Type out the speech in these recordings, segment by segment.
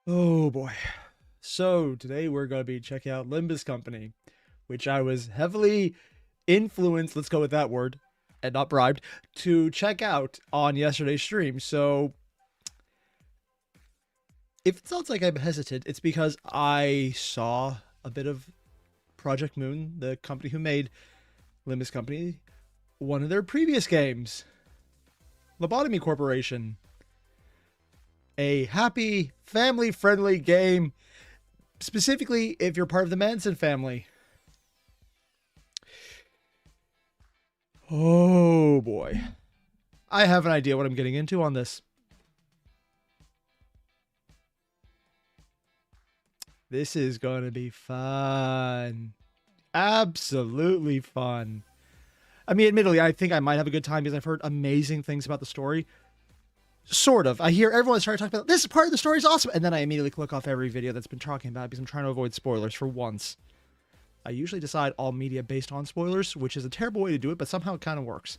Oh boy. So today we're going to be checking out Limbus Company, which I was heavily influenced, let's go with that word, and not bribed, to check out on yesterday's stream. So if it sounds like I'm hesitant, it's because I saw a bit of Project Moon, the company who made Limbus Company, one of their previous games, Lobotomy Corporation. A happy, family-friendly game, specifically if you're part of the Manson family. Oh boy. I have an idea what I'm getting into on this. This is going to be fun. Absolutely fun. I mean, admittedly, I think I might have a good time because I've heard amazing things about the story. Sort of. I hear everyone starting to talk about this part of the story is awesome, and then I immediately click off every video that's been talking about it because I'm trying to avoid spoilers for once. I usually decide all media based on spoilers, which is a terrible way to do it, but somehow it kind of works.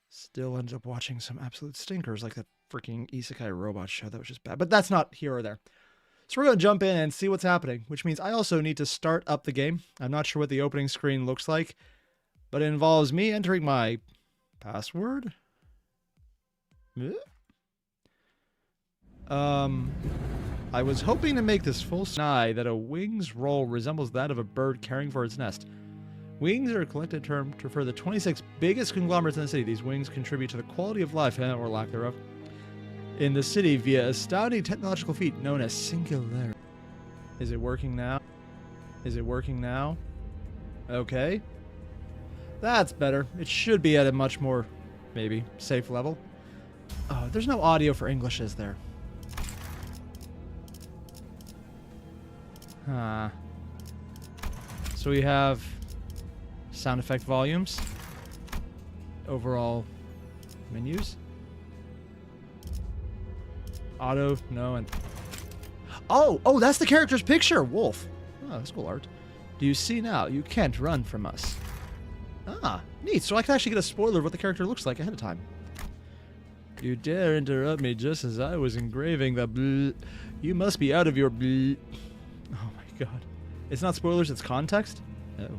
Still ends up watching some absolute stinkers like that freaking isekai robot show that was just bad, but that's not here or there. So we're going to jump in and see what's happening, which means I also need to start up the game. I'm not sure what the opening screen looks like, but it involves me entering my password. I was hoping to make this full eye that a wing's roll resembles that of a bird caring for its nest. Wings are a collective term to refer to the 26 biggest conglomerates in the city. These wings contribute to the quality of life, or lack thereof, in the city via astounding technological feat known as singularity. Is it working now? Is it working now? Okay. That's better. It should be at a much more, maybe, safe level. Oh, there's no audio for English, is there? Huh. So we have sound effect volumes, overall menus, auto, no, and oh, that's the character's picture, Wolf. Oh, that's cool art. Do you see now? You can't run from us. Ah, neat. So I can actually get a spoiler of what the character looks like ahead of time. You dare interrupt me just as I was engraving the bleh. You must be out of your bleh. Oh my god. It's not spoilers, it's context? Oh.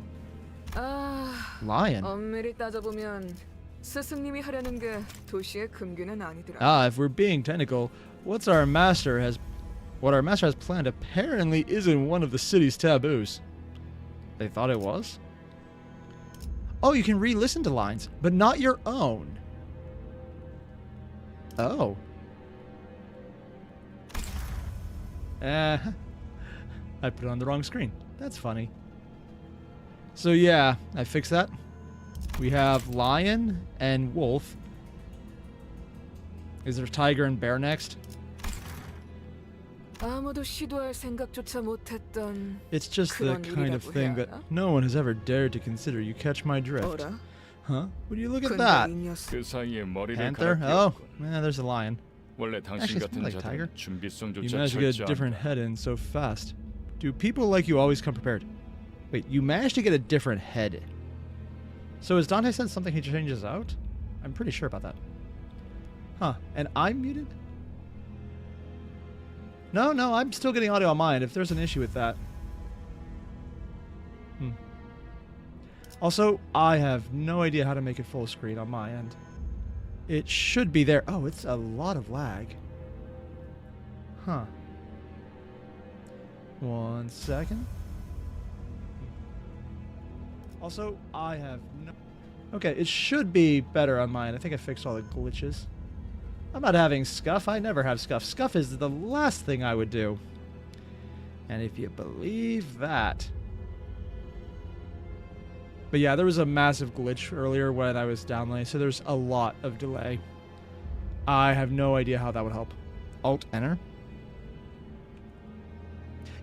Lion. If we're being technical, what our master has planned apparently isn't one of the city's taboos. They thought it was? Oh, you can re-listen to lines, but not your own. Oh. I put it on the wrong screen. That's funny. So yeah, I fixed that. We have lion and wolf. Is there tiger and bear next? It's just the kind of thing that no one has ever dared to consider. You catch my drift. Huh? Would you look at that? Panther? Oh, yeah, there's a lion. Actually, it's more like a tiger. You managed to get a different head in so fast. Do people like you always come prepared? Wait, you managed to get a different head. So is Dante said something he changes out? I'm pretty sure about that. Huh, and I'm muted? No, I'm still getting audio on mine if there's an issue with that. Also, I have no idea how to make it full screen on my end. It should be there. Oh, it's a lot of lag. Huh. 1 second. Also, I have no... Okay, it should be better on mine. I think I fixed all the glitches. I'm not having scuff. I never have scuff. Scuff is the last thing I would do. And if you believe that... But yeah, there was a massive glitch earlier when I was downloading, so there's a lot of delay. I have no idea how that would help. Alt-Enter.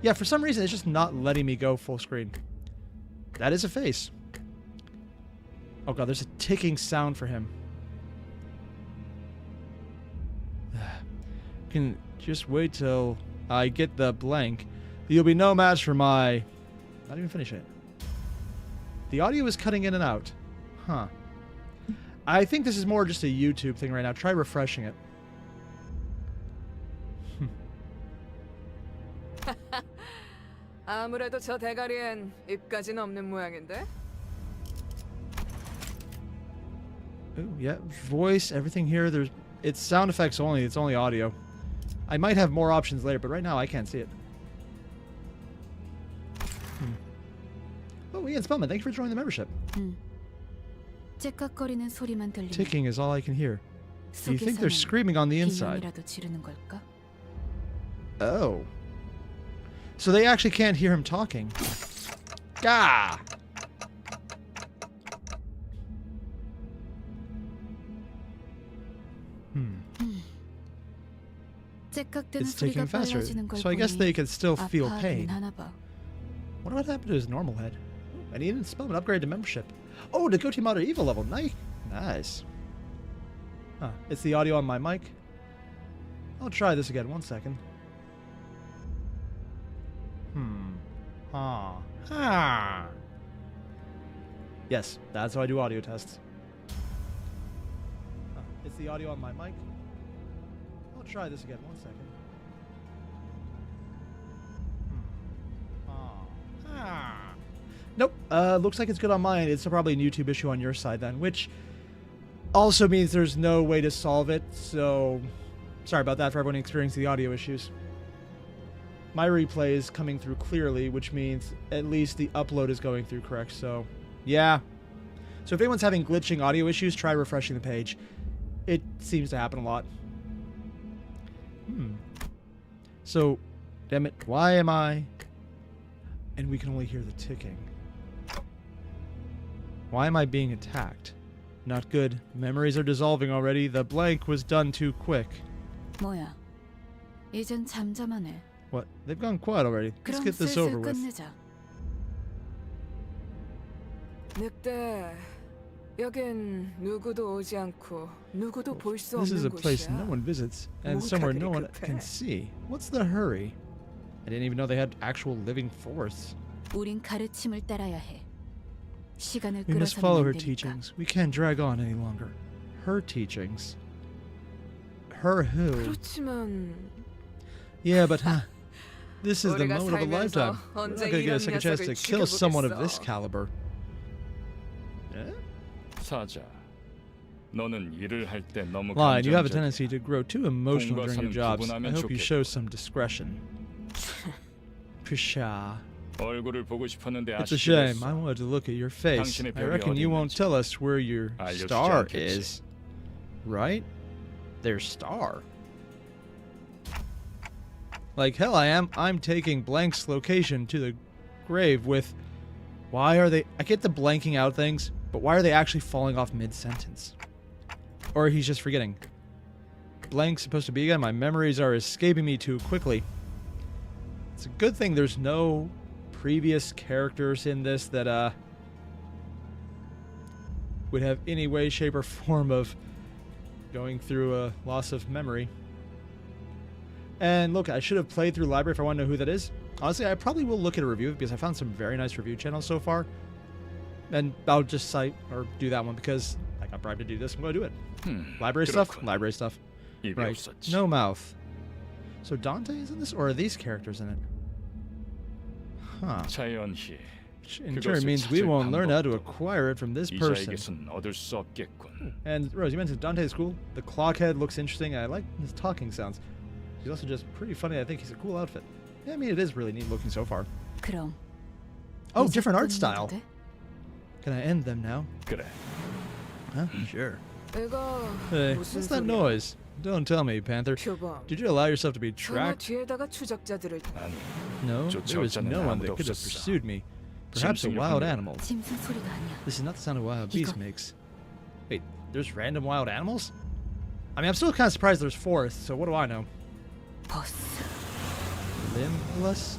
Yeah, for some reason, it's just not letting me go full screen. That is a face. Oh god, there's a ticking sound for him. Can just wait till I get the blank. You'll be no match for my... Not even finish it. The audio is cutting in and out. Huh. I think this is more just a YouTube thing right now. Try refreshing it. 아무래도 저 대가리엔 입까지는 없는 모양인데. Ooh, yeah, voice, everything here. It's sound effects only. It's only audio. I might have more options later, but right now I can't see it. Oh, Ian Spellman, thank you for joining the membership. 째깍거리는 소리만 들리면 Ticking is all I can hear. Do you think they're screaming on the inside? 비명이라도 지르는 걸까? Oh. So they actually can't hear him talking. Gah! It's ticking faster, so I guess they can still feel pain. What would happen to his normal head? I need an Spellman upgrade to membership. Oh, to go to Mother Evil level. Nice. Huh, it's the audio on my mic. I'll try this again. 1 second. Yes, that's how I do audio tests. It's the audio on my mic. I'll try this again. 1 second. Nope. Looks like it's good on mine. It's probably a YouTube issue on your side then, which also means there's no way to solve it. So, sorry about that for everyone experiencing the audio issues. My replay is coming through clearly, which means at least the upload is going through correct. So, yeah. So if anyone's having glitching audio issues, try refreshing the page. It seems to happen a lot. So, damn it, why am I... And we can only hear the ticking. Why am I being attacked? Not good. Memories are dissolving already. The blank was done too quick. 뭐야? 이젠 잠잠하네. What? They've gone quiet already. Let's get this over with. 끝내자. 늑대, 여긴 누구도 오지 않고 누구도 볼 수 This is a 없는 place no 곳이야. one visits, and somewhere no one can see. What's the hurry? I didn't even know they had actual living forests. 우린 가르침을 따라야 해. 시간을 We must 끌어서는 follow 안 her 되니까. teachings. We can't drag on any longer. Her teachings. Her who? 그렇지만 Yeah, but this is the 우리가 moment of a lifetime. 살면서 We're not 언제 gonna get a 이런 second chance to 녀석을 kill someone of this 죽여보겠어. caliber. Eh? 사자, 너는 일을 할 때 너무 Lion, you have a 감정적이야. tendency to grow too emotional during your 공과사는 jobs. 구분하면 I hope you 좋겠고. show some discretion. Pshaw. 얼굴을 보고 싶었는데 It's a shame. I 아쉽게 wanted to look at your face. 당신의 I 별이 reckon you 어디 won't 있는지 tell us where your 알려주지 star 않겠지. is. Right? Their star. Like hell I am. I'm taking Blank's location to the grave with... Why are they... I get the blanking out things, but why are they actually falling off mid-sentence? Or he's just forgetting. Blank's supposed to be again. My memories are escaping me too quickly. It's a good thing there's no previous characters in this that would have any way, shape, or form of going through a loss of memory. And look, I should have played through Library if I want to know who that is. Honestly, I probably will look at a review because I found some very nice review channels so far. And I'll just cite or do that one because I got bribed to do this. I'm going to do it. Library stuff? 그렇군. Library stuff. 입이 Right. 없었지. No mouth. So Dante is in this? Or are these characters in it? Huh. 자연히 Which in turn means we won't learn how to acquire it from this person. 이자에게선 얻을 수 없겠군. And Rose, you mentioned Dante's cool. The clockhead looks interesting. I like his talking sounds. He's also just pretty funny. I think he's a cool outfit. Yeah, I mean, it is really neat looking so far. 그럼. Oh, 이제 different art 끝내도 style. 돼? Can I end them now? 그래. Huh? Sure. 이거 Hey, 무슨 what's that 소리야? noise? Don't tell me, Panther. 표범. Did you allow yourself to be 설마 tracked? 뒤에다가 추적자들을 아니, No, there was 쫓아오자는 no one that 아무도 could have 없었어. pursued me. Perhaps a 짐승일 wild 뿐이야. animal. 짐승 소리가 아니야. This is not the sound a wild beast 이건- makes. Wait, there's random wild animals? I mean, I'm still kind of surprised there's forests, so what do I know? 버스. Limbus?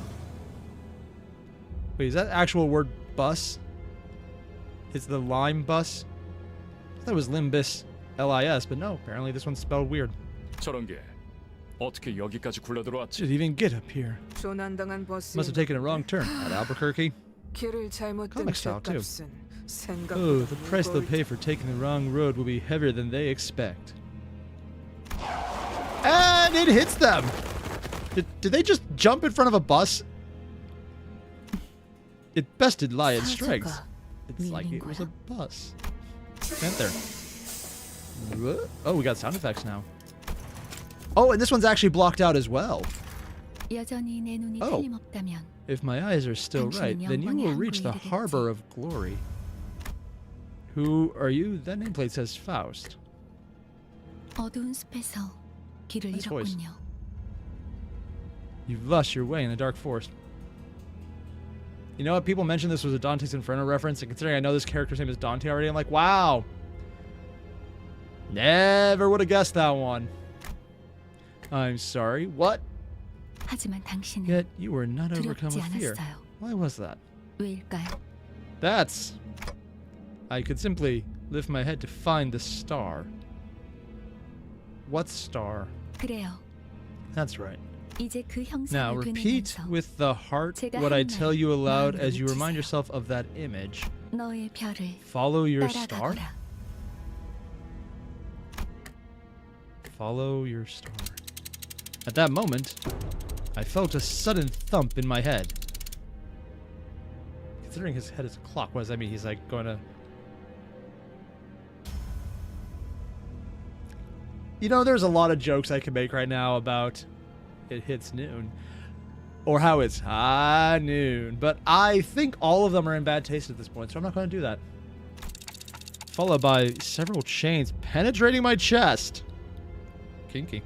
Wait, is that actual word bus? It's the lime bus? I thought it was Limbus, L-I-S, but no, apparently this one's spelled weird. 저런 게 어떻게 여기까지 굴러들어왔지? Did it even get up here? 조난당한 버스. Must have taken a wrong turn at Albuquerque. 길을 잘못 든 Comic style, too. 죗값은 Oh, 생각보다 the price they'll 무거울 pay for taking the wrong road will be heavier than they expect. And it hits them! Did they just jump in front of a bus? It bested Lion strength. 사라져가 It's like it 밀린 was a 거야. bus. Can't there? Oh, we got sound effects now. Oh, and this one's actually blocked out as well. 여전히 내 눈이 Oh. 틀림없다면 If my eyes are still right, then you will reach the harbor of glory. Who are you? That nameplate says Faust. 어두운 숲에서 길을 Nice voice. 잃었군요. You've lost your way in the dark forest. You know what? People mentioned this was a Dante's Inferno reference, and considering I know this character's name is Dante already, I'm like, wow. Never would have guessed that one. I'm sorry. What? 하지만 당신은 Yet you were not overcome 두렵지 with fear. 않았어요. Why was that? 왜일까요? That's... I could simply lift my head to find the star. What star? 그래요. That's right. 이제 그 Now 형상을 repeat 그리면서 with the heart 제가 what I 하는 tell 말 you aloud 마음으로 as you remind 외치세요. yourself of that image. 너의 별을 Follow your star? 따라가거라. Follow your star. At that moment, I felt a sudden thump in my head. Considering his head is a clock, what does that mean? He's like going to... You know, there's a lot of jokes I can make right now about it hits noon. Or how it's high noon. But I think all of them are in bad taste at this point, so I'm not going to do that. Followed by several chains penetrating my chest. Kinky.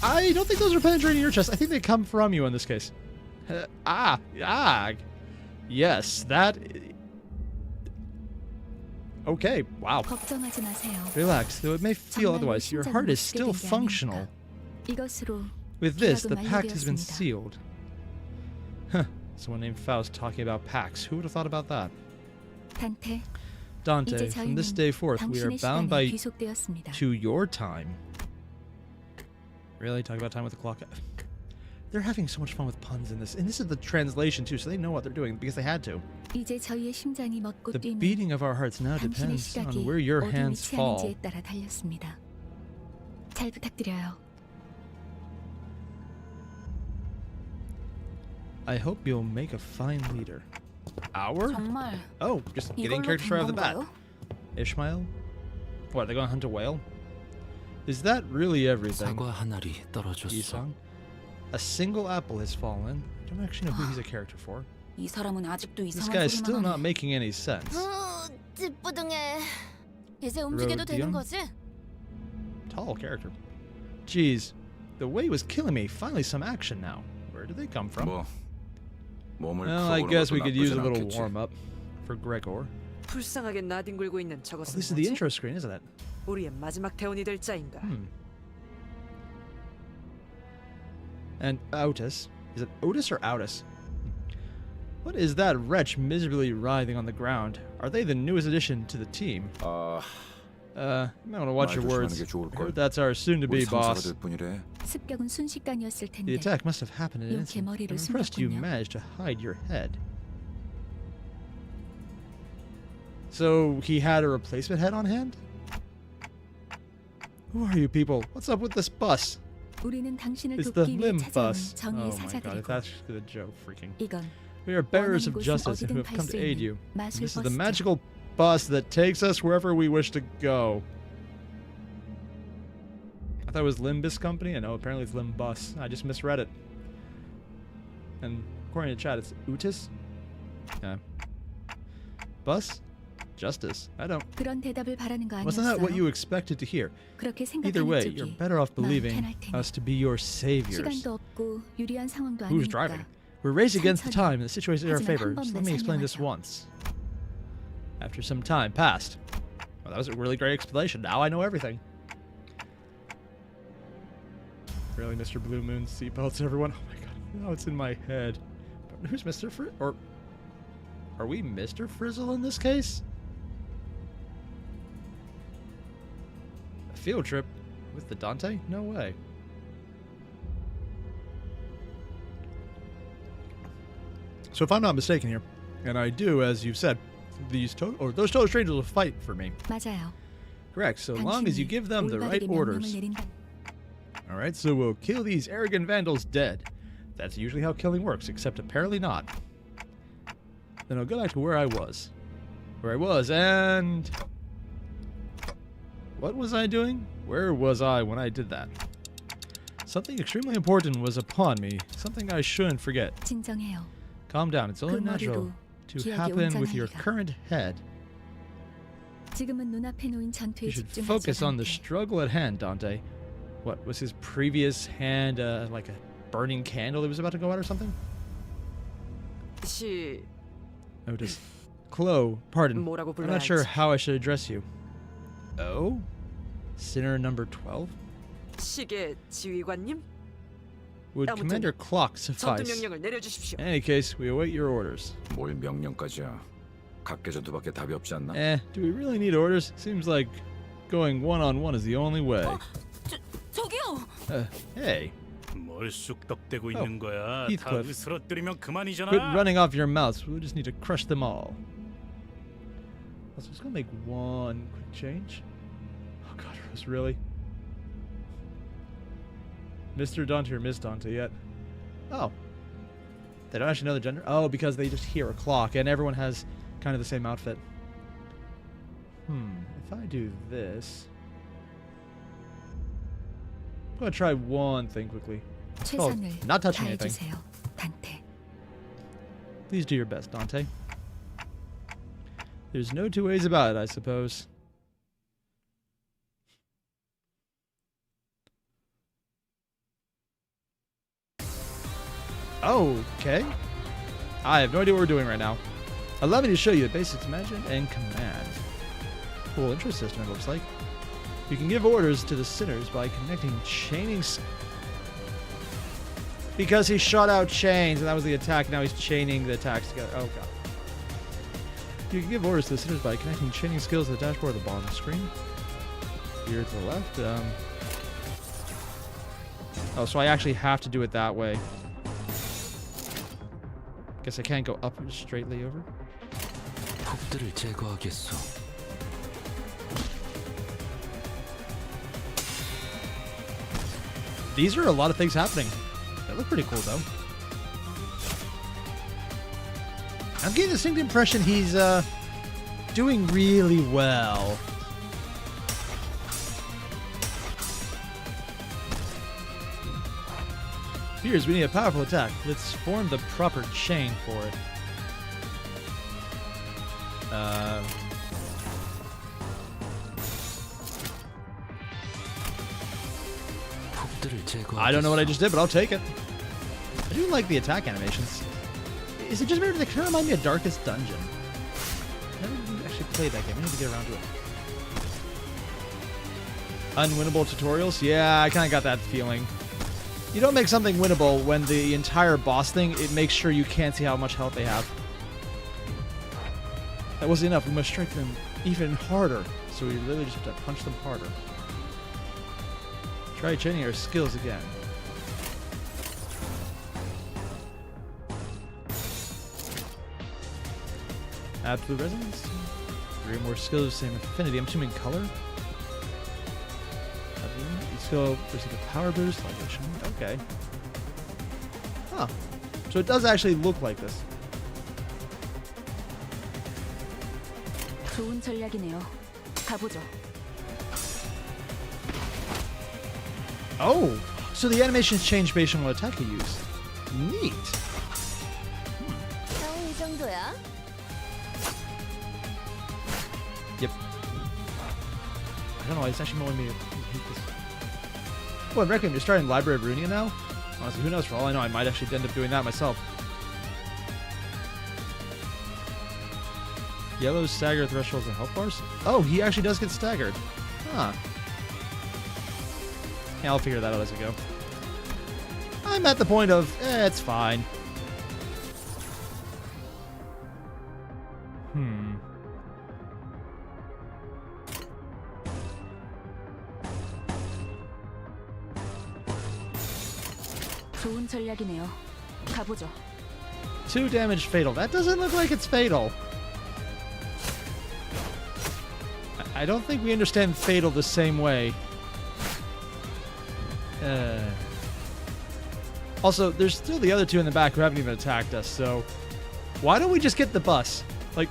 I don't think those are penetrating your chest. I think they come from you in this case. Yes, that... Okay, wow. 걱정하지 마세요. Relax, though it may feel 정말로 otherwise. Your 심장이 heart is 멈추게 still 된 게 functional. 아닐까. 이것으로 With this, the 계약은 pact has been 완료되었습니다. sealed. Huh. Someone named Faust talking about pacts. Who would have thought about that? 단테, Dante, 이제 from this 저희는 day forth, we are 당신의 bound 시간에 by 귀속되었습니다. to your time. Really? Talk about time with the clock? They're having so much fun with puns in this. And this is the translation, too, so they know what they're doing because they had to. 이제 저희의 심장이 멎고 The 뛰면 beating of our hearts now 당신의 depends 시각이 on where your 어디 hands fall. 위치하는지에 따라 달렸습니다. 잘 부탁드려요. I hope you'll make a fine leader. Our? 정말 Oh, just getting 이걸로 characters 된 right off the bat. 건가요? Ishmael? What, are they going to hunt a whale? Is that really everything? 사과 한 알이 떨어졌어. Isang? A single apple has fallen. I don't actually know who he's a character for. 이 사람은 아직도 This 이상한 guy's still 소리만 not 하네. making any sense. 찌뿌둥해. 이제 움직여도 되는 되는 거지? Tall character. Jeez, the way was killing me. Finally some action now. Where did they come from? 뭐 몸을 Well, I 풀어보는 guess 것도 we could use a 나쁘진 little 않겠지. warm-up for Gregor. 불쌍하게 나뒹굴고 있는 Oh, 저것은 this is the 뭐지? intro screen, isn't it? 우리의 마지막 대원이 될 자인가? And Otis. Is it Otis or Outis? What is that wretch miserably writhing on the ground? Are they the newest addition to the team? 아, You might want to watch your 말 words. 조심하는 게 I 좋을 걸. heard that's our 우리 soon-to-be 상사가 boss. 될 뿐이래. 습격은 순식간이었을 텐데. The attack must have happened in an 이렇게 instant. 머리를 I'm impressed you 숨겼군요. managed to hide your head. So he had a replacement head on hand? Who are you people? What's up with this bus? 우리는 당신을 It's the 돕기 위해 찾아온 Limbus. 정의의 Oh my god, if 사자들이고 that's the joke, freaking. 이건 We are bearers of 원하는 곳은 justice and who 어디든 have come 갈 to 수 aid 있는 you. And 마술 this is the 버스죠. magical bus that takes us wherever we wish to go. I thought it was Limbus Company. I know, apparently it's Limbus. I just misread it. And according to chat, it's Utis? Yeah. Bus? Justice. I don't... 그런 대답을 바라는 거 Wasn't that what you 아니었어요? expected to hear? 그렇게 Either 생각하는 way, you're 쪽이 better off 마음 believing 편할 테니. us to be your saviors. 시간도 없고 유리한 상황도 Who's 아니니까 driving? We're racing against the 천천히. time, and the situation is in our 하지만 favor. 한 Just 번만 let me explain this 설명하죠. once. After some time passed. Well, that was a really great explanation. Now I know everything. Really, Mr. Blue Moon seatbelts, everyone? Oh my god, now it's in my head. But who's Mr. Or are we Mr. Frizzle in this case? A field trip with the Dante? No way. So if I'm not mistaken here, and I do, as you've said, those total strangers will fight for me. 맞아요. Correct. So long as you give them the right 올바르게 orders. 명령을 내린다. Alright, so we'll kill these arrogant vandals dead. That's usually how killing works, except apparently not. Then I'll go back to where I was. And... what was I doing? Where was I when I did that? Something extremely important was upon me. Something I shouldn't forget. 진정해요. Calm down. It's only 그 natural 머리로 to 기억이 happen with your 온전하리라. current head. 지금은 눈앞에 놓인 전투에 You should 집중하자. focus on the 단테. struggle at hand, Dante. What, was his previous hand like a burning candle that was about to go out or something? 시 Oh, just... Chloe, pardon. 뭐라고 I'm 불러야 not sure 할지. how I should address you. Oh? Sinner number 12? 시계 지휘관님, Would 아무튼 Commander Clock 전투 suffice? 명령을 내려주십시오. In any case, we await your orders. 뭘 명령까지야. 각계전투밖에 답이 없지 않나? Do we really need orders? Seems like going one-on-one is the only way. 저기요. Hey, 뭘 쑥덕대고 있는 거야? 다 Heathcliff. 으스러뜨리면 그만이잖아. quit running off your mouths. We'll just need to crush them all. Also, just gonna make one quick change. Oh god, Rose, really? Mr. Dante or Miss Dante yet? Oh. They don't actually know the gender? Oh, because they just hear a clock and everyone has kind of the same outfit. If I do this... I'm gonna try one thing quickly. 최선을 not touching anything. 다해주세요. 단테. Please do your best, Dante. There's no two ways about it, I suppose. Okay. I have no idea what we're doing right now. Allow me to show you the basics of management and command. Cool interest system, it looks like. You can give orders to the sinners by connecting chaining... Because he shot out chains, and that was the attack, now he's chaining the attacks together. Oh, God. You can give orders to the sinners by connecting chaining skills to the dashboard at the bottom of the screen. Here to the left. Oh, so I actually have to do it that way. Guess I can't go up straightly over. 폭들을 제거하겠소. These are a lot of things happening. They look pretty cool, though. I'm getting a distinct impression he's doing really well. Fears we need a powerful attack. Let's form the proper chain for it. I don't know what I just did, but I'll take it. I do like the attack animations. Is it just weird? They kind of remind me of Darkest Dungeon. I never actually played that game. I need to get around to it. Unwinnable tutorials? Yeah, I kind of got that feeling. You don't make something winnable when the entire boss thing, it makes sure you can't see how much health they have. That wasn't enough. We must strike them even harder. So we literally just have to punch them harder. Try chaining our skills again. Absolute resonance. 3 more skills of same affinity. I'm assuming color. Each skill receive a power boost like a shiny. Okay. Huh. So it does actually look like this. 좋은 전략이네요. 가보죠. Oh, so the animations change based on what attack you use. Neat. 이 정도야? Yep. I don't know. It's actually making me hate this. Well, I reckon you're starting Library of Runia now. Honestly, who knows? For all I know, I might actually end up doing that myself. Yellow stagger thresholds and health bars. Oh, he actually does get staggered. Huh. Yeah, I'll figure that out as we go. I'm at the point of, it's fine. 좋은 전략이네요. 가보죠. 2 damage fatal. That doesn't look like it's fatal. I don't think we understand fatal the same way. Also, there's still the other two in the back who haven't even attacked us, so why don't we just get the bus? Like,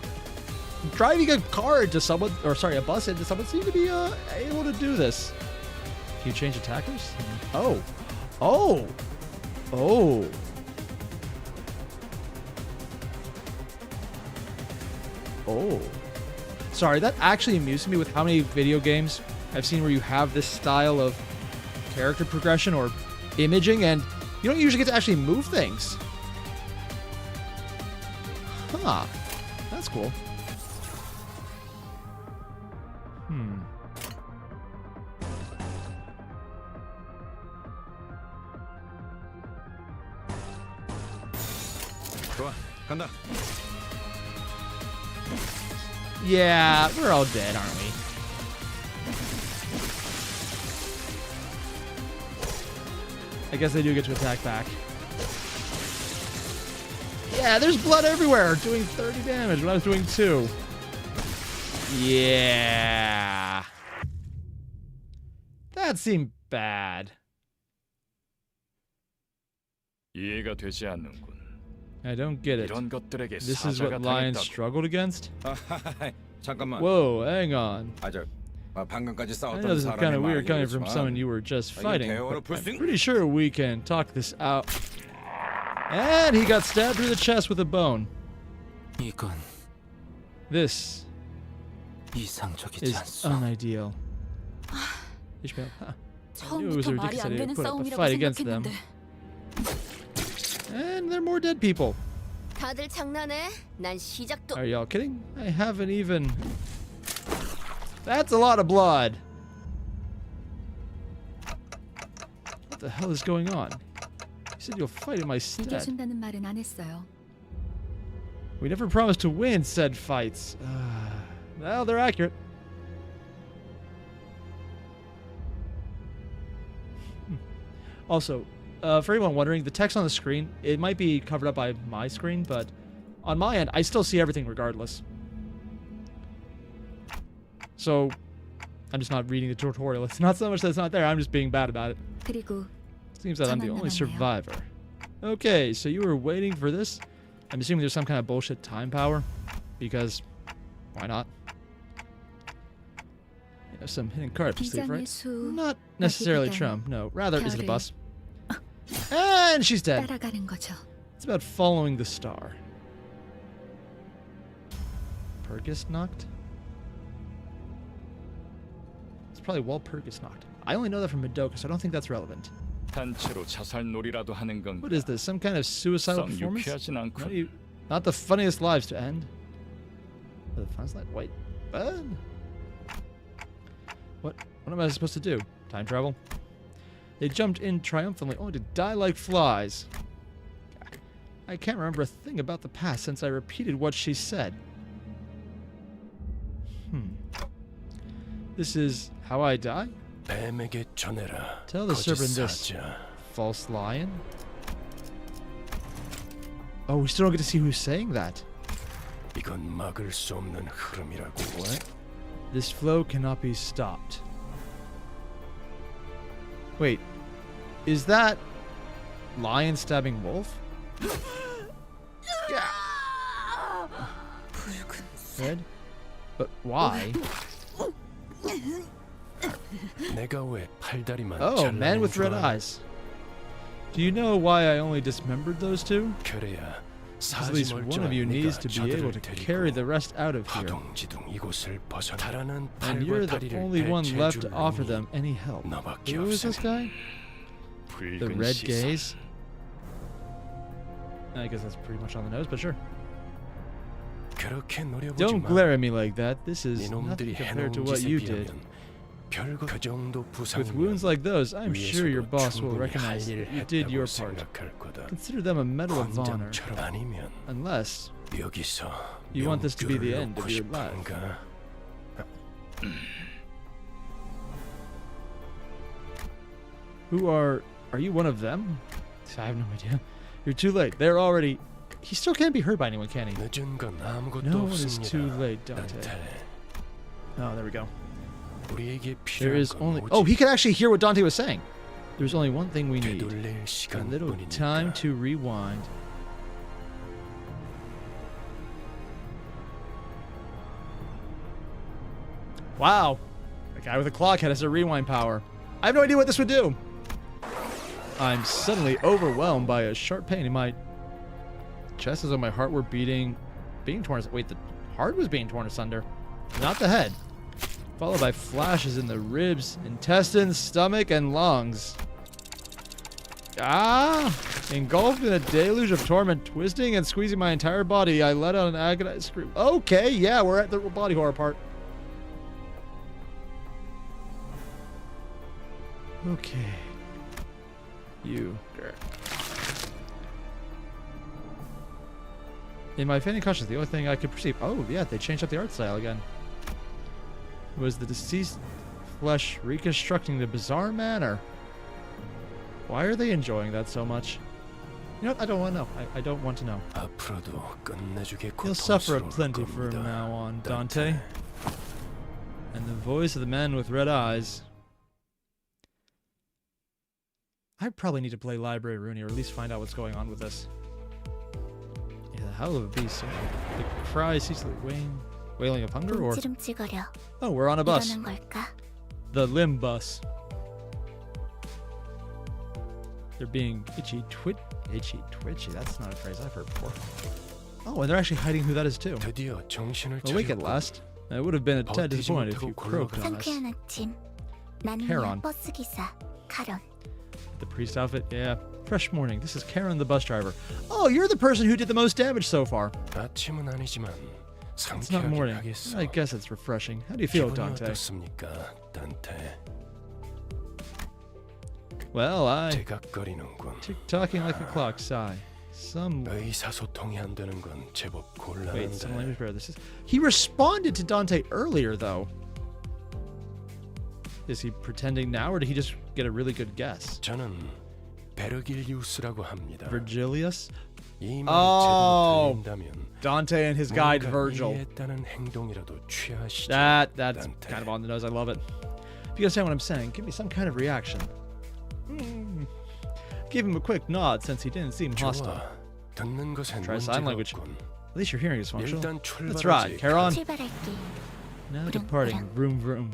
driving a car into someone, or sorry, a bus into someone seemed to be able to do this. Can you change attackers? Oh. Oh. Oh. Oh. Sorry, that actually amused me with how many video games I've seen where you have this style of character progression or imaging, and you don't usually get to actually move things. Huh. That's cool. 좋아, 간다. Yeah, we're all dead, aren't we? I guess they do get to attack back. Yeah, there's blood everywhere, doing 30 damage when I was doing 2. Yeah. That seemed bad. 이해가 되지 않는군. I don't get it. 이런 것들에게 This is 사자가 what lions 당했다고. struggled against? 잠깐만. Whoa, hang on. 방금까지 I 싸웠던 know this is kind 사람의 of weird coming from 말이지만 someone you were just fighting, 대화로 but 풀 수 I'm 있- pretty sure we can talk this out. And he got stabbed through the chest with a bone. 이건 This 이상적이지 is 않소. unideal. Ishmael, I knew it was a 처음부터 말이 ridiculous 안 idea to 되는 put up a 싸움이라고 fight against them. 생각했는데 And there are more dead people. 다들 장난해? 난 시작도 Are y'all kidding? I haven't even... That's a lot of blood. What the hell is going on? You said you'll fight in my stead. 이겨준다는 말은 안 했어요. We never promised to win said fights. Well, they're accurate. Also, for anyone wondering, the text on the screen, it might be covered up by my screen, but on my end, I still see everything regardless. So, I'm just not reading the tutorial. It's not so much that it's not there, I'm just being bad about it. 그리고 Seems that I'm the only 남았네요. survivor. Okay, so you were waiting for this? I'm assuming there's some kind of bullshit time power, because why not? You know, some hidden card up your sleeve, 비장의 right? 수 Not necessarily 어디든 Trump, no. Rather, is it a 별을 bus? And she's dead. 따라가는 거죠. It's about following the star. Pergus knocked? It's probably Walpurgis knocked. I only know that from Madoka, so I don't think that's relevant. 단체로 자살놀이라도 하는 건가? What is this? Some kind of suicidal 썩 performance? 유쾌하진 않군. Not the funniest lives to end. The funniest life? Wait. What am I supposed to do? Time travel? They jumped in triumphantly, only to die like flies. I can't remember a thing about the past since I repeated what she said. This is how I die? 뱀에게 전해라. Tell the serpent this. 거짓사자. False lion? Oh, we still don't get to see who's saying that. 이건 막을 수 없는 흐름이라고. What? This flow cannot be stopped. Wait, is that lion stabbing wolf? Red? But why? 내가 왜 팔다리만 Oh, man with red 잘라낸 줄 알아? eyes. Do you know why I only dismembered those two? 그래야 Because at least one of you needs to be able to carry the rest out of here. 파동지둥 이곳을 벗어나라는 And 팔과 you're the 다리를 only one left to 배치해줄 offer 놈이 them any help. 너밖에 Who is this 없으니. guy? The 붉은 red 시선. gaze? I guess that's pretty much on the nose, but sure. 그렇게 노려보지 Don't 마. glare at me like that. This is nothing 네놈들이 compared to 해놓은 what 짓에 you did. 비하면 별거 그 정도 With 부상이면 wounds like those, I'm sure your 위에서도 boss will 충분히 recognize 할 that 일을 you did your 했다고 part. 생각할 거다. Consider them a medal of honor. 권장처럼 아니면 Unless 여기서 you want this to be the 명줄을 end of 놓고 your life. 싶은가? Who are you one of them? I have no idea. You're too late. They're already... He still can't be hurt by anyone, can he? 늦은 건 아무것도 No one is too 없습니다. late, Dante. 단테. Oh, there we go. 우리에게 There 필요한 is 건 only... 오직 Oh, he could actually hear what Dante was saying. There's only one thing we need. 되돌릴 A little time 시간뿐이니까. to rewind. Wow. The guy with a clock head has a rewind power. I have no idea what this would do. I'm suddenly overwhelmed by a sharp pain in my chest, as though my heart were being torn. Wait, the heart was being torn asunder, not the head. Followed by flashes in the ribs, intestines, stomach, and lungs. Ah! Engulfed in a deluge of torment, twisting and squeezing my entire body, I let out an agonized scream. Okay, yeah, we're at the body horror part. Okay. You. In my fainting consciousness, the only thing I could perceive... Oh, yeah, they changed up the art style again. Was the deceased flesh reconstructing the bizarre manner. Why are they enjoying that so much? You know what? I don't want to know. I don't want to know. 앞으로도 끝내주게 You'll suffer 고통스러울 plenty from 겁니다, now on, Dante. And the voice of the man with red eyes. I probably need to play Library Rooney, or at least find out what's going on with this. Yeah, the howl of a beast. The cry ceaselessly wailing of hunger, or... 움찔움찔거려. Oh, we're on a bus. 이러는 걸까? The Limbus. They're being itchy, twitchy. That's not a phrase I've heard before. Oh, and they're actually hiding who that is too. 드디어 정신을 Awake at 차렸군. last. I would have been a tad disappointed if you croaked on us. 상쾌한 아침. 나는 Charon. 버스 기사 카론. The priest outfit, yeah. Fresh morning. This is Karen, the bus driver. Oh, you're the person who did the most damage so far. 아침은 아니지만 It's not 상쾌하게 morning. 하겠어. I guess it's refreshing. How do you feel, 기분이 Dante? 어떻습니까, 단테? Well, I... 제각거리는군. Tick-tocking like a clock, sigh. Some... 의사소통이 안 되는 건 제법 Wait, some 곤란한데. language barrier. This is... He responded to Dante earlier, though. Is he pretending now, or did he just get a really good guess? 저는 베르길리우스라고 합니다. Virgilius? 이 말이 Oh. 제대로 들린다면 Dante and his guide 뭔가 Virgil. 이해했다는 행동이라도 취하시죠. That's Dante. kind of on the nose. I love it. If you understand what I'm saying, give me some kind of reaction. Give him a quick nod since he didn't seem hostile. 좋아. 듣는 것엔 Try sign 문제가 language. 없군. At least your hearing is functional. 일단 That's right, 출발하지. Charon. 출발할게. Now Vroom, departing. vroom. Vroom, vroom.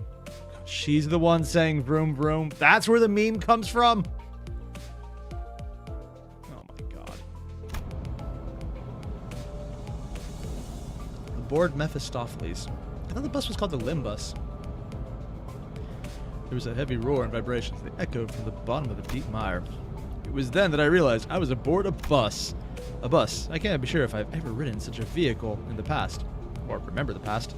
She's the one saying vroom, vroom. That's where the meme comes from. Oh my god. Aboard Mephistopheles. I thought the bus was called the Limbus. There was a heavy roar and vibrations that echoed from the bottom of the deep mire. It was then that I realized I was aboard a bus. A bus. I can't be sure if I've ever ridden such a vehicle in the past. Or remember the past.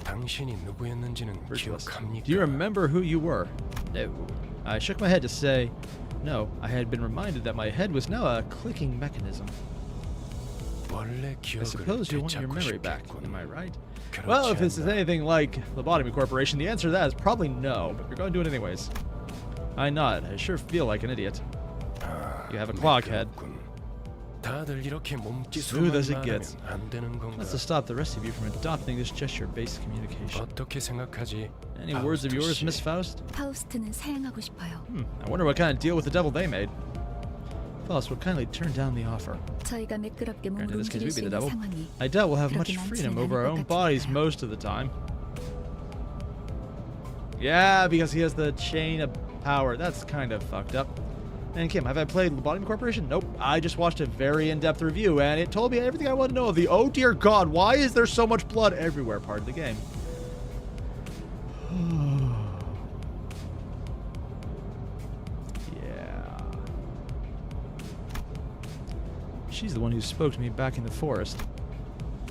당신이 누구였는지는 Virtuous. 기억합니까? Do you remember who you were? No. I shook my head to say no. I had been reminded that my head was now a clicking mechanism. 원래 I 기억을 suppose you want your 되찾고 memory back. 싶겠군. Am I right? 그렇지 Well, if this is 않나? anything like Lobotomy Corporation, the answer to that is probably no, but you're going to do it anyways. I nod. I sure feel like an idiot. 아, You have a clock head. 매끄럽군. 다들 이렇게 Smooth as it 몸짓으로만 gets. 말하면 안 되는 건가? That's to stop the rest of you from adopting this gesture-based communication. 어떻게 생각하지? Any words of yours, 파우스트 씨? Miss Faust? 파우스트는 사양하고 싶어요. I wonder what kind of deal with the devil they made. Faust will kindly turn down the offer. 저희가 매끄럽게 몸을 Granted, this case 움직일 we'd 수 be the 있는 devil. 상황이 I doubt we'll have much 그렇게 freedom 많지는 over our 않을 own 것 bodies 같으니까요. most of the time. Yeah, because he has the chain of power. That's kind of fucked up. And Kim, have I played Lobotomy Corporation? Nope. I just watched a very in-depth review, and it told me everything I want to know of the oh dear god, why is there so much blood everywhere part of the game? Yeah. She's the one who spoke to me back in the forest.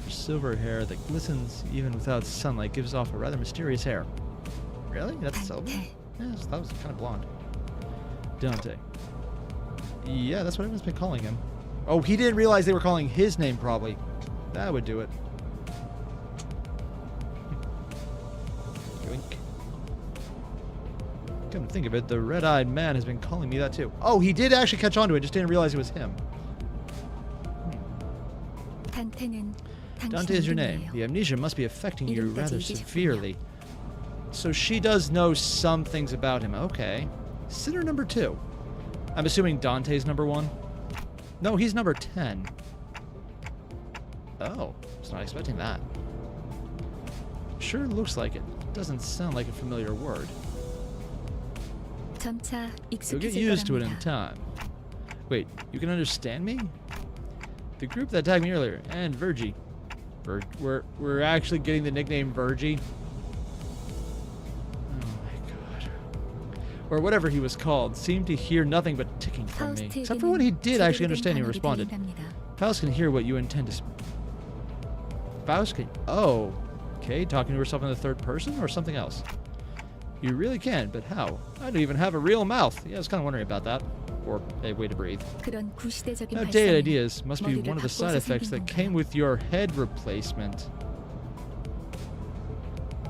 Her silver hair that glistens even without sunlight gives off a rather mysterious hair. Really? That's silver? Dante. Yeah, that was kind of blonde. Dante. Yeah, that's what everyone's been calling him. Oh, he didn't realize they were calling his name, probably. That would do it. Yoink. Come to think of it, the red-eyed man has been calling me that too. Oh, he did actually catch on to it, just didn't realize it was him. 단테는 Dante is your name. 당신의 The amnesia must be affecting you 이름까지 rather 잊으셨군요. severely. So she does know some things about him. Okay. Sinner number 2. I'm assuming Dante's number 1. No, he's number 10. Oh, I was not expecting that. Sure looks like it. Doesn't sound like a familiar word. 점차 You'll get 익숙해질 used to it in 거랍니다. time. Wait, you can understand me? The group that attacked me earlier, and Virgie. We're actually getting the nickname Virgie. Oh my god. Or whatever he was called, seemed to hear nothing but ticking from me. Except for when he did actually understand, he responded. Faust can hear what you intend to Faust can... Oh. Okay, talking to herself in the third person or something else? You really can, but how? I don't even have a real mouth. Yeah, I was kind of wondering about that. Or a way to breathe. 그런 구시대적인 Outdated 발상이 ideas must be one of the side effects that came with your head replacement.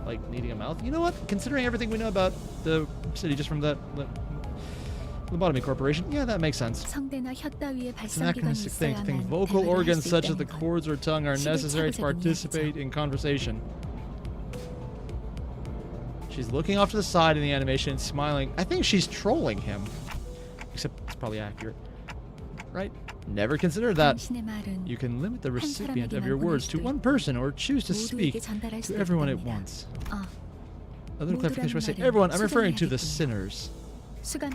Like needing a mouth? You know what? Considering everything we know about the city just from that lobotomy corporation, yeah, that makes sense. 성대나 혀 따위의 It's an 발상 기관이 anachronistic thing to think 있어야만 vocal 대화를 할 organs 수 such as the 있다는 것. cords or tongue are necessary to participate in conversation. She's looking off to the side in the animation, smiling. I think she's trolling him. Except it's probably accurate. Right? Never considered that. 당신의 말은 You can limit the recipient of 사람에게만 your words 보낼 to 수도 one person or choose to speak 모두에게 전달할 to 수도 everyone at 있답니다. once. 아, A little clarification when I say 말은 everyone, I'm referring to the 수정해야겠군요. sinners. 수간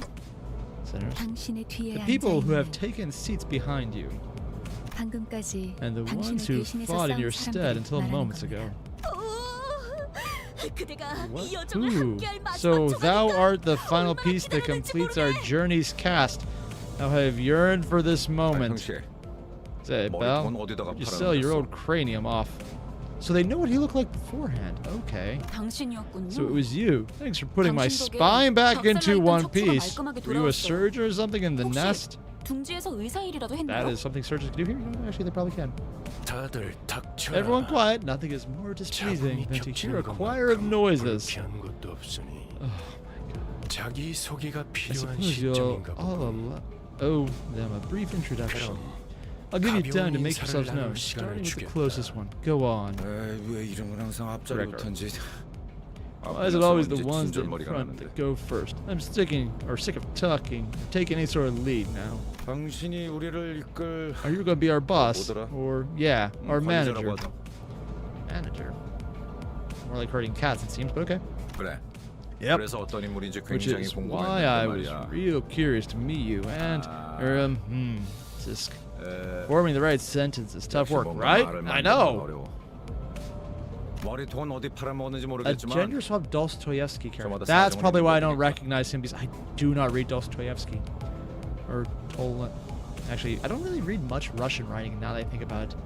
Sinners? 당신의 뒤에 The 앉아 people who have 있는 taken seats behind you. 방금까지 And the 당신을 ones who 대신해서 fought in 싸운 your stead 사람들을 until 말하는 moments 겁니다. ago. 그대가 What? 이 여정을 Who? 함께할 마지막 So thou 조각이다. art the final 얼마나 piece that 기다렸는지 completes our 모르네. journey's cast. How I have yearned for this moment. 형씨, Say, 머리통은 Belle, 어디다가 you sell your 팔아놓으셨어? old cranium off. So they know what he looked like beforehand. Okay. 당신이었군요. So it was you. Thanks for putting my 당신 덕에 spine back into 박살나 one 있던 척추가 piece. 말끔하게 Were you a 돌아왔어요. surgeon or something in the 혹시 nest? 둥지에서 의사 일이라도 That 했나요? is something surgeons can do here. You know, actually, they probably can. 다들 닥쳐라. Everyone quiet. Nothing is more displeasing 잡음이 than to hear a 겹치는 choir of 것만큼 noises. 불쾌한 것도 없으니 Oh my god. 자기 소개가 I 필요한 suppose you'll 시점인가 all 보군. owe them a brief introduction. 그럼 I'll give you time to 가벼운 make 인사를 yourselves known, 나눌 시간을 starting with the 주겠다. closest one. Go on. 왜 이름은 항상 앞자리 Gregor. 못한지. Why is it always the 이제 ones in 진절머리가 front 나는데. that go first? I'm sick of talking, taking any sort of lead now. 당신이 우리를 이끌 Are you going to be our boss? 뭐더라? Or, yeah, our 관리자라고 manager. 하죠. Manager. More like herding cats, it seems, but okay. 그래. Yep. 그래서 어떤 인물인지 Which 굉장히 is why I 궁금했단 was 말이야. real curious to meet you and, just forming the right sentence is tough work, right? I know. 머리통은 어디 팔아먹었는지 A 모르겠지만 gender swap Dostoevsky character. 저마다 That's 사정은 probably why I 있는 don't 거니까. recognize him because I do not read Dostoevsky. Or Actually, I don't really read much Russian writing now that I think about it.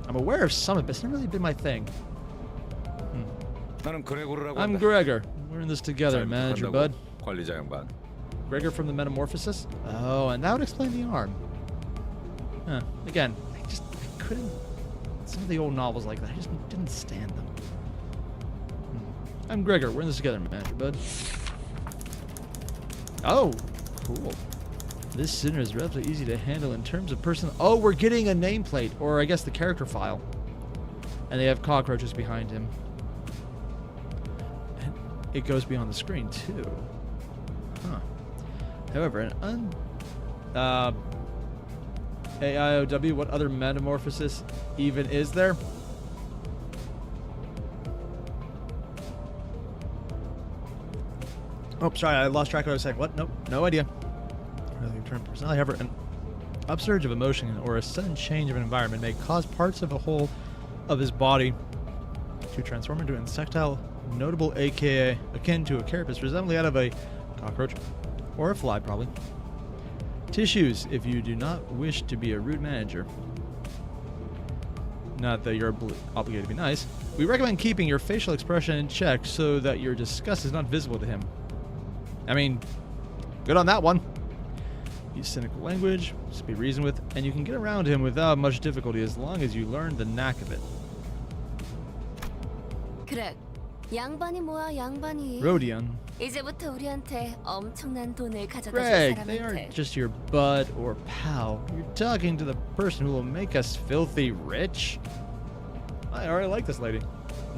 I'm aware of some of it, but it's never really been my thing. 나는 그레고르라고 I'm 한다. Gregor. We're in this together, 잘 manager 부탁한다고. bud. 관리자 양반. Gregor from the Metamorphosis? Oh, and that would explain the arm. Huh. Again, I couldn't... Some of the old novels like that, I just didn't stand them. I'm Gregor. We're in this together, manager bud. Oh, cool. This sinner is relatively easy to handle in terms of person... Oh, we're getting a nameplate, or I guess the character file. And they have cockroaches behind him. And it goes beyond the screen, too. Huh. However, an AIOW, what other metamorphosis even is there? Oh, sorry, I lost track of what I was saying. What? Nope, no idea. Personality, however, an upsurge of emotion or a sudden change of an environment may cause parts of a whole of his body to transform into an insectile, notable aka akin to a carapace resembling that of a cockroach or a fly, probably. Tissues, if you do not wish to be a rude manager. Not that you're obligated to be nice. We recommend keeping your facial expression in check so that your disgust is not visible to him. I mean, good on that one. Use cynical language, just be reasoned with, and you can get around him without much difficulty as long as you learn the knack of it. 그래. 양반이 뭐야 양반이. Rodion. 이제부터 우리한테 엄청난 돈을 가져다 줄 Greg, they 사람한테. aren't just your bud or pal. You're talking to the person who will make us filthy rich. I already like this lady.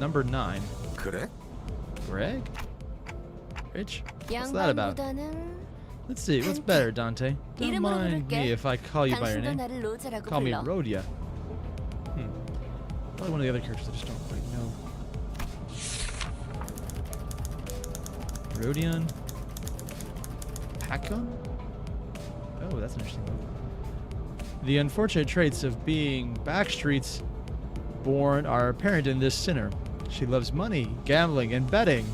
Number 9. 그래? Greg? Rich? What's that about? 양반보다는 Let's see, what's better, Dante? Don't 이름으로 mind 부를게. me if I call you by your 당신도 name. 나를 로제라고 Call me 불러. Rhodia. Probably one of the other characters I just don't quite know. Rhodion. Pacon? Oh, that's an interesting one. The unfortunate traits of being backstreets born are apparent in this sinner. She loves money, gambling, and betting,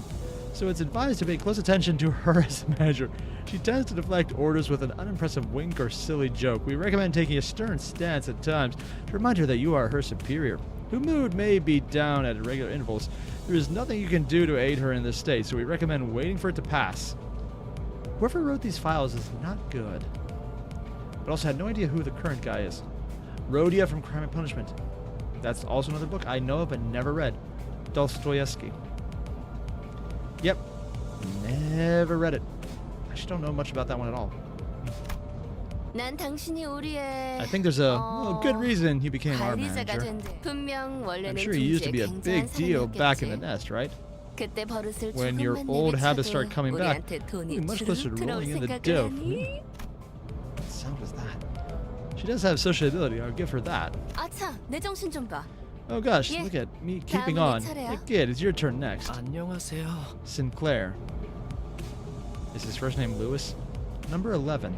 so it's advised to pay close attention to her as a manager. She tends to deflect orders with an unimpressive wink or silly joke. We recommend taking a stern stance at times to remind her that you are her superior. Her mood may be down at irregular intervals. There is nothing you can do to aid her in this state, so we recommend waiting for it to pass. Whoever wrote these files is not good, but also had no idea who the current guy is. Rhodia from Crime and Punishment. That's also another book I know of but never read. Dostoevsky. Yep. Never read it. I actually don't know much about that one at all. 난 당신이 우리의 I think there's a good reason he became our 관리자가 manager. 된대. 분명 I'm 원래는 sure he used to be a 굉장한 big deal back in the 사람이었겠지. nest, right? 그때 버릇을 When your 조금만 old habits 내비쳐도 start coming back, 우리한테 돈이 you'll be much closer to 주르륵 rolling in the 들어올 dough. 생각을 하니? What sound was that? She does have sociability, I'll give her that. 아차, 내 정신 좀 봐. Oh gosh, Yeah. look at me keeping 다음은 on. 내 차례야. Hey, kid, it's your turn next. 안녕하세요. Sinclair. Is his first name Lewis? Number 11.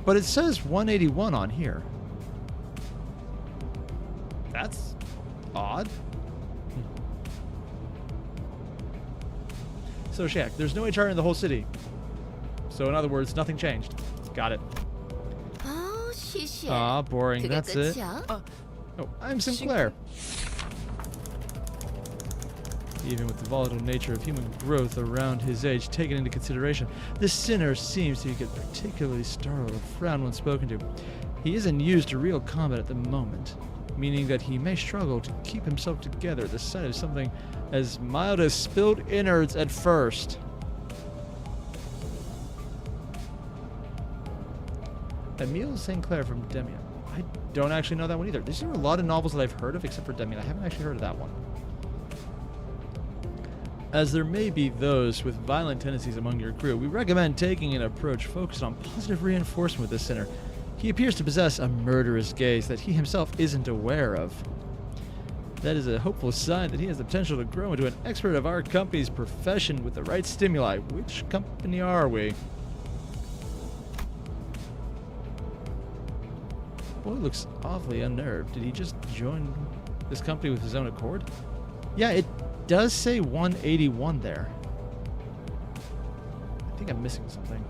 But it says 181 on here. That's odd. So, Shaq, there's no HR in the whole city. So, in other words, nothing changed. Got it. 아우, 시시해. Ah, boring. 그게 That's it. 끝이야? Oh, I'm Sinclair. Even with the volatile nature of human growth around his age taken into consideration, this sinner seems to get particularly startled or frown when spoken to. He isn't used to real combat at the moment, meaning that he may struggle to keep himself together at the sight of something as mild as spilled innards at first. Emile Sinclair from Demian. I don't actually know that one either. These are a lot of novels that I've heard of, except for Demian. I haven't actually heard of that one. As there may be those with violent tendencies among your crew, we recommend taking an approach focused on positive reinforcement with this sinner. He appears to possess a murderous gaze that he himself isn't aware of. That is a hopeful sign that he has the potential to grow into an expert of our company's profession with the right stimuli. Which company are we? Boy looks awfully unnerved. Did he just join this company with his own accord? Yeah, it does say 181 there. I think I'm missing something.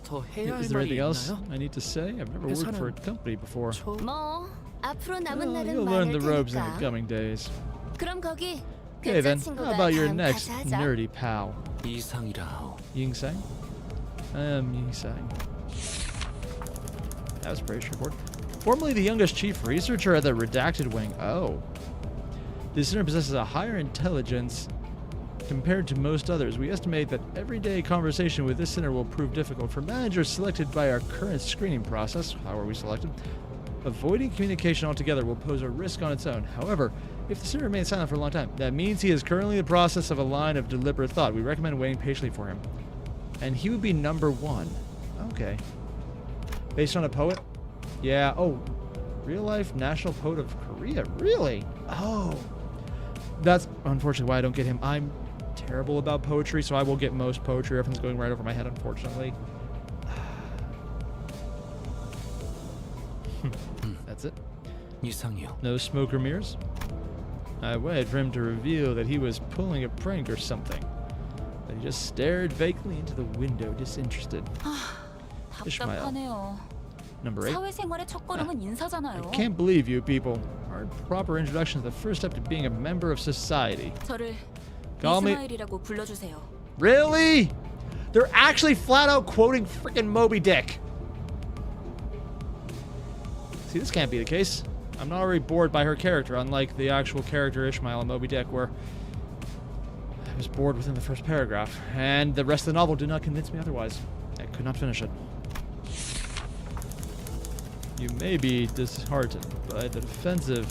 더 해야 할 Is there 말이 anything else 있나요? I need to say? I've never worked for a company before. 뭐 앞으로 남은 Well, 날은 you'll learn 많을 the ropes in the 테니까. coming days. 그럼 거기 Okay then, 친구가 how about your 다음 next 가자 하자. nerdy pal? 이상이라. Ying-sang? Ying-sang. That was pretty straightforward. Formerly the youngest chief researcher at the Redacted Wing. Oh. This sinner possesses a higher intelligence compared to most others. We estimate that everyday conversation with this sinner will prove difficult. For managers selected by our current screening process, how are we selected? Avoiding communication altogether will pose a risk on its own. However, if the sinner remains silent for a long time, that means he is currently in the process of a line of deliberate thought. We recommend waiting patiently for him. And he would be number 1. Okay. Based on a poet? Yeah. Oh, real life national poet of Korea. Really? Oh. That's unfortunately why I don't get him. I'm terrible about poetry, so I will get most poetry references going right over my head, unfortunately. That's it. 이상이요. No smoke or mirrors? I waited for him to reveal that he was pulling a prank or something. But he just stared vaguely into the window, disinterested. Ishmael. 답답하네요. Number 8. 사회생활의 첫걸음은 인사잖아요. I can't believe you people. Our proper introduction is the first step to being a member of society. 저를 Call me- 이스마일이라고 불러주세요. Really? They're actually flat out quoting freaking Moby Dick. See, this can't be the case. I'm not already bored by her character, unlike the actual character Ishmael in Moby Dick, where I was bored within the first paragraph, and the rest of the novel did not convince me otherwise. I could not finish it. You may be disheartened by the defensive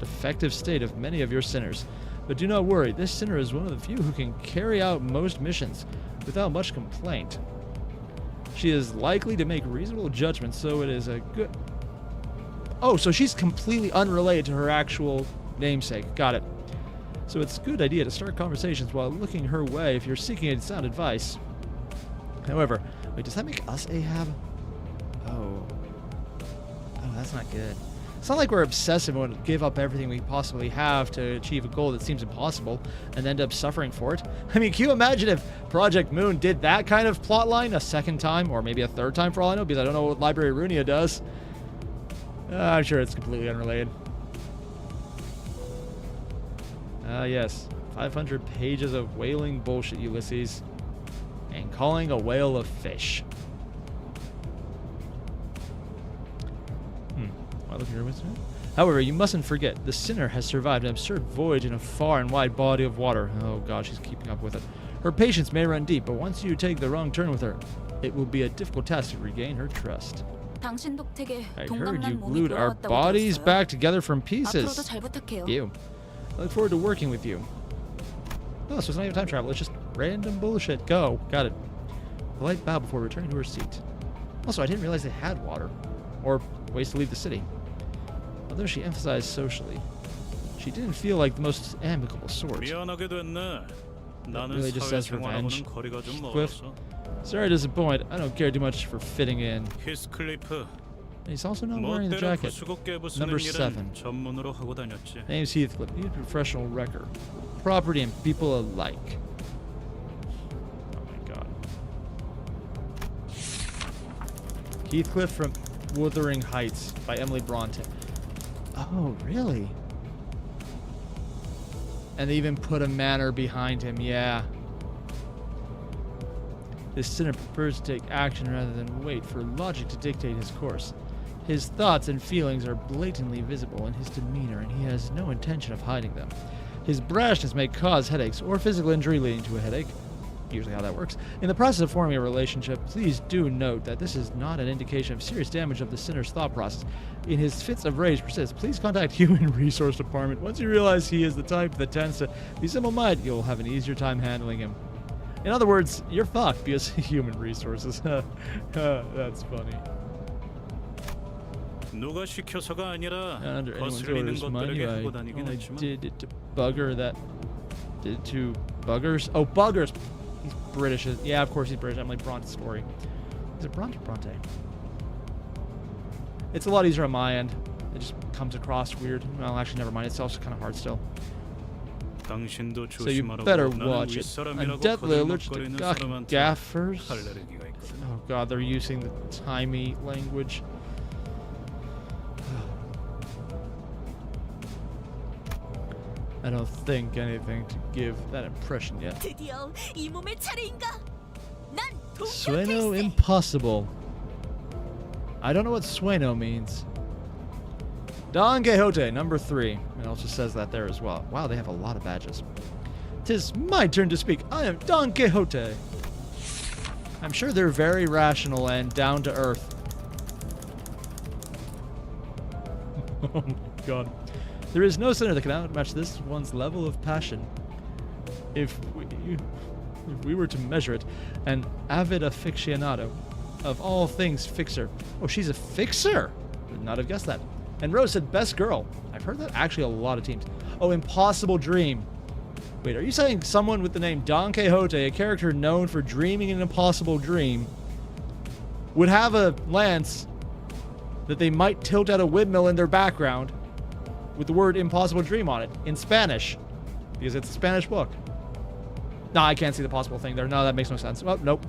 defective state of many of your sinners. But do not worry, this sinner is one of the few who can carry out most missions without much complaint. She is likely to make reasonable judgments, so it is a good... Oh, so she's completely unrelated to her actual namesake. Got it. So it's a good idea to start conversations while looking her way if you're seeking sound advice. However, wait, does that make us Ahab? Oh, that's not good. It's not like we're obsessive and want to give up everything we possibly have to achieve a goal that seems impossible and end up suffering for it. I mean, can you imagine if Project Moon did that kind of plotline a second time, or maybe a third time for all I know, because I don't know what Library Runia does. I'm sure it's completely unrelated. Yes. 500 pages of whaling bullshit, Ulysses. And calling a whale a fish. However, you mustn't forget, the sinner has survived an absurd voyage in a far and wide body of water. Oh god, she's keeping up with it. Her patience may run deep, but once you take the wrong turn with her, it will be a difficult task to regain her trust. 당신 덕택에 I heard 동갑난 you 몸이 glued our 돌아왔다고 bodies 들었어요. back together from 앞으로도 pieces. 잘 부탁해요. You. I look forward to working with you. Oh, so it's not even time travel, it's just random bullshit. Go. Got it. Polite bow before returning to her seat. Also, I didn't realize they had water. Or ways to leave the city. Although she emphasized socially, she didn't feel like the most amicable sort. 미안하게 됐네. 나는 really just says 사회생활하고는 revenge. 거리가 좀 Heathcliff. 멀었어. Sorry to disappoint, I don't care too much for fitting in. 히스클리프. He's also not wearing the 멋대로 jacket. 부수고 깨부수는 Number 일은 7. 전문으로 하고 다녔지. Name's Heathcliff. He's a professional wrecker. Property and people alike. Oh my god. Heathcliff from Wuthering Heights by Emily Bronte. Oh, really? And they even put a manor behind him, yeah. This sinner prefers to take action rather than wait for logic to dictate his course. His thoughts and feelings are blatantly visible in his demeanor, and he has no intention of hiding them. His brashness may cause headaches or physical injury leading to a headache, usually how that works. In the process of forming a relationship, please do note that this is not an indication of serious damage of the sinner's thought process. In his fits of rage persist, please contact Human Resource Department. Once you realize he is the type that tends to be simple-minded, you'll have an easier time handling him. In other words, you're fucked because human resources. That's funny. 누가 시켜서가 아니라 Not under anyone's 거슬리는 orders, mind 것들에게 you. 하고 I 다니긴 only 했지만 did it to bugger that. Did it to buggers? Oh, buggers! He's British. Yeah, of course he's British. Emily Bronte story. Is it Bronte or Bronte? It's a lot easier on my end. It just comes across weird. Well, actually, never mind. It's also kind of hard still. 당신도 So you 조심하라고. better 나는 watch it. I'm 윗사람이라고 deathly allergic to 거들먹거리는 gawking 사람한테 gaffers. 알레르기가 있거든. Oh god, they're using the timey language. I don't think anything to give that impression yet. 드디어 이 몸의 차례인가? 난 Sueno 동력일세. impossible. I don't know what Sueno means. Don Quixote, number 3. It also says that there as well. Wow, they have a lot of badges. 'Tis my turn to speak. I am Don Quixote. I'm sure they're very rational and down to earth. Oh my god. There is no sinner that can outmatch this one's level of passion. If we were to measure it, an avid aficionado of all things fixer. Oh, she's a fixer! Would not have guessed that. And Rose said best girl. I've heard that actually a lot of teams. Oh, impossible dream. Wait, are you saying someone with the name Don Quixote, a character known for dreaming an impossible dream, would have a lance that they might tilt at a windmill in their background with the word impossible dream on it in Spanish? Because it's a Spanish book. No, I can't see the possible thing there. No, that makes no sense. Well, nope.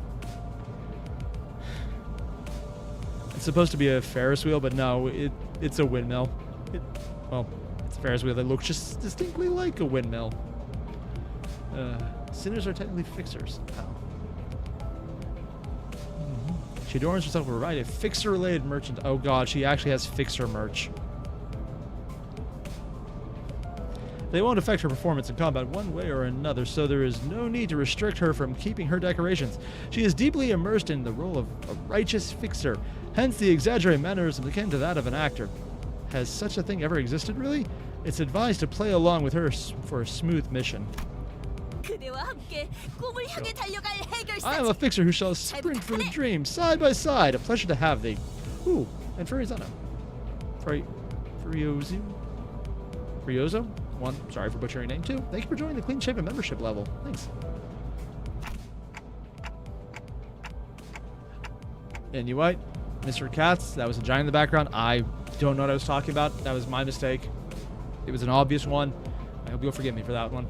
It's supposed to be a Ferris wheel, but no, it's a windmill. Well, it's a Ferris wheel that looks just distinctly like a windmill. Sinners are technically fixers. Oh. She adorns herself with a variety of fixer-related merchant. Oh god, she actually has fixer merch. They won't affect her performance in combat one way or another, so there is no need to restrict her from keeping her decorations. She is deeply immersed in the role of a righteous fixer, hence the exaggerated mannerism akin to that of an actor. Has such a thing ever existed, really? It's advised to play along with her for a smooth mission. 그대와 함께 꿈을 향해 달려갈 I am a 해결사지. fixer who shall sprint for the dream, side by side. A pleasure to have thee. Ooh, and Furizano. Riozo? 1, sorry for butchering your name. 2, thank you for joining the Clean Shaven membership level. Thanks. And you white, Mr. Katz, that was a giant in the background. I don't know what I was talking about. That was my mistake. It was an obvious one. I hope you'll forgive me for that one.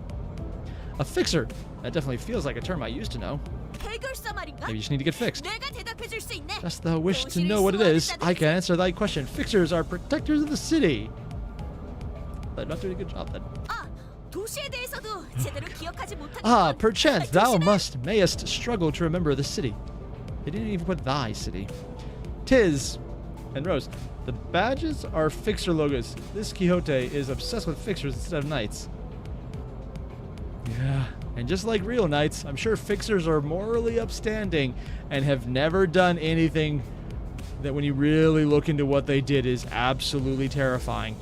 A fixer. That definitely feels like a term I used to know. 해결사 말인가? Maybe you just need to get fixed. 내가 대답해줄 수 있네. Dost thou wish to know what it is? I can answer thy question. Fixers are protectors of the city. But not doing a good job then. 아, 도시에 대해서도 제대로 기억하지 못하는 Ah, 건 perchance thou 도시는 mayest struggle to remember the city. They didn't even put thy city. Tis, and Rose, the badges are fixer logos. This Quixote is obsessed with fixers instead of knights. Yeah, and just like real knights, I'm sure fixers are morally upstanding and have never done anything that when you really look into what they did is absolutely terrifying.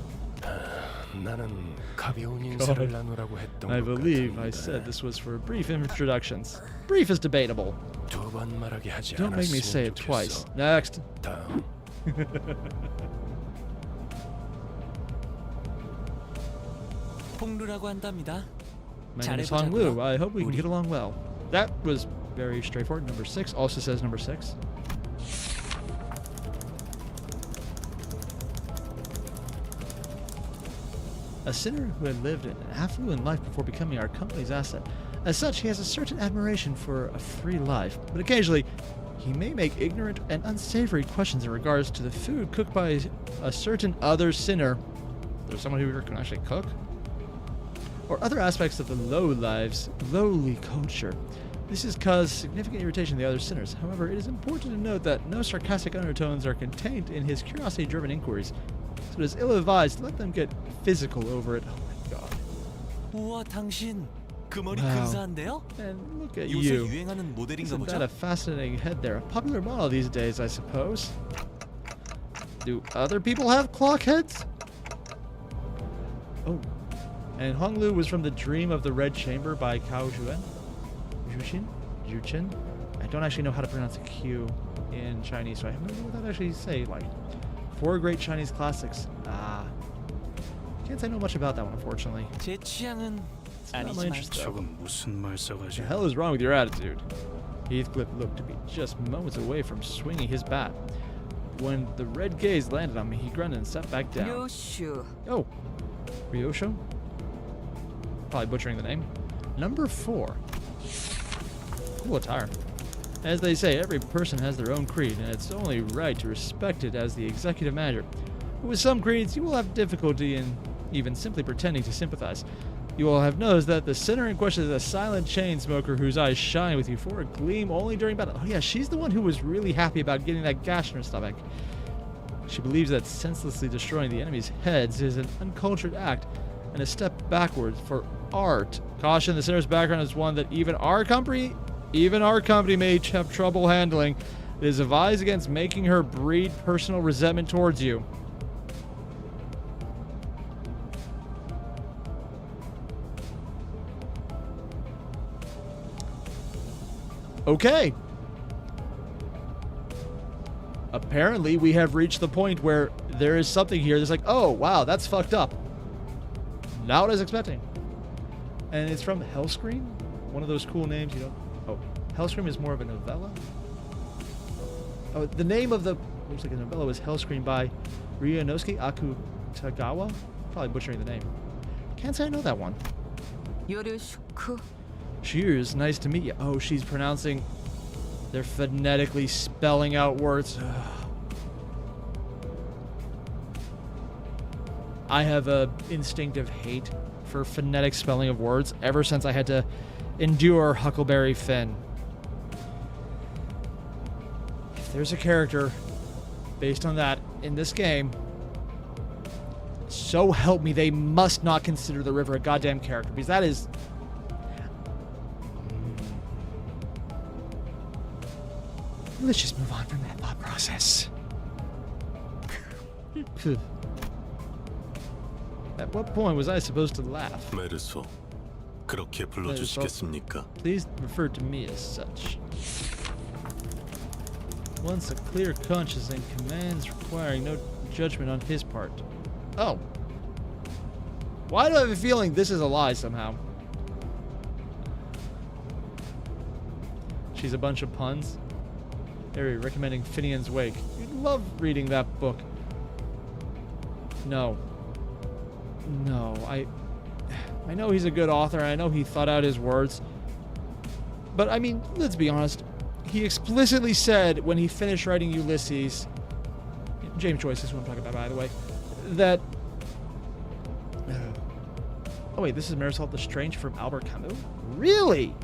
나는 가벼운 인사를 나누라고 했던 I 것 believe I 같은데. said this was for brief introductions. Brief is debatable. 두 번 말하게 하지 Don't make me 않았으면 say it 좋겠어. twice. Next. 다음. 홍루라고 한답니다. My name is Hong Lu. I hope we can get along well. That was very straightforward. Number 6 also says number 6. A sinner who had lived an affluent life before becoming our company's asset. As such, he has a certain admiration for a free life, but occasionally he may make ignorant and unsavory questions in regards to the food cooked by a certain other sinner. There's someone who can actually cook? Or other aspects of the lowly culture. This has caused significant irritation to the other sinners. However, it is important to note that no sarcastic undertones are contained in his curiosity-driven inquiries, so it is ill-advised to let them get physical over it. Oh my god. 우와, 당신 그 머리 Wow. 근사한데요? And look at 요새 you. 유행하는 모델인가 Isn't that 보죠? a fascinating head there? A popular model these days, I suppose. Do other people have clock heads? Oh. And Hong Lu was from The Dream of the Red Chamber by Cao Juan? Juchin? I don't actually know how to pronounce a Q in Chinese, so I have no idea what that actually say. Like, 4 great Chinese classics. Ah. Can't say I know much about that one, unfortunately. 제 취향은 It's not my 아니지만 interest, though. 저건 무슨 말 What 써가지고. the hell is wrong with your attitude? Heathcliff looked to be just moments away from swinging his bat. When the red gaze landed on me, he grunted and sat back down. 요슈. Oh, Ryosho? Probably butchering the name. Number 4. Cool attire. As they say, every person has their own creed, and it's only right to respect it as the executive manager. But with some creeds, you will have difficulty in even simply pretending to sympathize. You will have noticed that the sinner in question is a silent chain smoker whose eyes shine with euphoric gleam only during battle. Oh yeah, she's the one who was really happy about getting that gash in her stomach. She believes that senselessly destroying the enemy's heads is an uncultured act and a step backwards for art. Caution, the sinner's background is one that even our company may have trouble handling. It is advised against making her breed personal resentment towards you. Okay. Apparently, we have reached the point where there is something here that's like, oh, wow, that's fucked up. Not what I was expecting. And it's from Hellscream? One of those cool names you don't... Oh, Hellscream is more of a novella? Oh, the name of the... Looks like a novella was Hellscream by Ryunosuke Akutagawa? Probably butchering the name. Can't say I know that one. 요르슈크. Cheers, nice to meet you. Oh, she's pronouncing... They're phonetically spelling out words. I have a instinctive hate for phonetic spelling of words ever since I had to endure Huckleberry Finn. If there's a character based on that in this game, so help me, they must not consider the river a goddamn character, because that is... Let's just move on from that thought process. At what point was I supposed to laugh? 메르소, 그렇게 불러주시겠습니까? Please refer to me as such. Once a clear conscience and commands requiring no judgment on his part. Oh. Why do I have a feeling this is a lie somehow? She's a bunch of puns. Airier recommending Finian's Wake. You'd love reading that book. No. No, I know he's a good author, and I know he thought out his words. But, I mean, let's be honest. He explicitly said when he finished writing Ulysses, James Joyce is who I'm talking about, by the way, that... Oh, wait, this is Marisol the Stranger from Albert Camus? Really?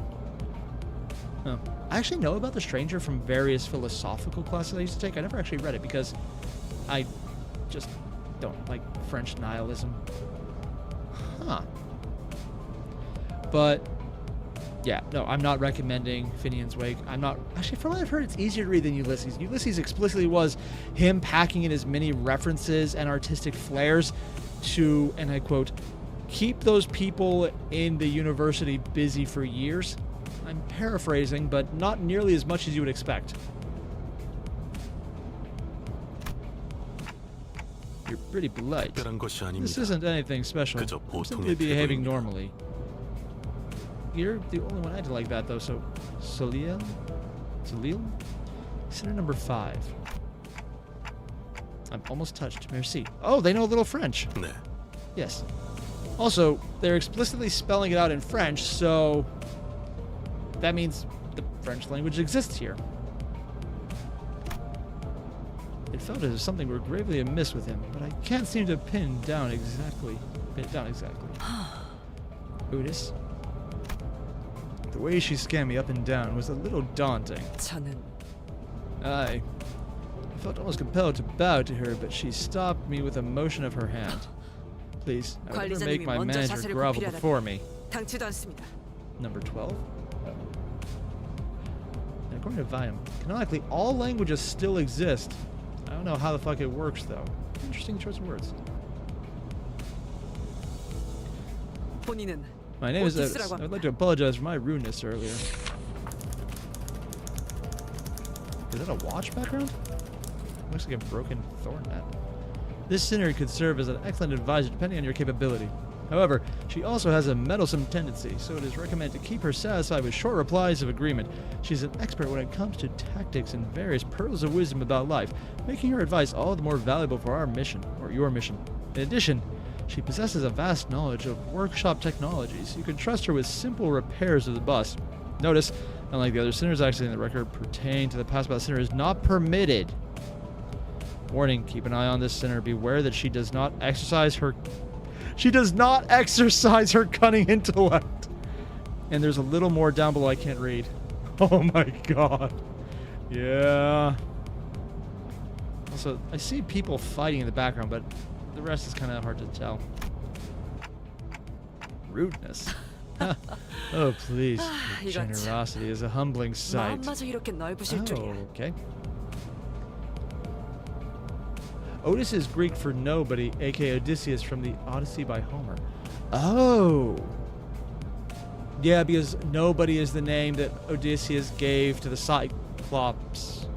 Oh. I actually know about The Stranger from various philosophical classes I used to take. I never actually read it because I just don't like French nihilism. Huh. But, yeah, no, I'm not recommending Finian's Wake. I'm not... Actually, from what I've heard, it's easier to read than Ulysses. Ulysses explicitly was him packing in as many references and artistic flares to, and I quote, keep those people in the university busy for years. I'm paraphrasing, but not nearly as much as you would expect. You're pretty polite. This isn't anything special. I'm simply behaving normally. You're the only one acting like that, though, so... Salil? Sinner number 5. I'm almost touched. Merci. Oh, they know a little French. 네. Yes. Also, they're explicitly spelling it out in French, so... That means the French language exists here. It felt as if something were gravely amiss with him, but I can't seem to pin it down exactly. Otis? The way she scanned me up and down was a little daunting. I felt almost compelled to bow to her, but she stopped me with a motion of her hand. Please, I would never make my manager grovel before me. Number 12? According to Viam, canonically, all languages still exist. I don't know how the fuck it works, though. Interesting choice of words. My name is Otis. I would like to apologize for my rudeness earlier. Is that a watch background? Looks like a broken thorn net. This sinner could serve as an excellent advisor depending on your capability. However, she also has a meddlesome tendency, so it is recommended to keep her satisfied with short replies of agreement. She's an expert when it comes to tactics and various pearls of wisdom about life, making her advice all the more valuable for our mission, or your mission. In addition, she possesses a vast knowledge of workshop technologies. You can trust her with simple repairs of the bus. Notice, unlike the other sinners actually in the record pertain to the past about sinner is not permitted. Warning, keep an eye on this sinner. Beware that she does not exercise her cunning intellect. And there's a little more down below I can't read. Oh my god. Yeah. Also, I see people fighting in the background, but the rest is kind of hard to tell. Rudeness. Oh, please. Your generosity is a humbling sight. Oh, okay. Otis is Greek for nobody, aka Odysseus from the Odyssey by Homer. Oh. Yeah, because nobody is the name that Odysseus gave to the Cyclops.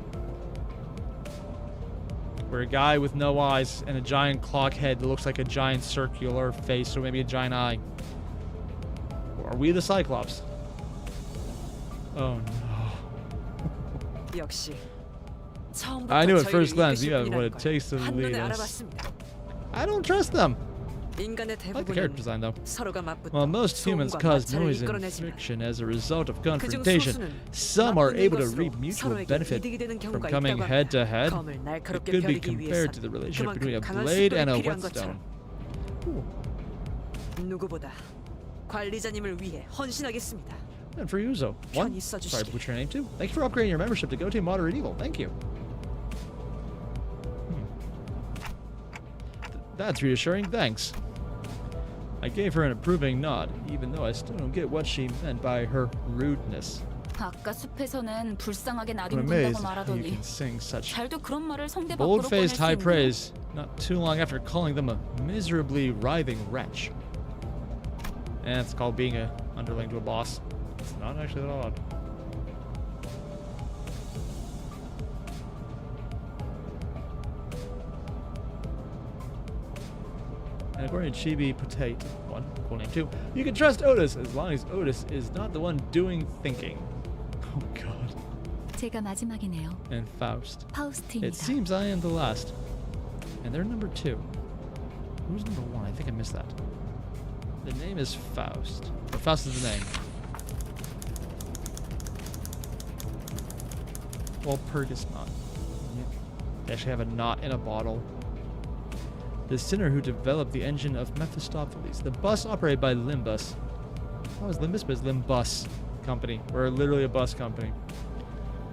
Where a guy with no eyes and a giant clock head that looks like a giant circular face, or maybe a giant eye. Are we the Cyclops? Oh no. I knew at first glance you have what it takes to lead us. I don't trust them. I like the character design though. While most humans cause noise and friction as a result of confrontation, some are able to reap mutual benefit from coming head to head. It could be compared to the relationship between a blade and a whetstone. Ooh. And for Yuzo, one, sorry to put your name too. Thank you for upgrading your membership to Go Team Moderate Evil. Thank you. That's reassuring, thanks. I gave her an approving nod, even though I still don't get what she meant by her rudeness. 아까 숲에서는 불쌍하게 I'm 나뒹군다고 amazed at how you 말하더니 can sing such 잘도 그런 말을 성대 밖으로 꺼낼 bold-faced 수 high 있는. praise not too long after calling them a miserably writhing wretch. And it's called being a underling to a boss. It's not actually that odd. And according to Chibi Potato 1, cool name 2, you can trust Otis as long as Otis is not the one doing thinking. Oh god. 제가 마지막이네요. And Faust. It 파우스트입니다. seems I am the last. And they're number 2. Who's number 1? I think I missed that. The name is Faust. Or Faust is the name. Well, Pergus not. They actually have a knot in a bottle. The sinner who developed the engine of Mephistopheles. The bus operated by Limbus. Oh, it's Limbus, but it's Limbus Company. We're literally a bus company.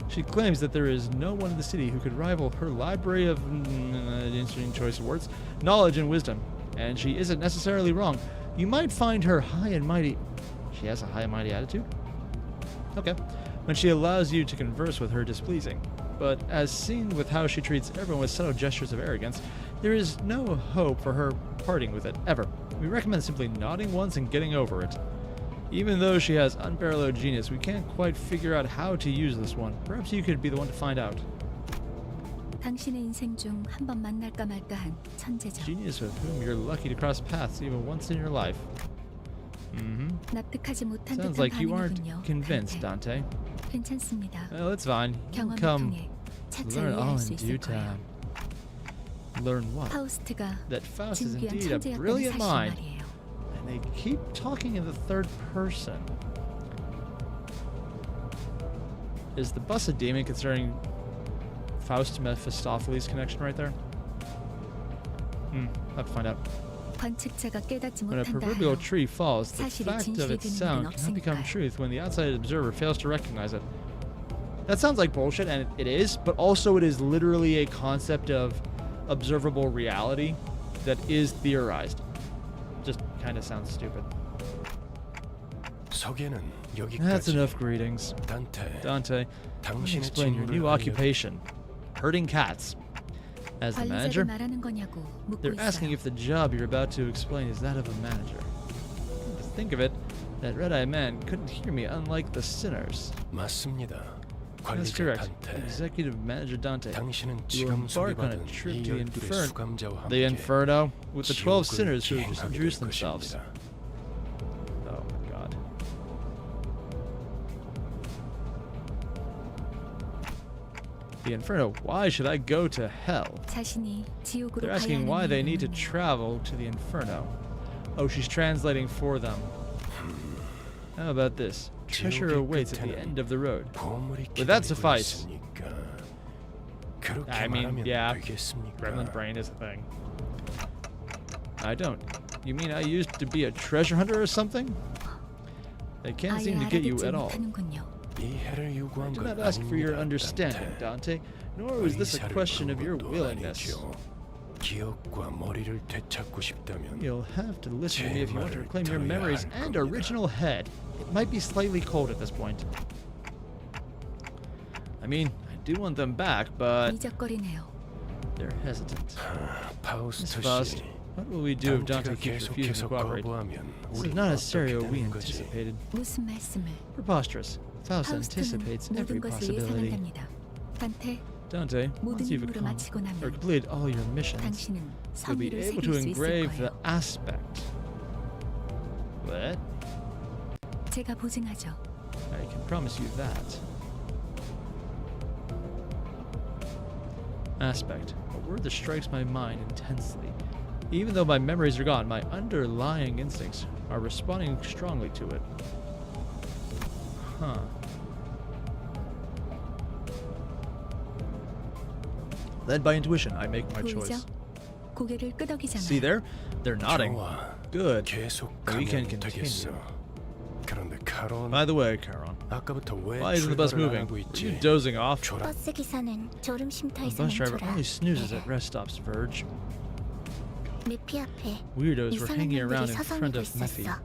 She claims that there is no one in the city who could rival her library of interesting choice of words, knowledge and wisdom. And she isn't necessarily wrong. You might find her high and mighty. She has a high and mighty attitude? Okay. When she allows you to converse with her displeasing. But as seen with how she treats everyone with subtle gestures of arrogance, there is no hope for her parting with it, ever. We recommend simply nodding once and getting over it. Even though she has unparalleled genius, we can't quite figure out how to use this one. Perhaps you could be the one to find out. 당신의 인생 중 한 번 만날까 말까한 천재죠. Genius with whom you're lucky to cross paths even once in your life. 납득하지 못한 Sounds 듯한 like you aren't 반응이군요. convinced, 단테. Dante. 괜찮습니다. Well, it's fine. You can 경험을 come 통해 차차 learn all 이해할 수 in due 있을 거예요. time. Learn what? 파우스트가 That Faust is 진귀한 indeed a 천재였다는 brilliant 사실 mind. 말이에요. And they keep talking in the third person. Is the bus a demon concerning Faust Mephistopheles connection right there? Have to find out. 관측자가 깨닫지 When a 못한다 proverbial 하여 tree falls, the 사실이 fact of 진실이 its 되는 sound 일은 cannot become 없으니까요. truth when the outside observer fails to recognize it. That sounds like bullshit, and it is, but also it is literally a concept of observable reality that is theorized. Just kind of sounds stupid. 소개는 여기까지. That's enough greetings. Dante, Dante, let me 당신의 explain your 직무를 new 알려. occupation. Herding cats. As the 관리자를 manager, 말하는 거냐고 묻고 they're asking 있어요. if the job you're about to explain is that of a manager. To think of it, that red-eyed man couldn't hear me unlike the sinners. 맞습니다. That's 관리자 correct. 단테. Executive Manager Dante. 당신은 You 지금 embark on a 소개받은 trip 이 to the 열둘의 수감자와 The 함께 Inferno with the 12 지옥을 sinners who have 기행하게 될 introduced themselves. 것입니다. Oh my god. The Inferno. Why should I go to hell? 자신이 지옥으로 They're 가야 asking why 하는 they need to 이유는요. travel to the Inferno. Oh, she's translating for them. How about this? Treasure 지옥의 awaits at the 끝에는 end of the road. 보물이 Would that 기다리고 suffice? 있으니까. 그렇게 I mean, 말하면 yeah. 되겠습니까? Gremlin brain is a thing. I don't. You mean I used to be a treasure hunter or something? They can't 아예 seem to get you 알아듣지 at all. 못하는군요. 이해를 I 요구한 did 건 not ask for your 아닙니다, understanding, 단테. Dante, nor was this a 의사를 question of 부른 your 것도 willingness. 아니죠. 기억과 머리를 되찾고 싶다면 You'll have to listen to me if you want to 제 reclaim your 말을 memories 들어야 할 and 겁니다. original head. It might be slightly cold at this point. I mean, I do want them back, but 미적거리네요. they're hesitant. Miss 파우스트 Faust, 씨, what will we do if Dante 단테가 keeps refusing to 계속해서 cooperate? 거부하면 This is 우리는 not a 어떻게 scenario we 되는 거지? anticipated. 무슨 말씀을? Preposterous. Faust 파우스트는 anticipates every 모든 것을 possibility. 예상한답니다. 단테, Dante, 모든 once you've 임무를 마치고 or 나면 completed all your missions, 당신은 you'll be 성의를 able 새길 to 수 있을 engrave the 거예요. aspect. What? 제가 보증하죠. I can promise you that. Aspect. A word that strikes my mind intensely. Even though my memories are gone, my underlying instincts are responding strongly to it. Huh. Led by intuition, I make my 보이죠? choice. 고개를 끄덕이잖아요. See there? They're nodding. 좋아. Good. 계속 We can 가면 되겠어. continue. 그런데 카론, By the way, Charon, 아까부터 왜 why isn't the bus 출발을 안 moving? 하고 Are 있지? you dozing off? 졸아. 버스 기사는 졸음 쉼터에 The bus driver 멈춰라. only snoozes at rest stops, Verge. 메피 앞에 Weirdos were 이상한 hanging around 놈들이 in front 서성이고 of Mephi. 있었어.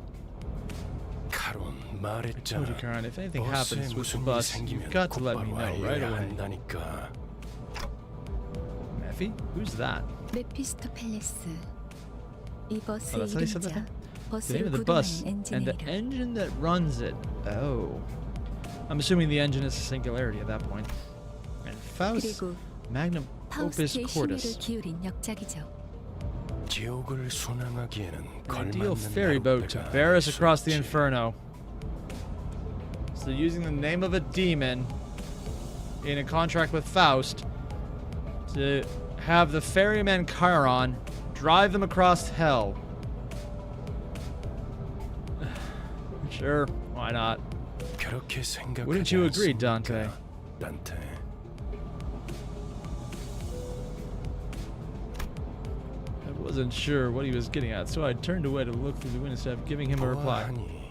카론, I told you, 말했잖아. Karen, if anything 버스에 happens with the 무슨 일이 bus, you've 생기면 got to let me 곧바로 know right 알려야 away. 한다니까. Mephi? Who's that? 메피스토펠레스. 이 Oh, 버스의 that's how you said 이름자. that? The 버스를 name of the bus 구동하는 and the 엔진의 이름. engine that runs it. Oh. I'm assuming the engine is a singularity at that point. And Faust, 그리고 magnum opus 파우스트의 심혈을 cordis. 기울인 역작이죠. 지옥을 순항하기에는 An ideal 걸맞는 ferry boat to 나룻배가 bear us across the 있었지. Inferno. So using the name of a demon in a contract with Faust to have the ferryman Chiron drive them across hell. Sure, why not? 그렇게 생각하지 Wouldn't you agree, 않습니까, Dante? Dante. I wasn't sure what he was getting at, so I turned away to look through the window instead of giving him a reply. 보아하니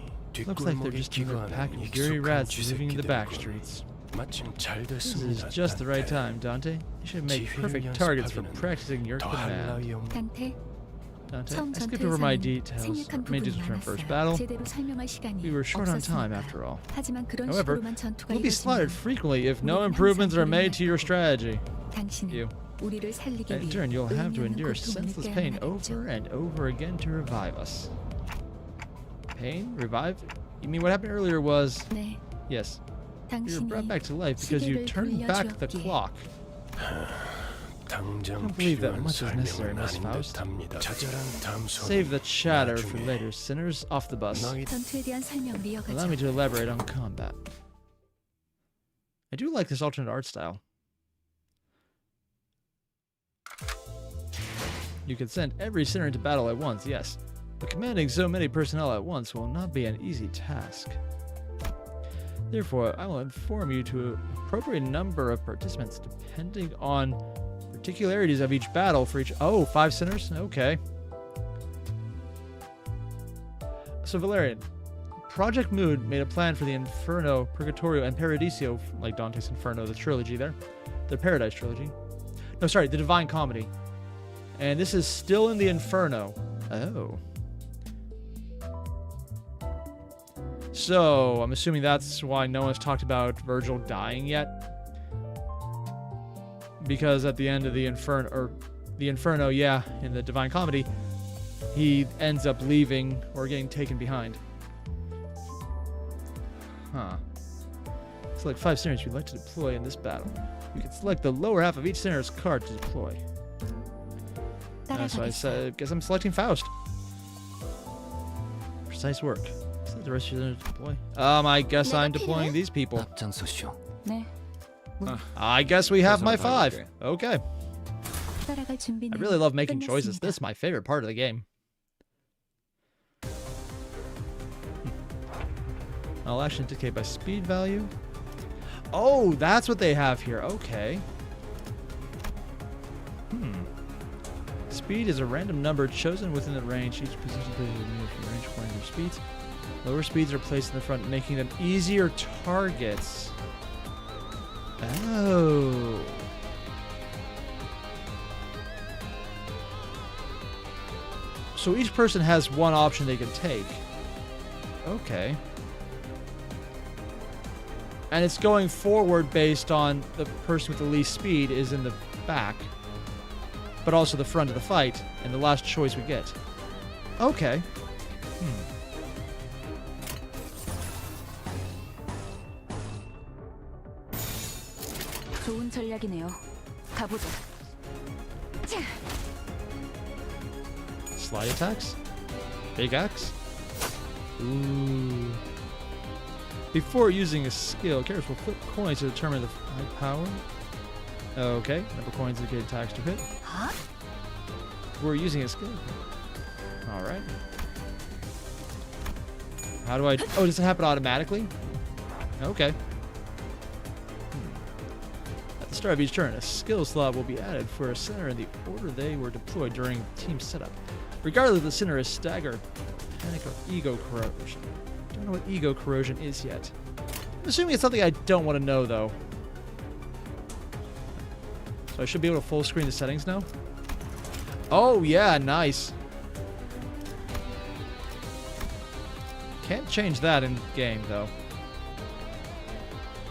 Looks like they're 뒷골목에 just another 기거하는 pack of 익숙한 Yuri rats living in the 쥐새끼들이군. back streets. 마침 잘 This 됐습니다. is just the right Dante. time, Dante. You should make 지휘를 perfect targets for 연습하기는 practicing your 더할 command. 나위 없는 단테, Dante, 처음 I skipped over my 전투에서는 details. 생략한 Made 부분이 it from first 많았어요. battle. 제대로 설명할 시간이 We were short on time 없었으니까. after all. 하지만 그런 However, 식으로만 전투가 we'll be slaughtered 이루어지면 frequently if no 우리는 improvements are 항상 made to your strategy. 당신은 You. 우리를 살리기 And in 위해 turn, you'll have to 의미 없는 endure 고통을 senseless 느껴야만 pain 하겠죠. over and over again to revive us. Pain? Revive? You mean what happened earlier was... 네, Yes. You were 당신이 brought back to life because you 시계를 turned back the 돌려주었기에. clock. 당장 don't believe that 필요한 much is necessary, 설명은 Miss 아닌 Faust. 듯합니다. 자잘한 담소. Save the chatter for 나중에 later, sinners. Off the bus. 너희 전투에 대한 설명을 Allow me 이어가죠. to elaborate on combat. I do like this alternate art style. You can send every sinner into battle at once, yes. But commanding so many personnel at once will not be an easy task. Therefore, I will inform you to an appropriate number of participants depending on particularities of each battle for each... Oh, 5 sinners? Okay. So, Valerian, Project Mood made a plan for the Inferno, Purgatorio, and Paradiso, like Dante's Inferno, the trilogy there. The Paradise trilogy. No, sorry, the Divine Comedy. And this is still in the Inferno. Oh. So, I'm assuming that's why no one's talked about Virgil dying yet. Because at the end of the Inferno, yeah, in the Divine Comedy, he ends up leaving or getting taken behind. Huh. Select 5 sinners you'd like to deploy in this battle. You can select the lower half of each sinner's card to deploy. So I said, guess I'm selecting Faust. Precise work. Select the rest of you to deploy. I guess I'm deploying these people. 앞장서시오. 네, I guess we have my 5. Okay. 따라갈 준비는 I really love making choices. 끝났습니다. This is my favorite part of the game. I'll actually indicate by speed value. Oh, that's what they have here. Okay. Speed is a random number chosen within the range. Each position is removed from range according to their speeds. Lower speeds are placed in the front, making them easier targets. Oh. So each person has one option they can take. Okay. And it's going forward based on the person with the least speed is in the back, but also the front of the fight, and the last choice we get. Okay. 좋은 전략이네요. 가보자. Slide attacks? Big axe? Ooh. Before using a skill, characters will flip coins to determine the high power. Okay, number of coins indicate attacks to hit. Huh? We're using a skill. Alright. How do I... Oh, does it happen automatically? Okay. At the start of each turn, a skill slot will be added for a sinner in the order they were deployed during team setup. Regardless, the sinner is stagger, panic, or ego corrosion. Don't know what ego corrosion is yet. I'm assuming it's something I don't want to know, though. So I should be able to full screen the settings now. Oh, yeah, nice. Can't change that in game, though.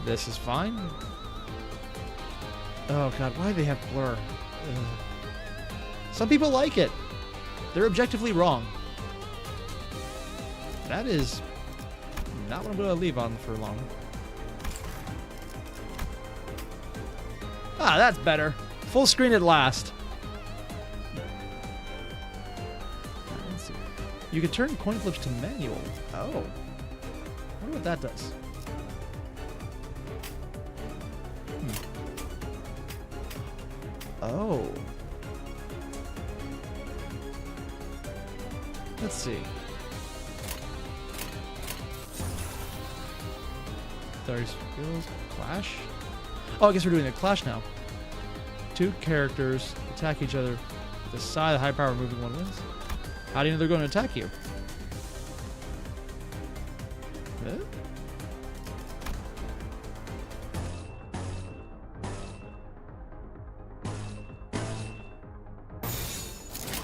This is fine. Oh god, why do they have blur? Ugh. Some people like it. They're objectively wrong. That is not what I'm going to leave on for long. Ah, that's better. Full screen at last. Let's see. You can turn coin flips to manual. Oh. I wonder what that does. Oh. Let's see. There's skills. Clash? Oh, I guess we're doing a clash now. Two characters attack each other with the side of high power moving one wins. How do you know they're going to attack you? Huh?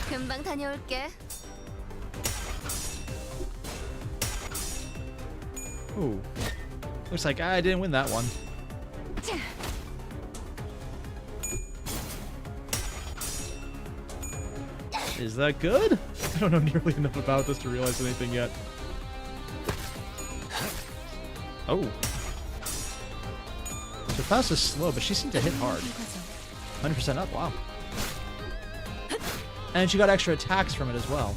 금방 다녀올게. Ooh. Looks like I didn't win that one. Is that good? I don't know nearly enough about this to realize anything yet. Oh. So Faust is slow, but she seemed to hit hard. 100% up, wow. And she got extra attacks from it as well.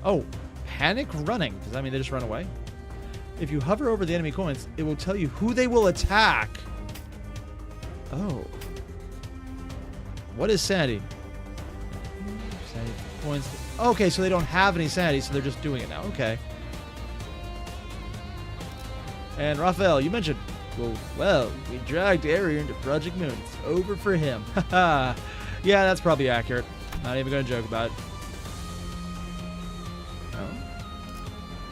Oh, panic running. Does that mean they just run away? If you hover over the enemy coins, it will tell you who they will attack. Oh. What is sanity? Sanity points. Okay, so they don't have any sanity, so they're just doing it now. Okay. And Raphael, you mentioned, well, we dragged Airier into Project Moon. It's over for him. Haha. Yeah, that's probably accurate. Not even going to joke about it. Oh.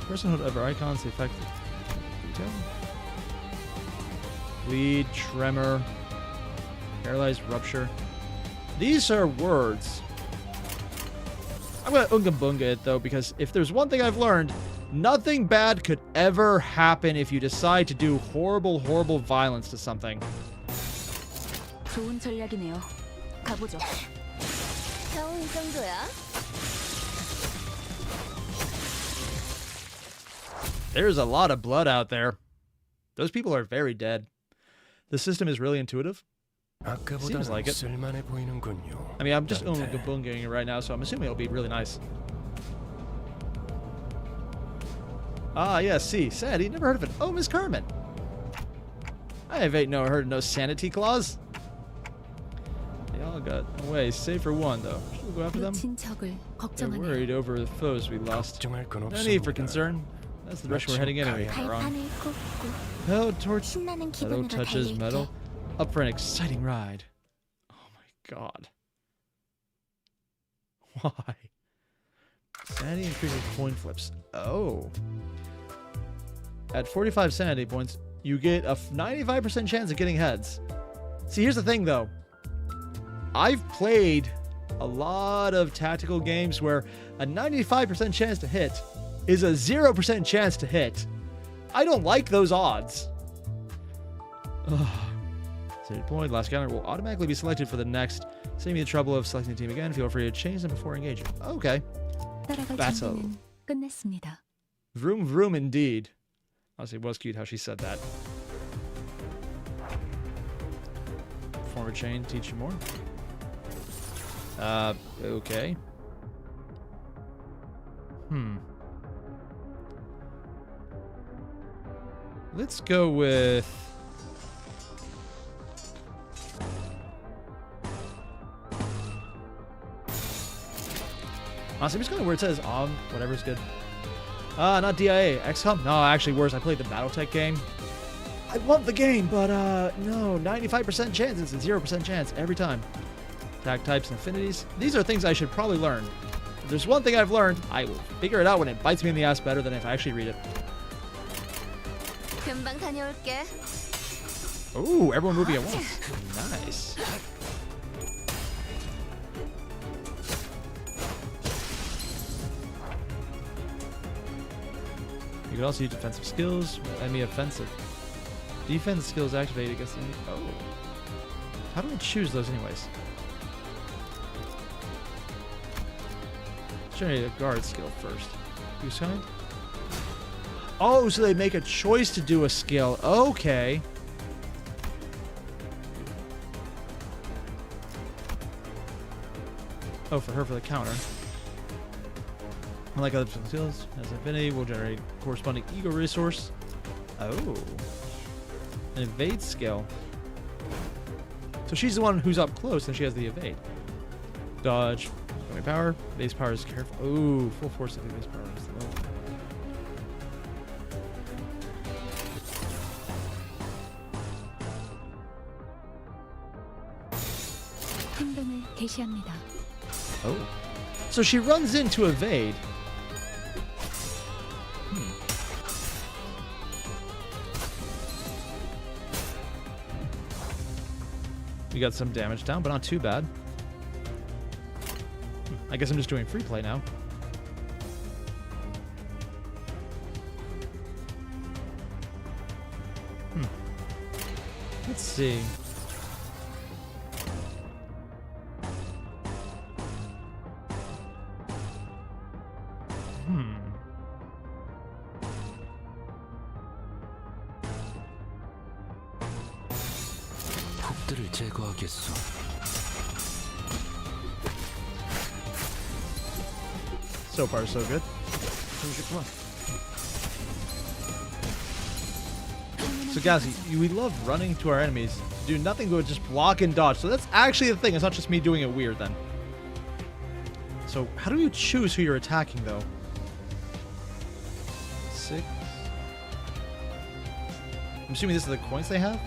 Personhood over icons, the effect of detail. Bleed, tremor, paralyzed, rupture. These are words. I'm going to Unga Bunga it, though, because if there's one thing I've learned, nothing bad could ever happen if you decide to do horrible, horrible violence to something. 좋은 전략이네요. 가보죠. 겨우 이 정도야? There's a lot of blood out there. Those people are very dead. The system is really intuitive. Seems like it. 쓸만해 보이는군요. I mean, I'm just Dante. Bungaing it right now, so I'm assuming it'll be really nice. Ah, yes, see, Sandy, never heard of it. Oh, Miss Carmen. I have heard of no sanity clause. They all got away, save for one, though. Should we go after them? 놓친 적을 They're 걱정하네요. worried over the foes we lost. 걱정할 건 No need for 없습니다. concern. That's the direction we're heading anyway. We're on. 발판을 꽂고 Oh, torch. 신나는 Metal 기분으로 touches 달릴게. metal. Up for an exciting ride. Oh my god. Why? Sanity increases coin flips. Oh. At 45 sanity points, you get a 95% chance of getting heads. See, here's the thing, though. I've played a lot of tactical games where a 95% chance to hit is a 0% chance to hit. I don't like those odds. Ugh. Sanity point, last counter will automatically be selected for the next. Saving you the trouble of selecting the team again. Feel free to change them before engaging. Okay. 따라갈 Battle. 준비는 끝냈습니다. Vroom vroom indeed. Honestly, it was cute how she said that. Form a chain, teach you more. Okay. Let's go with... Honestly, I'm just going where it says on, whatever's good. Not DIA. XCOM? No, actually worse. I played the Battletech game. I want the game, but no. 95% chance. It's a 0% chance every time. Attack types and affinities. These are things I should probably learn. If there's one thing I've learned, I will figure it out when it bites me in the ass better than if I actually read it. 금방 다녀올게. Ooh, everyone moving at once. Nice. You can also use defensive skills. Enemy offensive. Defense skills activated against enemy. Oh. How do I choose those anyways? Let's generate a guard skill first. Who's kind? Oh, so they make a choice to do a skill. Okay. Oh, for her for the counter. Unlike other skills, as affinity will generate corresponding ego resource. Oh. An evade skill. So she's the one who's up close and she has the evade. Dodge. Melee power. Base power is careful. Ooh, full force of the base power is low. 행동을 개시합니다. Oh. So she runs in to evade. We got some damage down, but not too bad. I guess I'm just doing free play now. Let's see. 폭들을 제거하겠소. So far, so good. So guys, we love running to our enemies. Do nothing but just block and dodge. So that's actually the thing. It's not just me doing it weird then. So how do you choose who you're attacking though? 6. I'm assuming this is the coins they have?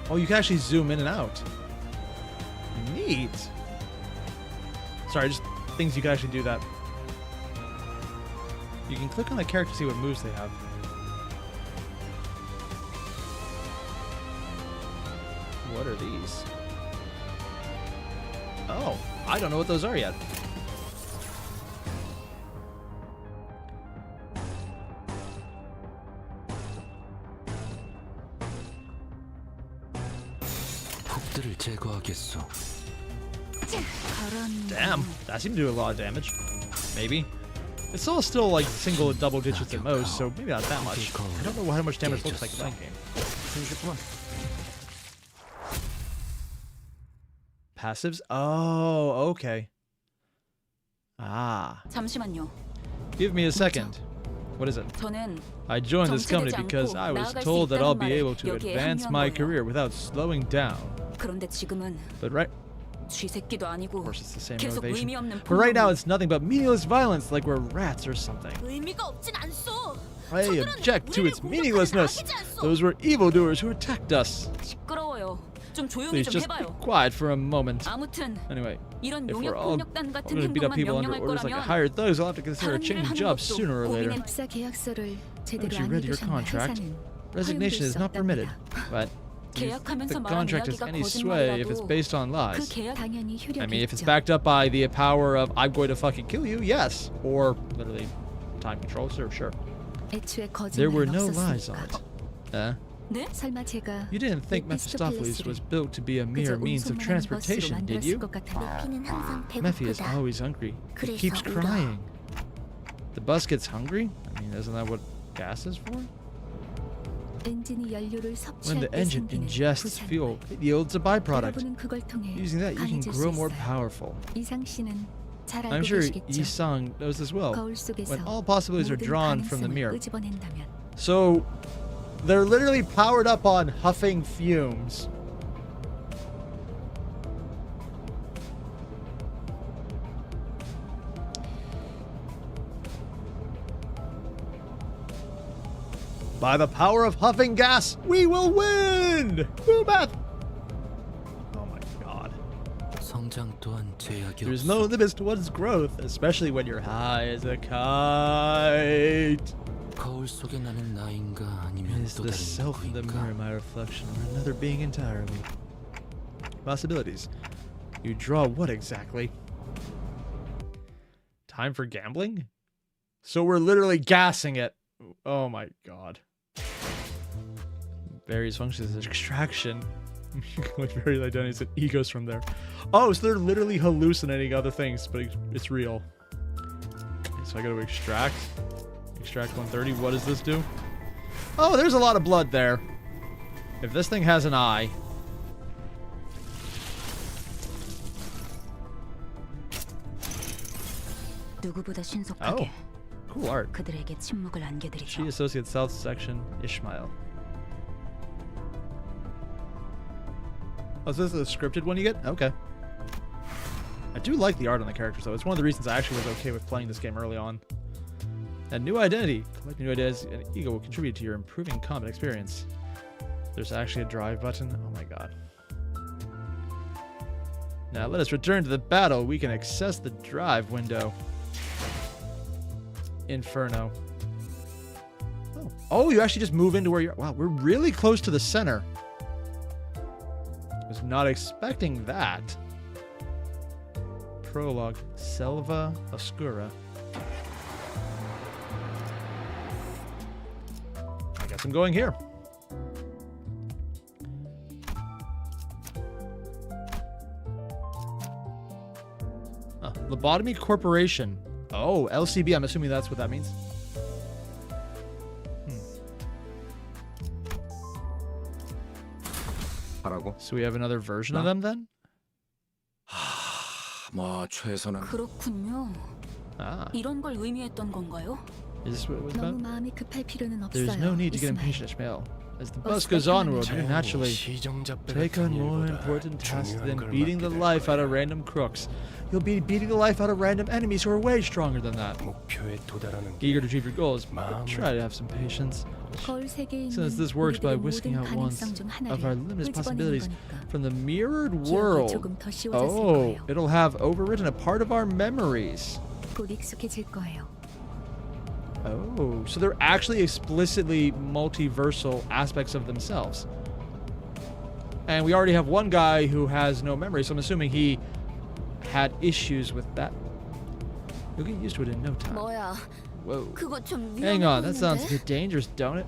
Oh, you can actually zoom in and out. Neat. Sorry, just things you can actually do that. You can click on the character to see what moves they have. What are these? Oh, I don't know what those are yet. 폭들을 제거하겠소. Damn, that seemed to do a lot of damage. Maybe. It's all still like single and double digits at most, so maybe not that much. I don't know how much damage looks like in that game. Passives? Oh, okay. Ah. 잠시만요. Give me a second. What is it? 저는 I joined this company because I was told that I'll be able to advance my career without slowing down. 그런데 지금은 But right, 쥐새끼도 아니고 of course it's the same 계속 의미 motivation. 없는 But right now 폭력이 it's nothing but meaningless violence like we're rats or something. 의미가 없진 않소. I object to its meaninglessness. Those were evildoers who attacked us. 시끄러워요. 좀 조용히 Please 좀 just be 해봐요. quiet for a moment. 아무튼 Anyway, 이런 if 용역 we're all 폭력단 같은 going to beat up 행동만 people under 명령할 orders like 거라면 hired thugs, I'll have to consider 다른 일을 changing 하는 jobs 것도 sooner or later. 고민해. 입사 계약서를 제대로 Haven't you 안 read your 읽으셨나 contract? 회사는 Resignation is not permitted, but if 계약하면서 the 말한 contract has 이야기가 any sway if it's 거짓말이라도 based on 그 lies. 계약 당연히 I mean, if it's 효력이 있죠. backed up by the power of I'm going to fucking kill you, yes. Or literally time control, sure. 애초에 There were 거짓말은 no lies on 없었으니까. it. 네? 설마 제가 You didn't think Mephistopheles was built to be a mere means of transportation, did you? 루피는 항상 Mephi is 배고프다. always hungry. He 그래서 keeps 울어. crying. The bus gets hungry? I mean, isn't that what gas is for? 엔진이 연료를 When 섭취할 the 때 engine 생기는 ingests 부산. fuel, it yields a byproduct. 여러분은 그걸 통해 Using that, you can 강해질 grow 수 more 있어요. powerful. 이상 씨는 잘 I'm 알고 sure 계시겠죠. Yi-sang knows this well. 거울 속에서 When all possibilities are 모든 drawn from the 가능성을 mirror. 끄집어낸다면 So, they're literally powered up on huffing fumes. By the power of huffing gas, we will win! Woo, Beth! Oh my god. 성장 또한 제약이 There's 없어. no limits to one's growth, especially when you're high as a kite. 거울 속에 나는 나인가 아니면 Is 또 the 다른 self in the 누구인가? mirror my reflection or another being entirely? Possibilities. You draw what exactly? Time for gambling? So we're literally gassing it. Oh my god. Various functions of extraction. With various identities and egos from there. Oh, so they're literally hallucinating other things, but it's real. Okay, so I gotta extract. Extract 130. What does this do? Oh, there's a lot of blood there. If this thing has an eye. 누구보다 Oh, 신속하게 cool art. 그들에게 침묵을 She 안겨드리죠. associates South Section Ishmael. Oh, is this a scripted one you get? Okay. I do like the art on the characters, though. It's one of the reasons I actually was okay with playing this game early on. A new identity. Collecting new ideas and ego will contribute to your improving combat experience. There's actually a drive button. Oh my god. Now let us return to the battle. We can access the drive window. Inferno. Oh, you actually just move into where you're... Wow, we're really close to the center. Was not expecting that. Prologue. Selva Oscura. I guess I'm going here. Lobotomy Corporation. Oh, LCB. I'm assuming that's what that means. 하라고? So we have another version of them then? 뭐 최선은 그렇군요. Ah. 이런 걸 의미했던 건가요? Is this what it was 너무 about? 마음이 급할 필요는 없어요. There's no need to get 이스마엘. impatient, Ishmael. As the bus goes onward, you naturally 시정잡배 take on 같은 more 일보다 important tasks 중요한 than 걸 beating the 맡게 될 life out 거야. of random crooks. You'll be beating the life out of random enemies who are way stronger than that. 목표에 도달하는 게 Eager to achieve your goals, but try to have some patience. 거울 세계에 있는 Since this works by 우리들의 whisking 모든 out once 가능성 중 하나를 of our limited 끄집어내는 possibilities 거니까. from the mirrored 기억이 world. 조금 더 쉬워졌을 Oh, 거예요. it'll have overwritten a part of our memories. 곧 익숙해질 거예요. Oh, so they're actually explicitly multiversal aspects of themselves. And we already have one guy who has no memory, so I'm assuming he had issues with that. You'll get used to it in no time. 뭐야? Whoa. 그거 좀 Hang 위험해 on, that sounds a 보이는데? bit dangerous, don't it?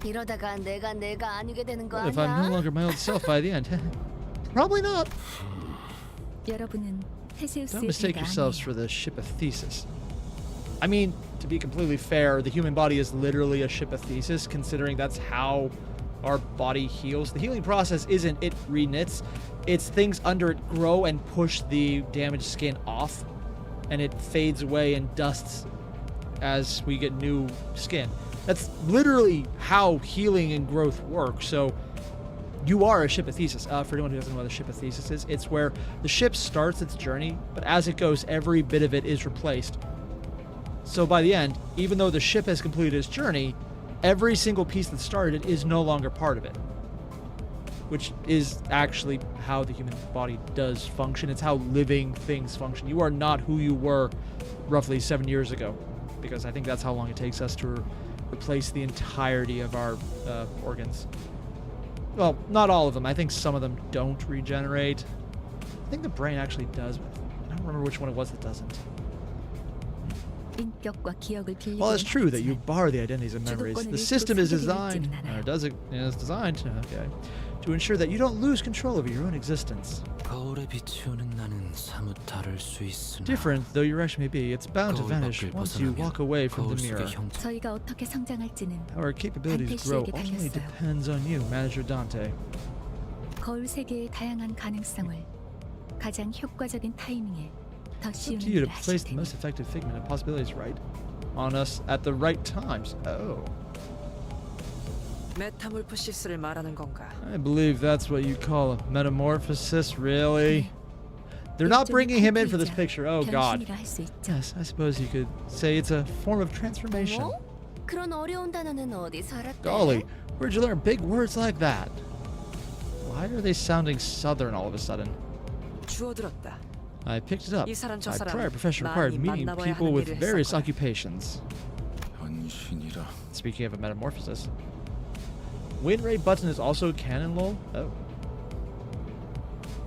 이러다가 내가 아니게 되는 거 What if I'm no 아니야? longer my old self by the end? Probably not. 여러분은 Don't 테세우스의 mistake 배가 yourselves 아니에요. for the ship of Thesis. I mean, to be completely fair, the human body is literally a ship of Thesis, considering that's how our body heals. The healing process isn't it reknits, it's things under it grow and push the damaged skin off, and it fades away and dusts as we get new skin. That's literally how healing and growth work. So you are a ship of Thesis. For anyone who doesn't know what a ship of Thesis is, it's where the ship starts its journey, but as it goes, every bit of it is replaced. So by the end, even though the ship has completed its journey, every single piece that started it is no longer part of it. Which is actually how the human body does function. It's how living things function. You are not who you were roughly 7 years ago, because I think that's how long it takes us to replace the entirety of our organs. Well, not all of them. I think some of them don't regenerate. I think the brain actually does, but I don't remember which one it was that doesn't. 인격과 기억을 빌리고 Well, it's true that you 하지만 borrow the identities and memories. 주도권을 The 잃고 system is 상대를 designed, 잃지는 않아요. or does it? It's designed, okay, to ensure that you don't lose control over your own existence. 거울에 비추는 나는 사뭇 다를 수 있으나 Different though your action may be, it's bound to 거울 vanish 밖을 once you 벗어나면 walk away from 거울 the mirror. 속의 형체 저희가 어떻게 성장할지는 How our capabilities grow Dante 씨에게 only 달렸어요. depends on you, Manager Dante. 거울 세계의 다양한 가능성을 가장 효과적인 타이밍에 더 It's 쉬운 up to you to 일을 하실 place the 테니 most effective figment of possibilities right on us at the right times. Oh, 메타몰포시스를 말하는 건가? I believe that's what you call a metamorphosis, really? They're not 일종의 bringing him in for this 탈피이자 picture. Oh god. 변신이라 할 수 있죠. Yes, I suppose you could say it's a form of transformation. 뭐? 그런 어려운 단어는 어디서 알았대? Golly, where'd you learn big words like that? Why are they sounding southern all of a sudden? 주워들었다. I picked it up. 이 사람 저 My 사람 prior profession 많이 required meeting 만나봐야 people 하는 with 일을 various 했었거든. occupations. 현 분신이라. Speaking of a metamorphosis. Win rate button is also canon lol? Oh.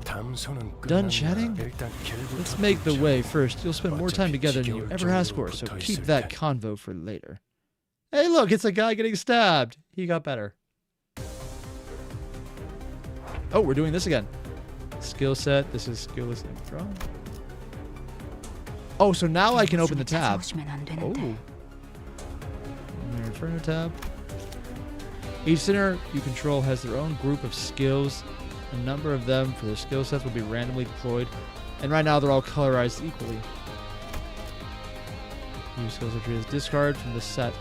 담소는 Done 끝났나? chatting? 일단 길부터 Let's make the 뚫자. way first. You'll spend more time together than you ever asked for, so keep that convo for later. Hey look, it's a guy getting stabbed. He got better. Oh, we're doing this again. Skill set. This is skill list intro. Oh, so now I can open the tab. Oh. Inferno tab. Each sinner you control has their own group of skills. A number of them for their skill sets will be randomly deployed. And right now they're all colorized equally. New skills are treated as discard from the set.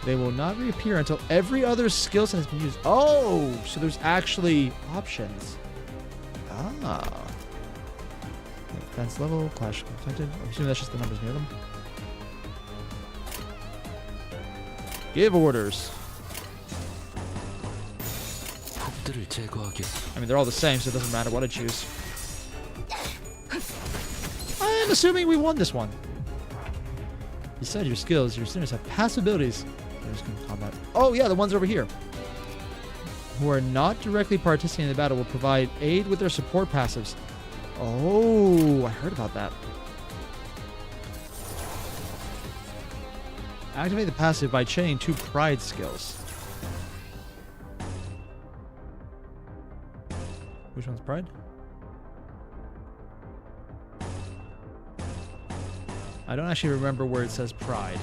They will not reappear until every other skill set has been used. Oh, so there's actually options. Ah. Defense level, clash conflicted. I'm assuming that's just the numbers near them. Give orders. 폭들을 제거하겠어. I mean, they're all the same, so it doesn't matter what I choose. I'm assuming we won this one. Besides your skills, your sinners have passive abilities. Combat. Oh, yeah, the ones over here. Who are not directly participating in the battle will provide aid with their support passives. Oh, I heard about that. Activate the passive by chaining 2 pride skills. Which one's pride? I don't actually remember where it says pride.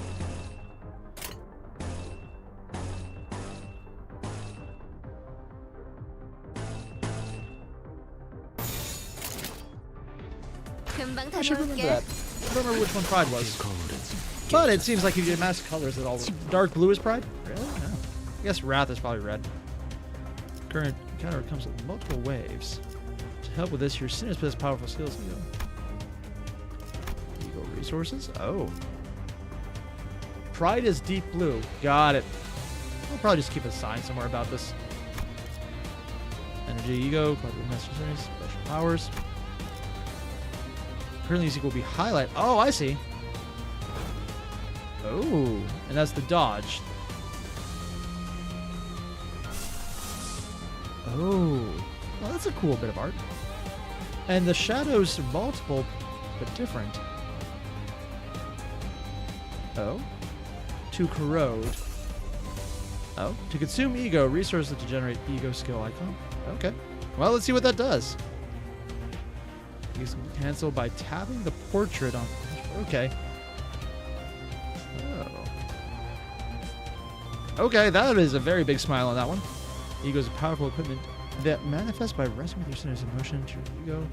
I should remember that. I don't remember which one pride was. But it seems like you get massive colors at all. Dark blue is pride? Really? No. I guess wrath is probably red. Current encounter comes with multiple waves. To help with this, your sinners possess powerful skills. Ego resources? Oh. Pride is deep blue. Got it. I'll probably just keep a sign somewhere about this. Energy, ego, necessaries, special powers. Currently using will be highlight. Oh, I see. Oh, and that's the dodge. Oh, well, that's a cool bit of art. And the shadows are multiple, but different. Oh, to corrode. Oh, to consume ego, resources to generate ego skill icon. Okay, well, let's see what that does. You can cancel by tapping the portrait on. Okay. Oh. Okay, that is a very big smile on that one. Ego is a powerful equipment that manifests by resting with your sinner's emotion to your ego.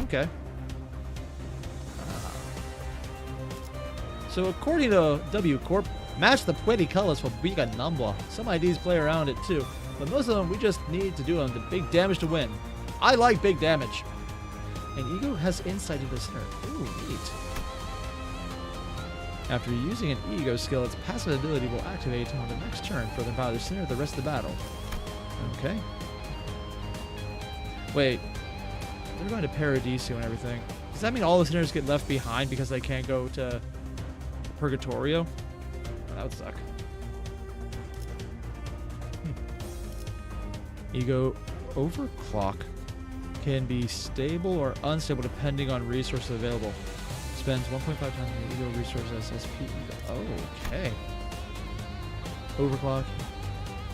Okay. So according to W Corp, match the pretty colors for big and number. Some IDs play around it too, but most of them we just need to do them the big damage to win. I like big damage. And ego has insight into the sinner. Ooh, neat. After using an ego skill, its passive ability will activate on the next turn for the value sinner the rest of the battle. Okay. Wait. They're going to Paradiso and everything. Does that mean all the sinners get left behind because they can't go to Purgatorio? That would suck. Ego overclock can be stable or unstable depending on resources available. Spends 1.5 times the ego resource SSP. Okay. Overclock.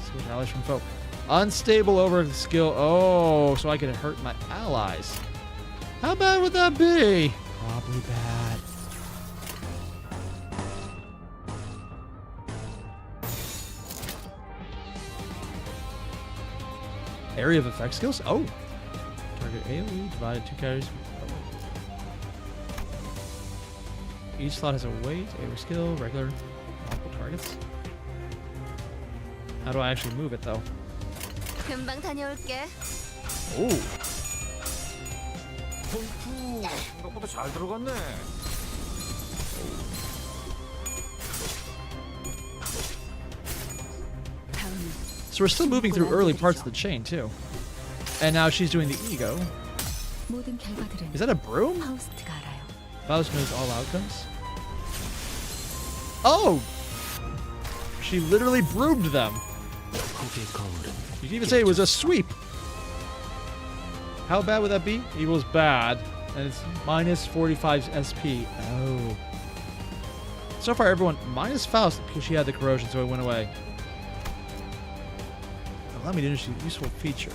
Switch allies from foe. Unstable over skill. Oh, so I can hurt my allies. How bad would that be? Probably bad. Area of effect skills? Oh. Target AoE divided 2 carries. Each slot has a weight, AoE skill, regular, multiple targets. How do I actually move it though? 금방 다녀올게. Oh. 생각보다 잘 들어갔네. So we're still moving through early parts of the chain too. And now she's doing the ego. 모든 결과들은 Is that a broom? 파우스트가 알아요. Faust knows all outcomes. Oh! She literally broomed them. 폭의 거울은 You can even say it was a sweep. How bad would that be? Equals bad. And it's minus 45 SP. Oh. So far, everyone, minus Faust, because she had the corrosion, so it went away. Allow me to introduce a useful feature.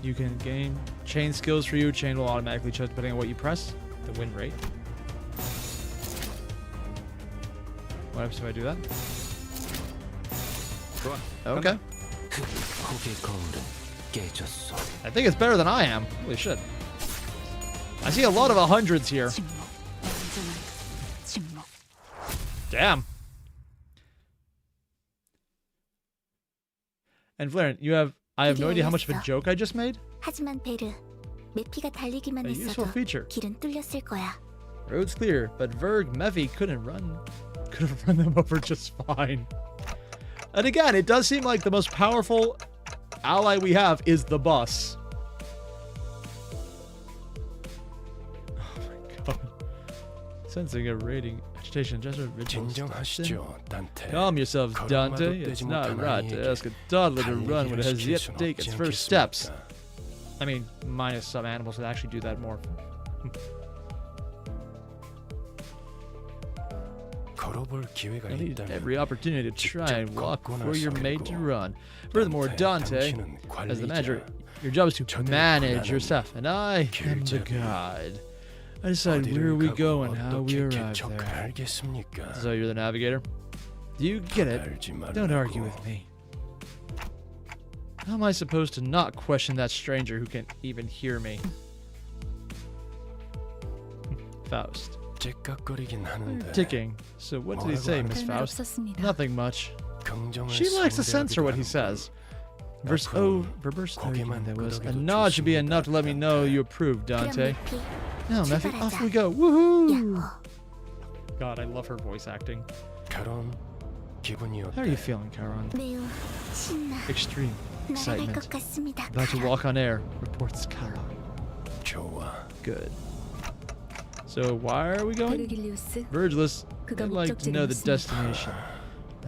You can gain chain skills for you. Chain will automatically change depending on what you press. The win rate. What happens if I do that? Okay. 폭의 거울은 깨졌어. I think it's better than I am. Holy shit. I see a lot of 100s here. 침묵. 완전한 침묵. Damn. And Flaren, I have no idea how much of a joke I just made. 하지만 베르, 메피가 달리기만 A useful 했어도 feature. 길은 뚫렸을 거야. Road's clear, but Verg Mephi could have run them over just fine. And again, it does seem like the most powerful ally we have is the bus. Oh my god. Sensing a rating agitation just 진정하시죠, 단테. Calm yourselves, Dante. It's not right to ask a toddler to run when it has yet to take its first steps. I mean, minus some animals that actually do that more. 걸어볼 기회가 You need 있다면 every opportunity to try and walk 걷거나 before you're made to 서리고. run. Furthermore, Dante, 당신은 as the manager, 관리자. your job is to 저들은 manage your 나는 stuff, and I am the 길잡이. guide. I decide 어디를 where we 가고 go and how we 어떻게 arrive 개척을 there. 알겠습니까? So you're the navigator? Do you get it? 알지 Don't argue 말라고. with me. How am I supposed to not question that stranger who can even hear me? Faust. 째깍거리긴 하는데 Ticking. So what did he say, Miss 별말 Faust? 없었습니다. Nothing much. 긍정을 She likes to censor what he 상대하기도 says. Verse O, for verse O, there was a nod should be enough to let me know you approve, Dante. 그럼 메피, Now, Mephi, off we go. 야호. Woohoo! God, I love her voice acting. 결혼 기분이 How are you 어때? feeling, Charon? 매우 신나. Extreme 날아갈 excitement. 것 같습니다. About to walk on air, reports Charon. 좋아. Good. So, why are we going? 베르길리우스, Virgilus, 그가 I'd like to know the 목적지를 destination.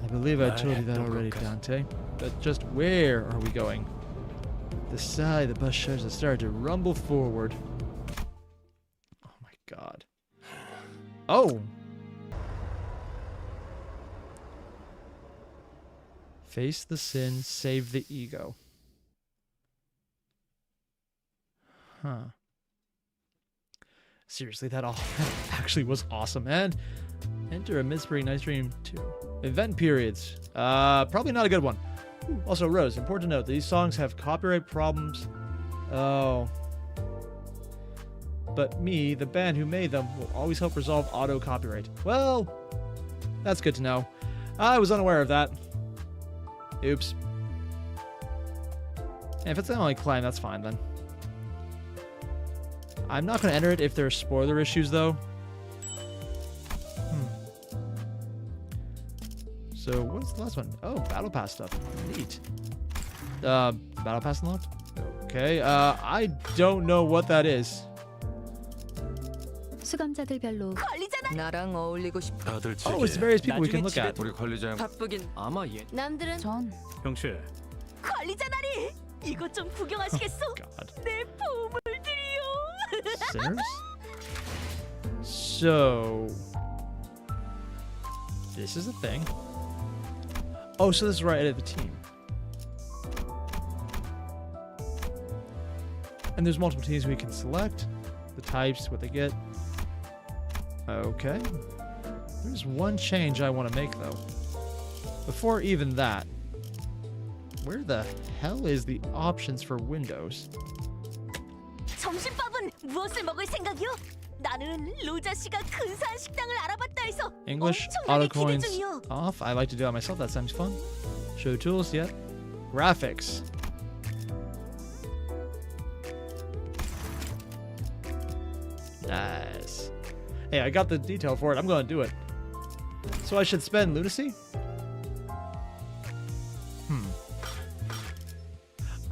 I believe I told you that 말했던 already, 것까지. Dante. But just where are we going? The sigh the bus shutters have started to rumble forward. Oh my god. Oh! Face the sin, save the ego. Huh. Seriously, that actually was awesome. And enter a mid-spring nice dream too. Event periods. Probably not a good one. Ooh, also, Rose, important to note, these songs have copyright problems. Oh. But me, the band who made them, will always help resolve auto-copyright. Well, that's good to know. I was unaware of that. Oops. And if it's the only climb, that's fine then. I'm not going to enter it if there are spoiler issues, though. So, what's the last one? Oh, Battle Pass stuff. Neat. Battle Pass unlocked? Okay, I don't know what that is. 수감자들별로 관리자다. 나랑 어울리고 싶. 다들 Oh, it's various people we can look at. 우리 관리자 바쁘긴. 아마 얘 남들은 전 형씨 관리자다니. 이것 좀 구경하시겠어? God. 내 보물들이요. Sinners? So, this is a thing. Oh, so this is where I edit the team. And there's multiple teams we can select. The types, what they get. Okay. There's one change I want to make, though. Before even that, where the hell is the options for Windows? 점심밥은 무엇을 먹을 생각이요? 나는 로자 씨가 근사한 식당을 알아봤다 해서 English, 엄청나게 auto 기대 coins 중이요. off. I like to do that myself. That sounds fun. Show tools, yet. Graphics. Nice. Hey, I got the detail for it. I'm going to do it. So I should spend lunacy?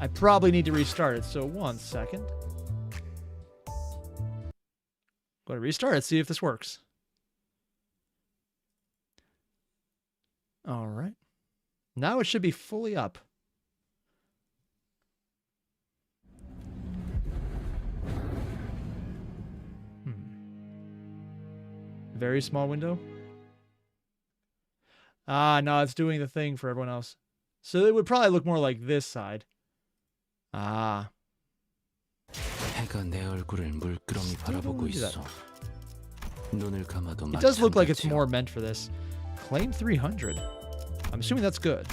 I probably need to restart it, so 1 second. Going to restart it, see if this works. All right. Now it should be fully up. Very small window. Ah, no, it's doing the thing for everyone else. So it would probably look more like this side. Ah. 해가 내 얼굴을 물끄러미 바라보고 있어. 눈을 감아도 It does look like it's 마찬가지야. more meant for this. Claim 300. I'm assuming that's good.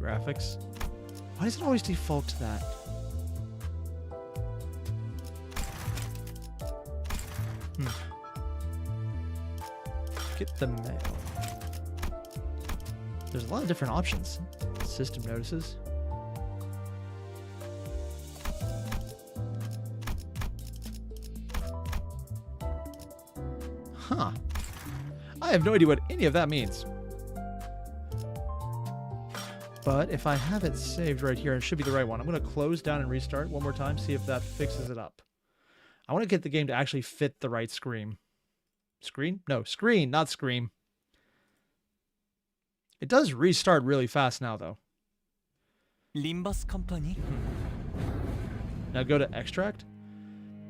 Graphics. Why does it always default to that? Get the mail. There's a lot of different options. System notices. Huh. I have no idea what any of that means. But if I have it saved right here, it should be the right one. I'm going to close down and restart one more time, see if that fixes it up. I want to get the game to actually fit the right screen. Screen? No, screen, not scream. It does restart really fast now, though. Limbus company. Now go to extract.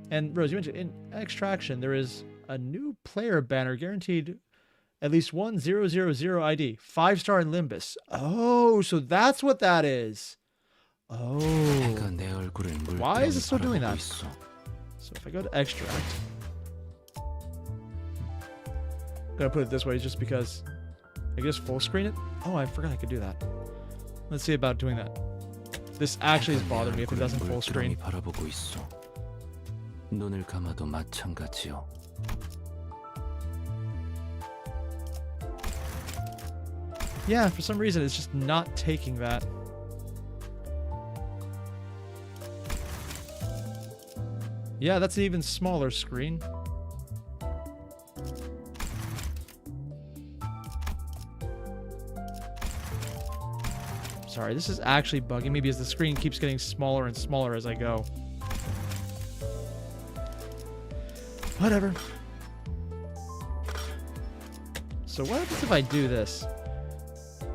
And Rose, you mentioned in extraction, there is a new player banner guaranteed at least 1000 ID. 5-star in Limbus. Oh, so that's what that is. Oh. 해가 내 얼굴을 Why is it 물끄러미 still doing 바라보고 that? 있어. So if I go to extract, I'm gonna put it this way just because I can just full screen it. Oh, I forgot I could do that. Let's see about doing that. This actually is bothering me if it doesn't full screen. 바라보고 있어. 눈을 감아도 마찬가지요. Yeah, for some reason it's just not taking that. Yeah, that's an even smaller screen. Sorry, this is actually bugging me because the screen keeps getting smaller and smaller as I go. Whatever. So what happens if I do this?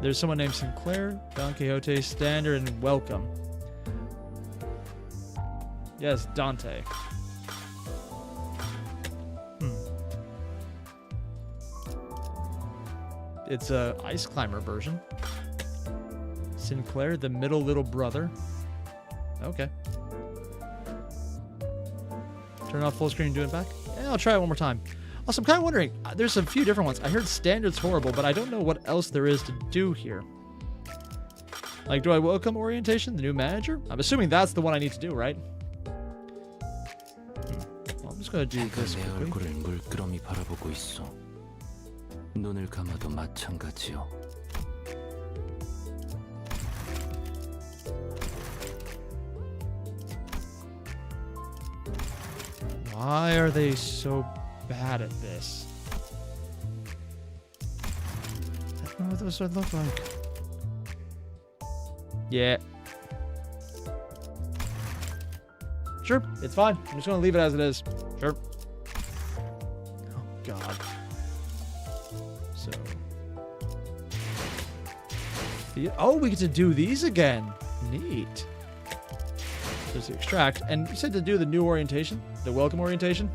There's someone named Sinclair, Don Quixote, Standard, and Welcome. Yes, Dante. It's a Ice Climber version. Sinclair, the middle little brother. Okay. Turn off full screen and do it back? Yeah, I'll try it one more time. Also, I'm kind of wondering, there's a few different ones. I heard Standard's horrible, but I don't know what else there is to do here. Like, do I welcome orientation, the new manager? I'm assuming that's the one I need to do, right? Well, I'm just going to do this 내 quickly. 얼굴을 물끄러미 바라보고 있어. 눈을 감아도 마찬가지요. Why are they so bad at this? I don't know what those would look like. Yeah. Sure, it's fine. I'm just gonna leave it as it is. Sure. Oh god. So. Oh, we get to do these again. Neat. There's the extract, and you said to do the new orientation, the welcome orientation.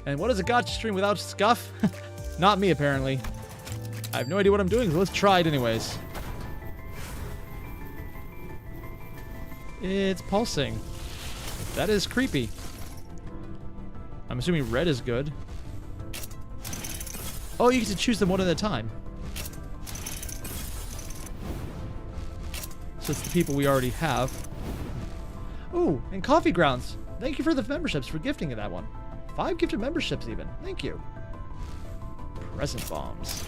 And what is a gotcha stream without scuff? Not me, apparently. I have no idea what I'm doing, so let's try it anyways. It's pulsing. That is creepy. I'm assuming red is good. Oh, you get to choose them one at a time. So it's the people we already have. Ooh, and Coffee Grounds. Thank you for the memberships, for gifting that one. 5 gifted memberships even. Thank you. Present bombs.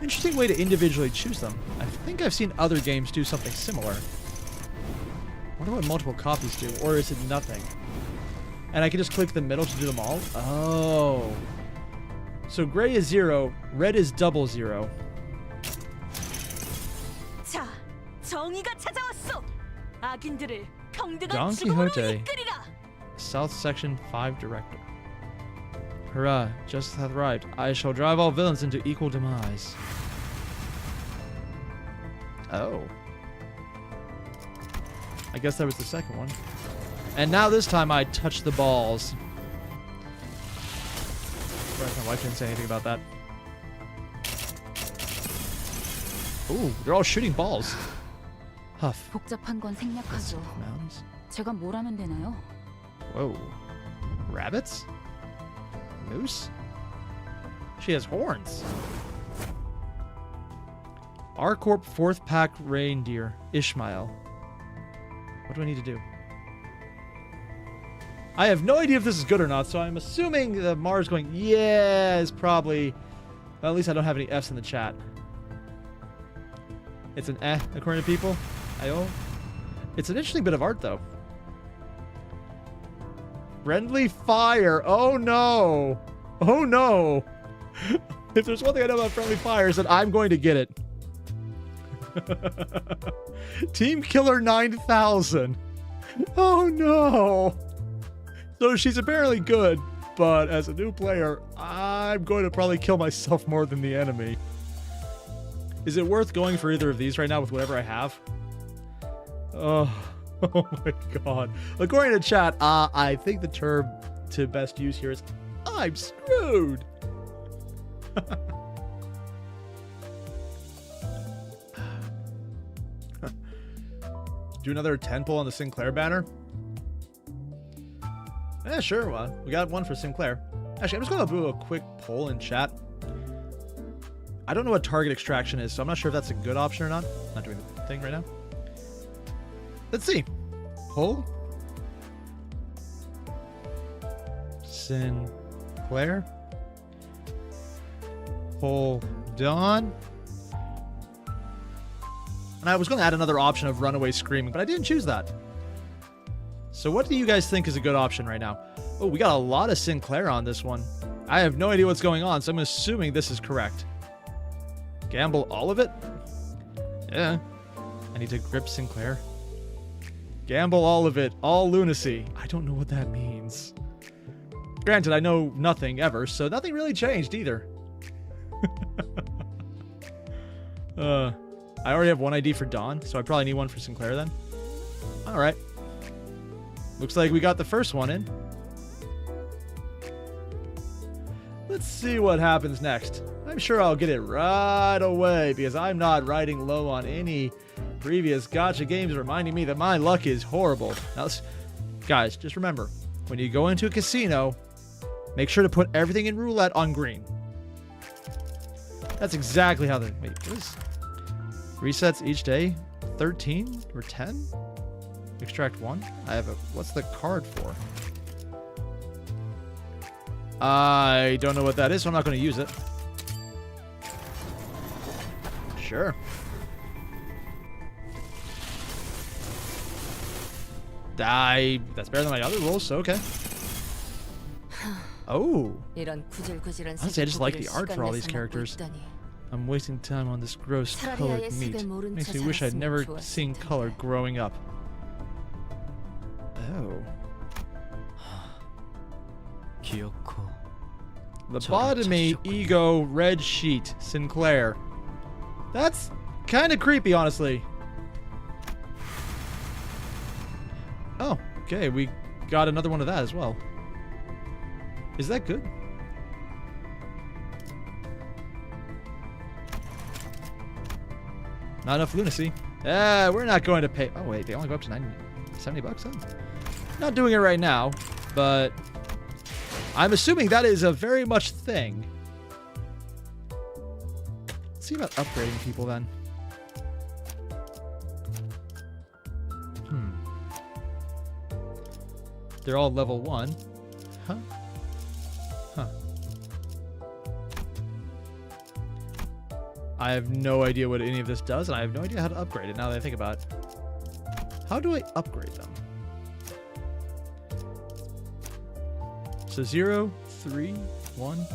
Interesting way to individually choose them. I think I've seen other games do something similar. I wonder what multiple copies do, or is it nothing? And I can just click the middle to do them all? Oh. So gray is 0, red is 00. 자, 정의가 찾아왔어. 악인들을 형들을 Don 죽음으로 Quixote. 이끌이라. South Section 5 Director. Hurrah, justice hath arrived. I shall drive all villains into equal demise. Oh. I guess that was the second one. And now this time I touch the balls. Right, my wife didn't say anything about that. Ooh, they're all shooting balls. Huff. 복잡한 건 생략하죠. Mounds. 제가 뭘 하면 되나요? Whoa. Rabbits? Moose? She has horns. R-Corp 4th Pack Reindeer. Ishmael. What do I need to do? I have no idea if this is good or not, so I'm assuming that Mars going, yeah, is probably... Well, at least I don't have any Fs in the chat. It's an eh, according to people. Ayo. It's an interesting bit of art, though. Friendly fire. Oh, no. Oh, no. If there's one thing I know about friendly fire, is that I'm going to get it. Team Killer 9000. Oh, no. So she's apparently good, but as a new player, I'm going to probably kill myself more than the enemy. Is it worth going for either of these right now with whatever I have? Oh, oh my god. According to chat, I think the term to best use here is, I'm screwed. Do another 10 pull on the Sinclair banner? Yeah, sure. Well, we got one for Sinclair. Actually, I'm just going to do a quick poll in chat. I don't know what target extraction is, so I'm not sure if that's a good option or not. I'm not doing the thing right now. Let's see. Poll. Sinclair. Hold on. And I was going to add another option of runaway screaming, but I didn't choose that. So what do you guys think is a good option right now? Oh, we got a lot of Sinclair on this one. I have no idea what's going on, so I'm assuming this is correct. Gamble all of it? Yeah. I need to grip Sinclair. Gamble all of it. All lunacy. I don't know what that means. Granted, I know nothing ever, so nothing really changed either. I already have one ID for Dawn, so I probably need one for Sinclair then. Alright. Looks like we got the first one in. Let's see what happens next. I'm sure I'll get it right away because I'm not riding low on any previous gacha games reminding me that my luck is horrible. Now, guys, just remember, when you go into a casino, make sure to put everything in roulette on green. That's exactly how the... Wait, what is... Resets each day? 13 or 10? Extract 1? I have a... What's the card for? I don't know what that is, so I'm not going to use it. Sure. That's better than my other rolls, so okay. Oh. Honestly, I just like the art for all these characters. I'm wasting time on this gross colored meat. Makes me wish I'd never seen color growing up. Oh. Lobotomy, ego, red sheet, Sinclair. That's kind of creepy, honestly. Oh, okay, we got another one of that as well. Is that good? Not enough lunacy. We're not going to pay. Oh, wait, they only go up to 70 bucks? Huh? Not doing it right now, but I'm assuming that is a very much thing. Let's see about upgrading people then. They're all level 1. Huh? Huh. I have no idea what any of this does, and I have no idea how to upgrade it now that I think about it. How do I upgrade them? So 0, 3, 1.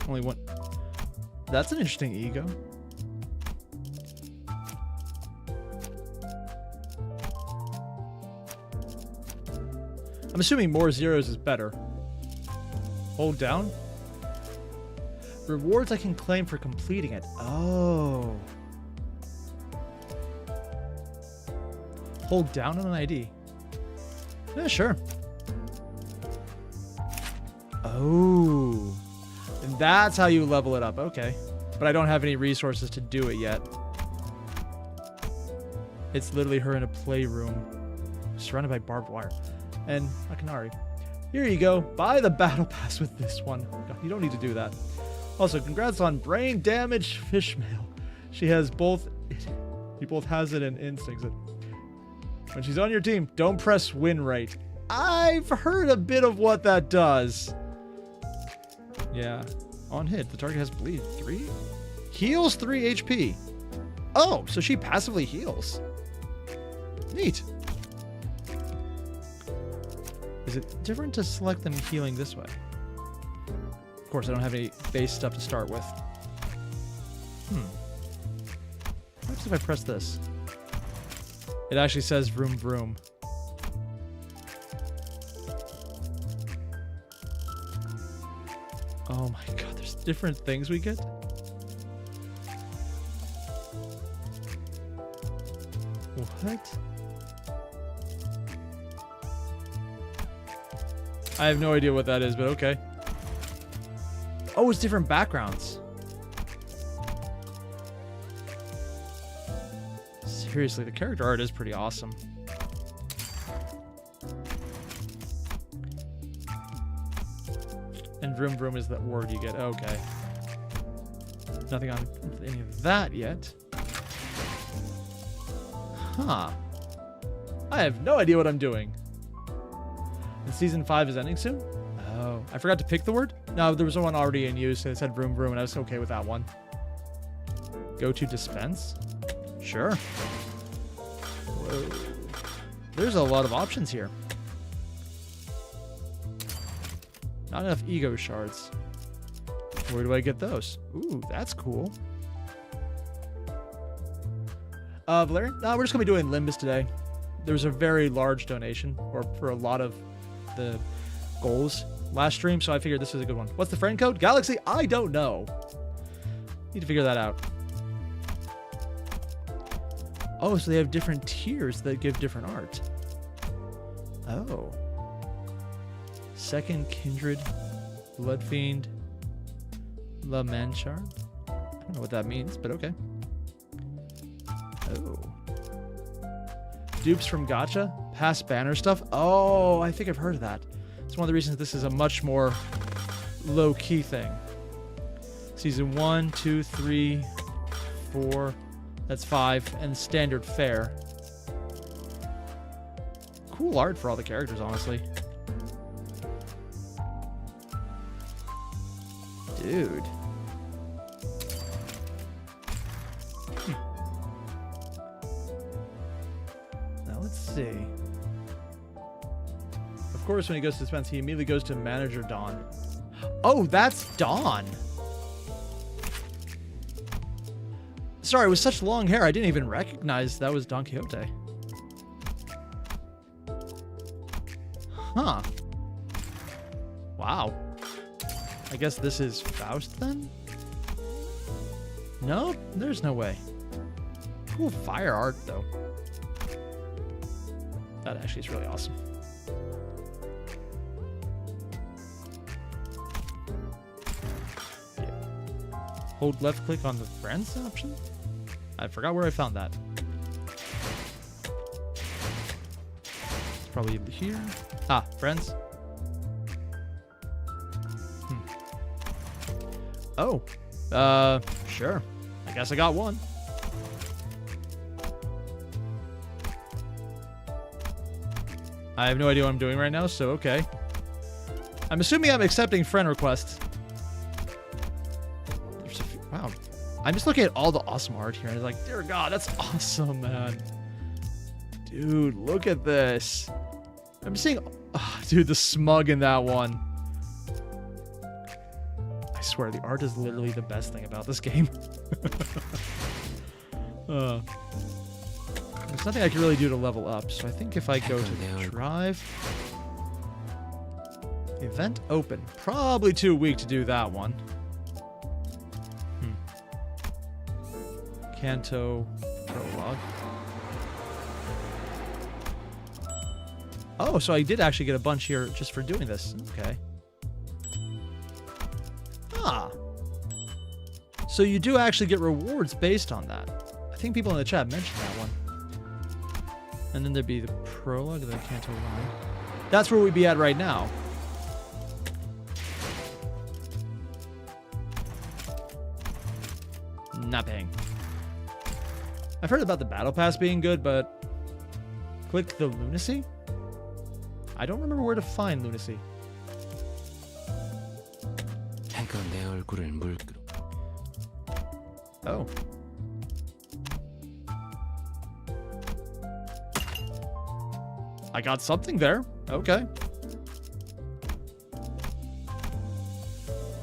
Only one. That's an interesting ego. I'm assuming more zeros is better. Hold down. Rewards I can claim for completing it. Oh. Hold down on an ID. Yeah, sure. Oh. And that's how you level it up. Okay. But I don't have any resources to do it yet. It's literally her in a playroom, surrounded by barbed wire. And Akanari. Here you go. Buy the battle pass with this one. You don't need to do that. Also, congrats on brain damage fishmail. She has both. He both has it and instincts it. When she's on your team, don't press win rate. I've heard a bit of what that does. Yeah. On hit, the target has bleed 3. Heals 3 HP. Oh, so she passively heals. Neat. Is it different to select them healing this way? Of course, I don't have any base stuff to start with. Perhaps if I press this. It actually says vroom vroom. Oh my god, there's different things we get? What? I have no idea what that is, but okay. Oh, it's different backgrounds. Seriously, the character art is pretty awesome. And vroom vroom is the word you get. Okay. Nothing on any of that yet. Huh. I have no idea what I'm doing. And season 5 is ending soon? Oh. I forgot to pick the word? No, there was one already in use, and it said vroom vroom, and I was okay with that one. Go to dispense? Sure. Whoa. There's a lot of options here. Not enough ego shards. Where do I get those? Ooh, that's cool. Valerian? No, we're just going to be doing Limbus today. There was a very large donation, or for a lot of the goals last stream, so I figured this was a good one. What's the friend code? Galaxy? I don't know. Need to figure that out. Oh, so they have different tiers that give different art. Oh. Second Kindred, Bloodfiend, La Manchard. I don't know what that means, but okay. Oh. Dupes from Gacha? Past banner stuff? Oh, I think I've heard of that. It's one of the reasons this is a much more low-key thing. Season 1, 2, 3, 4. That's 5. And standard fare. Cool art for all the characters, honestly. Dude. Now let's see. Of course, when he goes to dispense, he immediately goes to Manager Dawn. Oh, that's Dawn. Sorry, with such long hair, I didn't even recognize that was Don Quixote. Huh. Wow. I guess this is Faust then? No, there's no way. Cool fire art though. That actually is really awesome. Yeah. Hold left click on the friends option? I forgot where I found that. It's probably here. Ah, friends. Oh, sure. I guess I got one. I have no idea what I'm doing right now, so okay. I'm assuming I'm accepting friend requests. There's a few, wow. I'm just looking at all the awesome art here, and it's like, dear God, that's awesome, man. Dude, look at this. I'm seeing, oh, dude, the smug in that one. I swear, the art is literally the best thing about this game. There's nothing I can really do to level up, so I think if I go to drive... Event open. Probably too weak to do that one. Canto Prologue. Oh, so I did actually get a bunch here just for doing this. Okay. Ah. So you do actually get rewards based on that. I think people in the chat mentioned that one. And then there'd be the Prologue of the Canto line. That's where we'd be at right now. Nothing. I've heard about the Battle Pass being good, but... Click the Lunacy? I don't remember where to find Lunacy. 해가 내 얼굴을 물끄러. Oh. I got something there. Okay.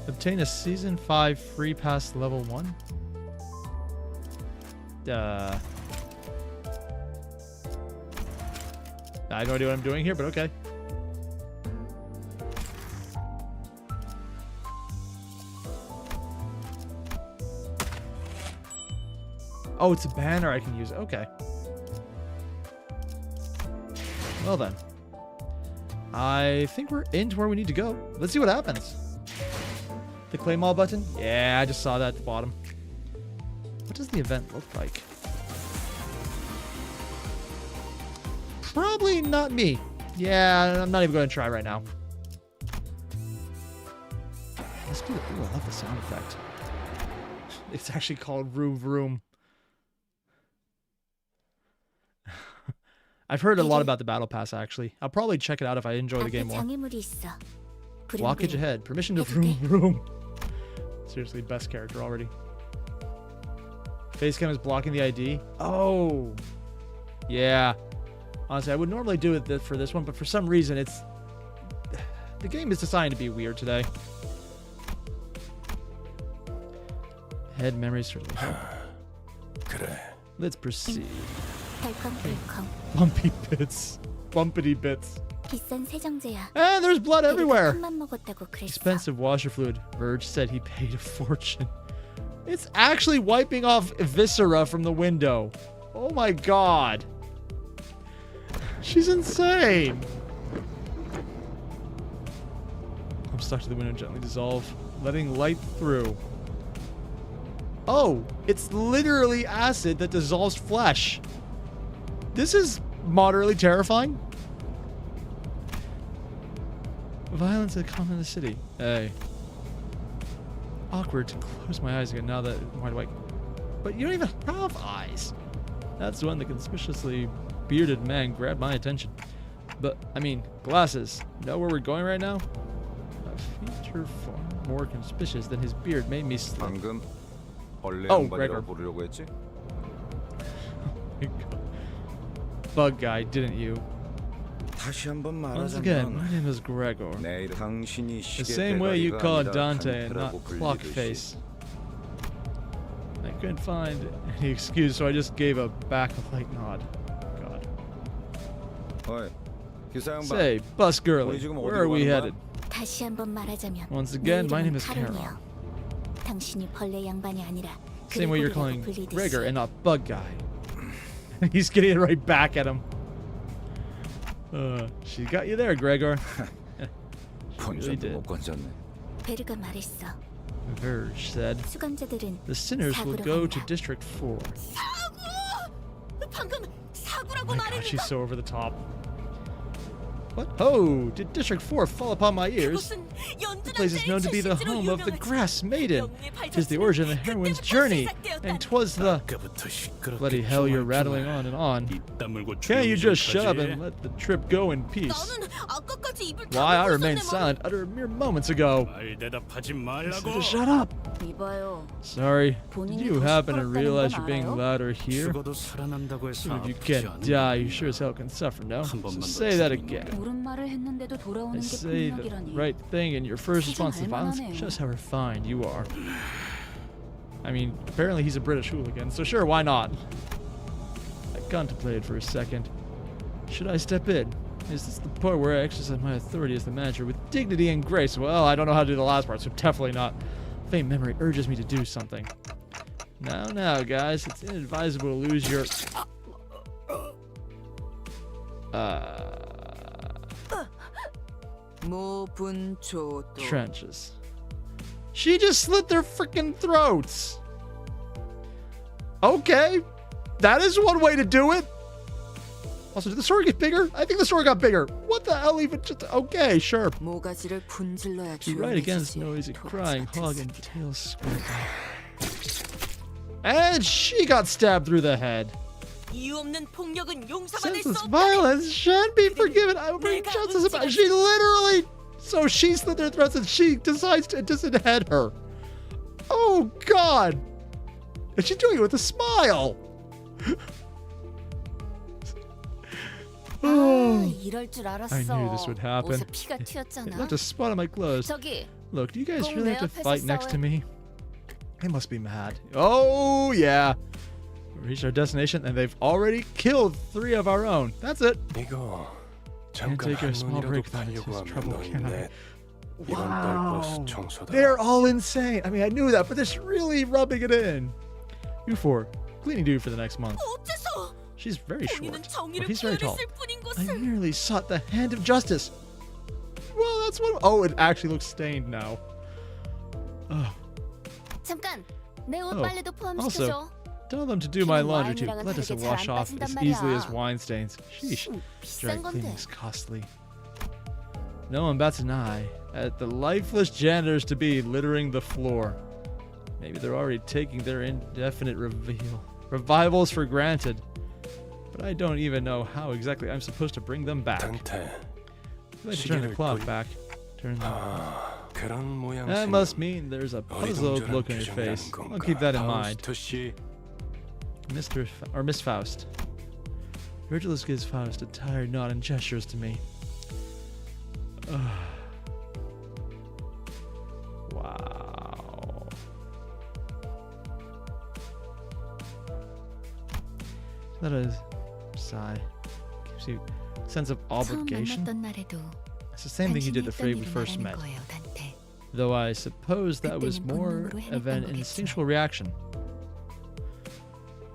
Obtain a Season 5 free pass level 1. I have no idea what I'm doing here, but okay. Oh, it's a banner I can use. Okay. Well then. I think we're into where we need to go. Let's see what happens. The claim all button? Yeah, I just saw that at the bottom. What does the event look like? Probably not me. Yeah, I'm not even going to try right now. Let's do it. Ooh, I love the sound effect. It's actually called Vroom Vroom. I've heard a lot about the Battle Pass, actually. I'll probably check it out if I enjoy the game more. Blockage ahead. Permission to Vroom Vroom. Seriously, best character already. Facecam is blocking the ID. Oh. Yeah. Honestly, I would normally do it for this one, but for some reason, it's... The game is designed to be weird today. Head memories certainly help. 그래. Let's proceed. Bumpy bits. Bumpity bits. And there's blood everywhere. Expensive washer fluid. Verge said he paid a fortune. It's actually wiping off viscera from the window. Oh my god. She's insane. I'm stuck to the window, gently dissolve, letting light through. Oh, it's literally acid that dissolves flesh. This is moderately terrifying. Violence had come in the city. Hey. Awkward to close my eyes again now that wide awake. But you don't even have eyes. That's when the conspicuously bearded man grabbed my attention. But, I mean, glasses. Know where we're going right now? A feature far more conspicuous than his beard made me slip. Oh, Gregor. Bug guy, didn't you? Once again, my name is Gregor. The same way you call Dante and not Clockface. I couldn't find any excuse, so I just gave a back of light nod. God. Say, bus girly, where are we headed? Once again, my name is Charon. Same way you're calling Gregor and not Bug Guy. He's getting it right back at him. She got you there, Gregor. She really did. Verge said, the sinners will go to District 4. Oh my god, she's so over the top. What? Oh, did District 4 fall upon my ears? The place is known to be the home of the Grass Maiden. 'Tis the origin of the heroine's journey, and 'twas the... Bloody hell, you're rattling on and on. Can't you just shut up and let the trip go in peace? Why, I remained silent utter mere moments ago. So shut up. Sorry, did you happen to realize you're being louder here? Even if you can't die, you sure as hell can suffer, no? So say that again. I say the right thing in your first response to violence, just how refined you are. I mean, apparently he's a British hooligan, so sure, why not? I contemplated for a second. Should I step in? This is the part where I exercise my authority as the manager with dignity and grace. Well, I don't know how to do the last part, so definitely not. Faint memory urges me to do something. Now, guys, it's inadvisable to lose your... trenches. She just slit their freaking throats. Okay, that is one way to do it. Also, did the story get bigger? I think the story got bigger. What the hell even just... Okay, sure. You right against noisy crying, hog, and tail squirrel. And she got stabbed through the head. Senseless violence shan't be forgiven. I will bring justice about... She literally... So she slit their throats and she decides to disinhead her. Oh, God. And she's doing it with a smile. Oh, I knew this would happen. It left a spot on my clothes. Look, do you guys really have to fight next to me? They must be mad. Oh, yeah. We reached our destination and they've already killed 3 of our own. That's it. Can't take a small break without his trouble, can I? Wow. They're all insane. I mean, I knew that, but this really rubbing it in. You 4, cleaning duty for the next month. She's very short, but he's very tall. I merely sought the hand of justice. Well, that's what... Oh, it actually looks stained now. Oh. Also, tell them to do my laundry too. Let us wash off as easily as wine stains. Sheesh. Dry cleaning's costly. No one bats an eye at the lifeless janitors to be littering the floor. Maybe they're already taking their indefinite revivals for granted. But I don't even know how exactly I'm supposed to bring them back. Dante. I'd like to turn the clock back. Turn them. That must mean there's a puzzled look on your face. I'll keep that in mind. Miss Faust. Virgilus gives Faust a tired nod and gestures to me. Wow. That is sigh. Gives you a sense of obligation. It's the same thing you did the day we first met. Though I suppose that was more of an instinctual reaction.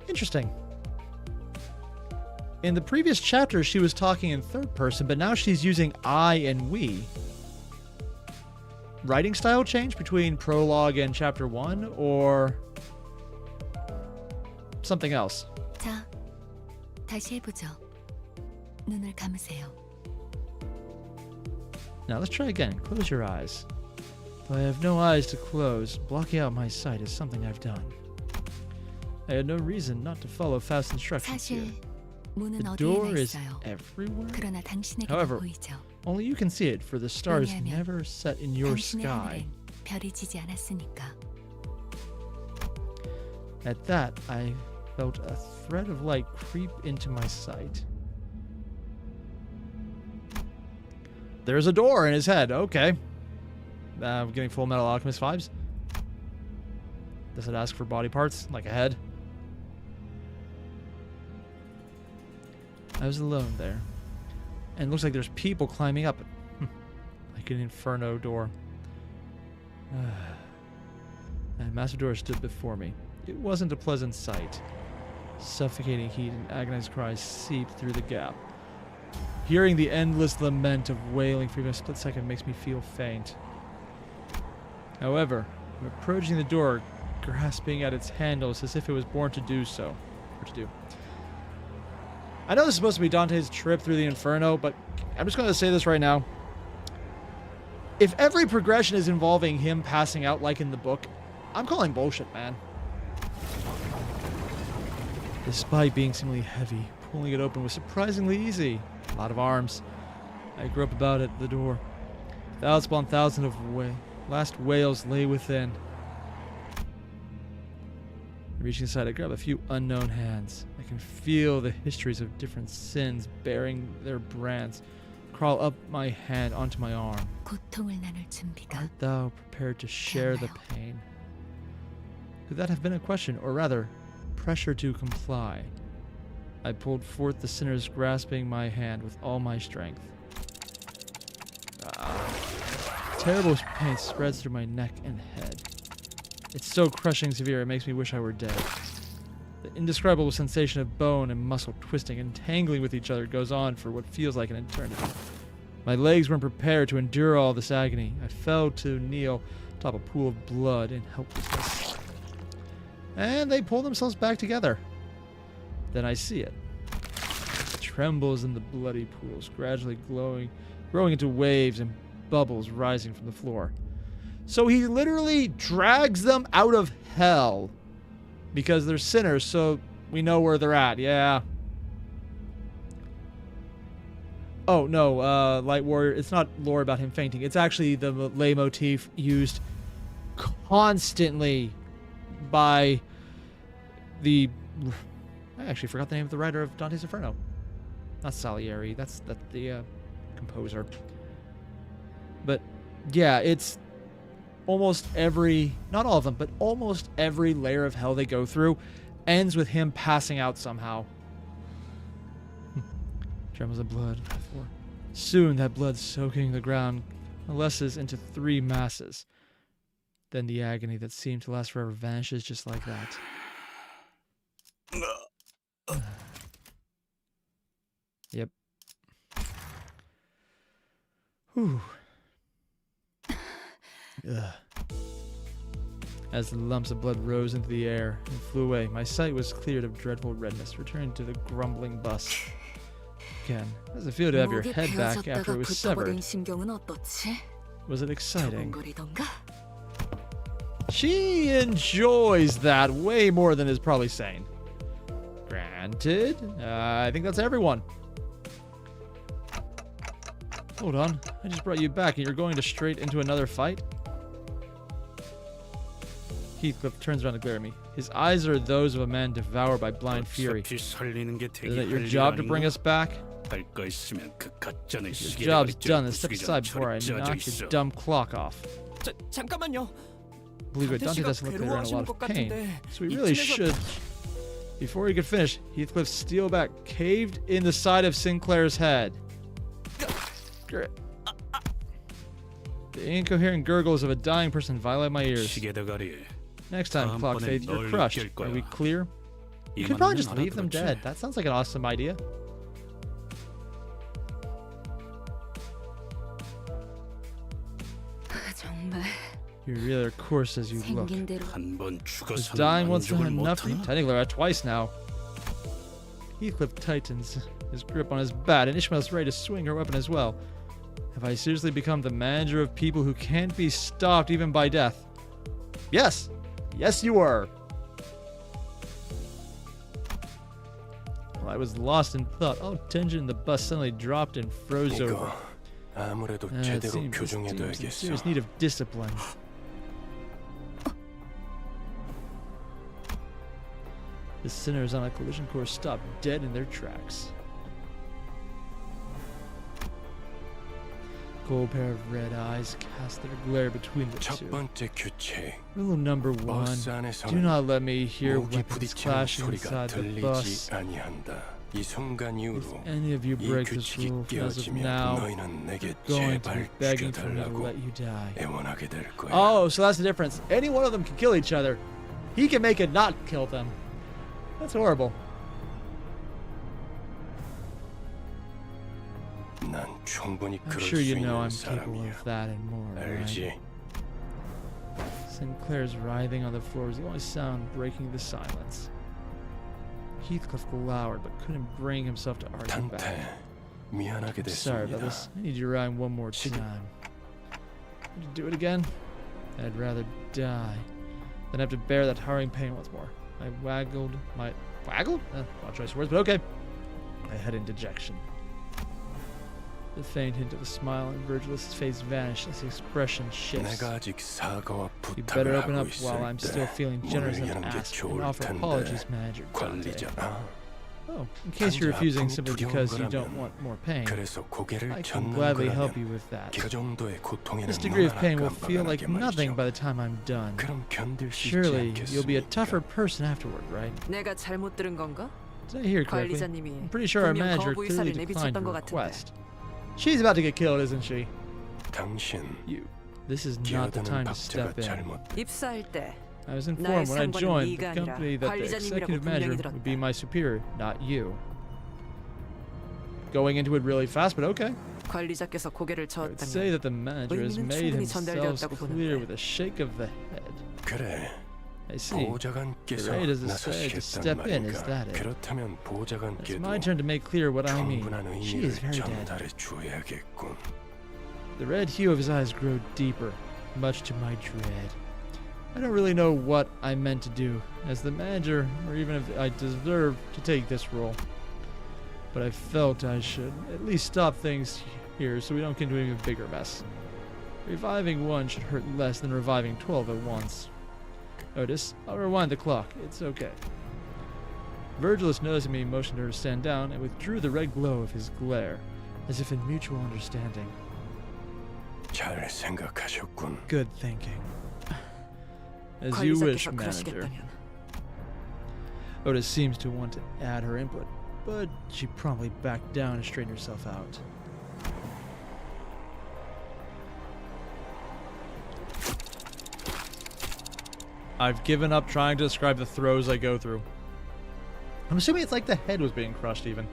Interesting. In the previous chapter, she was talking in third person, but now she's using I and we. Writing style change between Prologue and Chapter 1, or something else? 자, 다시 해보죠. 눈을 감으세요. Now let's try again. Close your eyes. Though I have no eyes to close, blocking out my sight is something I've done. I had no reason not to follow Faust's instructions here. 사실 문은 The 어디에나 door is 있어요. everywhere. 그러나 당신에게만 However, 보이죠. only you can see it, for the stars 왜냐하면 never set in your 당신의 sky. 하늘엔 별이 지지 않았으니까. At that, I felt a thread of light creep into my sight. There's a door in his head. Okay. I'm getting Full Metal Alchemist vibes. Does it ask for body parts, like a head? I was alone there. And it looks like there's people climbing up it. Like an Inferno door. And massive door stood before me. It wasn't a pleasant sight. Suffocating heat and agonized cries seeped through the gap. Hearing the endless lament of wailing for even a split second makes me feel faint. However, I'm approaching the door, grasping at its handles as if it was born to do so. Or to do. I know this is supposed to be Dante's trip through the Inferno, but I'm just going to say this right now. If every progression is involving him passing out like in the book, I'm calling bullshit, man. Despite being seemingly heavy, pulling it open was surprisingly easy. A lot of arms. I groped about at the door. Thousands upon thousands of last wails lay within. Reaching inside, I grab a few unknown hands. I can feel the histories of different sins bearing their brands crawl up my hand onto my arm. 고통을 나눌 준비가 Art thou prepared to share the pain? Could that have been a question, or rather, pressure to comply? I pulled forth the sinners, grasping my hand with all my strength. Terrible pain spreads through my neck and head. It's so crushing severe, it makes me wish I were dead. The indescribable sensation of bone and muscle twisting and tangling with each other goes on for what feels like an eternity. My legs weren't prepared to endure all this agony. I fell to kneel atop a pool of blood in helplessness. And they pull themselves back together. Then I see it. It trembles in the bloody pools, gradually growing into waves and bubbles rising from the floor. So he literally drags them out of hell because they're sinners, so we know where they're at. Yeah. Oh, no, Light Warrior, it's not lore about him fainting. It's actually the leitmotif used constantly by the... I actually forgot the name of the writer of Dante's Inferno. Not Salieri, that's the composer. But, yeah, it's almost every... Not all of them, but almost every layer of hell they go through ends with him passing out somehow. Trembles of blood. Soon that blood soaking the ground coalesces into 3 masses. Then the agony that seemed to last forever vanishes just like that. Yep. Whew. Ugh. As the lumps of blood rose into the air and flew away, my sight was cleared of dreadful redness, returning to the grumbling bus. Ken, how does it feel to have your head back after it was severed? Was it exciting? She enjoys that way more than is probably sane. Granted, I think that's everyone. Hold on, I just brought you back and you're going straight into another fight? Heathcliff turns around to glare at me. His eyes are those of a man devoured by blind fury. Isn't it your job to bring us back? Your job's done, then step aside before I knock your dumb clock off. 잠깐만요. Believe it, Dante doesn't look like they're in a lot of pain, so we really should... Before he could finish, Heathcliff's steel back caved in the side of Sinclair's head. The incoherent gurgles of a dying person violate my ears. Next time, Clock Faith, you're crushed. Are we clear? You could probably just leave them dead. That sounds like an awesome idea. You really are coarse as you look. Was dying once not enough for you? Technically, we're at twice now. Heathcliff tightens his grip on his bat, and Ishmael's ready to swing her weapon as well. Have I seriously become the manager of people who can't be stopped even by death? Yes! Yes, you were! Well, I was lost in thought. Oh, tension in the bus suddenly dropped and froze over. It seems this dude's in serious need of discipline. The sinners on a collision course stopped dead in their tracks. Cold pair of red eyes cast their glare between the two. Rule number 1, do not let me hear weapons clashing inside the bus. If any of you break this rule, as of now, you're going to be begging for me to let you die. Oh, so that's the difference. Any one of them can kill each other. He can make it not kill them. That's horrible. I'm sure you know I'm capable of that and more, right? Sinclair's writhing on the floor was the only sound breaking the silence. Heathcliff glowered, but couldn't bring himself to argue back. I'm sorry about this. I need you around one more time. Would you do it again? I'd rather die than have to bear that harrowing pain once more. I waggled my... Waggled? Not choice of words, but okay. I had in dejection. The faint hint of a smile on Virgil's face vanished as the expression shifts. You better open up while I'm still feeling generous and ask and offer apologies, Manager Dante. Oh, in case you're refusing simply because you don't want more pain, I can gladly help you with that. This degree of pain will feel like nothing by the time I'm done. Surely, you'll be a tougher person afterward, right? 내가 잘못 들은 건가? Did I hear correctly? 관리자님이 I'm pretty sure our 분명 manager 거부 clearly 의사를 declined 내비쳤던 your 것 같은데. request. She's about to get killed, isn't she? 당신 You. This is not the 기어드는 time to 박자가 step in. 잘못. 입사할 때 I was informed when I 상관은 joined the 네가 company 아니라 that the 관리자님이라고 executive manager 분명히 would be 들었다. my superior, not you. Going into it really fast, but okay. 관리자께서 고개를 I would 저었다면 say that the manager has 의미는 made 충분히 himself 전달되었다고 clear 보는데. with a shake of the head. 그래. I see. 보좌관께서 Right as it said to step in, is 나서시겠단 that 말인가? it? 그렇다면 It's 보좌관께도 my turn to make clear what I mean. 충분한 She is 의미를 very dead. 전달해 줘야겠군. The red hue of his eyes grew deeper, much to my dread. I don't really know what I meant to do as the manager, or even if I deserve to take this role. But I felt I should at least stop things here so we don't get into an even bigger mess. Reviving one should hurt less than reviving 12 at once. Otis, I'll rewind the clock. It's okay. Virgilus, noticing me, motioned her to stand down and withdrew the red glow of his glare, as if in mutual understanding. 잘 생각하셨군. Good thinking. As you wish, 관리자께서 manager. 그러시겠다면 Otis seems to want to add her input, but she promptly backed down and straightened herself out. I've given up trying to describe the throes I go through. I'm assuming it's like the head was being crushed even.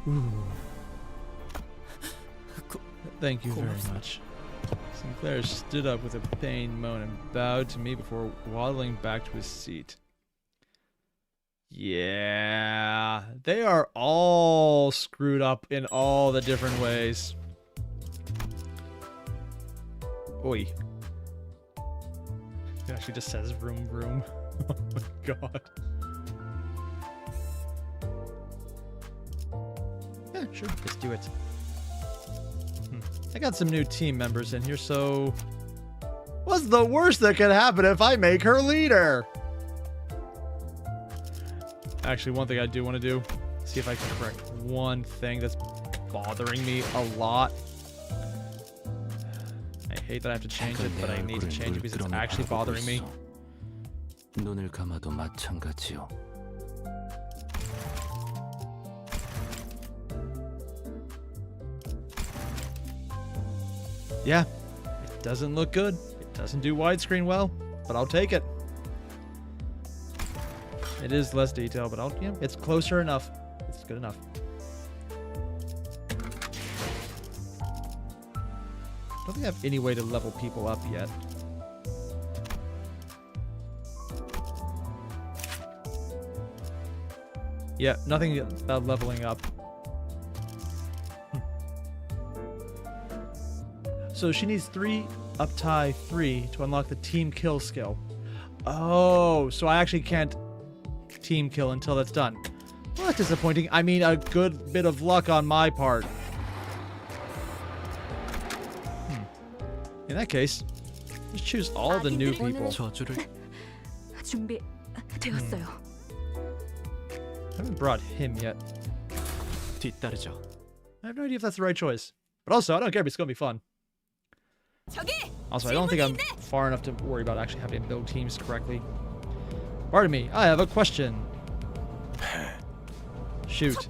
Ooh. Thank you very much. Sinclair stood up with a pained moan and bowed to me before waddling back to his seat. Yeah, they are all screwed up in all the different ways. Oi. It actually just says vroom vroom. Oh my god. Yeah, sure, let's do it. I got some new team members in here, so... What's the worst that could happen if I make her leader? Actually, one thing I do want to do, see if I can correct one thing that's bothering me a lot. I hate that I have to change it, but I need to change it because it's actually bothering me. 눈을 감아도 마찬가지요. Yeah, it doesn't look good. It doesn't do widescreen well, but I'll take it. It is less detail, but it's closer enough. It's good enough. I don't think I have any way to level people up yet. Yeah, nothing about leveling up. So she needs 3 uptie 3 to unlock the team kill skill. Oh, so I actually can't team kill until that's done. Well, that's disappointing. I mean, a good bit of luck on my part. In that case, just choose all the new people. 저주를 준비되었어요. I haven't brought him yet. 뒤따르죠. I have no idea if that's the right choice. But also, I don't care, but it's going to be fun. Also, I don't think I'm far enough to worry about actually having to build teams correctly. Pardon me, I have a question. Shoot.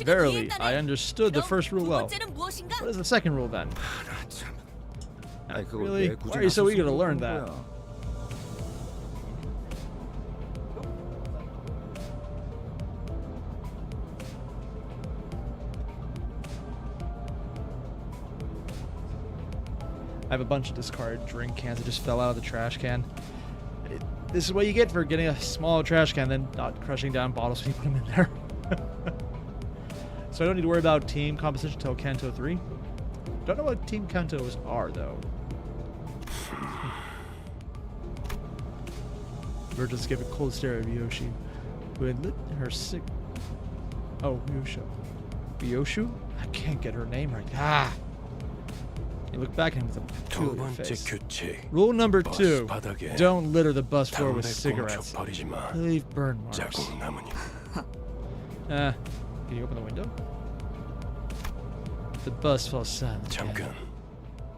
Verily, I understood the first rule well. What is the second rule then? Really? Why are you so eager to learn that? I have a bunch of discarded drink cans that just fell out of the trash can. This is what you get for getting a small trash can, then not crushing down bottles when you put them in there. So I don't need to worry about team composition until Canto 3. Don't know what team Cantos are, though. Virgil gave a cold stare at Yoshi, who had lit her sick... Oh, Yosho. Yoshu? I can't get her name right. Ah! He looked back at him with a 두 peculiar 번째 face. 규칙. Rule number 버스 2. 바닥에 Don't litter the bus floor with 담배 cigarettes. 꽁초 버리지 마. Leave burn marks. 자국 남으니. Can you open the window? The bus fell silent again. 잠깐.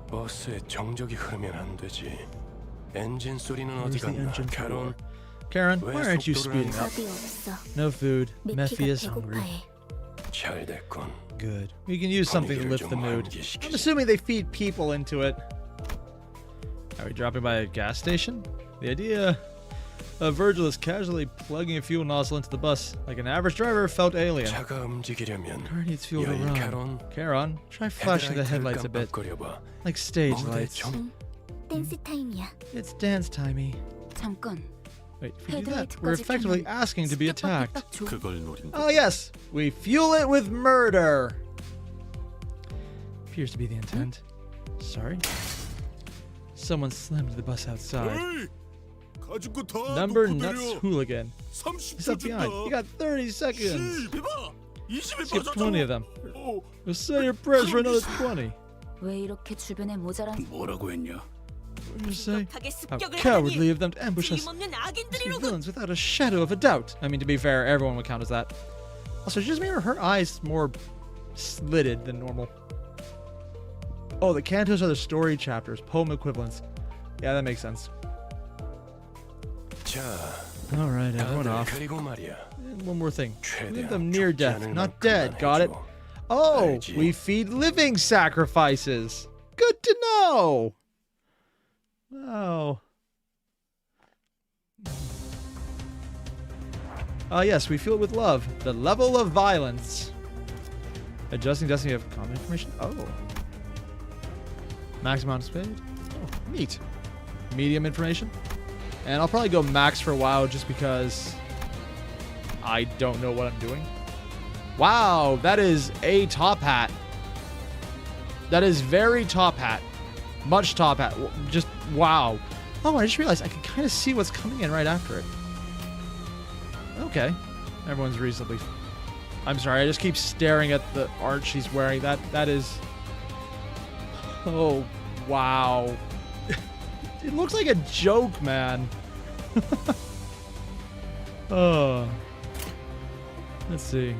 버스에 정적이 흐르면 안 되지. 엔진 소리는 어디 Here's the 갔나? engine 캐롤. Karen, why aren't you speeding up? 답이 없어. No food. 내 Mephi 피가 is hungry. 배고파해. 잘 됐군. Good. We can use something to 분위기를 lift 좀 the mood. 환기시키지. I'm assuming they feed people into it. Are we dropping by a gas station? The idea of Virgil is casually plugging a fuel nozzle into the bus like an average driver felt alien. 차가 움직이려면 Car needs fuel to 여인 run. 캐론, Charon, try flashing the headlights a bit. 깜빡거려봐. Like stage 무대 lights. 좀 댄스 타임이야. It's dance timey. 잠깐. Wait, if we do that, 헤드라이트까지 we're effectively 켜면 asking to be 스텝밖에 attacked. 딱 줘. 그걸 노린 Oh yes, we fuel it with murder. Appears to be the intent. Sorry. Someone slammed the bus outside. Number nuts hooligan. He's up behind. You got 30 seconds. Skip 20 of them. We'll say your prayers for another 20. 왜 이렇게 주변에 모자란 뭐라고 했냐? What did you say? 격하게 How 습격을 cowardly 하다니 of them to ambush us. 틀림없는 Two 악인들이로군. villains without a shadow of a doubt. I mean, to be fair, everyone would count as that. Also, just remember her eyes more slitted than normal. Oh, the cantos are the story chapters, poem equivalents. Yeah, that makes sense. 자, All right, everyone 다들 off. 그리고 말이야. And one more thing. Leave 최대한 them near 죽지 death, 않을 not 만큼만 dead. Got it? 해줘. Oh, 알지? we feed living sacrifices. Good to know. Wow. Yes, we fuel it with love. The level of violence. Adjusting destiny of common information. Oh. Max amount of speed. Oh, neat. Medium information. And I'll probably go max for a while just because I don't know what I'm doing. Wow, that is a top hat. That is very top hat. Much top hat. Just wow. Oh, I just realized I can kind of see what's coming in right after it. Okay. Everyone's reasonably... I'm sorry, I just keep staring at the art she's wearing. That is... Oh, wow. It looks like a joke, man. Oh. Let's see.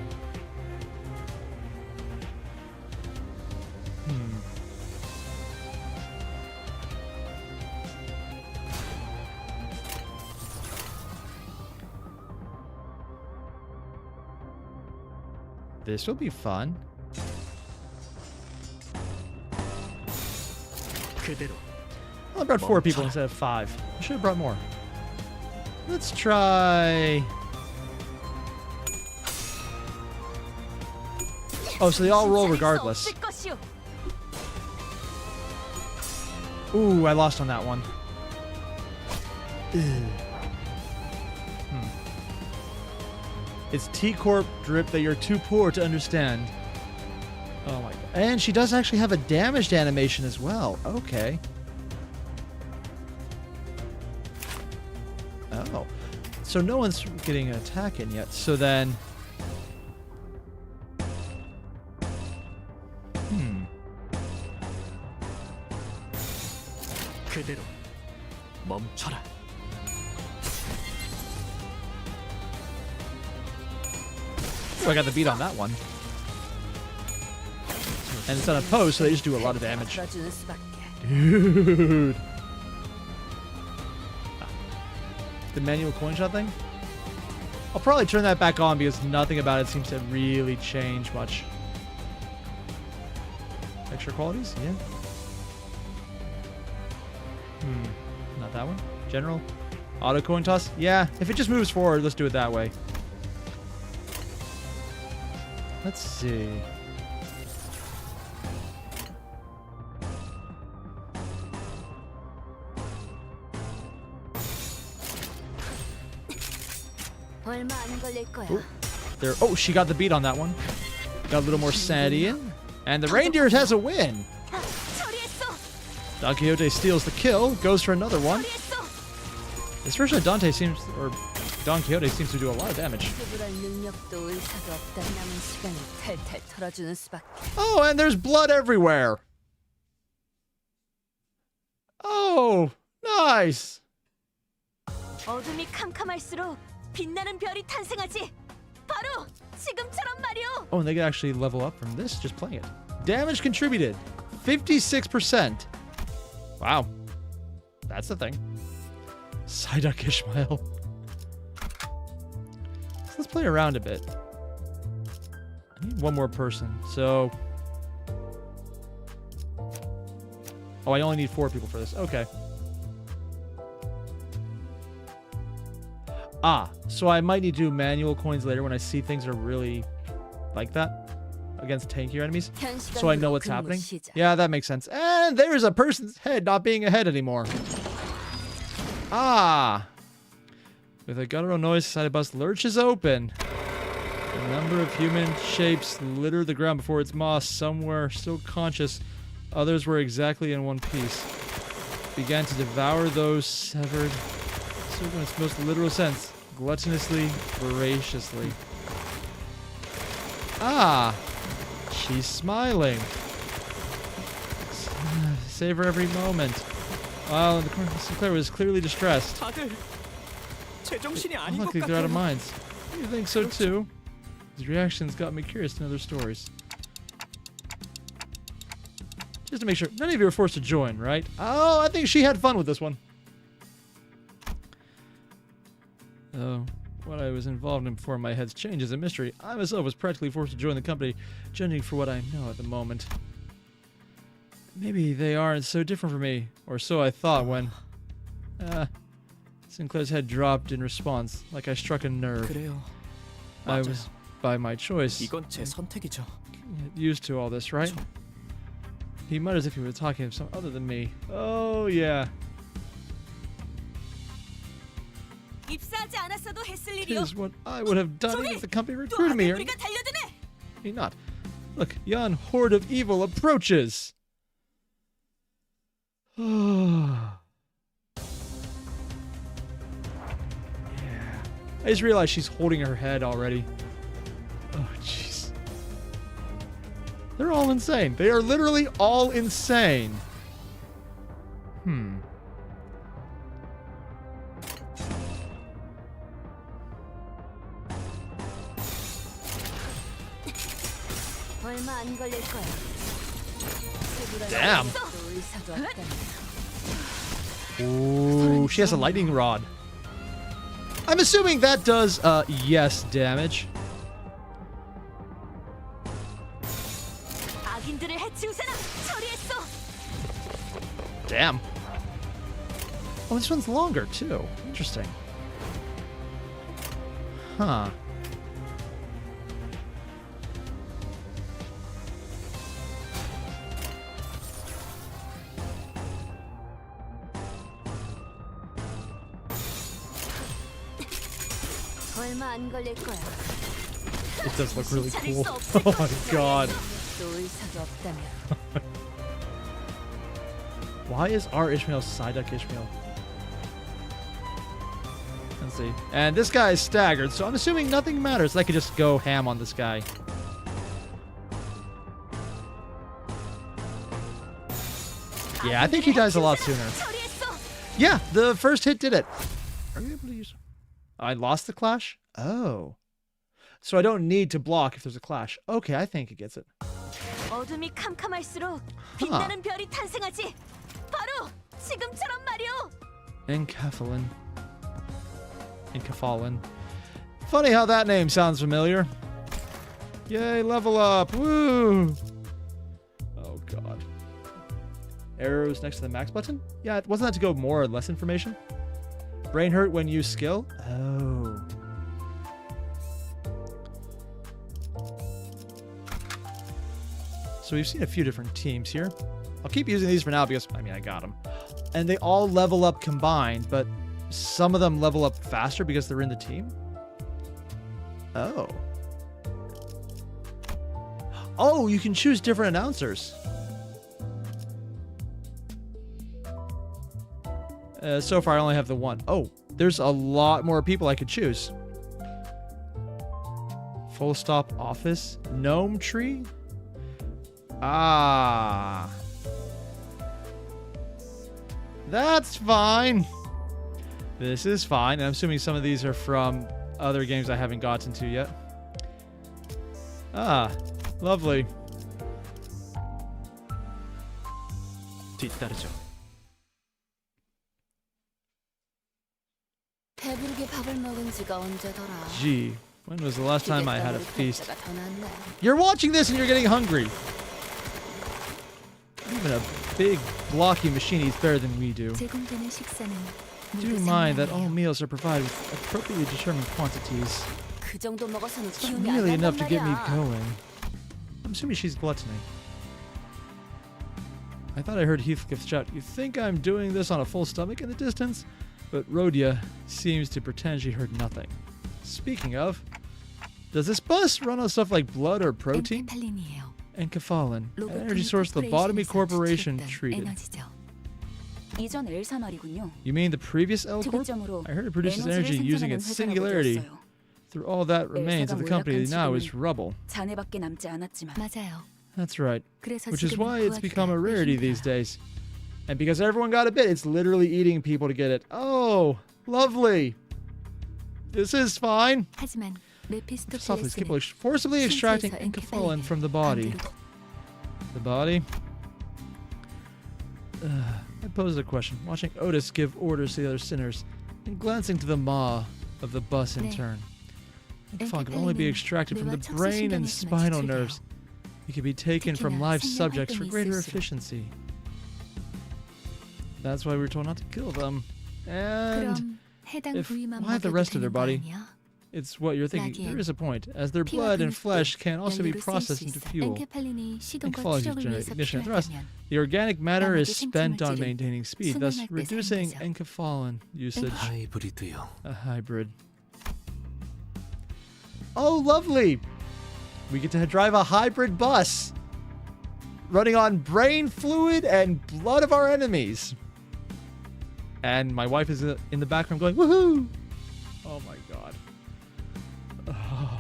This will be fun. 그대로 Well, I brought 4 people instead of 5. I should have brought more. Let's try... Oh, so they all roll regardless. 없을 것이오. Ooh, I lost on that one. It's T-Corp drip that you're too poor to understand. Oh my god. And she does actually have a damaged animation as well. Okay. Oh. So no one's getting an attack in yet. So then... 그대로 멈춰라. Oh, I got the beat on that one. And it's unopposed, so they just do a lot of damage. 들어주는 수밖에. Dude. The manual coin shot thing? I'll probably turn that back on because nothing about it seems to really change much. Extra qualities? Yeah. Not that one. General? Auto coin toss? Yeah, if it just moves forward, let's do it that way. Let's see. 얼마 안 걸릴 거야. There. Oh, she got the beat on that one. Got a little more sanity in. And the reindeer has a win. 처리했어. Don Quixote steals the kill, goes for another one. 처리했어. This version of Dante seems, or Don Quixote seems to do a lot of damage. 구분할 능력도 의사도 없다. 남은 시간을 탈탈 털어주는 수밖에. Oh, and there's blood everywhere. Oh, nice. 어둠이 캄캄할수록 빛나는 별이 탄생하지. 바로 지금처럼 말이오. Oh, and they can actually level up from this just playing it. Damage contributed, 56%. Wow, that's the thing. Psyduck Ishmael. play around a bit. I need one more person. So... Oh, I only need 4 people for this. Okay. Ah, so I might need to do manual coins later when I see things are really like that against tankier enemies. So I know what's happening. Yeah, that makes sense. And there's a person's head not being a head anymore. Ah. With a guttural noise, society bus lurches open. A number of human shapes litter the ground before its maw. Some were still conscious. Others were exactly in one piece. Began to devour those severed. So in its most literal sense, gluttonously, voraciously. Ah, she's smiling. Savor every moment. While the Sinclair was clearly distressed. 다들 제정신이 아닌 것 Luckily, they're out of 같아요. minds. You think so too? His reactions got me curious to know their stories. Just to make sure, none of you are forced to join, right? Oh, I think she had fun with this one. Oh, what I was involved in before my head's change is a mystery. I myself was practically forced to join the company, judging for what I know at the moment. Maybe they aren't so different from me, or so I thought when... Sinclair's head dropped in response, like I struck a nerve. 그래요. I was, by my choice, 이건 제 선택이죠. used to all this, right? He muttered as if he were talking to someone other than me. Oh, yeah. 입사하지 않았어도 했을 일이요. Here's what I would have done if the company recruited me. 우리가 달려드네. Maybe not. Look, yon horde of evil approaches. Yeah. I just realized she's holding her head already. Oh, jeez. They're all insane. They are literally all insane. 얼마 안 걸릴 거야. Damn. Ooh, she has a lightning rod. I'm assuming that does, yes, damage. 악인들을 해치우세나 처리했어. Damn. Oh, this one's longer, too. Interesting. Huh. 얼마 안 걸릴 거야. It does look really cool. Oh my god. 또 의사가 없다면. Why is our Ishmael Psyduck Ishmael? Let's see. And this guy is staggered, so I'm assuming nothing matters. I could just go ham on this guy. Yeah, I think he dies a lot sooner. Yeah, the first hit did it. Are you able to use... I lost the clash? Oh. So I don't need to block if there's a clash. Okay, I think it gets it. 어둠이 캄캄할수록 빛나는 별이 탄생하지. 바로 지금처럼 말이오. Enkephalin. Funny how that name sounds familiar. Yay, level up. Woo! Oh, God. Arrows next to the max button? Yeah, wasn't that to go more or less information? Brain hurt when you skill? Oh. So we've seen a few different teams here. I'll keep using these for now because, I mean, I got them. And they all level up combined, but some of them level up faster because they're in the team? Oh. Oh, you can choose different announcers. So far, I only have the one. Oh, there's a lot more people I could choose. Full stop office. Gnome tree? Ah. That's fine. This is fine. I'm assuming some of these are from other games I haven't gotten to yet. Ah, lovely. 뒤따르죠. 배부르게 밥을 먹은 지가 언제더라. Gee, When was the last time I had a feast? You're watching this and you're getting hungry. Even a big, blocky machine eats better than we do. 제공되는 식사는 Do 모두 mind that all 상관이에요. meals are provided with appropriately determined quantities. 그 정도 먹어서는 Not 기운이 안 nearly 난단 enough to get me 말이야. going. I'm assuming she's gluttony. I thought I heard Heathcliff shout, "You think I'm doing this on a full stomach?" in the distance? But Rhodia seems to pretend she heard nothing. Speaking of, does this bus run on stuff like blood or protein? 엔케팔린이에요. Enkephalin, an 로봇 energy source the Lobotomy Corporation 추출했던 treated. 에너지죠. 이전 엘사 말이군요. You mean the previous L Corp? 특이점으로 I heard it produces energy 에너지를 using 생산하는 its 회사라고 singularity. 들었어요. Through all that remains of the company now is rubble. 잔해밖에 남지 않았지만 맞아요. That's right. 그래서 Which is 지금은 why it's 구하기가 become a 꽤 rarity 힘들어요. these days. And because everyone got a bit, it's literally eating people to get it. Oh, lovely. This is fine. 하지만 Softly, 메피스토펠레스는 people forcibly extracting 신체에서 enkephalin from the 안 body. 들고 The body? I posed a question, watching Otis give orders to the other sinners, and glancing to the maw of the bus in 네. turn. Enkephalin can only be extracted from the 뇌와 brain and 척수신경에서만 spinal 추출돼요. nerves. It can be taken from 특히나 live 생명 subjects for 활동이 greater 있을수록. efficiency. That's why we were told not to kill them. And 그럼 해당 if- 부위만 why the 먹여도 rest of their 되는 거 body? 아니야? it's what you're thinking. 라기엔 There is a point, as their 피와 blood and 근육도 flesh can also be 연료로 쓰일 processed 수 into 있어. fuel. 엔케팔린이 시동과 Enkephalin 추적을 generate 위해서 ignition and thrust. 필요하다면 The organic matter is 나머지 spent on 생물질은 maintaining speed, thus 수명할 때 reducing 사용되죠. enkephalin usage. 하이브리드요. A hybrid. Oh, lovely! We get to drive a hybrid bus running on brain fluid and blood of our enemies. And my wife is in the background going, woohoo! Oh my god. Oh.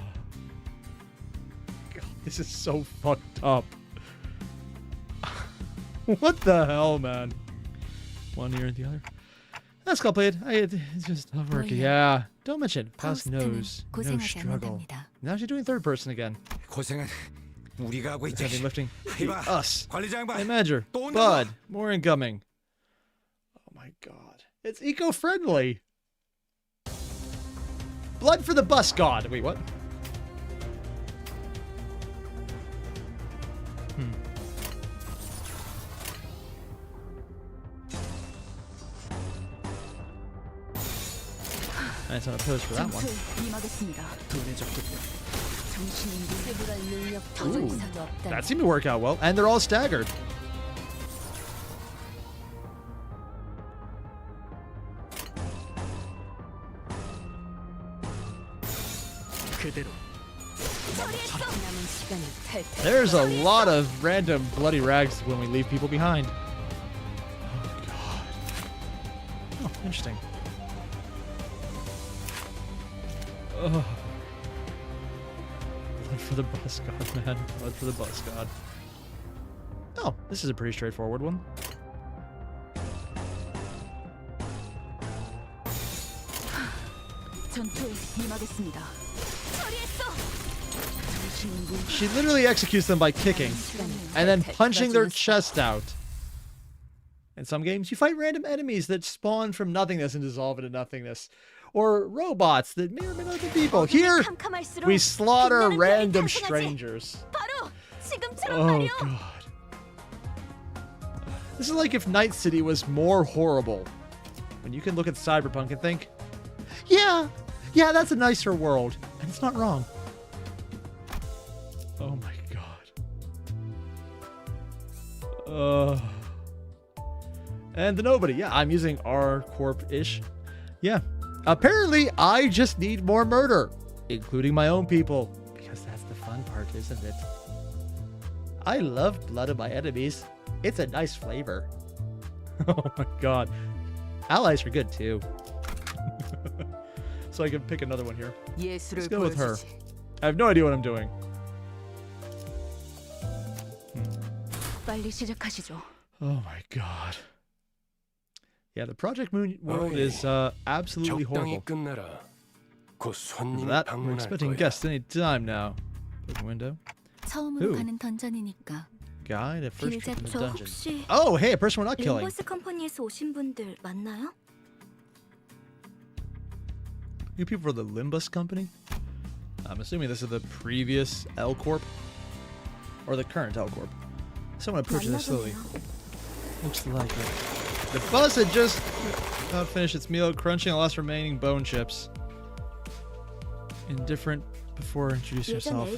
God, this is so fucked up. What the hell, man? One ear and the other. That's complicated. It's just not working. 뭐예요? Yeah. Don't mention it. Past 파우스트는 knows. No 고생하지 struggle. 않는답니다. Now she's doing third person again. 고생은 우리가 하고 It's 있지. heavy lifting. 이봐, Us. 관리장 봐. Hey, Manager. 또 온다. Bud. More incoming. Oh my god. It's eco-friendly. Blood for the bus god. Wait, what? Nice on a post for that one. 임하겠습니다. 정신이 세부랄 능력 Ooh, 도전사도 없다. that seemed to work out well. And they're all staggered. 그대로 남은 시간이 탈탈. There's a lot of random bloody rags when we leave people behind. Oh, God. Oh, interesting. Oh. Blood for the bus god, man. Blood for the bus god. Oh, this is a pretty straightforward one. 전투에 임하겠습니다. She literally executes them by kicking and then punching their chest out. In some games, you fight random enemies that spawn from nothingness and dissolve into nothingness. Or robots that may or may not be people. Here, we slaughter random strangers. 바로 지금처럼 Oh, 말이요. God. This is like if Night City was more horrible. When you can look at Cyberpunk and think, yeah, that's a nicer world. And it's not wrong. Oh my god. And the nobody. Yeah, I'm using R Corp-ish. Yeah. Apparently, I just need more murder. Including my own people. Because that's the fun part, isn't it? I love blood of my enemies. It's a nice flavor. Oh my god. Allies are good too. So I can pick another one here. 예술을 Let's go with her. 보여주지. I have no idea what I'm doing. 빨리 시작하시죠. Oh my god. Yeah, the Project Moon world is absolutely 적당히 horrible. 끝내라. 곧 For 손님이 that, we're 방문할 expecting 거야. guests any time now. Open window. 처음으로 Who? 가는 던전이니까. Guide at first trip in the 저 dungeon. 혹시 Oh, hey, a person we're not killing. 림버스 컴퍼니에서 오신 분들 맞나요? You people for the Limbus company? I'm assuming this is the previous L Corp or the current L Corp. Someone approaching this slowly. Looks like it. The bus had just about finished its meal, crunching the last remaining bone chips. Indifferent before introducing herself.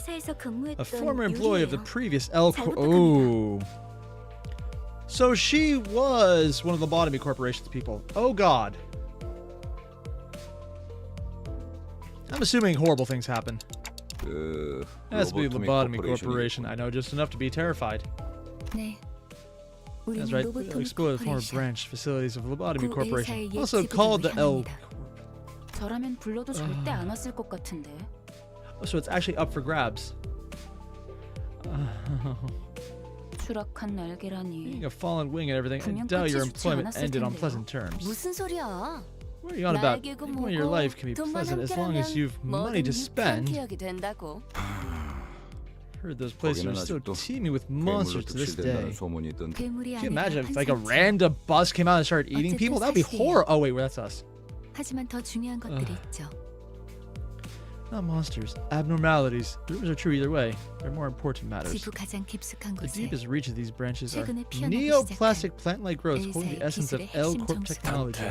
A former employee of the previous L Corp. Oh. So she was one of the Lobotomy Corporation's people. Oh god. I'm assuming horrible things happen. It has to be Lobotomy Corporation. I know just enough to be terrified. That's right. We'll explore the former branch facilities of Lobotomy Corporation, also called the L. 저라면 불러도 절대 안 왔을 것 같은데. So it's actually up for grabs. 추락한 날개라니. Being a fallen wing and everything, I doubt your employment ended on pleasant terms. 무슨 소리야? What are you on about? Well, your life can be pleasant as long as you've money to spend. Heard those places are still teeming with monsters to this day. Can you imagine if like a random bus came out and started eating people? That would be horror. Oh wait, that's us. 하지만 더 중요한 것들이 있죠. Not monsters, abnormalities. The rumors are true either way. They're more important matters. 지구 가장 깊숙한 The 곳에 deepest reach of these branches are 최근에 피어나기 neoplastic plant-like growths holding the 의사의 essence of 기술의 L 핵심 Corp 정수. technology.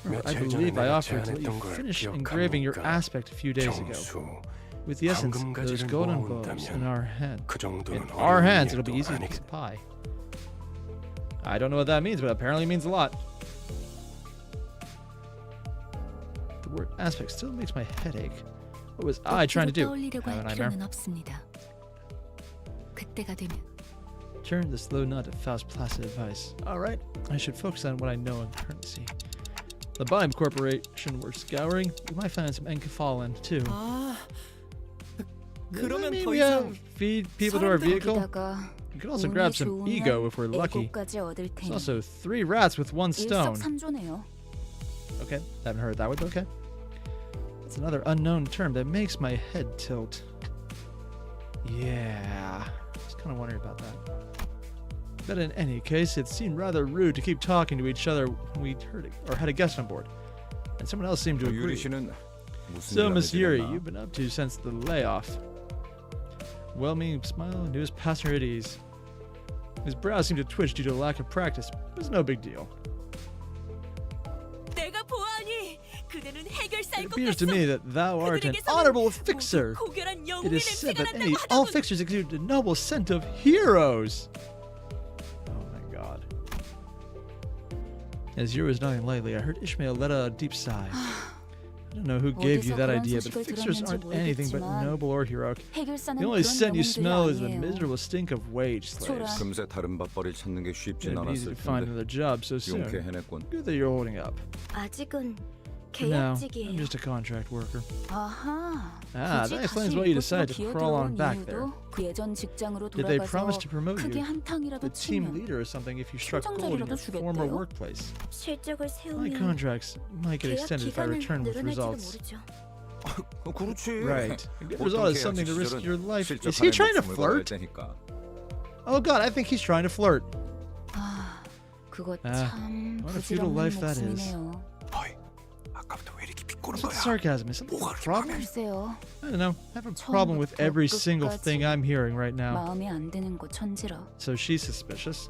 I 며칠 전에 believe I 내가 offered to let you 제안했던 걸 finish 기억하는가? engraving your aspect a few days ago. 정수. With the essence of those 황금가지를 golden 모은다면 bulbs in our hand. 그 정도는 In our 어려운 hands, it'll 일도 be easy to 아니겠- piece of pie. I don't know what that means, but apparently it means a lot. The word aspect still makes my head ache. What was I trying to do? 떠올리려고 Have a 할 nightmare? 필요는 없습니다. 그때가 되면 Turn the slow nod to Faust's placid advice. Alright, I should focus on what I know and currently see. The Bime Corporation we're scouring. We might find some Encephalin too. 아, Does that 그러면 mean 더 we 이상 feed people to our vehicle? 거기다가 We could also 운이 grab some 좋으면 ego if we're lucky. 애고까지 얻을 There's 테니 also 3 rats with 1 stone. 일석삼조네요. Okay, haven't heard that one, but okay. It's another unknown term that makes my head tilt. Yeah, I was kind of wondering about that. But in any case, it seemed rather rude to keep talking to each other when we heard it, or had a guest on board. And someone else seemed to 유리 agree. 씨는 무슨 So, 일 Miss 하게 Yuri, 되나? you've been up to since the layoff. Well-meaning smile into his passenger at ease. His brow seemed to twitch due to a lack of practice. It was no big deal. 내가 보아하니 그대는 해결사일 It 것 appears to 같소. me that thou art an honorable fixer. 고결한 It 영웅의 is said 냄새가 that 난다고 all 하더군. fixers exude the noble scent of heroes. Oh my god. As Yuri was nodding lightly, I heard Ishmael let out a deep sigh. I don't know who gave you that idea, but fixers aren't anything but noble or heroic. 해결사는 The only 그런 scent you 영웅들이 smell is the 아니에요. miserable stink of wage slaves. 금세 다른 밥벌이 찾는 게 It 쉽진 would be easy 않았을 to find 텐데 another job so soon. 용케 해냈군. Good that you're holding up. 아직은 No, I'm 계약직이에요. just a contract worker. 아하. Ah, that explains why you decided to crawl on back there. 그 예전 직장으로 Did they 돌아가서 promise to promote 크게 you? 한탕이라도 The team 치면 leader or something if you struck gold in your 심장자리라도 former 주겠대요? workplace. 실적을 My 세우면 contracts might get 계약 extended if I 기간을 return with 늘어날지도 results. 모르죠. 그렇지. Right. A good 보통 result is something to 계약 risk 시절은 your life. 실적 Is he 안에 trying to 목숨을 걸어야 flirt? 되니까. Oh god, I think he's trying to flirt. 아, 그거 Ah, 참 what a futile 부질없는 life that is. 목숨이네요. 어이, 아까부터 왜 이렇게 비꼬는 What's 거야? sarcasm? Is something a problem? 글쎄요. I don't know. I have a problem with every single thing I'm hearing right now. 마음에 안 드는 거 천지라. So she's suspicious.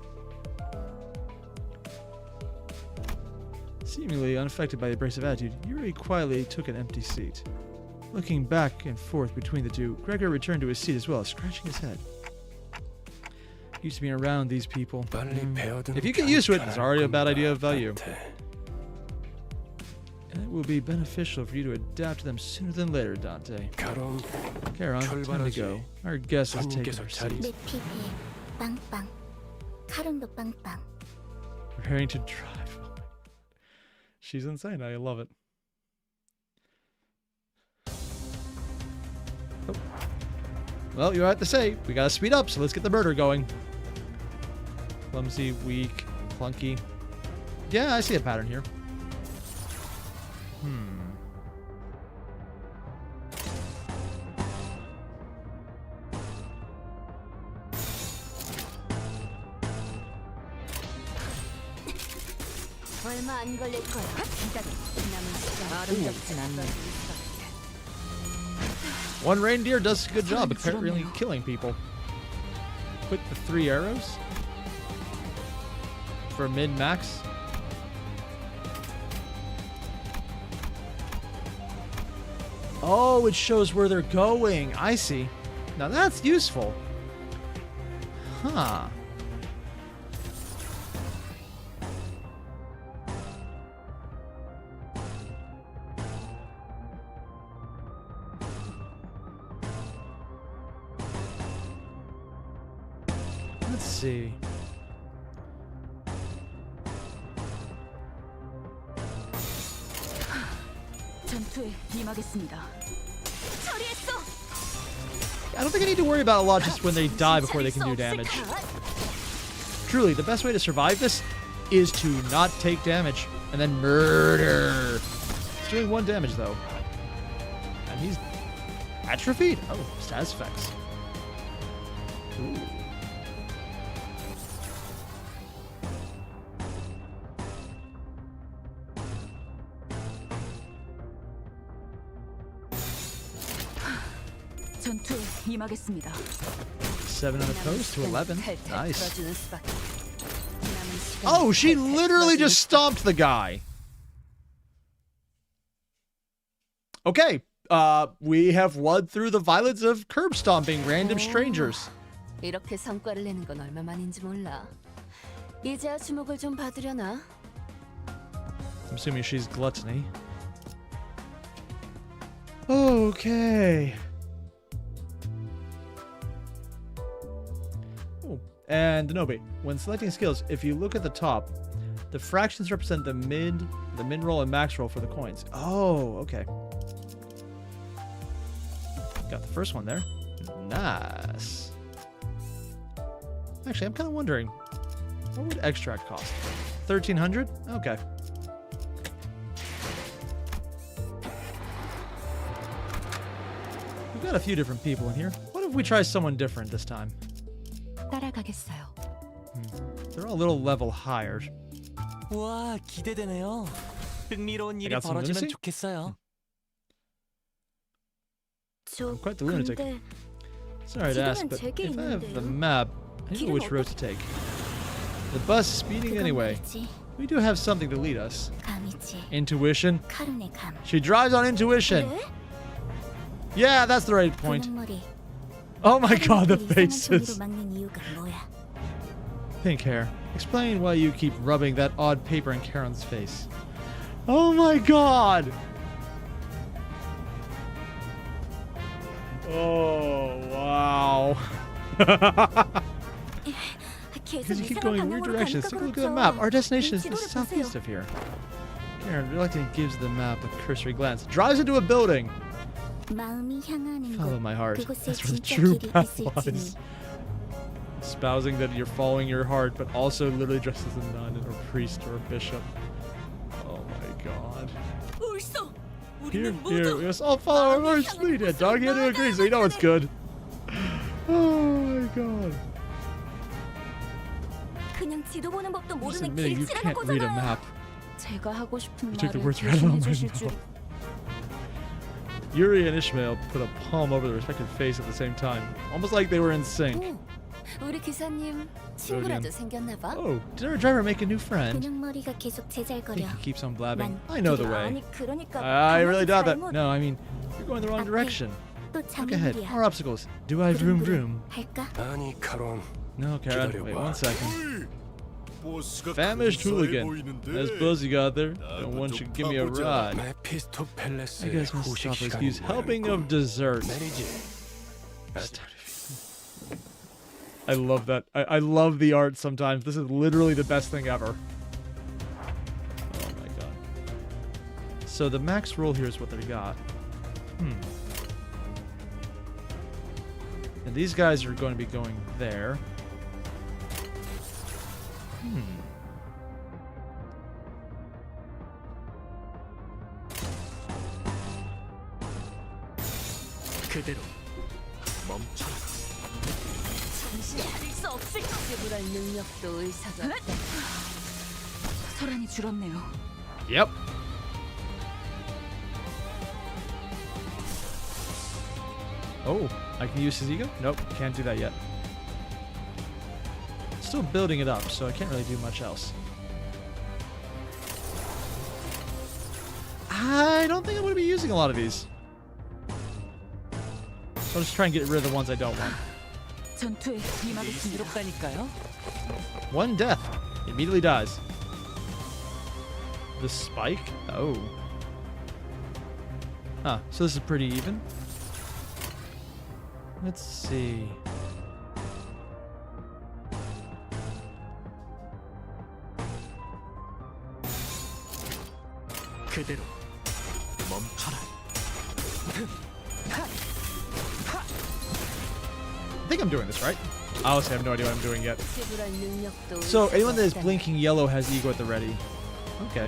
Seemingly unaffected by the abrasive attitude, Yuri quietly took an empty seat. Looking back and forth between the two, Gregor returned to his seat as well, scratching his head. Used to being around these people. If you get used to it, it's already a bad idea of value. And it will be beneficial for you to adapt to them sooner than later, Dante. 가론 Charon, time to go. Our guest has taken her seat. 내 피부에 빵빵, 카름도 빵빵. Preparing to drive. Oh my God. She's insane. I love it. Oh. Well, you have to say, we gotta speed up, so let's get the murder going. Clumsy, weak, clunky. Yeah, I see a pattern here. 얼마 안 걸릴 거야. 남은 시간 아름답진 않네. One reindeer does a good job apparently killing people. Put the 3 arrows for min-max. Oh, it shows where they're going. I see. Now that's useful. Huh. Let's see. 전투에 임하겠습니다. 처리했어. I don't think I need to worry about a lot just when they die before they can do damage. Truly, the best way to survive this is to not take damage and then murder. It's doing 1 damage though. And he's atrophied. Oh, status effects. Ooh. 전투에 임하겠습니다. 7 on the post to 11. Nice. Oh, she literally just stomped the guy. Okay, we have won through the violence of curb stomping random strangers. 이렇게 성과를 내는 건 얼마만인지 몰라. 이제야 주목을 좀 받으려나? I'm assuming she's gluttony. Okay. Oh, and Denobi, when selecting skills, if you look at the top, the fractions represent the min roll and max roll for the coins. Oh, okay. Got the first one there. Nice. Actually, I'm kind of wondering, what would extract cost? 1,300? Okay. We've got a few different people in here. What if we try someone different this time? 따라가겠어요. They're all a little level higher. 와, 기대되네요. 흥미로운 일이 got some 벌어지면 lunacy? 좋겠어요. I'm quite the lunatic. Sorry to ask, but if I have the map, I know which road to take. The bus is speeding anyway. We do have something to lead us. Intuition. She drives on intuition. Yeah, that's the right point. Oh my god, the faces. Pink hair. Explain why you keep rubbing that odd paper in Karen's face. Oh my god! Oh, wow. Because you keep going in weird directions. Take a look at the map. Our destination is the southeast of here. Karen reluctantly gives the map a cursory glance. Drives into a building. Follow my heart. That's where the true path lies. Espousing that you're following your heart, but also literally dressed as a nun or a priest or a bishop. Oh my god. Here, we must all follow our heart's lead. Yeah, Dog had to agree, so you know it's good. Oh my god. Just admitting you can't read a map. You took the words right out of my mouth. Yuri and Ishmael put a palm over their respective face at the same time, almost like they were in sync. Oh, did our driver make a new friend? I think he keeps on blabbing. I know the way. I really doubt that. No, I mean, you're going the wrong direction. Look ahead. More obstacles. Do I vroom vroom? No, Karen. Wait 1 second. Famished hooligan. There's Buzzy got there. No one should give me a ride. I guess Mrs. Chopper's excuse helping of dessert. I love that. I love the art sometimes. This is literally the best thing ever. Oh my god. So the max roll here is what they got. And these guys are going to be going there. 그대로 멈춰. 소란이 줄었네요. Yep. Oh, I can use his ego? Nope, can't do that yet. Still building it up, so I can't really do much else. I don't think I'm going to be using a lot of these. So I'll just try and get rid of the ones I don't want. 전투에 임하겠습니다. 부럽다니까요. One death. Immediately dies. The spike? Oh. Huh, so this is pretty even. Let's see. 그대로 멈춰라. I think I'm doing this right. I honestly have no idea what I'm doing yet. 지불할 능력도 So anyone that is 있을 것 blinking yellow has ego at the ready. Okay.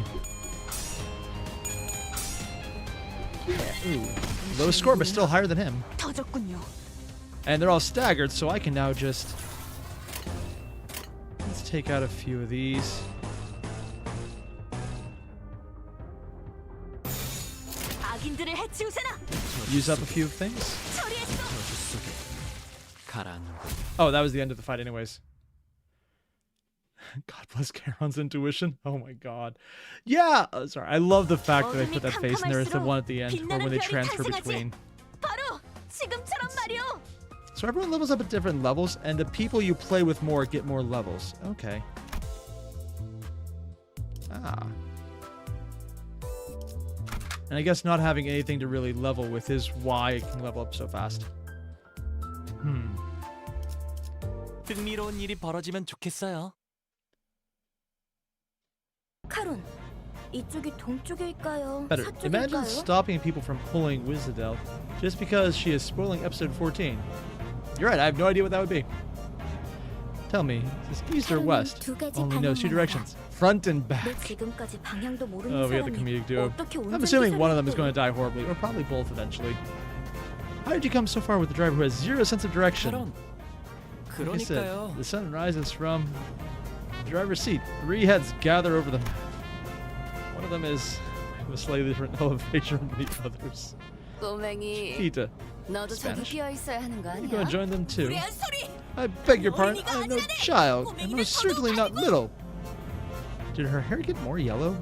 Yeah, ooh. Low score, but still higher than him. 터졌군요. And they're all staggered, so I can now just... Let's take out a few of these. 악인들을 해치우세나. Use up a few things. 처리했어. 저주 속에 가라앉는 것. Oh, that was the end of the fight anyways. God bless Charon's intuition. Oh my god. Yeah! Sorry, I love the fact that they put that face in there as the one at the end, or when they transfer between. 바로 지금처럼 말이오. So everyone levels up at different levels, and the people you play with more get more levels. Okay. Ah. And I guess not having anything to really level with is why it can level up so fast. 흥미로운 일이 벌어지면 좋겠어요. 카론, 이쪽이 동쪽일까요? Better. Imagine 서쪽일까요? stopping people from pulling Wizardel just because she is spoiling episode 14. You're right, I have no idea what that would be. Tell me, is this east or west? Only knows two directions. Front and back. 지금까지 방향도 모르는 Oh, we have the comedic duo. I'm assuming one of them is going to die horribly, or probably both eventually. How did you come so far with the driver who has zero sense of direction? 카론, Like I said, 그러니까요. the sun rises from the driver's seat. Three heads gather over them. One of them is in a slightly different elevation from the others. 꼬맹이, Peter, 너도 저기 Spanish. 끼어 있어야 하는 거 you 아니야? going to join them too? 무례한 소리! I beg your pardon, I'm no child, and most certainly not little. Did her hair get more yellow?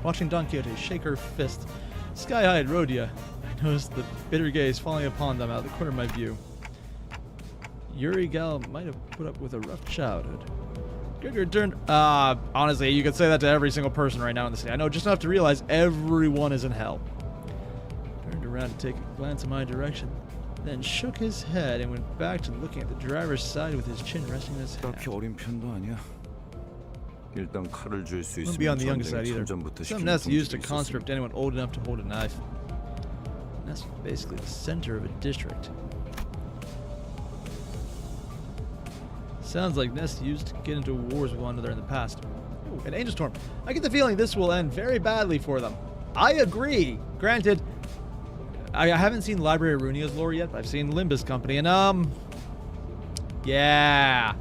Watching Don Quixote shake her fist, sky-high at Rhodia, I noticed the bitter gaze falling upon them out of the corner of my view. Yuri Gal might have put up with a rough childhood. Gregor turned... honestly, you could say that to every single person right now in the city. I know just enough to realize everyone is in hell. Turned around to take a glance in my direction, then shook his head and went back to looking at the driver's side with his chin resting on his hand. 딱히 어린 편도 아니야. 일단 칼을 줄 수 Wouldn't be on 있으면 the younger side either. 전전부터 Some 시키는 nests used to 동지들이 conscript 있었으니. anyone old enough to hold a knife. And that's basically the center of a district. Sounds like nests used to get into wars with one another in the past. Ooh, an angel storm. I get the feeling this will end very badly for them. I agree. Granted, I haven't seen Library of Runia's lore yet, but I've seen Limbus Company, and yeah.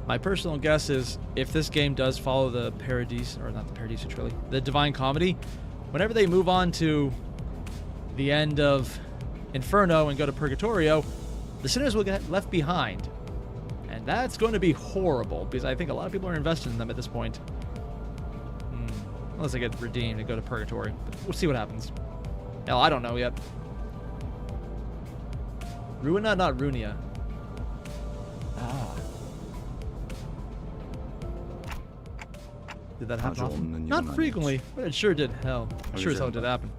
My personal guess is if this game does follow the Paradise, or not the Paradise trilogy, the Divine Comedy, whenever they move on to the end of Inferno and go to Purgatorio, the sinners will get left behind. And that's going to be horrible, because I think a lot of people are invested in them at this point. Unless they get redeemed and go to Purgatory. But we'll see what happens. Hell, I don't know yet. Ruina, not Runia. Ah. Did that happen? Not frequently, but it sure did. Hell, sure as hell did happen.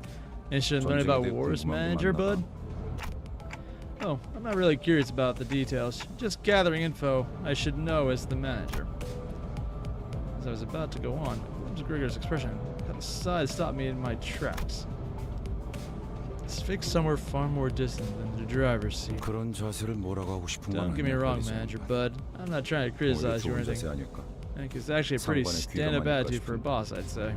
And should learn about wars, manager, bud? Oh, I'm not really curious about the details. Just gathering info I should know as the manager. As I was about to go on, Gregor's expression cut aside, stopped me in my tracks. It's fixed somewhere far more distant than the driver's seat. 그런 자세를 뭐라고 하고 싶은 건 Don't get me 아니야, wrong, 거기서. manager, bud. I'm not trying to criticize you or 오히려 좋은 anything. 자세 아닐까? I think it's actually a pretty stand-up attitude for a boss, I'd say.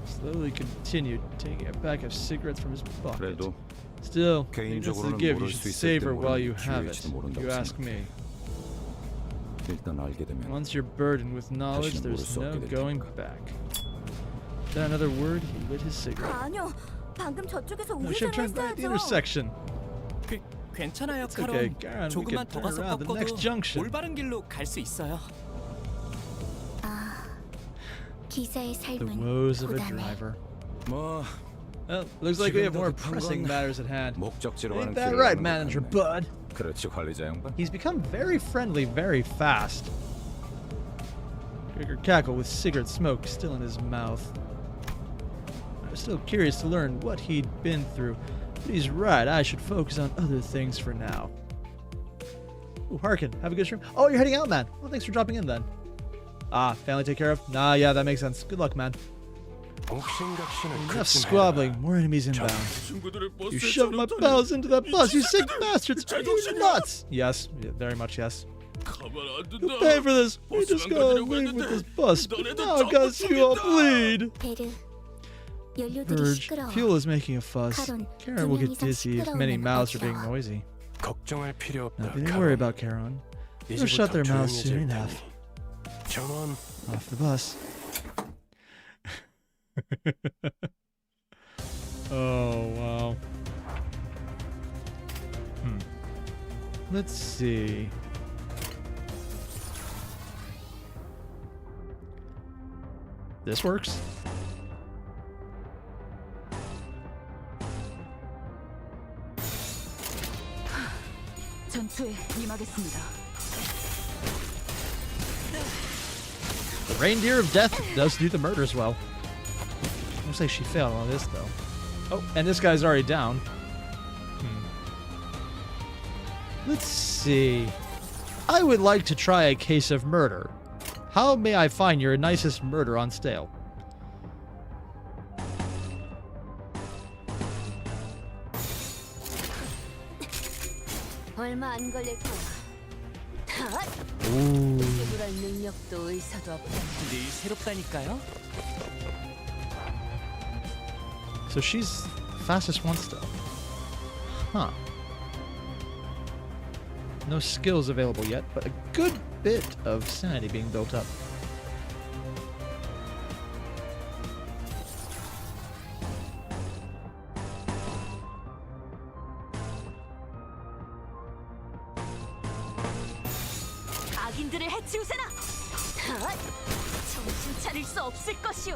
Slowly continued, taking a pack of cigarettes from his pocket. 그래도 Still, I think that's the 개인적으로는 gift. You 모를 should 수 있을 savor 때 while you 모르는 have it, 기회일지도 모른다고 if you ask 생각해. me. 일단 알게 되면 Once you're burdened with knowledge, 다시는 모를 there's 수 no 없게 될 going 테니까. back. Without another word, he lit his cigarette. 아니요. 방금 저쪽에서 No, should have turned right at the intersection. 괜찮아요, It's okay, 카론. Karen. We 조금만 can 더 turn 가서 around the next 꺾어도 junction. 올바른 길로 갈 수 있어요. 기사의 The 삶은 woes of a 고단해. driver. 뭐 Well, looks like we have 지금도 more 급한 pressing 건 matters at hand. 목적지로 Ain't 가는 that 길을 right, 가는 것 manager 같네. Bud? 그렇지 관리자 양반. He's become very friendly very fast. Gregor cackled with cigarette smoke still in his mouth. I was still curious to learn what he'd been through, but he's right, I should focus on other things for now. Ooh, Harkin, have a good stream. Oh, you're heading out, man. Well, thanks for dropping in then. Ah, family take care of? Nah, yeah, that makes sense. Good luck, man. Enough squabbling, more enemies inbound. You shoved my pals into that bus, you sick bastards! Are you nuts? Yes, yeah, very much yes. You pay for this! We just gotta leave with this bus, but now I gotta see you all bleed! 베르, 연료들이 Purge, 시끄러워. fuel is making a fuss. Caron, Karen will get 두 명 이상 dizzy if many 시끄러우면 mouths are being 어쩌. noisy. 걱정할 필요 없다. Nothing to worry about, Karen. They'll shut their mouths soon enough. 전원. Off the bus. Oh, wow. Let's see. This works. 전투에 임하겠습니다. The reindeer of death does do the murders well. Looks like she failed on this though. Oh, and this guy's already down. Let's see. I would like to try a case of murder. How may I find your nicest murder on stale? 얼마 안 걸릴 거야. Ooh. 해부할 능력도 의사도 없다. 늘 새롭다니까요. So she's fastest one still. Huh. No skills available yet, but a good bit of sanity being built up. 악인들을 해치우세나. 정신 차릴 수 없을 것이오.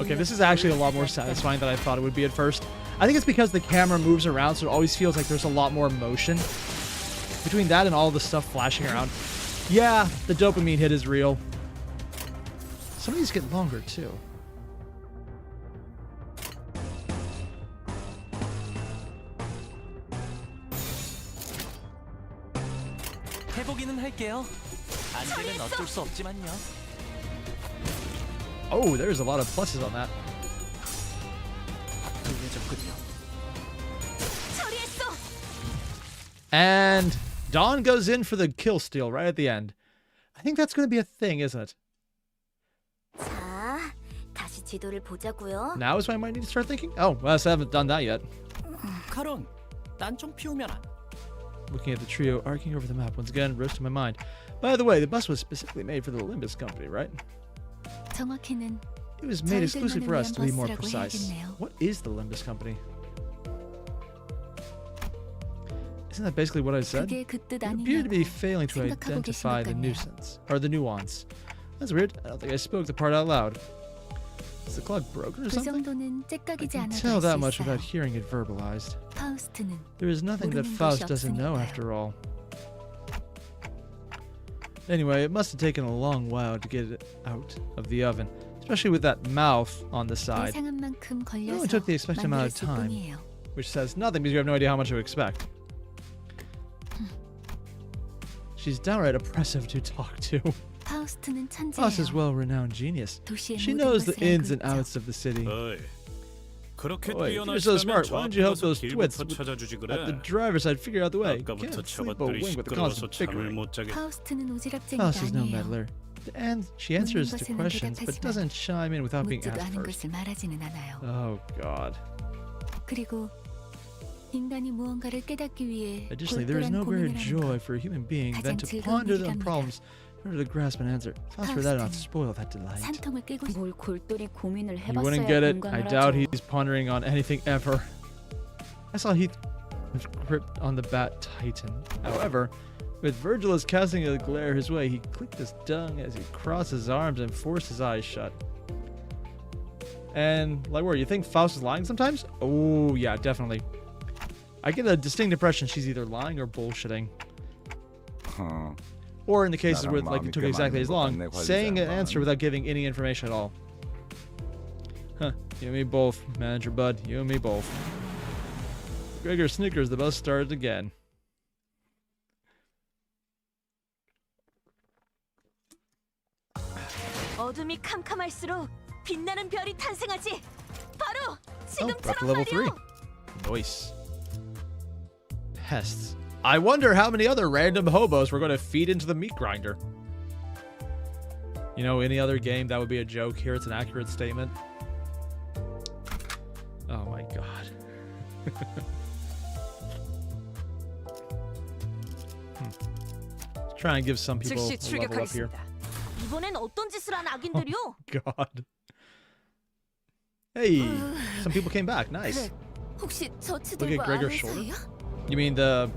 Okay, this is actually a lot more satisfying than I thought it would be at first. I think it's because the camera moves around, so it always feels like there's a lot more motion. Between that and all the stuff flashing around. Yeah, the dopamine hit is real. Some of these get longer, too. 해보기는 할게요. 안 되면 어쩔 수 없지만요. Oh, there's a lot of pluses on that. And Dawn goes in for the kill steal right at the end. I think that's going to be a thing, isn't it? 자, 다시 지도를 보자고요. Now is when I might need to start thinking? Oh, well, I haven't done that yet. 카론, 딴 좀 피우면 안. Looking at the trio arcing over the map once again, rose to my mind. By the way, the bus was specifically made for the Limbus company, right? 정확히는 It was made exclusive for us, to be more 저희들만을 위한 precise. 버스라고 해야겠네요. What is the Limbus company? Isn't that basically what I said? 그게 그 뜻 You appear to be 아니냐고 failing to 생각하고 identify the 계신 것 같네요. nuisance, or the nuance. That's weird. I don't think I spoke the part out loud. Is the clock broken or 그 something? 정도는 I 째깍이지 can 않아도 tell 알 that 수 much 있어요. without hearing it verbalized. 파우스트는 There is nothing that 모르는 Faust 것이 doesn't know 없으니까요. after all. Anyway, it must have taken a long while to get it out of the oven, especially with that mouth on the side, 예상한 만큼 It only 걸려서 took the expected amount of 만들었을 time. 뿐이에요. which says nothing because you have no idea how much to expect. She's downright oppressive to talk to. 파우스트는 Faust is 천재예요. well-renowned genius. 도시의 She 모든 knows the 것을 ins 알고 and 있죠. outs of the city. 어이, 그렇게 Boy, if you're so smart, why don't you help those twits at the 그래? driver's side figure out the way? 아까부터 Can't sleep a 저것들이 wink with the 시끄러워서 constant 잠을 bickering. 못 자게. 파우스트는 오지랖쟁이가 Faust is no 아니에요. meddler. And she answers to 것에는 questions, but 대답하지만 doesn't chime in without being 묻지도 asked 않은 first. 것을 말하지는 않아요. Oh, God. 그리고 인간이 무언가를 깨닫기 위해 Additionally, there is no 골똘한 greater 고민을 하는 joy 것. for a human being than 가장 to 즐거운 ponder the 일이랍니다. problems Order to grasp an answer. Faust would not spoil that delight. 산통을 깨고 뭘 골똘히 고민을 He wouldn't 해봤어야 get it. I 공감을 doubt 하죠. he's pondering on anything ever. I saw Heathcliff gripped on the bat titan. However, with Virgilus casting a glare his way, he clicked his tongue as he crossed his arms and forced his eyes shut. And, like, where you think Faust is lying sometimes? Oh, yeah, definitely. I get a distinct impression she's either lying or bullshitting. Huh. Or in the cases where like it took exactly as long, saying an answer without giving any information at all. Huh, you and me both, Manager Bud, you and me both. Gregor snickers, the bus started again. 어둠이 캄캄할수록 빛나는 별이 탄생하지. 바로 Breath level 3. Nice. Pests. I wonder how many other random hobos we're going to feed into the meat grinder. You know, any other game that would be a joke. Here it's an accurate statement. Oh my god. Let's try and give some people 즉시 a level up here. 출격하겠습니다. 이번엔 어떤 짓을 한 악인들이요? God. Hey, some people came back. Nice. 혹시 저 Look 치들과 at Gregor's 아는 shoulder. 사이야? You mean the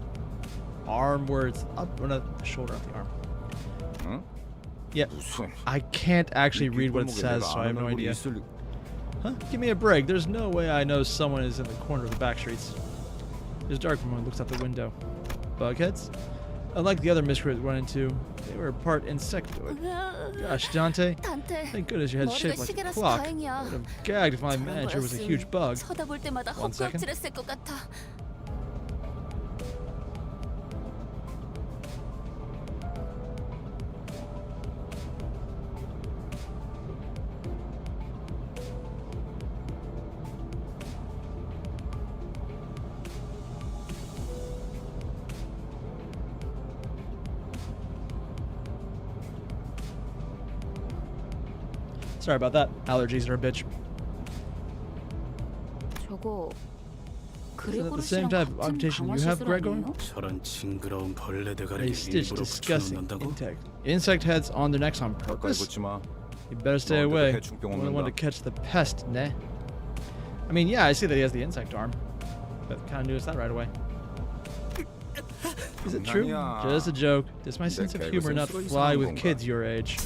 arm where it's up, or not the shoulder, not the arm? 응? Yeah. 무슨? I can't actually read what it says, so I have no idea. Huh? Give me a break. There's no way I know someone is in the corner of the back streets. It's dark when one looks out the window. Bugheads? Unlike the other miscreants we run into, they were part insectoid. Gosh, Dante. Dante, Thank goodness your head's shaped like a 시계라서 clock. I 다행이야. would have gagged if my manager was a huge bug. 쳐다볼 때마다 One second. 헛구역질했을 것 같아. Sorry about that. Allergies are a bitch. 저거 Is it the same type of occupation you have, Gregor? 저런 징그러운 벌레 They 대가리를 stitch 일부러 disgusting 붙여놓는다고? insect heads on their necks on 가까이 purpose? 붙지 마. You better stay No, away. the 해충병 Only one to 옮는다. catch the pest, ne? I mean, yeah, I see that he has the insect arm, but kind of noticed that right away. Is it true? 장난이야. Just a joke. Does my sense of 개그 humor not 센스가 fly 이상한 with 건가? kids your age?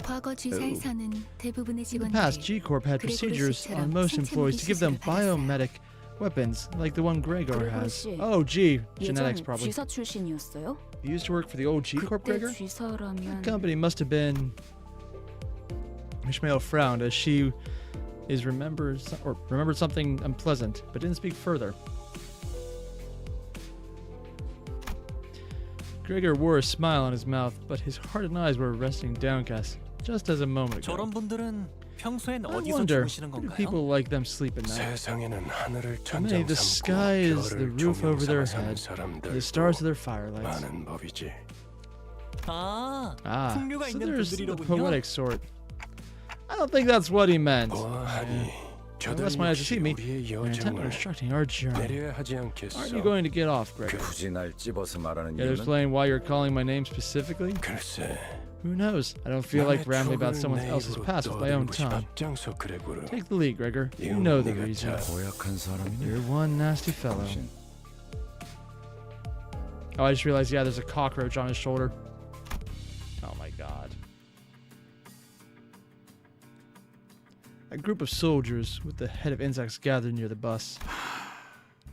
과거 G사에서는 대부분의 In the past, 직원들이 G-Corp had procedures on most employees to give them biomedic weapons, like the one Gregor has. Oh, G. Genetics, probably. G사 출신이었어요? You used to work for the old G-Corp, 그때 Gregor? G사라면 The company must have been... Ishmael frowned as she remembered something unpleasant, but didn't speak further. Gregor wore a smile on his mouth, but his heart and eyes were resting downcast, just as a moment ago. 저런 분들은 평소엔 I 어디서 wonder, 주무시는 where do 건가요? people like them sleep at night? 세상에는 하늘을 For many, 천장 the sky is the 삼고 roof over their 별을 head, 사람들도 the stars are their firelights. 많은 법이지. 아, Ah, 풍류가 so 있는 there's the 분들이로군요. poetic sort. I don't think that's what he meant. 보아하니 저들 Unless my eyes 역시 see me, 우리의 they're intent on 여정을 obstructing our journey. 내려야 하지 않겠어. Aren't you going to get off, Gregor? 굳이 날 찝어서 말하는 Can you 이유는? explain why you're calling my name specifically? 글쎄. Who knows? I don't feel like 남의 rambling about 추억을 someone 내 else's 입으로 past with my own 떠들고 싶어 tongue. 앞장서 그레고르. Take the lead, Gregor. You 이건 know the 네가 reason. 잘 고약한 사람이네. You're one nasty fellow. 당신. Oh, I just realized, yeah, there's a cockroach on his shoulder. Oh my god. A group of soldiers with the head of insects gathered near the bus.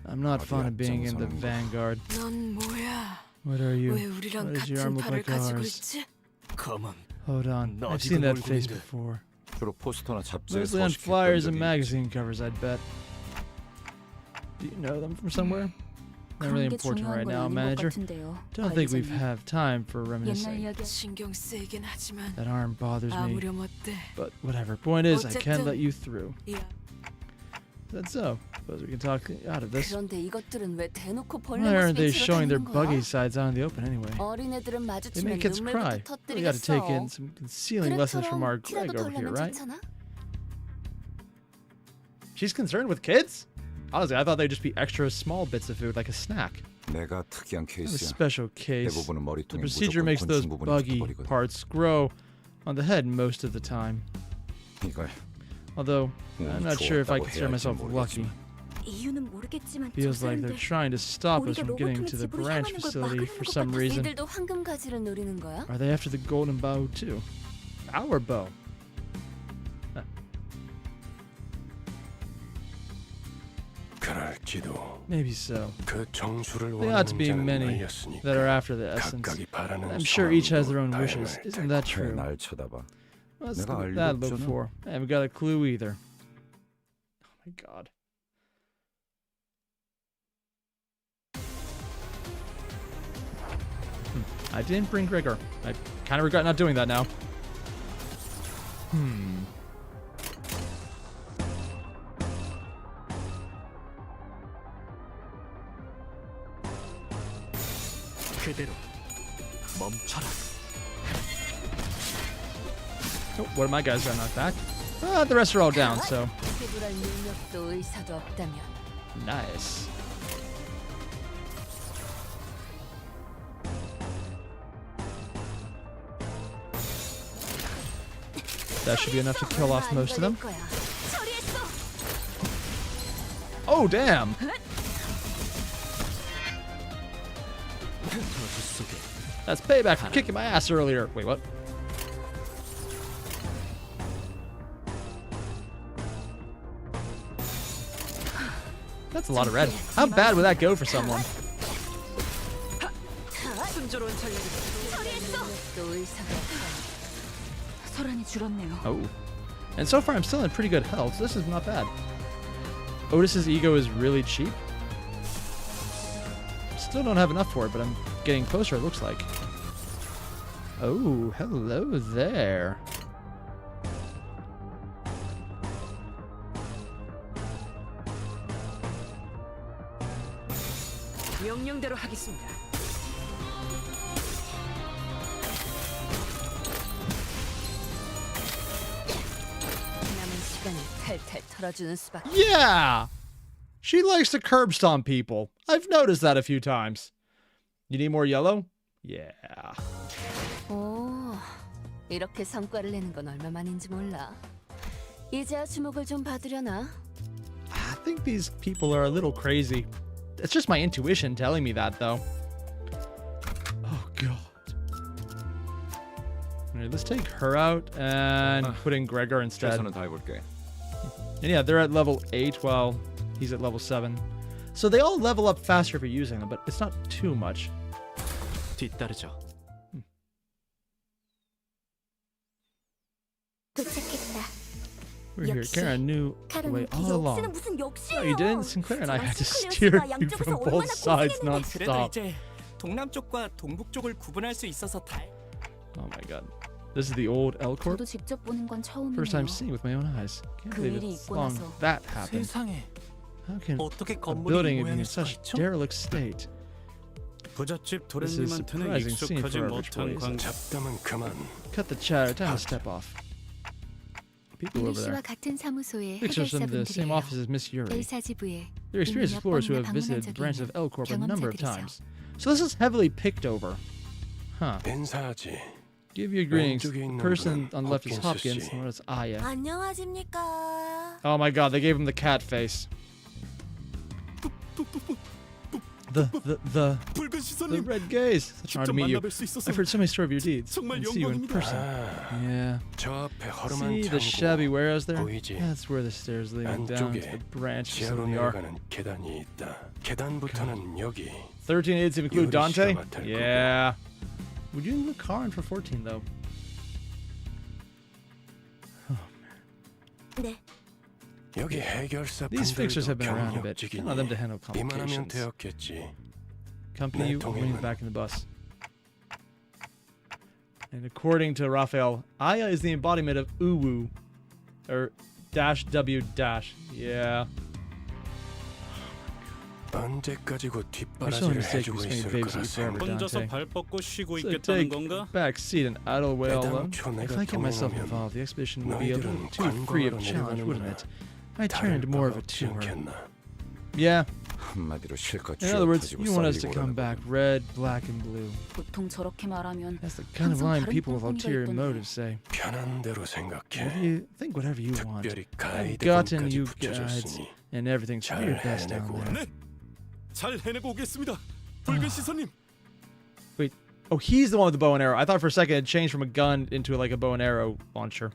I'm not fond of being in the vanguard. 넌 뭐야? What are you? 왜 우리랑 Why does your 같은 arm look 팔을 like 가지고 ours? 있지? 검은 Hold on. 너 I've seen that 어디서 face 얼굴인데? before. 주로 포스터나 잡지에 Mostly on 서식했던 flyers and 적이 magazine covers, I'd bet. Do you know them from somewhere? Not really 그런 게 important 중요한 right 건 now, 아닌 것 manager. 같은데요. Don't think we 관리자님. have time for 옛날 reminiscing. 이야기 신경 쓰이긴 하지만 That arm bothers me. 아무렴 어때? But whatever. Point is, I can't 어쨌든- let you through. 야, That's so. Suppose we can talk out of this. 그런데 이것들은 왜 대놓고 벌레 Why aren't they 모습에 showing their 치러다니는 buggy 거야? sides out in the open anyway? 어린애들은 They 마주치면 make kids cry. 눈물부터 We gotta take in 터뜨리겠어. some concealing lessons from our 그래처럼 Greg 티라도 over here, 털려면 right? 좋잖아. She's concerned with kids? Honestly, I thought they'd just be extra small bits of food, like a snack. 내가 특이한 Not a 케이스야. special case. 대부분은 The 머리통에 procedure 무조건 makes those 곤충 부분이 buggy 붙어버리거든. parts grow on the head most of the time. 이걸 Although, I'm not sure if I consider myself lucky. 이유는 모르겠지만 Feels like they're trying to stop us from getting to the branch facility for some reason. 이들도 황금 가지를 노리는 거야? Are they after the golden bow too? Our bow. 그럴지도. Maybe so. 그 정수를 There ought to 원하는 be 자는 many 나였으니까. that are after the essence. 각각이 바라는 I'm sure each has their own 소원도 wishes. 다양할 Isn't 테고. that 왜 true? 날 쳐다봐? What's 내가 알 리가 that look 없잖아. for? I haven't got a clue either. Oh my god. I didn't bring Gregor. I kind of regret not doing that now. 그대로 멈춰라. Oh, one of my guys got knocked back. The rest are all down, so 해부할 능력도 의사도 없다면 nice. That should be enough to kill off most of them. Oh, damn! That's payback for kicking my ass earlier. Wait, what? That's a lot of red. How bad would that go for someone? 순조로운 전략이다. 능력도 의사도 없다면 소란이 줄었네요. Oh. And so far, I'm still in pretty good health, so this is not bad. Otis's ego is really cheap. Still don't have enough for it, but I'm getting closer, it looks like. Oh, hello there. 명령대로 하겠습니다. 남은 시간을 탈탈 털어주는 수밖에. Yeah! She likes to curb stomp people. I've noticed that a few times. You need more yellow? Yeah. 오, 이렇게 성과를 내는 건 얼마만인지 몰라. 이제야 주목을 좀 받으려나? I think these people are a little crazy. It's just my intuition telling me that, though. Oh, God. Alright, let's take her out and put in Gregor instead. 최선을 다해볼게. And yeah, they're at level 8 while he's at level 7. So they all level up faster for using them, but it's not too much. 뒤따르죠. 도착했다. We're here. Karen knew the way all along. 무슨 No, you didn't. Sinclair and I had to steer you from both sides 그래도 non-stop. 이제 동남쪽과 동북쪽을 구분할 수 있어서 Oh my god. This is the old L Corp. 저도 직접 보는 건 처음이네요. First time seeing with my own eyes. Can't 그 believe 일이 it's 있고 long 나서 that happened. 세상에 How can 어떻게 a 건물이 building 이 be in 모양일 수가 such 있죠? derelict state? 부잣집 This is 도련님한테는 surprising scene 익숙하지 for average 못한 boys. 광. 잡담은 그만. Cut the chatter. Time to step off. People 유리 over there. 씨와 같은 사무소의 Pictures from the same 해결사분들이에요. office as Miss Yuri. El사지부에 They're experienced 몇 explorers who 번이나 have visited 방문한 the branches of 적이 L Corp a number of 경험자들이죠. times. So this is heavily picked over. Huh. 인사하지. Give your greetings. 왼쪽에 The 있는 person 분은 on the left is Hopkins Hopkins, 씨. and one is Aya. 안녕하십니까. Oh my god, they gave him the cat face. The 붉은 the 시선님 red gaze. Such an honor to 직접 meet you. 만나뵐 수 있어서 I've heard so many stories of your deeds. 정말 And see you in 영광입니다. person. 아, Yeah. 저 앞에 허름한 See the shabby 창고. warehouse there? 보이지? That's where the stairs leading down to the 안쪽에 branch 지하로 facility are. 내려가는 계단이 있다. 계단부터는 여기. 13 aids include Yuri Dante? 씨가 맡을 Yeah. Would you include Karin for 14 though? 네. 여기 해결사 These fixtures have 분들도 been around a bit. Can't allow them to handle 이만하면 complications. 되었겠지. Company you 내 waiting 동행은- back in the bus. And according to Raphael, Aya is the embodiment of Uwu. Or dash W dash. Yeah. 언제까지고 You're so 뒷바라지를 mistaken 해주고 for spending 있을 babies 거라 eat forever, 생각. 혼자서 Dante. 발 뻗고 쉬고 So 있겠다는 take 건가? back seat and idle way all alone. 애당초 If 내가 I get myself 동행하면 involved, the expedition would be a little 너희들은 too free of 관광하러 challenge, wouldn't 내려가는구나. it? I turned 다를 more 바가 of a 없지 tour. 않겠나? Yeah, 한마디로 실컷 In other words, 쥐어펴지고 you want us to 썰리고 come 오라는 back 거군. red, black, and blue. 보통 저렇게 말하면 That's the kind of line 항상 people with 다른 ulterior 뻔뻔이가 motives say. 편한 대로 Whatever 생각해. you think, whatever you want. 특별히 I've 가이드 gotten 감까지 you guides 붙여줬으니 and everything's for 잘 your best down 해내고 there. 네, 잘 해내고 오겠습니다. 붉은 시선님. Wait, oh, he's the one with the bow and arrow. I thought for a second it changed from a gun into like a bow and arrow launcher.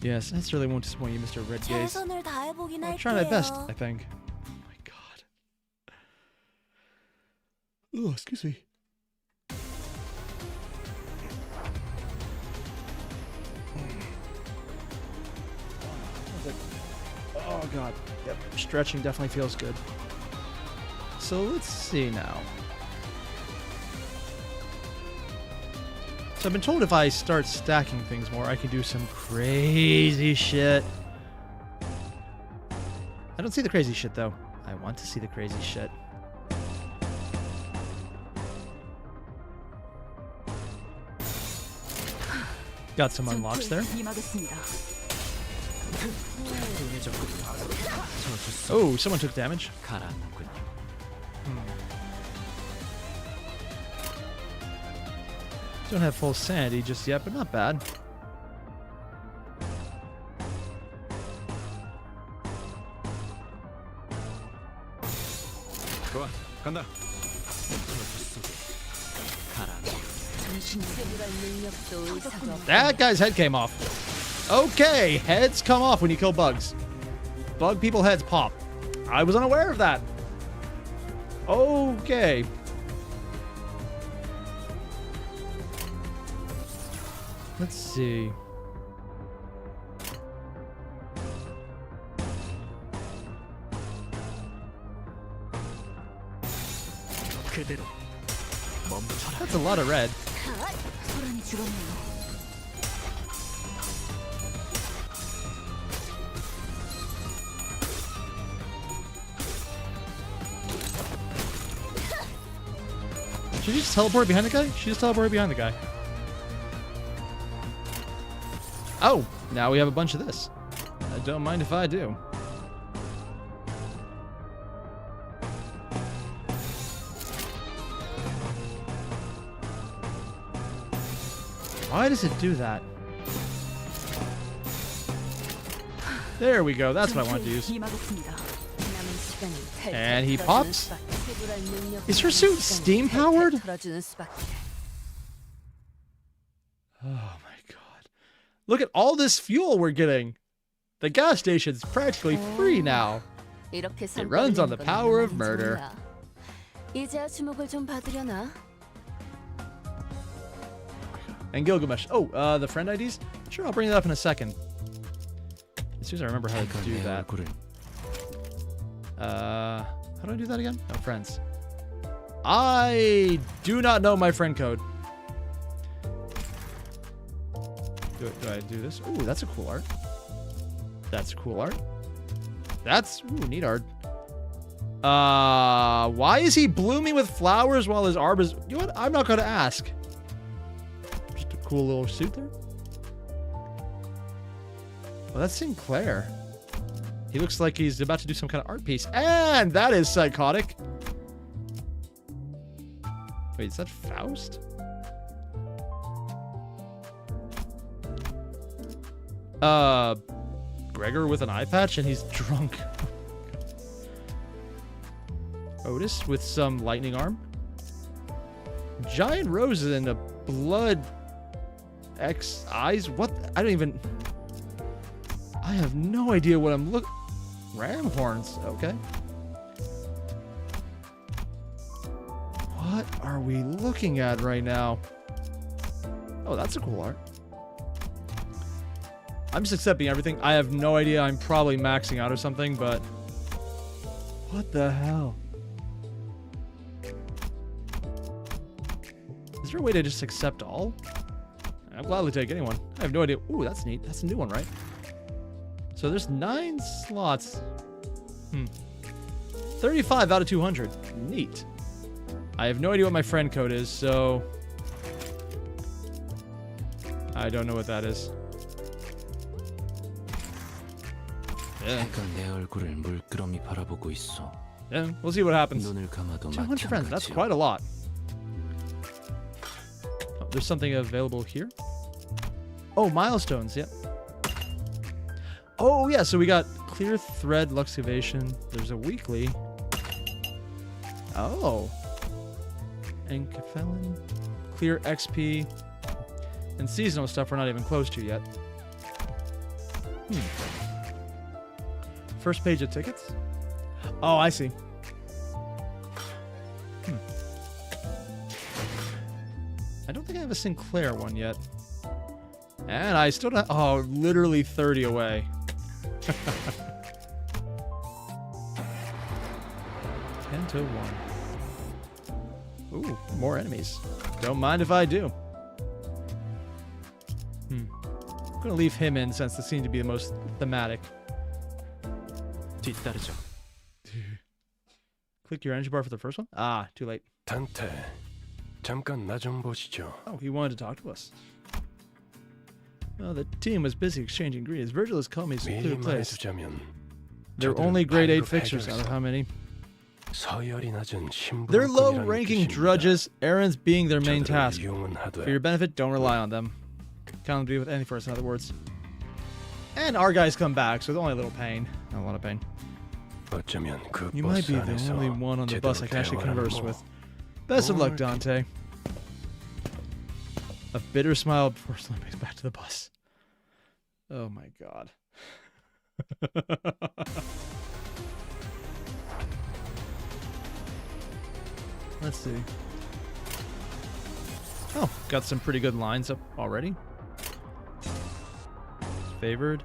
Yes, that certainly won't disappoint you, Mr. Red Gaze. 최선을 다해보긴 I'll try my best, 할게요. I think. Oh my god. Oh, excuse me. Oh god. Yep, stretching definitely feels good. So let's see now. So I've been told if I start stacking things more, I can do some crazy shit. I don't see the crazy shit though. I want to see the crazy shit. Got some unlocks there. 임하겠습니다. Oh, someone took damage. 가라앉는군요. Don't have full sanity just yet, but not bad. 좋아, 간다. That guy's head came off. Okay, heads come off when you kill bugs. Bug people heads pop. I was unaware of that. Okay. Let's see. 그대로 멈춰라. That's a lot of red. 소란이 줄었네요. Should you just teleport behind the guy? She just teleported behind the guy. Oh, now we have a bunch of this. I don't mind if I do. Why does it do that? There we go. That's what I wanted to use. 임하겠습니다. And he pops. Is her suit steam powered? Oh my god. Look at all this fuel we're getting. The gas station's practically free now. It runs on the power of murder. 이제야 주목을 좀 받으려나? And Gilgamesh. Oh, the friend IDs? Sure, I'll bring it up in a second. As soon as I remember how to do that. How do I do that again? Oh, friends. I do not know my friend code. Do I do this? Ooh, that's a cool art. That's cool art. That's neat art. Why is he blooming with flowers while his arm is... You know what? I'm not going to ask. Just a cool little suit there. Well, that's Sinclair. He looks like he's about to do some kind of art piece. And that is psychotic. Wait, is that Faust? Gregor with an eye patch and he's drunk. Otis with some lightning arm. Giant roses and a blood X eyes. What? I don't even... I have no idea what I'm looking... Ram horns. Okay. What are we looking at right now? Oh, that's a cool art. I'm just accepting everything. I have no idea. I'm probably maxing out or something, but... What the hell? Is there a way to just accept all? I'll gladly take anyone. I have no idea. Ooh, that's neat. That's a new one, right? So there's 9 slots. 35 out of 200. Neat. I have no idea what my friend code is, so... I don't know what that is. Yeah. 해가 내 얼굴을 물끄러미 바라보고 있어. Yeah, we'll see what happens. 눈을 감아도 200 friends, that's 마찬가지야. quite a lot. Oh, there's something available here. Oh, milestones, yep. Oh, yeah, so we got clear thread luxivation. There's a weekly. Oh. And Capellan. Clear XP. And seasonal stuff we're not even close to yet. First page of tickets? Oh, I see. I don't think I have a Sinclair one yet. And I still don't... Oh, literally 30 away. Canto 1. Ooh, more enemies. Don't mind if I do. I'm gonna leave him in since this seemed to be the most thematic. 뒤따르죠. Click your energy bar for the first one? Ah, too late. 단테, 잠깐 나 좀 보시죠. Oh, he wanted to talk to us. Oh, the team was busy exchanging ingredients. Virgil has called me to clear 미리 place. 말해두자면 They're 저들은 only grade 8 발로 fixers out of how many? 서열이 낮은 They're 신분권이라는 low-ranking 뜻입니다. drudges, errands being their main 저들을 task. 이용은 하되 For your benefit, don't rely on them. Count them to be with any force, in other words. And our guys come back, so it's only a little pain. Not a lot of pain. 어쩌면 그 You might 버스 be the 안에서 only one on the bus I can actually 제대로 converse 대화하는 with. 뭐 Best of luck, Lord. Dante. A bitter smile before slipping back to the bus. Oh my god. Let's see. Oh, got some pretty good lines up already. Favored.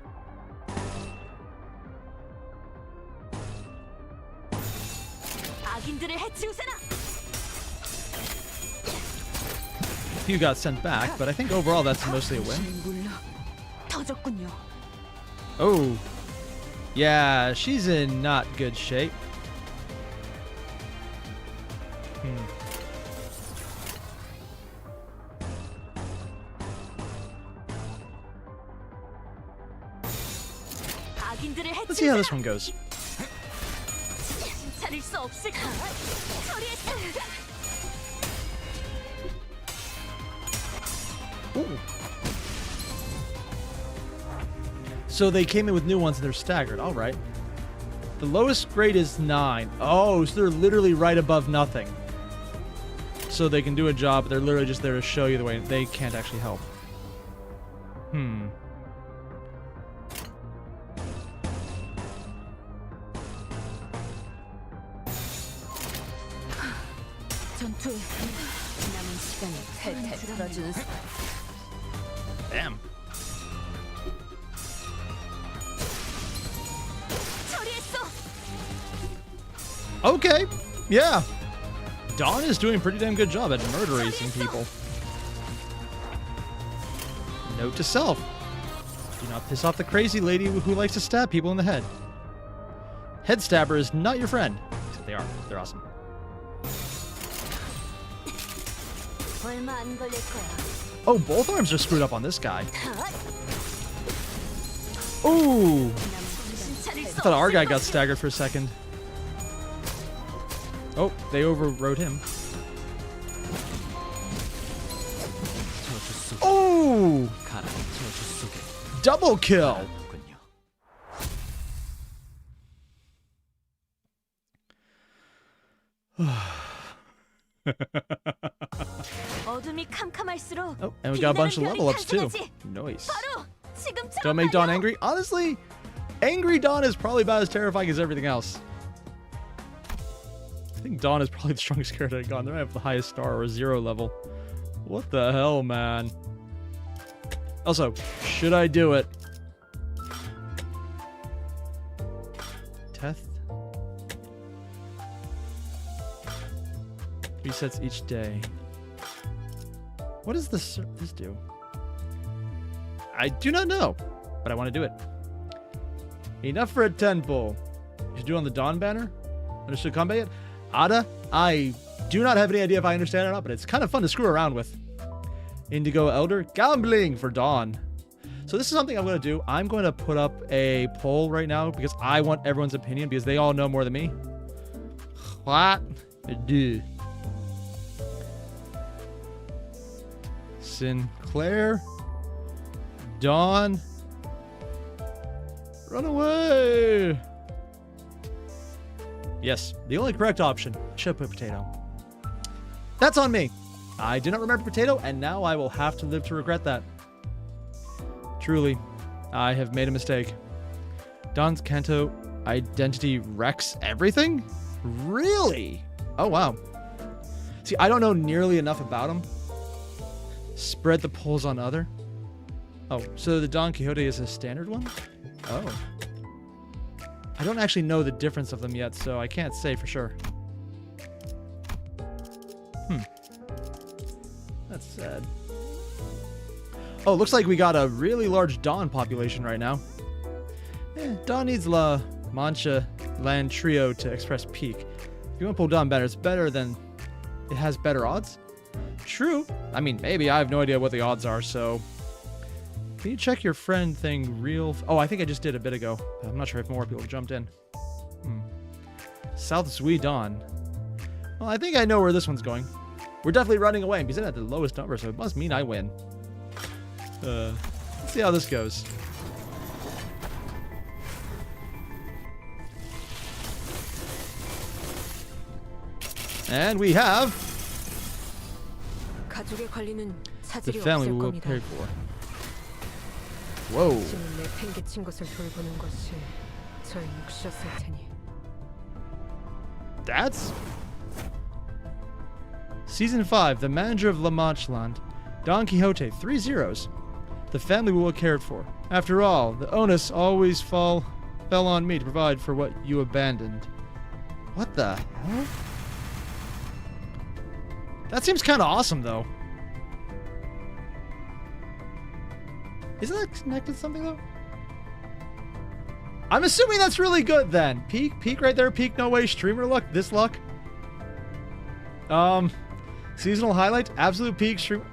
악인들을 해치우세나. Few got sent back, but I think overall that's mostly a win. 물러 터졌군요. Oh. Yeah, she's in not good shape. 악인들을 Let's see how 해치우세나. this one goes. 차릴 수 없을까? 처리했어. Ooh. So they came in with new ones and they're staggered. All right. The lowest grade is 9. Oh, so they're literally right above nothing. So they can do a job, but they're literally just there to show you the way. They can't actually help. 전투에 남은 시간을 탈탈 털어주는 Damn. 처리했어. Okay. Yeah. Dawn is doing a pretty damn good job at murdering people. Note to self. Do not piss off the crazy lady who likes to stab people in the head. Head stabber is not your friend. Except they are. They're awesome. 얼마 안 걸릴 거야. Oh, both arms are screwed up on this guy. Ooh. I thought our guy got staggered for a second. Oh, they overrode him. Oh! 가라 저주 속에 Double kill! 군요. 어둠이 캄캄할수록 Oh, and we got a bunch of 빛나는 level ups 별이 too. 탄생하지. Nice. 바로 지금처럼 Don't make Dawn 말이야. angry. Honestly, Angry Dawn is probably about as terrifying as everything else. I think Dawn is probably the strongest character I've gotten. They might have the highest star or 0 level. What the hell, man? Also, should I do it? Teth? Resets each day. What does this do? I do not know, but I want to do it. Enough for a 10 pull. You should do it on the Dawn banner? Understood combat yet? Ada? I do not have any idea if I understand it or not, but it's kind of fun to screw around with. Indigo Elder? Gambling for Dawn. So this is something I'm going to do. I'm going to put up a poll right now because I want everyone's opinion because they all know more than me. What? Dude. Sinclair. Dawn. Run away. Yes, the only correct option. Should put potato. That's on me. I did not remember potato, and now I will have to live to regret that. Truly, I have made a mistake. Don's Canto identity wrecks everything? Really? Oh, wow. See, I don't know nearly enough about him. Spread the polls on other. Oh, so the Don Quixote is a standard one? Oh. I don't actually know the difference of them yet, so I can't say for sure. That's sad. Oh, looks like we got a really large Don population right now. Don needs La Mancha Land Trio to express peak. If you want to pull Don better, it's better than... It has better odds? True. I mean, maybe. I have no idea what the odds are, so... Can you check your friend thing real... Oh, I think I just did a bit ago. I'm not sure if more people jumped in. South Zui Don. Well, I think I know where this one's going. We're definitely running away because it had the lowest number, so it must mean I win. Let's see how this goes. And we have... 가족의 관리는 The 차질이 family 없을 we will 겁니다. pay for. Whoa. 지금 내팽개친 것을 돌보는 것이 저의 몫이었을 테니. That's... Season 5, the manager of La Mancha, Don Quixote, 3 zeros. The family we will care for. After all, the onus always fell on me to provide for what you abandoned. What the hell? That seems kind of awesome, though. Isn't that connected to something, though? I'm assuming that's really good, then. Peak right there. Peak, no way. Streamer luck. This luck. Seasonal highlight. Absolute peak. Stream.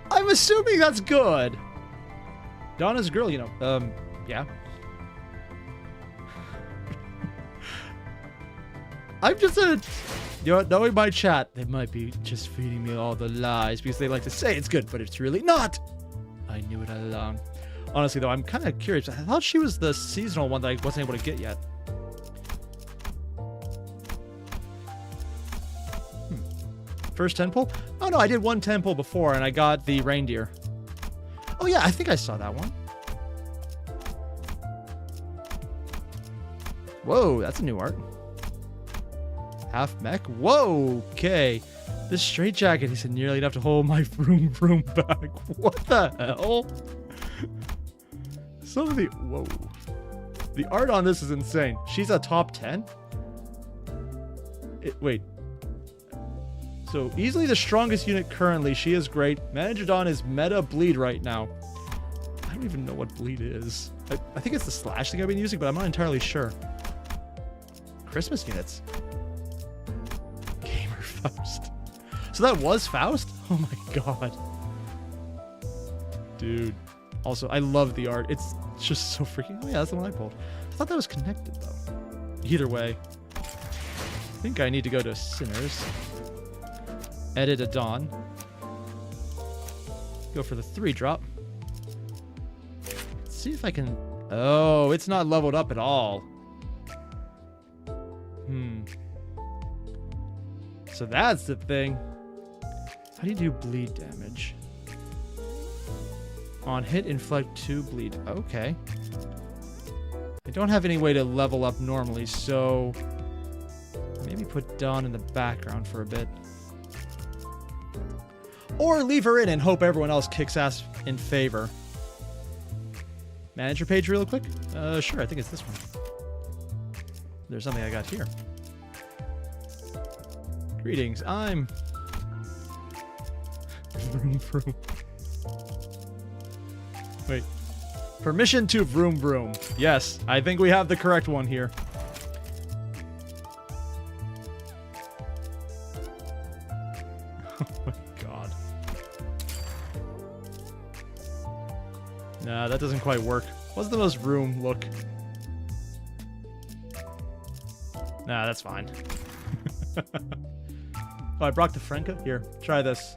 I'm assuming that's good. Donna's girl, you know. Yeah. I'm just you know, knowing my chat, they might be just feeding me all the lies because they like to say it's good, but it's really not. I knew it all along. Honestly, though, I'm kind of curious. I thought she was the seasonal one that I wasn't able to get yet. First 10 pull? Oh, no, I did one 10 pull before, and I got the reindeer. Oh, yeah, I think I saw that one. Whoa, that's a new art. Half mech. Whoa, okay. This straitjacket is nearly enough to hold my vroom vroom back. What the hell? Some of the... Whoa. The art on this is insane. She's a top 10? Wait. So, easily the strongest unit currently. She is great. Manager Dawn is meta bleed right now. I don't even know what bleed is. I think it's the slash thing I've been using, but I'm not entirely sure. Christmas units. Gamer Faust. So that was Faust? Oh my god. Dude. Also, I love the art. It's just so freaking... Oh yeah, that's the one I pulled. I thought that was connected, though. Either way. I think I need to go to Sinners. Edit a Dawn. Go for the 3-drop. Let's see if I can... Oh, it's not leveled up at all. So that's the thing. How do you do bleed damage? On hit, inflict 2 bleed. Okay. I don't have any way to level up normally, so... Maybe put Dawn in the background for a bit. Or leave her in and hope everyone else kicks ass in favor. Manager page real quick? Sure, I think it's this one. There's something I got here. Greetings, I'm... Vroom vroom. Wait. Permission to vroom vroom. Yes, I think we have the correct one here. Oh my god. Nah, that doesn't quite work. What's the most room look? Nah, that's fine. Oh, I brought the Frenco? Here, try this.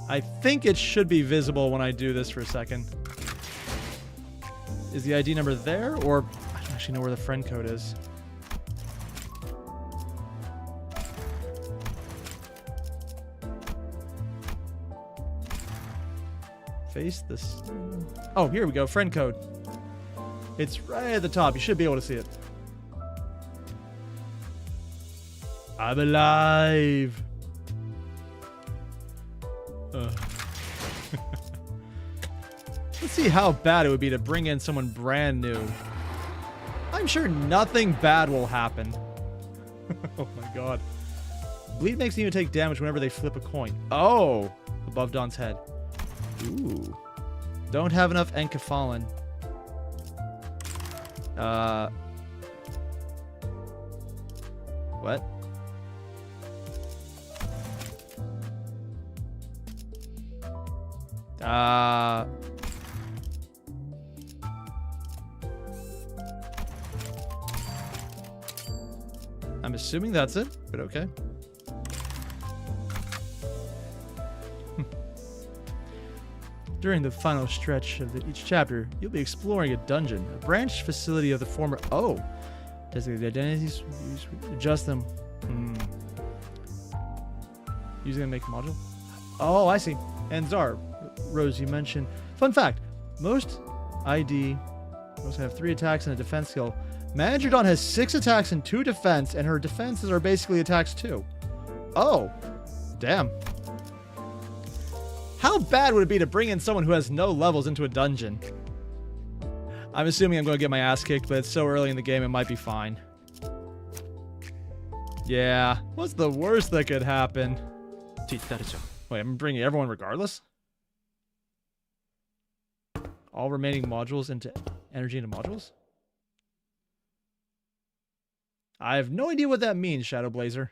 I think it should be visible when I do this for a second. Is the ID number there? Or I don't actually know where the friend code is. Face this. Oh, here we go. Friend code. It's right at the top. You should be able to see it. I'm alive. Let's see how bad it would be to bring in someone brand new. I'm sure nothing bad will happen. Oh my god. Bleed makes them take damage whenever they flip a coin. Oh! Above Don's head. Ooh. Don't have enough Enkephalon. What? I'm assuming that's it, but okay. During the final stretch of each chapter, you'll be exploring a dungeon, a branch facility of the former... Oh! Designated identities, adjust them. Using them to make a module? Oh, I see. And Zar, Rose, you mentioned... Fun fact, most ID also have 3 attacks and a defense skill. Manager Dawn has 6 attacks and 2 defense, and her defenses are basically attacks too. Oh. Damn. How bad would it be to bring in someone who has no levels into a dungeon? I'm assuming I'm going to get my ass kicked, but it's so early in the game it might be fine. Yeah. What's the worst that could happen? Wait, I'm bringing everyone regardless? All remaining modules into energy into modules? I have no idea what that means, Shadow Blazer.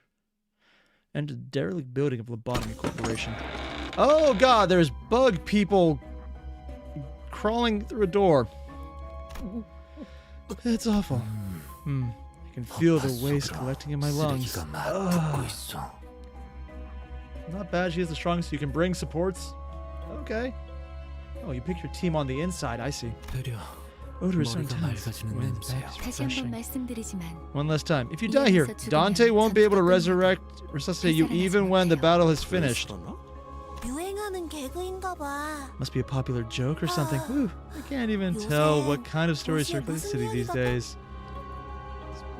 And a derelict building of Lobotomy Corporation. Oh god, there's bug people crawling through a door. It's awful. I can feel the waste collecting in my lungs. Ugh. Not bad, she has the strongest you can bring supports. Okay. Oh, you pick your team on the inside, I see. Odor is so intense. 다시 한번 말씀드리지만 One last time. If you die here, Dante won't be able to resuscitate you even when the battle is finished. 유행하는 개그인가 봐. Must be a popular joke or something. Ooh, I can't even tell what kind of stories circulate the city these days.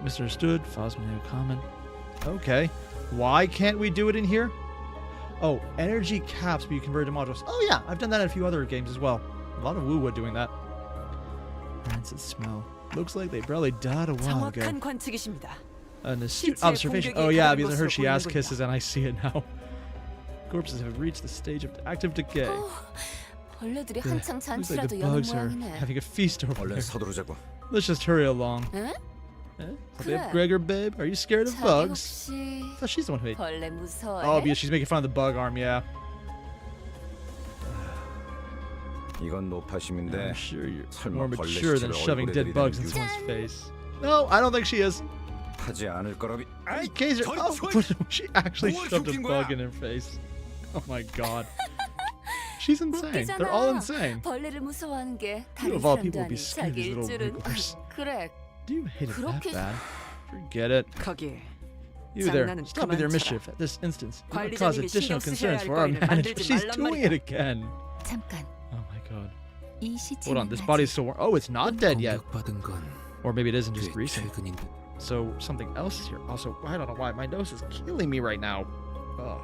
Misunderstood. Faust made a comment. Okay. Why can't we do it in here? Oh, energy caps be converted to modules. Oh yeah, I've done that in a few other games as well. A lot of woo-wood doing that. Rancid smell. Looks like they probably died a while ago. An astute observation. Oh yeah, because I heard she ass kisses and I see it now. Corpses have reached the stage of active decay. 벌레들이 한창 Looks like the 잔치라도 여는 bugs are 모양이네. having a feast over 얼른 there. 서두르자고. Let's just hurry along. 응? Babe, Gregor, babe, are you scared of 자기 bugs? 혹시 I thought she's the one who ate. 벌레 무서워해? Oh, because she's making fun of the bug arm, yeah. 이건 노파심인데 I'm sure you're 설마 more 벌레 mature than 시체를 shoving 얼굴에 dead bugs in 들이대는 someone's 유- face. No, I don't think she is. 하지 않을 거라비. 아이, Kaiser, 저리 oh, 쳐! she actually 뭘 shoved a 죽인 bug 거야? in her face. Oh my god. She's insane. They're all insane. 벌레를 무서워하는 게 You 다른 of all 사람도 people would be 아닌 scared of these 자기일 little 줄은. wigglers. 그래. Do you hate it that 그렇게- bad? Forget it. 거기 You there. 장난은 Stop with your 그만 mischief at this instance. It will 관리자님이 cause additional 신경 concerns 쓰셔야 for 할 our 거리는 management. 만들지 She's 말란 doing 말이야. it again. 잠깐 Oh my god. 이 시체는 Hold on, this 아직 body's still warm. Oh, it's not dead yet. 공격받은 건 Or maybe it isn't just 꽤 recent. 최근인 듯. So something else is here. Also, I don't know why. My nose is killing me right now. Ugh.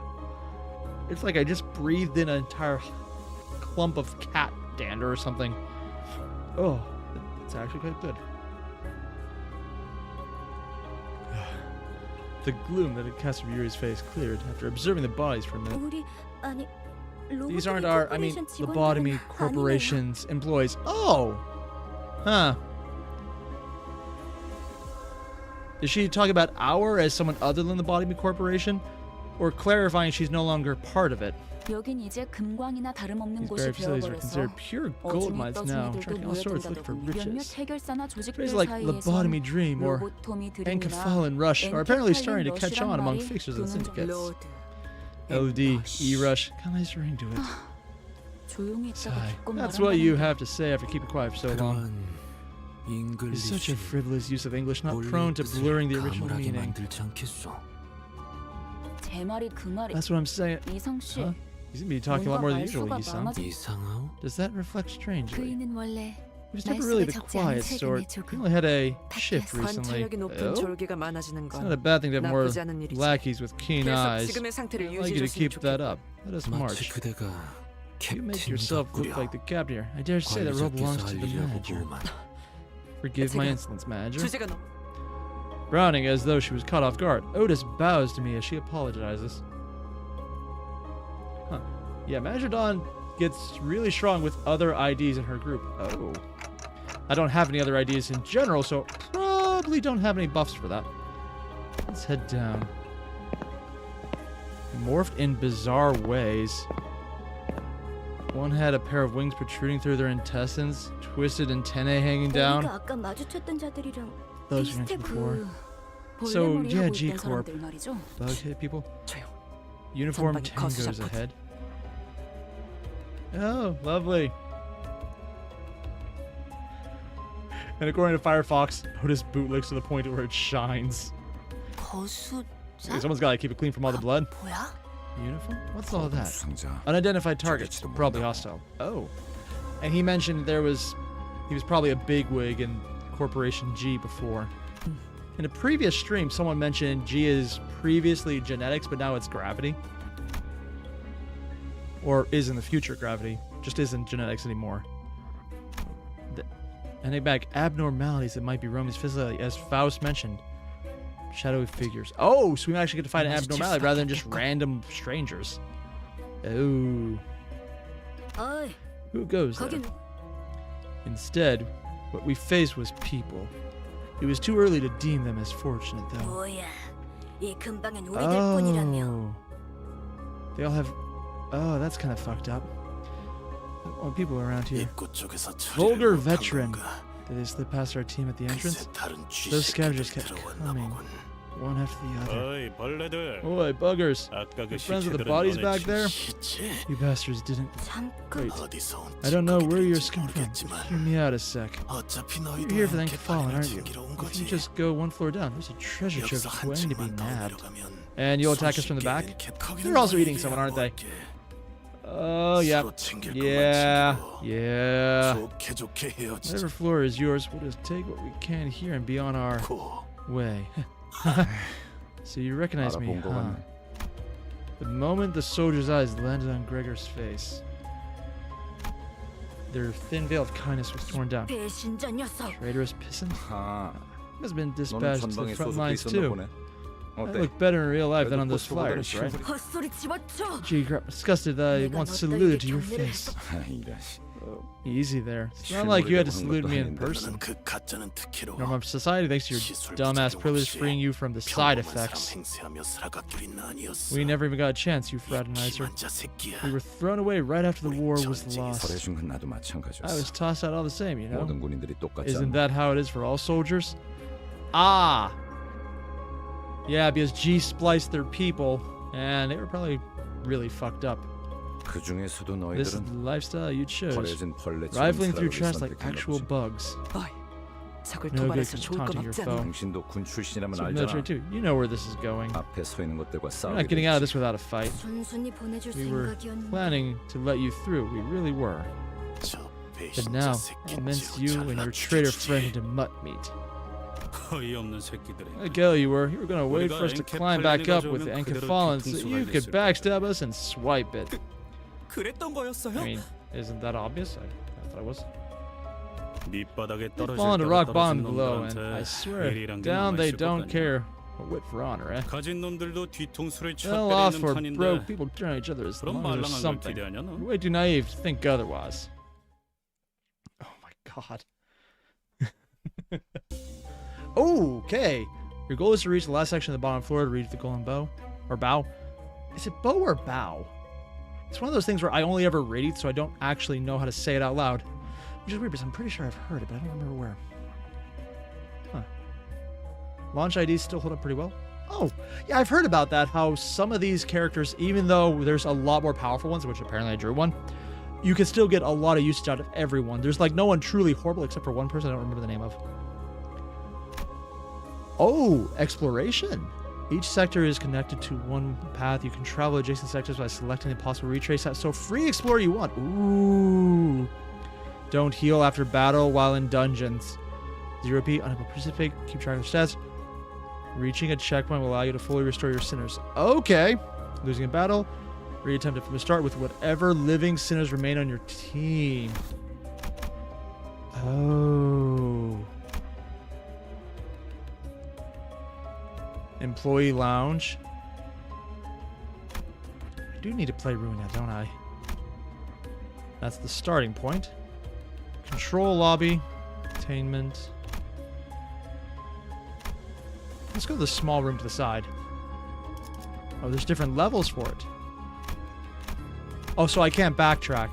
It's like I just breathed in an entire clump of cat dander or something. Oh, it's actually quite good. The gloom that had cast over Yuri's face cleared after observing the bodies for a minute. 우리 아니 These aren't our, Lobotomy Corporation's employees. Oh! Huh. Is she talking about our as someone other than the Lobotomy Corporation? or clarifying she's no longer part of it. 여긴 이제 금광이나 다름없는 These 곳이 buried facilities are 되어버려서 considered pure gold mines now, 어중이 attracting all sorts looking for 몇몇 riches. 해결사나 조직들 Phrase like 사이에서 lobotomy dream or 로보토미 드림이나 Encephalon rush are apparently starting to catch on among 말이 fixers and 도는 좀 syndicates. 로드. LD, E-rush, come on, ring to it. 조용히 있다가 Sigh. 기껏 That's what you 말한다는데. have to say after keeping quiet for so long. 그런 It's such a 잉글리쉬 frivolous use of English, not 원래 prone to 뜻을 blurring the original 가물하게 meaning. 만들지 않겠소. 제 말이 그 말이. That's what I'm saying. 이성 씨, Huh? You seem to be talking a lot more than usual, 뭔가 Yi-san. 말수가 이상하오? Does that reflect strangely? 그이는 원래 He was never really the 말수가 적지 않은 quiet 최근에 sort. He 조금 only had a shift 바뀌었어. recently. 관찰력이 높은 Oh? 졸개가 많아지는 It's 건 not a bad thing to have more 나쁘지 않은 일이지. lackeys with keen 그래서 eyes. 지금의 상태를 I'd like you to 유지해줬으면 keep that 좋겠고. up. Let us 마치 march. 그대가 You make 캡틴 yourself look 같구려. like the captain here. I dare say that role belongs to the manager. Forgive my insolence, manager. 주제가 너무 Browning as though she was caught off guard. Otis bows to me as she apologizes. Huh. Yeah, Manager Dawn gets really strong with other IDs in her group. Oh. I don't have any other IDs in general, so probably don't have any buffs for that. Let's head down. Morphed in bizarre ways. One had a pair of wings protruding through their intestines, twisted antennae hanging down. 우리가 아까 마주쳤던 자들이랑 Those 비슷해 mentioned before. 그 So, 볼레머리 yeah, 하고 있던 G-Corp. 사람들 말이죠. Bug-hit people. 조용. Uniform 전방에 거수 tangos 잡거든. ahead. Oh, lovely. And according to Firefox, Otis bootlicks to the point where it shines. 거수자? Hey, someone's gotta keep it clean from all the blood. 뭐야? Uniform? What's all that? 수상자. Unidentified targets, probably hostile. Oh. And he mentioned he was probably a bigwig in Corporation G before. In a previous stream, someone mentioned G is previously genetics, but now it's gravity. Or is in the future gravity, just isn't genetics anymore. And they back abnormalities that might be roaming physically, as Faust mentioned. Shadowy figures. Oh, so we actually get to fight an abnormality rather than just random strangers. Oh. 어이, Who goes there? 거긴 Instead, what we faced was people. It was too early to deem them as fortunate, though. 뭐야? 이 근방엔 우리들 뿐이라며. Oh. They all have... Oh, that's kind of fucked up. Well, people around here. 입구 쪽에서 Vulgar 처리를 못한 veteran. 건가? Did they slip past our team at the entrance? 글쎄, 다른 Those 쥐새끼들이 scavengers kept 들어왔나 coming, 보군. one after the other. 어이 벌레들. Oi, buggers. 아까 그 Your friends with the 시체들은 bodies 너네 back 집 there? 시체? You bastards didn't... 잠깐. Wait. 어디서 온 I don't know where you're 찌꺼기들인지 coming from. 모르겠지만 Hear me out a sec. 어차피 You're 너희도 here for the 이렇게 Fallen, aren't you? 챙기러 온 If you 거지. just go one floor down, there's a treasure trove 여기서 waiting to be 한층만 더 nabbed. 내려가면 And you'll attack us from the back? 손쉽게 거기는 They're also eating 너희들이야, someone, aren't they? 뭐할게. Oh, yeah. 서로 챙길 것만 Yeah. 챙기고 Yeah. 좋게 좋게 헤어지자. Whatever floor is yours, we'll just take what we can here and be on our 고. way. So you recognize me, 알아본 거 huh? 같네. The moment the soldier's eyes landed on Gregor's face, their thin veil of kindness was torn down. 배신자 녀석. Traitorous pissant 아, has been 너는 dispatched to the 전방에 front 소속돼 lines 있었나 too. 보네. I 어때? look better in real life than on 그래도 those 포스터보다는 flyers, right? 실물이- 헛소리 집어쳐. Gee, disgusted that I 내가 once 너 saluted 너에게 to your 경례를 face. 아, 이런 씨. Easy there. It's not like you had to salute me in person. 너는 그 가짜는 특혜로 Normal society thanks to your dumbass privilege freeing you from the side effects. 행세하며 살아갔길이 아니었어. We never even got a chance, you fraternizer. 기만자 새끼야. We were thrown away right after the war was lost. 설해준 건 나도 I 마찬가지였어. was tossed out all the same, you know? 모든 군인들이 똑같지 Isn't 않나? that how it is for all soldiers? Ah! Yeah, because G spliced their people, and they were probably really fucked up. 그 중에서도 This is 너희들은 the lifestyle you chose. 버려진 벌레처럼 Rifling through 살아가길 trash like 선택한 actual 거지. bugs. 어이. 적을 No good 도발해서 좋을 건 taunting your 없잖아. foe. 당신도 군 출신이라면 So military 알잖아. too. You know where this is going. 앞에 서 있는 것들과 We're 싸우게 not getting out of 됐지. this without a fight. 순순히 보내줄 We were 생각이었는데. planning to let you through. We really were. 저 But 배신자 now, 새끼 I'll mince 찌고 you and your 잘라 traitor 죽여주지. friend into mutt meat. 어이없는 새끼들이. Like hell you were. You were gonna wait for us to climb back up with the 그대로 Encephalon so 뒤통수가 you could 됐을 backstab us and swipe it. 그랬던 거였어요? I mean, isn't that obvious? I thought it was. 밑바닥에 They've 떨어질 fallen to 대로 rock 떨어진 bottom below, and 놈들한테 I swear, 일이란 게 down they 남아있을 것 don't 같냐. care. A wit for honor, eh? 가진 놈들도 뒤통수를 Well off 쳐때리는 for 판인데 broke people turn each other as 그런 long as there's 말랑한 걸 something. 기대하냐 너? You're way too naive to think otherwise. Oh my god. Okay. Your goal is to reach the last section of the bottom floor to reach the golden bow, or bow. Is it bow or bow? It's one of those things where I only ever read it, so I don't actually know how to say it out loud. Which is weird because I'm pretty sure I've heard it, but I don't remember where. Huh. Launch IDs still hold up pretty well. Oh, yeah, I've heard about that, how some of these characters, even though there's a lot more powerful ones, which apparently I drew one, you can still get a lot of usage out of everyone. There's like no one truly horrible except for one person I don't remember the name of. Oh, exploration. Each sector is connected to one path. You can travel adjacent sectors by selecting the possible retrace. So free explore you want. Ooh. Don't heal after battle while in dungeons. 0p, unable to participate. Keep track of stats. Reaching a checkpoint will allow you to fully restore your sinners. Okay. Losing a battle. Reattempt it from the start with whatever living sinners remain on your team. Oh. Employee lounge. I do need to play Ruin now, don't I? That's the starting point. Control lobby. Attainment. Let's go to the small room to the side. Oh, there's different levels for it. Oh, so I can't backtrack.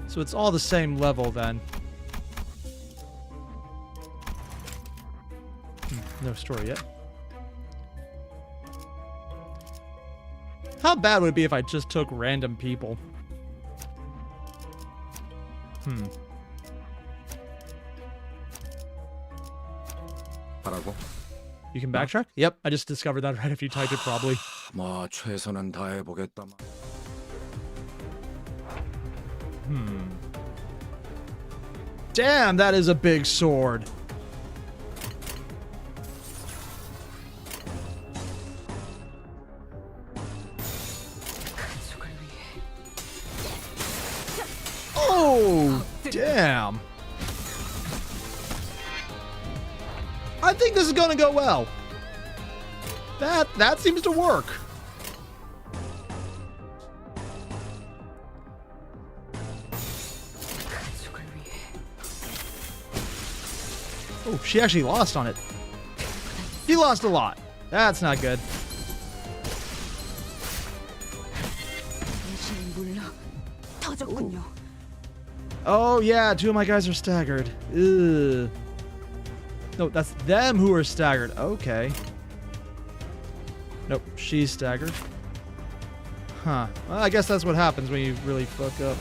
So it's all the same level then. No story yet. How bad would it be if I just took random people? You can backtrack? Yep, I just discovered that right after you typed it probably. 뭐 최선은 다해보겠다만. Damn, that is a big sword. Oh, damn. I think this is going to go well. That seems to work. Oh, she actually lost on it. He lost a lot. That's not good. Ooh. Oh, yeah, 2 of my guys are staggered. Ugh. No, that's them who are staggered. Okay. Nope, she's staggered. Huh. Well, I guess that's what happens when you really fuck up.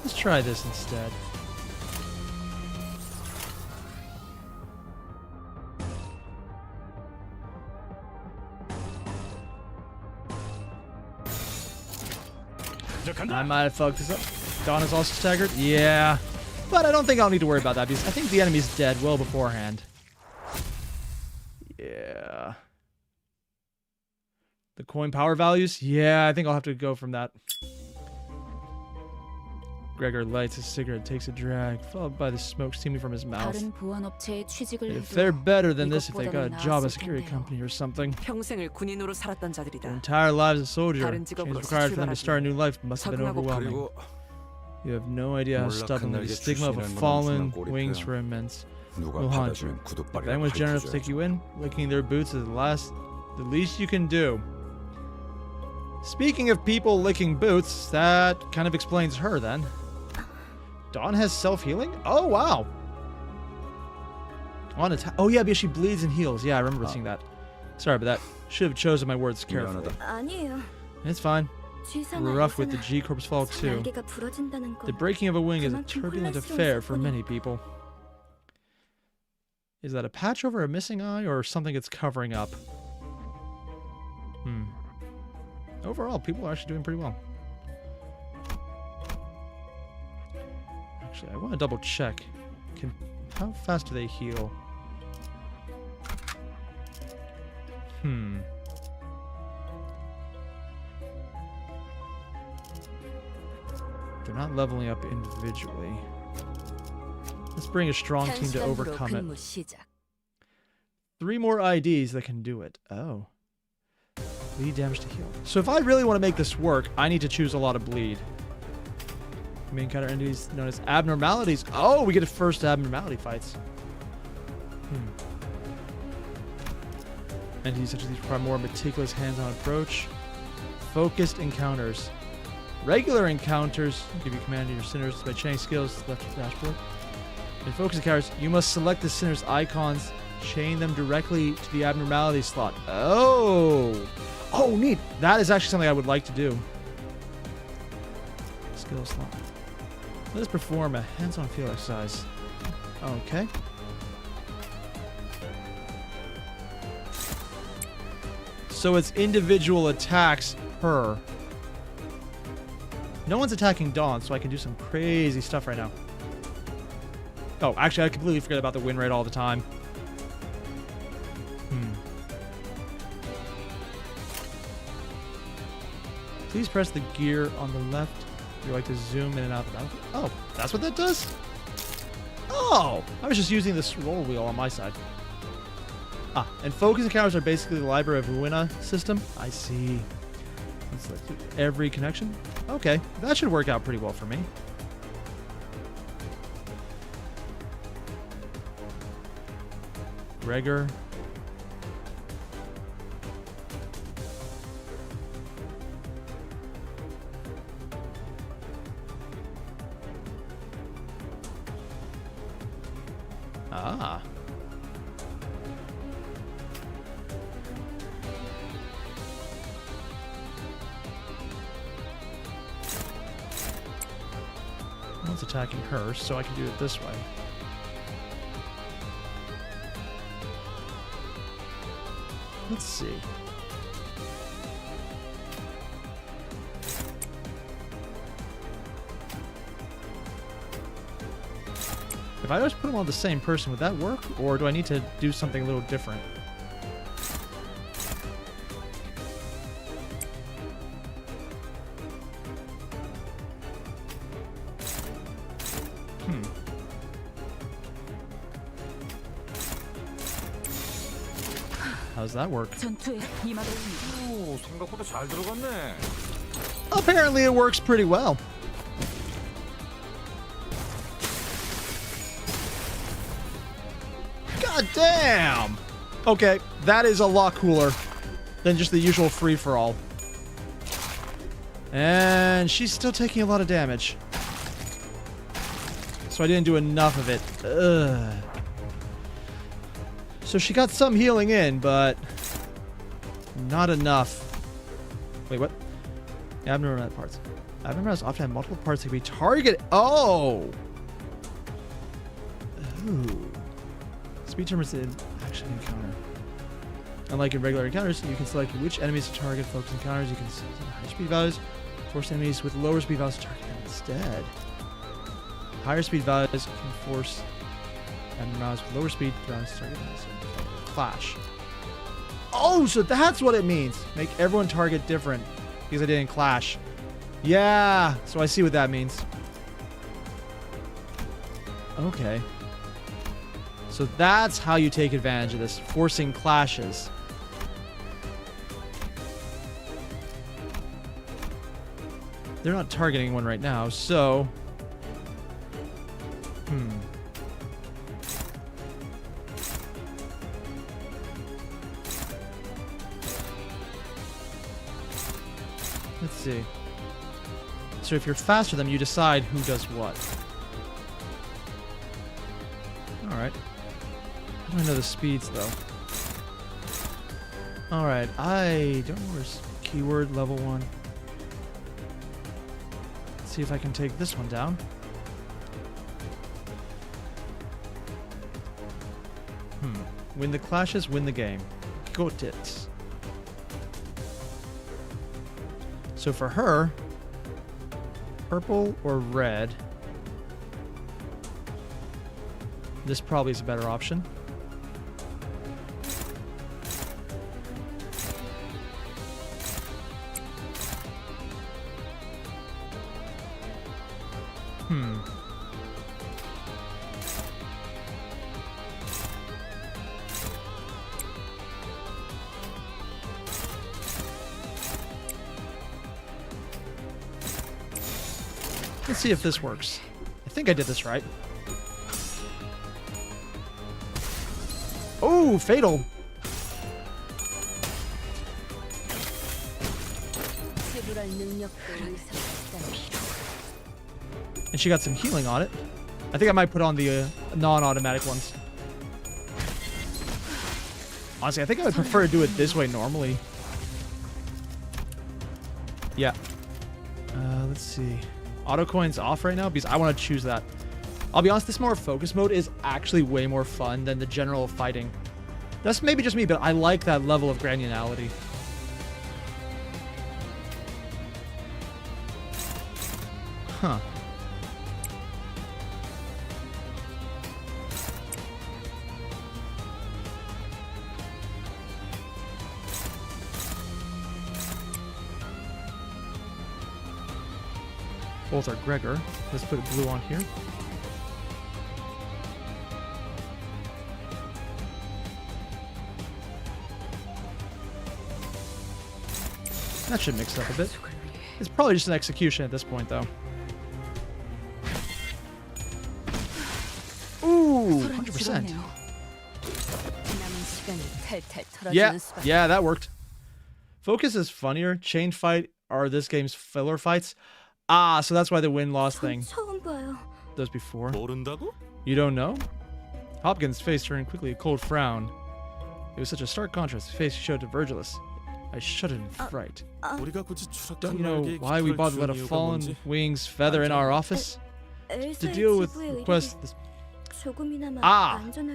Let's try this instead. I might have fucked this up. Dawn is also staggered? Yeah. But I don't think I'll need to worry about that because I think the enemy's dead well beforehand. Yeah. The coin power values? Yeah, I think I'll have to go from that. Gregor lights a cigarette, takes a drag, followed by the smoke steaming from his mouth. If they're better than this, if they got a job at a security company or something. Their entire lives as a soldier. Change required for them to start a new life must have been overwhelming. You have no idea how stubbornly the stigma of a fallen wings for immense will haunt you. If anyone's generous to take you in, licking their boots is the least you can do. Speaking of people licking boots, that kind of explains her then. Dawn has self-healing? Oh, wow. On attack. Oh, yeah, because she bleeds and heals. Yeah, I remember seeing that. Sorry about that. Should have chosen my words carefully. It's fine. We're rough with the G-Corp's fall too. The breaking of a wing is a turbulent affair for many people. Is that a patch over a missing eye or something it's covering up? Overall, people are actually doing pretty well. Actually, I want to double check. How fast do they heal? They're not leveling up individually. Let's bring a strong team to overcome it. 3 more IDs that can do it. Oh. Bleed damage to heal. So if I really want to make this work, I need to choose a lot of bleed. Main counter entities known as abnormalities. Oh, we get a first abnormality fights. Entities such as these require more meticulous hands-on approach. Focused encounters. Regular encounters give you command of your sinners by chaining skills left of the dashboard. In focus encounters, you must select the sinner's icons, chain them directly to the abnormality slot. Oh! Oh, neat! That is actually something I would like to do. Skill slot. Let us perform a hands-on field exercise. Okay. So it's individual attacks per. No one's attacking Dawn, so I can do some crazy stuff right now. Oh, actually, I completely forget about the win rate all the time. Please press the gear on the left if you like to zoom in and out of the battlefield. Oh, that's what that does? Oh, I was just using this roll wheel on my side. Ah, and focus encounters are basically the Library of Ruina system. I see. Let's do every connection. Okay, that should work out pretty well for me. Gregor. Ah. One's attacking her, so I can do it this way. Let's see. If I just put them on the same person, would that work? Or do I need to do something a little different? How's that work? 오, 생각보다 잘 들어갔네. Apparently it works pretty well. God damn! Okay, that is a lot cooler than just the usual free-for-all. And she's still taking a lot of damage. So I didn't do enough of it. Ugh. So she got some healing in, but not enough. Wait, what? Abnormal parts. Abnormals often have multiple parts that can be targeted. Oh! Ooh. Speed term is an action encounter. Unlike in regular encounters, you can select which enemies to target. Focus encounters, you can set high speed values. Force enemies with lower speed values to target them instead. Higher speed values can force abnormals with lower speed values to target them instead. Clash. Oh, so that's what it means. Make everyone target different because I didn't clash. Yeah, so I see what that means. Okay. So that's how you take advantage of this, forcing clashes. They're not targeting one right now, so... Let's see. So if you're faster than them, you decide who does what. Alright. I don't know the speeds, though. Alright, I don't know where's keyword level 1. Let's see if I can take this one down. Win the clashes, win the game. Got it. So for her, purple or red. This probably is a better option. Let's see if this works. I think I did this right. Oh, fatal. And she got some healing on it. I think I might put on the non-automatic ones. Honestly, I think I would prefer to do it this way normally. Yeah. Let's see. Auto coins off right now because I want to choose that. I'll be honest, this more focus mode is actually way more fun than the general fighting. That's maybe just me, but I like that level of granularity. Huh. Both are Gregor. Let's put blue on here. That should mix it up a bit. It's probably just an execution at this point, though. Ooh, 100%. Yeah, that worked. Focus is funnier. Chain fight are this game's filler fights. Ah, so that's why the win-loss thing does before. 모른다고? You don't know? Hopkins' face turned quickly a cold frown. It was such a stark contrast. The face he showed to Virgilus. I shuddered in fright. 우리가 굳이 추락한 Don't you know 날개에 why we 깃털을 bothered to let a 주는 이유가 fallen 뭔지? wing's feather in our office? To deal with requests.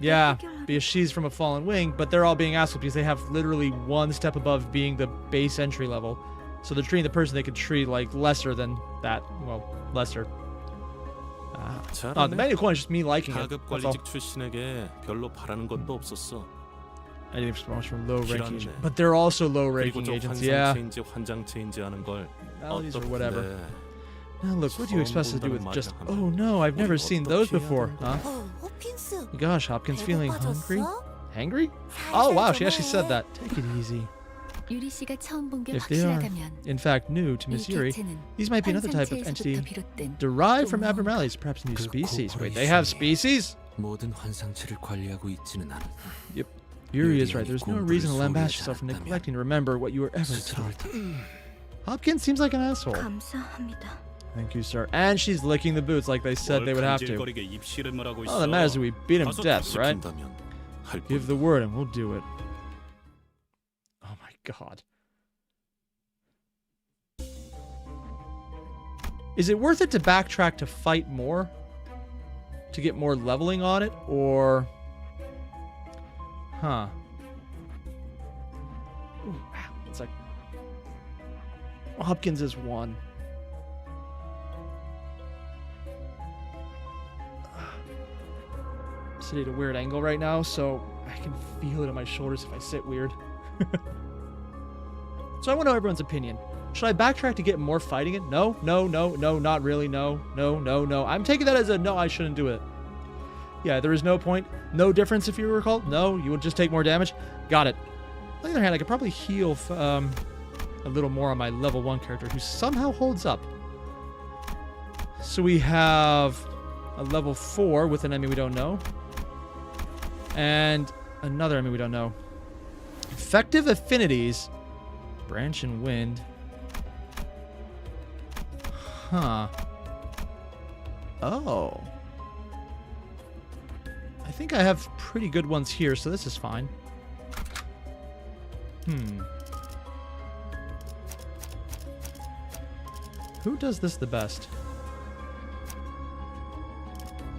Yeah, because she's from a fallen wing, but they're all being assholes because they have literally one step above being the base entry level. So they're treating the person they could treat like lesser than that. Well, lesser. The manual coin is just me liking it. 하급 That's all. 관리직 출신에게 별로 바라는 것도 없었어. I didn't expect from low-ranking agents, but they're also low-ranking agents. Yeah. 환상체인지 환장체인지 하는 걸 Melodies or whatever. 어떻게 Now look, what do you expect us to do with just... Oh no, I've never seen those before, huh? Gosh, Hopkins feeling hungry? Hangry? Oh wow, she actually said that. Take it easy. 유리 씨가 처음 본 게 If they are, 확실하다면 in fact, new to Miss Yuri, these might be another type of entity derived from abnormalities, perhaps new species. Wait, they have species? 모든 환상체를 관리하고 있지는 않아. Yep. Yuri is right. There's no reason to lambaste yourself for neglecting to remember what you were ever taught. Hopkins seems like an asshole. 감사합니다. Thank you, sir. And she's licking the boots like they said they would have to. 간질거리게 입씨름을 하고 All that 있어. matters is we beat him to 가서 death, right? 시킨다면 할 Give the word and we'll do it. Oh my god. Is it worth it to backtrack to fight more? To get more leveling on it? Or... Huh. Ooh, wow. It's like... Hopkins is 1. I'm sitting at a weird angle right now, so I can feel it in my shoulders if I sit weird. So I want to know everyone's opinion. Should I backtrack to get more fighting in? No, no, no, no, not really. No, no, no, no. I'm taking that as a no, I shouldn't do it. Yeah, there is no point. No difference if you recall. No, you would just take more damage. Got it. On the other hand, I could probably heal a little more on my level 1 character who somehow holds up. So we have a level 4 with an enemy we don't know. And another enemy we don't know. Effective affinities. Branch and wind. Huh. Oh. I think I have pretty good ones here, so this is fine. Who does this the best?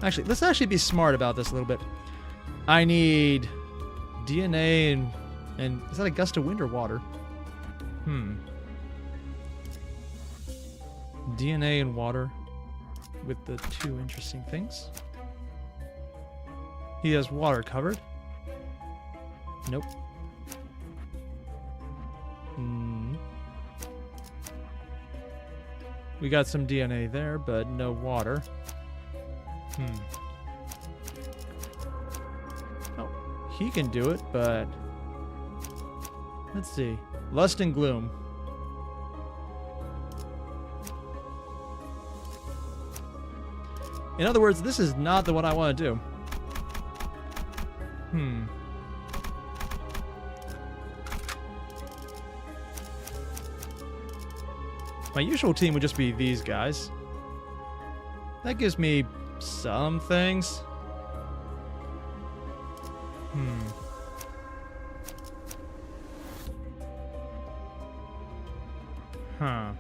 Actually, let's actually be smart about this a little bit. I need DNA and is that a gust of wind or water? DNA and water with the 2 interesting things. He has water covered. Nope. We got some DNA there, but no water. Oh, he can do it, but... Let's see. Lust and gloom. In other words, this is not the one I want to do. My usual team would just be these guys. That gives me some things. Huh.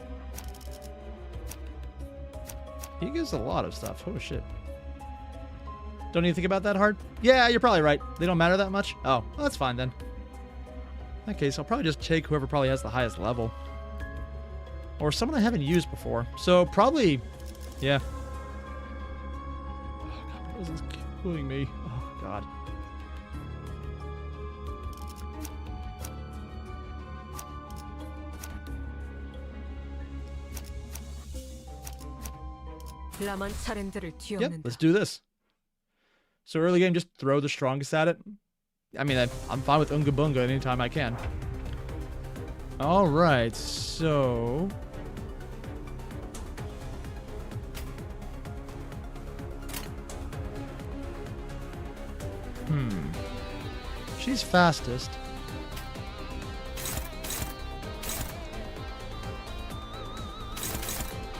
He gives a lot of stuff. Oh, shit. Don't even think about that hard? Yeah, you're probably right. They don't matter that much? Oh, well, that's fine then. In that case, I'll probably just take whoever probably has the highest level. Or someone I haven't used before. So, probably... Yeah. Oh, God, this is killing me. Oh, God. 라만 차렌들을 Yep, 뒤엎는다. let's do this. So early game, just throw the strongest at it. I mean, I'm fine with Unga Bunga anytime I can. Alright, so... She's fastest.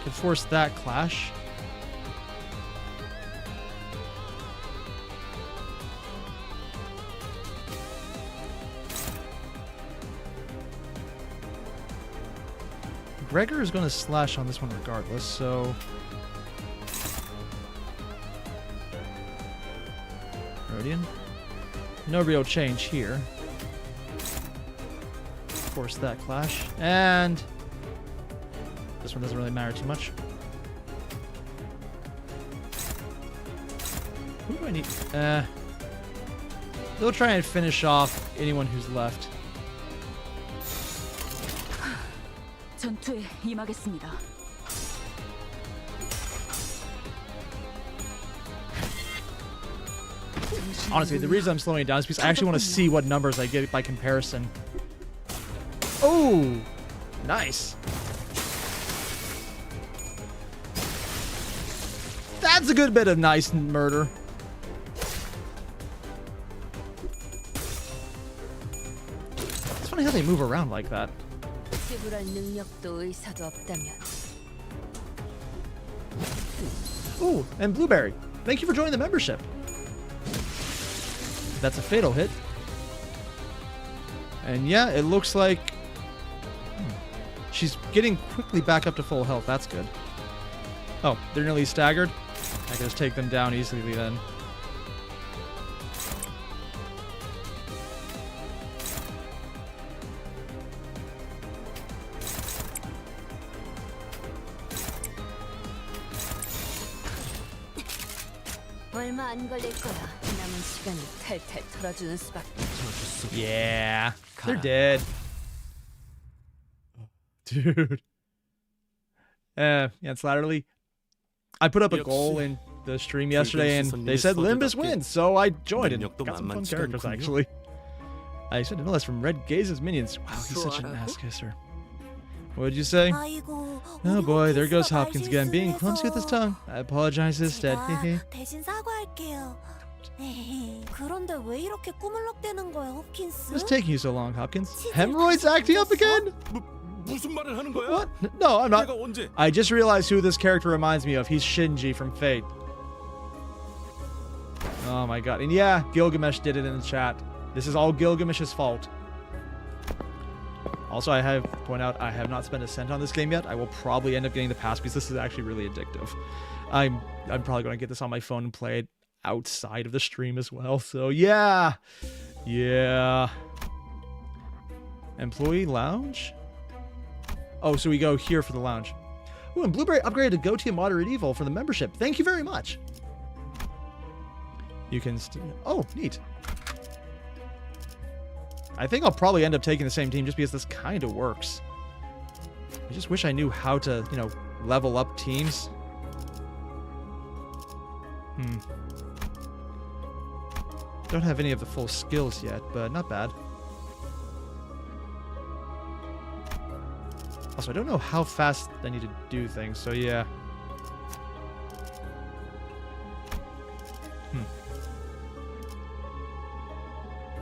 Could force that clash. Gregor is going to slash on this one regardless, so... Rodian. No real change here. Force that clash. And... This one doesn't really matter too much. Who do I need? They'll try and finish off anyone who's left. 전투에 임하겠습니다. Honestly, the reason I'm slowing it down is because I actually want to see what numbers I get by comparison. Oh, nice. That's a good bit of nice murder. It's funny how they move around like that. 지불할 능력도 의사도 없다면. Ooh, and Blueberry. Thank you for joining the membership. That's a fatal hit. And yeah, it looks like she's getting quickly back up to full health. That's good. Oh, they're nearly staggered. I can just take them down easily then. 얼마 안 걸릴 거야. 남은 시간을 탈탈 털어주는 수밖에. Yeah, they're dead. Dude. Yeah, it's laterally. I put up a goal in the stream yesterday and they said Limbus wins, so I joined and got some fun characters actually. I expect to know less from Red Gaze's minions. Wow, he's such an ass kisser. What did you say? Oh boy, there goes Hopkins again, being clumsy with his tongue. I apologize instead. 대신 사과할게요. 그런데 왜 이렇게 꾸물럭대는 거야, 홉킨스? What's taking you so long, Hopkins? Hemorrhoids acting up again? 무슨 말을 하는 거야? What? No, I'm not. 내가 언제? I just realized who this character reminds me of. He's Shinji from Fate. Oh my god. And yeah, Gilgamesh did it in the chat. This is all Gilgamesh's fault. Also, I have to point out, I have not spent a cent on this game yet. I will probably end up getting the pass because this is actually really addictive. I'm probably going to get this on my phone and play it outside of the stream as well. So yeah. Yeah. Employee lounge? Oh, so we go here for the lounge. Ooh, and Blueberry upgraded to Goatee and Moderate Evil for the membership. Thank you very much. You can... Oh, neat. I think I'll probably end up taking the same team just because this kind of works. I just wish I knew how to, you know, level up teams. Don't have any of the full skills yet, but not bad. Also, I don't know how fast I need to do things, so yeah.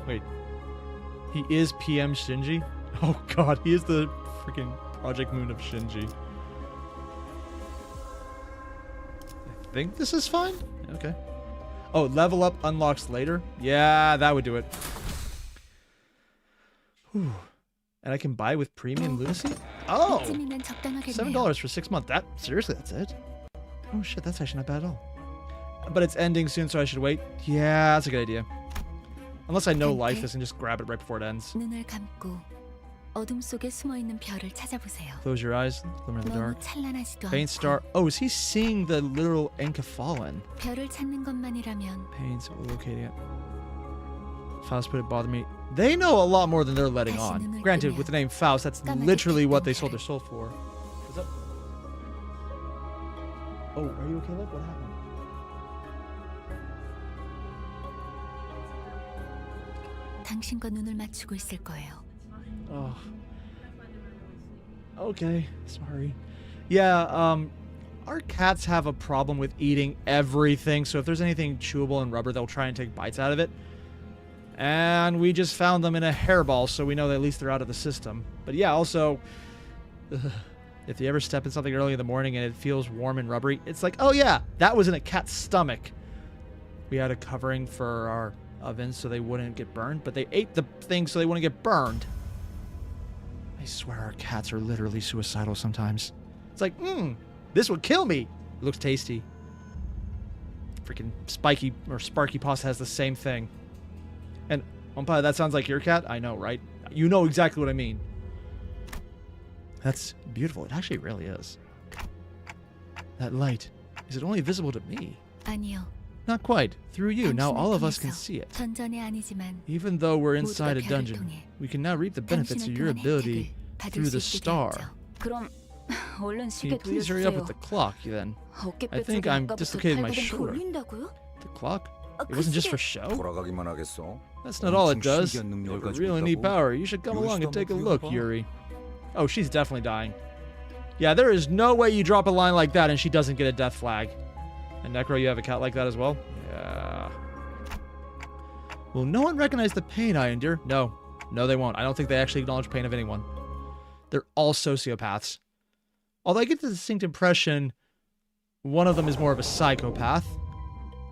Wait. He is PM Shinji? Oh god, he is the freaking Project Moon of Shinji. I think this is fine? Okay. Oh, level up unlocks later? Yeah, that would do it. Whew. And I can buy with premium lunacy? Oh! 이쯤이면 적당하겠네요. $7 for 6 months. Seriously, that's it? Oh shit, that's actually not bad at all. But it's ending soon, so I should wait. Yeah, that's a good idea. Unless I know life this and just grab it right before it ends. 눈을 감고 어둠 속에 숨어 있는 별을 찾아보세요. Close your eyes, glimmer in the 너무 dark. 찬란하지도 Faint 않고 star. Oh, is he seeing the literal Enkaphallen? 별을 찾는 것만이라면 Pains, locating it. Faust put it bother me. They know a lot more than they're letting on. Granted, with the name Faust, that's literally what they sold their soul for. What's up? Oh, are you okay, Liv? What happened? 당신과 눈을 맞추고 있을 거예요. Oh. Okay, sorry. Yeah, our cats have a problem with eating everything, so if there's anything chewable and rubber, they'll try and take bites out of it. And we just found them in a hairball, so we know that at least they're out of the system. But yeah, also, if you ever step in something early in the morning and it feels warm and rubbery, it's like, oh yeah, that was in a cat's stomach. We had a covering for our ovens so they wouldn't get burned, but they ate the thing so they wouldn't get burned. I swear our cats are literally suicidal sometimes. It's like, this would kill me. It looks tasty. Freaking Spiky or Sparky Pasta has the same thing. And Umpire, that sounds like your cat? I know, right? You know exactly what I mean. That's beautiful. It actually really is. That light, is it only visible to me? 아니요. Not quite. Through you, now all of us can see it. 전전에 아니지만 Even though we're inside a dungeon, we can now reap the benefits of your ability through the star. 그럼 얼른 Can you 시계 please hurry up with 돌려주세요. the clock, then? I 어깨뼈 think 쪽에 I'm 아까부터 dislocating my 탈구된 shoulder. 돌린다고요? The clock? It wasn't just for show? 돌아가기만 하겠어. That's not all it does. 신기한 You 능력을 have a 가지고 really neat 있다고? power. You should come Yuri along and still take a moving look, apart? Yuri. Oh, she's definitely dying. Yeah, there is no way you drop a line like that and she doesn't get a death flag. And Necro, you have a cat like that as well? Yeah. Will no one recognize the pain I endure? No. No, they won't. I don't think they actually acknowledge pain of anyone. They're all sociopaths. Although I get the distinct impression one of them is more of a psychopath.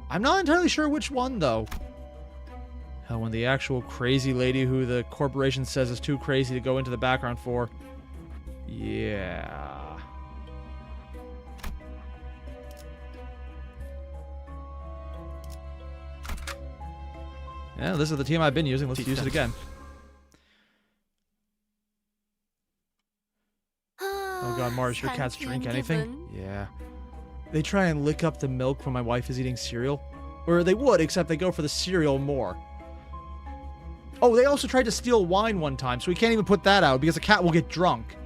I'm not entirely sure which one, though. Hell, when the actual crazy lady who the corporation says is too crazy to go into the background for. Yeah. Yeah, this is the team I've been using. Let's use it again. Oh god, Mars, your cats drink anything? Yeah. They try and lick up the milk when my wife is eating cereal. Or they would, except they go for the cereal more. Oh, they also tried to steal wine one time, so we can't even put that out because the cat will get drunk.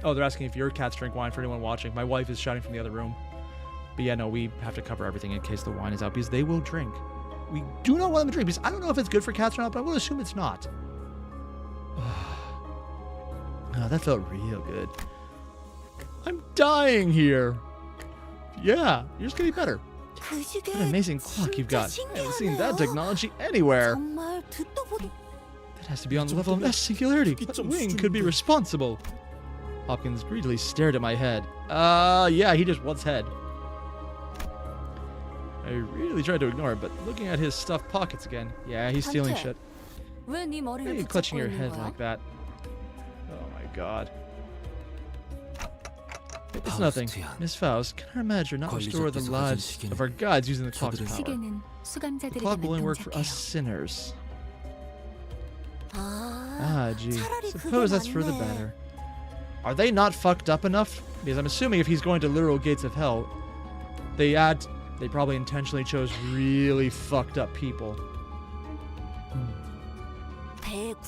Oh, they're asking if your cats drink wine for anyone watching. My wife is shouting from the other room. But yeah, no, we have to cover everything in case the wine is out because they will drink. We do not want them to drink because I don't know if it's good for cats or not, but I'm going to assume it's not. Oh, that felt real good. I'm dying here. Yeah, you're just getting better. What an amazing clock you've got. I haven't seen that technology anywhere. That has to be on the level of S singularity. What wing could be responsible? Hopkins greedily stared at my head. Yeah, he just wants head. I really tried to ignore it, but looking at his stuffed pockets again. Yeah, he's stealing shit. Why are you clutching your head like that? Oh my god. It's nothing. Miss Faust, can our manager not restore the lives of our gods using the clock's power? 시계는 The 수감자들에게만 clock will only work for us 동작해요. sinners. Ah, gee. Suppose that's for the better. Are they not fucked up enough? Because I'm assuming if he's going to literal gates of hell, they probably intentionally chose really fucked up people.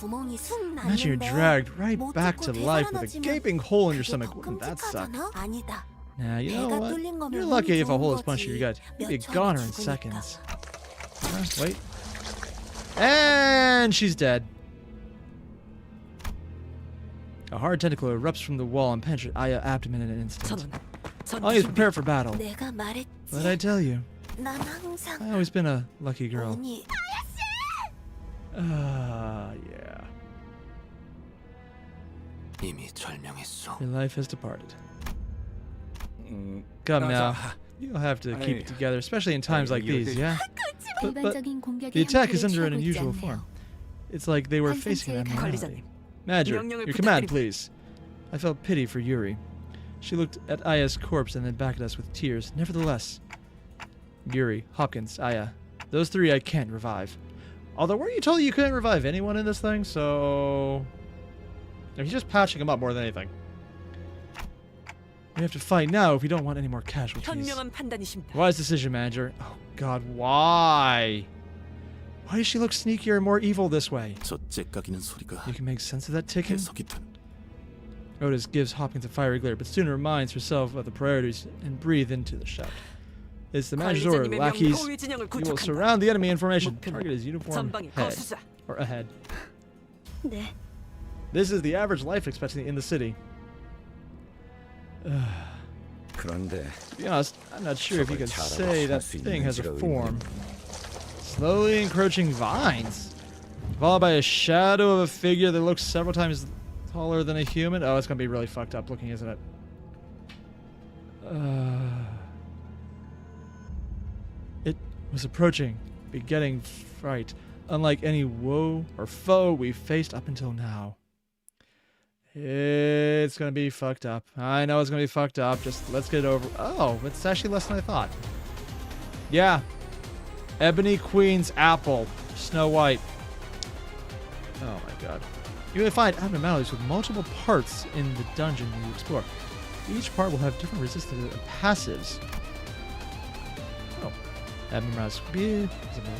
Imagine you're dragged right back to life with a gaping hole in your stomach. Wouldn't that suck? Nah, you know what? You're lucky if a hole is punched in your gut. You'd be a goner in seconds. Wait. And she's dead. A hard tentacle erupts from the wall and penetrates Aya's abdomen in an instant. Aya's prepared for battle. What did I tell you? I've always been a lucky girl. Yeah. 이미 절명했어. Your life has departed. Come now. You'll have to keep it together, especially in times like these, yeah? But 일반적인 공격의 the attack is 형태를 under an 취하고 있지 unusual 않네요. form. It's like they were 한 facing an 상체의 abnormality. Major, your command, please. I felt pity for Yuri. She looked at Aya's corpse and then back at us with tears. Nevertheless, Yuri, Hopkins, Aya, those three I can't revive. Although, weren't you told you couldn't revive anyone in this thing? So... he's just patching them up more than anything. We have to fight now if we don't want any more casualties. 현명한 판단이십니다. Wise decision, Manager. Oh, God, why? Why does she look sneakier and more evil this way? 저 째깍이는 소리가 You can make sense of that ticking? 해석이 된. Otis gives Hopkins a fiery glare, but soon reminds herself of the priorities and breathe into the shout. It's the manager's order, 관리자님의 lackeys. 명령 호위 진영을 You will 구축한다. surround the enemy in formation. 목표는 Target is uniform 전방의 head. 거수자. Or ahead. 네. This is the average life expectancy in the city. 그런데 To be honest, I'm not sure if you could 저걸 say 잘하고 that 살수 thing has a 있는지가 form. Slowly encroaching vines. Followed by a shadow of a figure that looks several times taller than a human. Oh, it's going to be really fucked up looking, isn't it? It was approaching, begetting fright, unlike any woe or foe we've faced up until now. It's gonna be fucked up. I know it's gonna be fucked up. Just let's get it over. Oh, it's actually less than I thought. Yeah. Ebony Queen's apple. Snow White. Oh my god. You may find abnormalities with multiple parts in the dungeon you explore. Each part will have different resistance and passives. Oh. Abnormalities could be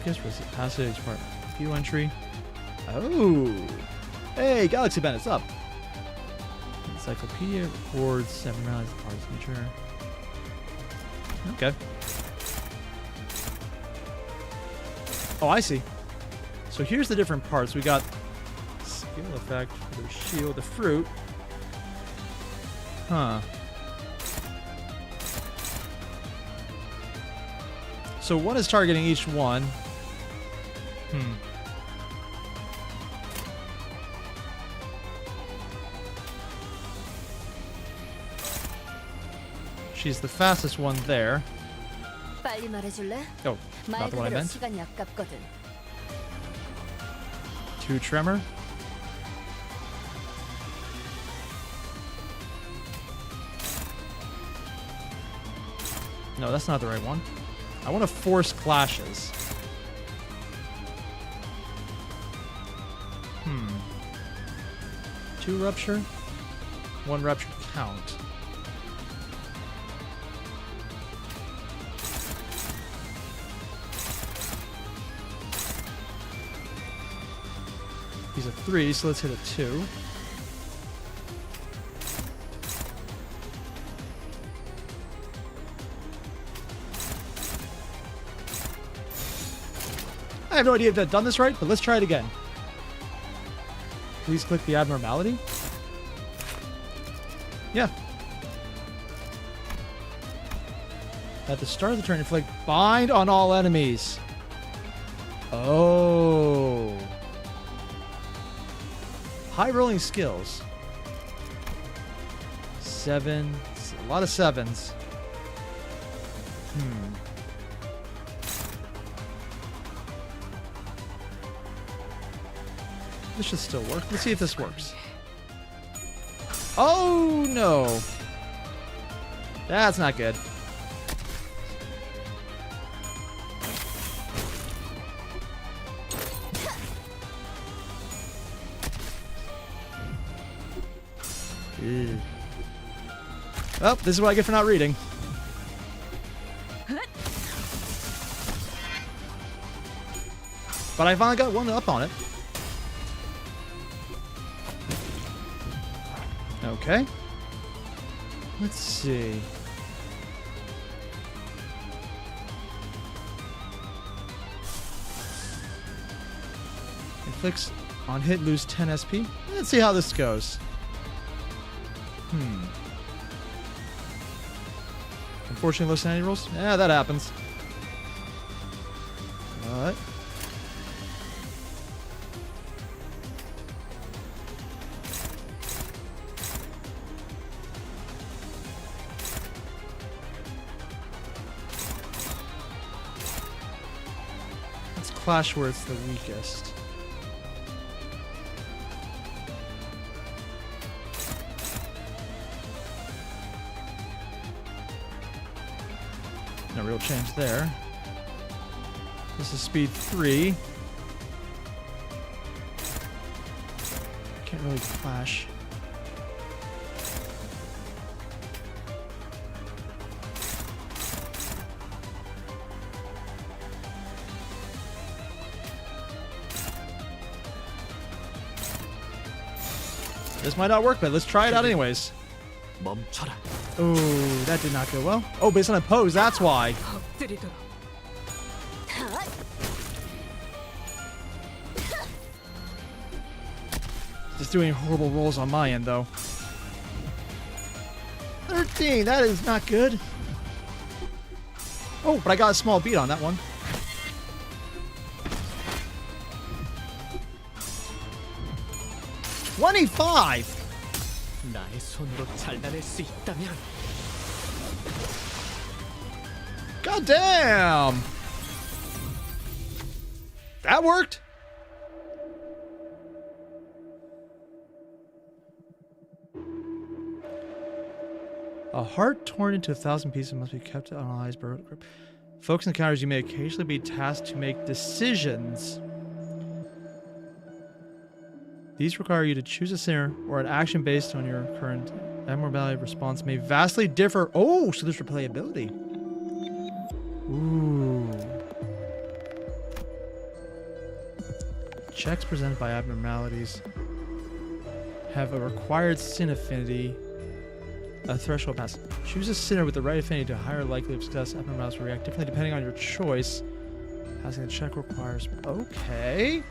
resistant passive, each part. View entry. Oh. Hey, Galaxy Bandits up. Encyclopedia records abnormalities parts nature. Okay. Oh, I see. So here's the different parts. We got skill effect for the shield, the fruit. Huh. So one is targeting each one. She's the fastest one there. 빨리 말해줄래? Oh, 말 not the one I 그대로 meant. 시간이 아깝거든. 2 Tremor. No, that's not the right one. I want to force clashes. 2 Rupture. 1 Rupture count. He's a 3, so let's hit a 2. I have no idea if I've done this right, but let's try it again. Please click the abnormality. Yeah. At the start of the turn, inflict bind on all enemies. Oh. High rolling skills. 7. A lot of 7s. This should still work. Let's see if this works. Oh, no. That's not good. Ew. Oh, this is what I get for not reading. But I finally got one up on it. Okay. Let's see. Inflicts on hit, lose 10 SP. Let's see how this goes. Unfortunately, low sanity rolls. Yeah, that happens. Alright. clash where it's the weakest. No real change there. This is speed 3. Can't really clash. This might not work, but let's try it out anyways. 멈춰라. Oh, that did not go well. Oh, based on a pose, that's why. 엎드리도록. Just doing horrible rolls on my end, though. 13, that is not good. Oh, but I got a small beat on that one. $25. 나의 손으로 잘라낼 수 있다면 God damn. That worked. A heart torn into 1,000 pieces must be kept analyzed. Focus encounters, you may occasionally be tasked to make decisions. These require you to choose a sinner or an action based on your current abnormality response may vastly differ. Oh, so there's replayability. Ooh. Checks presented by abnormalities have a required sin affinity. A threshold pass. Choose a sinner with the right affinity to a higher likelihood of success. Abnormalities will react differently depending on your choice. Passing the check requires... Okay.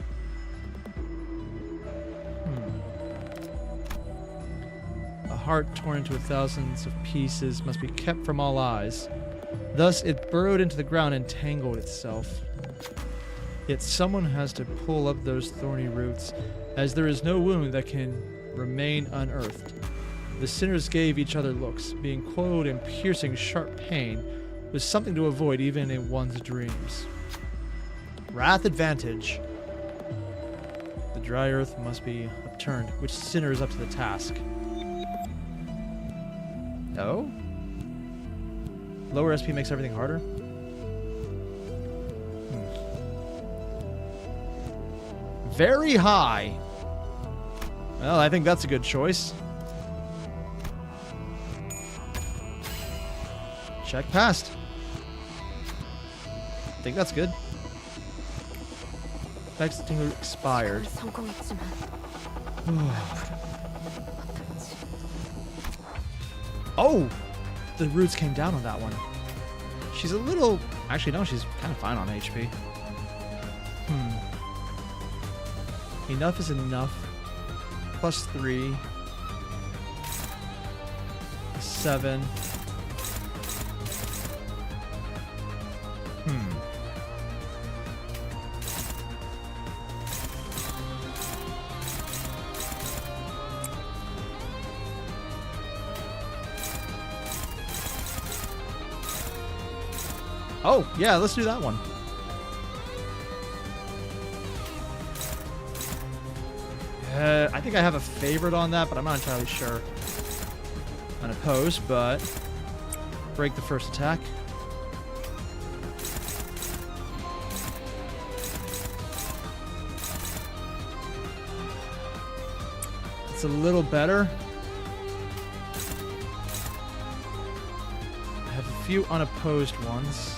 A heart torn into thousands of pieces must be kept from all eyes. Thus, it burrowed into the ground and tangled itself. Yet someone has to pull up those thorny roots, as there is no wound that can remain unearthed. The sinners gave each other looks, being clothed in piercing, sharp pain, was something to avoid even in one's dreams. Wrath advantage. The dry earth must be upturned. Which sinner is up to the task? Oh? Lower SP makes everything harder? Very high. Well, I think that's a good choice. Check passed. I think that's good. Effects extinguisher expired. Oh! The roots came down on that one. She's a little... Actually, no, she's kind of fine on HP. Enough is enough. +3. 7. Oh, yeah, let's do that one. I think I have a favorite on that, but I'm not entirely sure. Unopposed, but break the first attack. It's a little better. I have a few unopposed ones.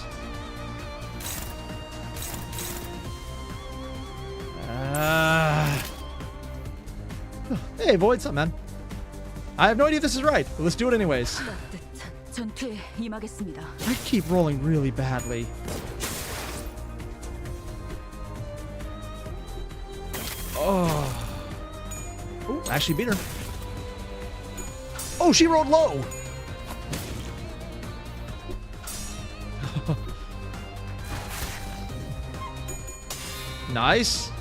Hey, Void, what's up, man? I have no idea if this is right, but let's do it anyways. I keep rolling really badly. Oh. Ooh, actually beat her. Oh, she rolled low. Nice.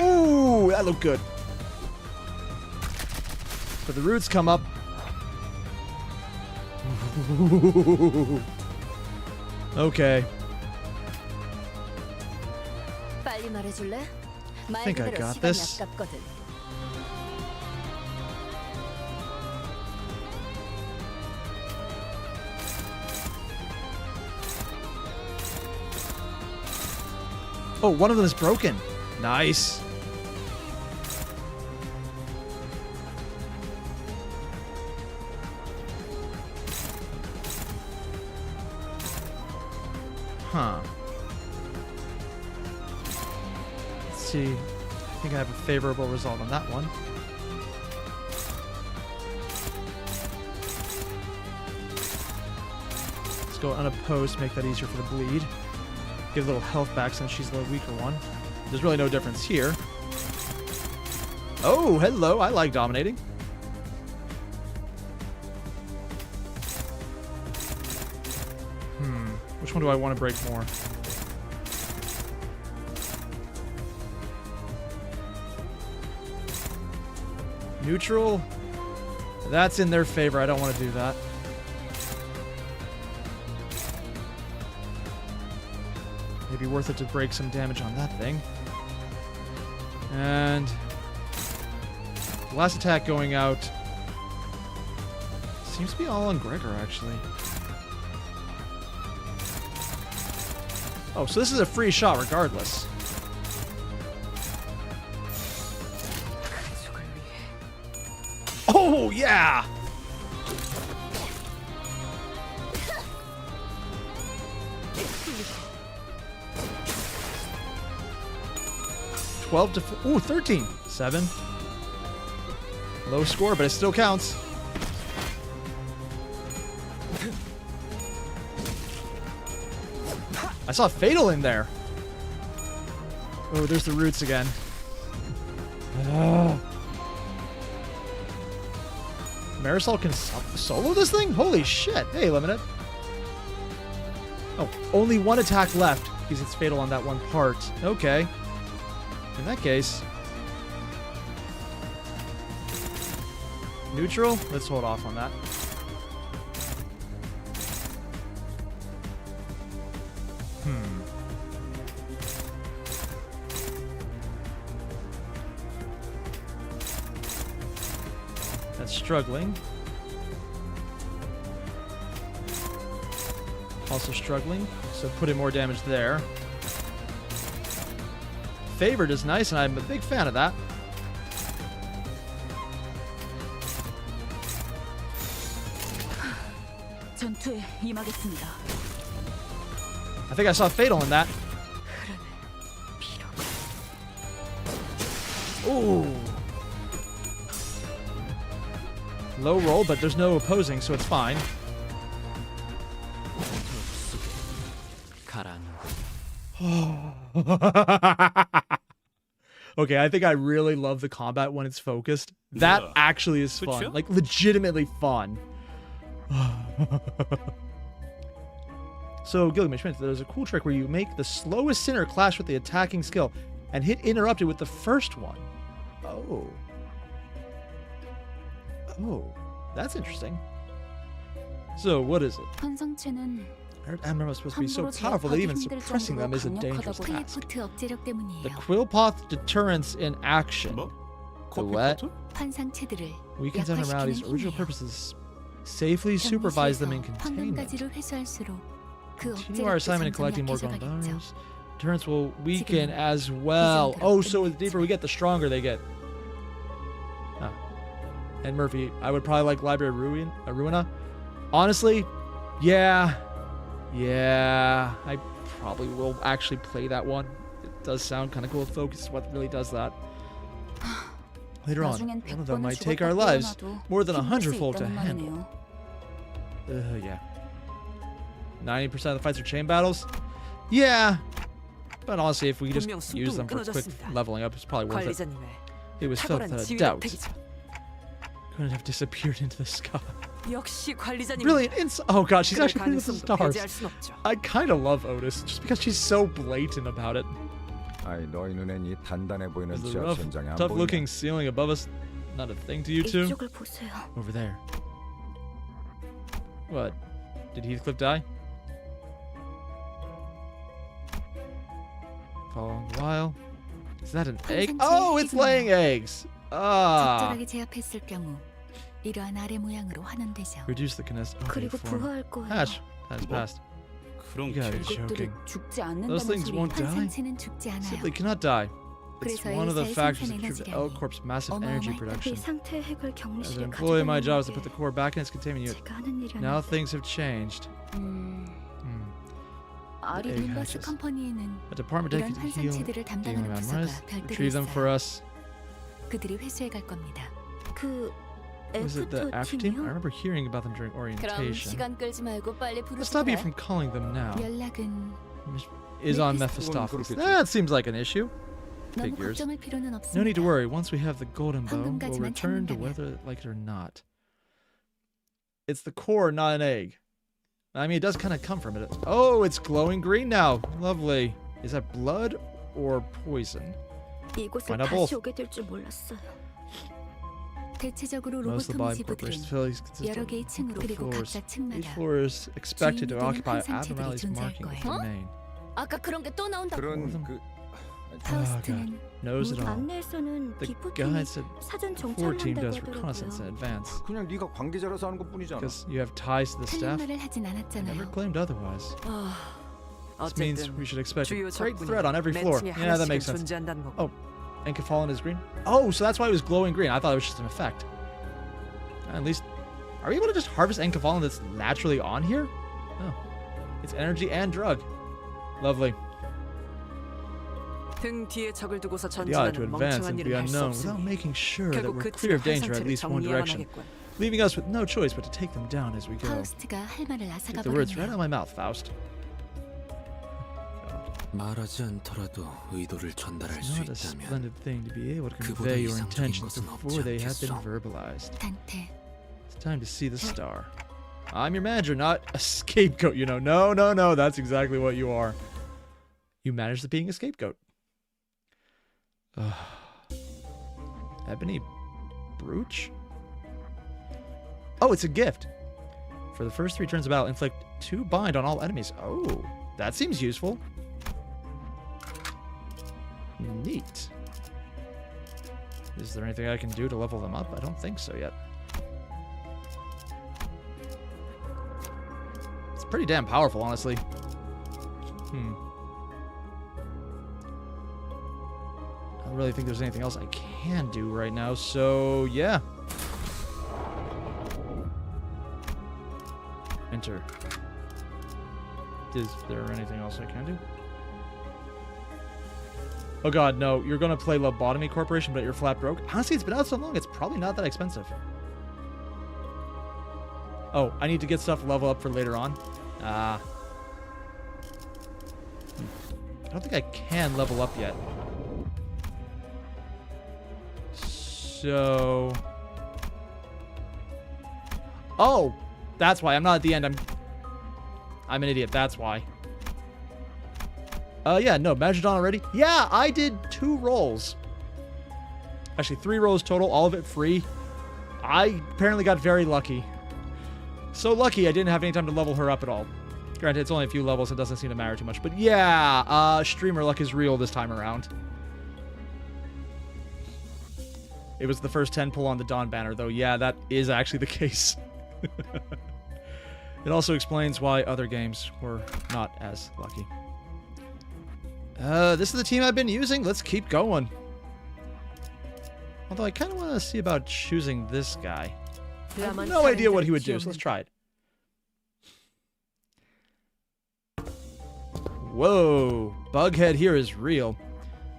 Ooh, that looked good. But the roots come up. Okay. 빨리 말해줄래? 말 think I 그대로 got 시간이 this. 아깝거든. Oh, one of them is broken. Nice. Huh. Let's see. I think I have a favorable result on that one. Let's go unopposed, make that easier for the bleed. Get a little health back since she's the weaker one. There's really no difference here. Oh, hello. I like dominating. Which one do I want to break more? Neutral? That's in their favor. I don't want to do that. Maybe worth it to break some damage on that thing. And last attack going out seems to be all on Gregor, actually. Oh, so this is a free shot regardless. Oh, yeah! Ooh, 13. 7. Low score, but it still counts. I saw Fatal in there. Oh, there's the roots again. Marisol can solo this thing? Holy shit. Hey, Limited. Oh, only one attack left because it's Fatal on that one part. Okay. In that case... Neutral? Let's hold off on that. That's struggling. Also struggling, so put in more damage there. Favored is nice, and I'm a big fan of that. I think I saw Fatal in that. Ooh. Low roll, but there's no opposing, so it's fine. Okay, I think I really love the combat when it's focused. That actually is fun. Like, legitimately fun. So, Gilgamesh, there's a cool trick where you make the slowest sinner clash with the attacking skill and hit interrupted with the first one. Oh. Oh, that's interesting. So, what is it? Abnormality is supposed to be so powerful that even suppressing them is a dangerous task. The Quillpoth deterrence in action. The what? Weakens abnormalities' original purposes. Safely supervise them in containment. Continue our assignment in collecting more Gondars. Deterrence will weaken as well. Oh, so the deeper we get, the stronger they get. Ah. And Murphy, I would probably like Library Ruina. Honestly, yeah, I probably will actually play that one. It does sound kind of cool. Focus is what really does that. Later on, one of them might take our lives more than 100-fold to handle. Yeah. 90% of the fights are chain battles? Yeah. But honestly, if we just use them for quick leveling up, it's probably worth it. It was felt without a doubt. Couldn't have disappeared into the sky. Brilliant oh god, she's actually playing with the stars. I kind of love Otis, just because she's so blatant about it. Is the rough, tough-looking ceiling above us not a thing to you two? Over there. What? Did Heathcliff die? following a while. Is that an egg? 항상지의 Oh, it's 핵이군요. laying eggs. Ah. 적절하게 제압했을 경우 이러한 아래 모양으로 환원되죠. Reduce the kinest. 그리고 부화할 거예요. Hash. That's passed. 그런 You gotta be 이것들이 joking. 죽지 Those 않는다는 things 소리. won't die. 환상체는 죽지 않아요. Simply cannot die. It's 그래서 one of the Airier factors that 생산 contribute to 에너지량이 L-Corp's massive energy 어마어마했다. 이 production. 상태의 핵을 As 격리실에 an employee, my job is to 가져다 put the core back in its containment unit. 제가 하는 일이 Now 아니라 things have changed. 아리 egg 림버스 hatches. 컴퍼니에는 A department 이런 dedicated to heal 환상체들을 담당하는 demon 부서가 memories. 별도로 Retrieve them for 있어요. us. 그들이 회수해 갈 겁니다. 그 Was it the 애프터 after team? I 팀이요? remember hearing about them during 그럼 orientation. 시간 끌지 말고 빨리 Let's stop you 부르시래. from calling them now. 연락은 Is on Mephistopheles. Mephistopheles. That seems like an issue. 너무 Figures. 걱정할 필요는 No need to 없습니다. worry. Once we have the golden bow, we'll 황금까지만 return to 찾는다면. whether like it or not. It's the core, not an egg. I mean, it does kind of come from it. Oh, it's glowing green now. Lovely. Is that blood or poison? 이곳에 Find out both. 다시 오게 될 줄 몰랐어요. 대체적으로 Most of the 로보토미 body 지부들은 corporation facilities consist 여러 of 개의 층으로 그리고 floors. 각자 Each 층마다 floor is expected to 주인이 되는 occupy 환상체들이 Abnormality's 존재할 marking of 거예요. the domain. 아까 그런 게 또 나온다고. 그런 them. 그 파우스트는 Knows it all. 안내에서는 The 기포팀이 guide said 사전 the 4 team 정찰한다고 does reconnaissance in 하더라고요. advance. 그냥 네가 관계자라서 하는 것뿐이잖아. Because you have ties to the 틀린 staff. 말을 하진 I never 않았잖아요. claimed otherwise. This means 어쨌든 we should expect a 주요 great 적군이 threat on every floor. 매층에 Yeah, that 하나씩은 makes sense. 존재한다는 거. Oh, and Fallen is green? Oh, so that's why it was glowing green. I thought it was just an effect. At least, are we able to just harvest Enkefallen that's naturally on here? Oh, it's energy and drug. Lovely. 등 뒤에 적을 두고서 The odd to 전진하는 advance 멍청한 into the 일을 할 수 unknown without 없으니 making sure that 결국 we're 그 clear 틈에 of danger at 환상체를 least one 정리해야만 direction, 하겠군. leaving us with no choice but to take them down as we go. 파우스트가 할 말을 앗아가 Get the words right out of 버렸네요. my mouth, Faust. 말하지 않더라도 의도를 전달할 It's 수 not a 있다면 splendid thing to be able to 그보다 convey your 이상적인 intentions 것은 before 없지 they have been 않겠어? verbalized. 단테, It's time to see the star. I'm your manager, not a scapegoat, you know. No, no, no, that's exactly what you are. You manage to being a scapegoat. Ebony brooch? Oh, it's a gift. For the first 3 turns of battle, inflict 2 bind on all enemies. Oh, that seems useful. Neat. Is there anything I can do to level them up? I don't think so yet. It's pretty damn powerful, honestly. I don't really think there's anything else I can do right now, so yeah. Enter. Is there anything else I can do? Oh god, no. You're gonna play Lobotomy Corporation, but you're flat broke? Honestly, it's been out so long, it's probably not that expensive. Oh, I need to get stuff level up for later on. I don't think I can level up yet. So... Oh! That's why. I'm not at the end. I'm an idiot. That's why. Yeah, no. Magidon already? Yeah, I did 2 rolls. Actually, 3 rolls total. All of it free. I apparently got very lucky. So lucky I didn't have any time to level her up at all. Granted, it's only a few levels. It doesn't seem to matter too much. But yeah, streamer luck is real this time around. It was the first 10 pull on the Dawn banner, though. Yeah, that is actually the case. It also explains why other games were not as lucky. This is the team I've been using. Let's keep going. Although I kind of want to see about choosing this guy. I have no idea what he would do, so let's try it. Whoa, Bughead here is real.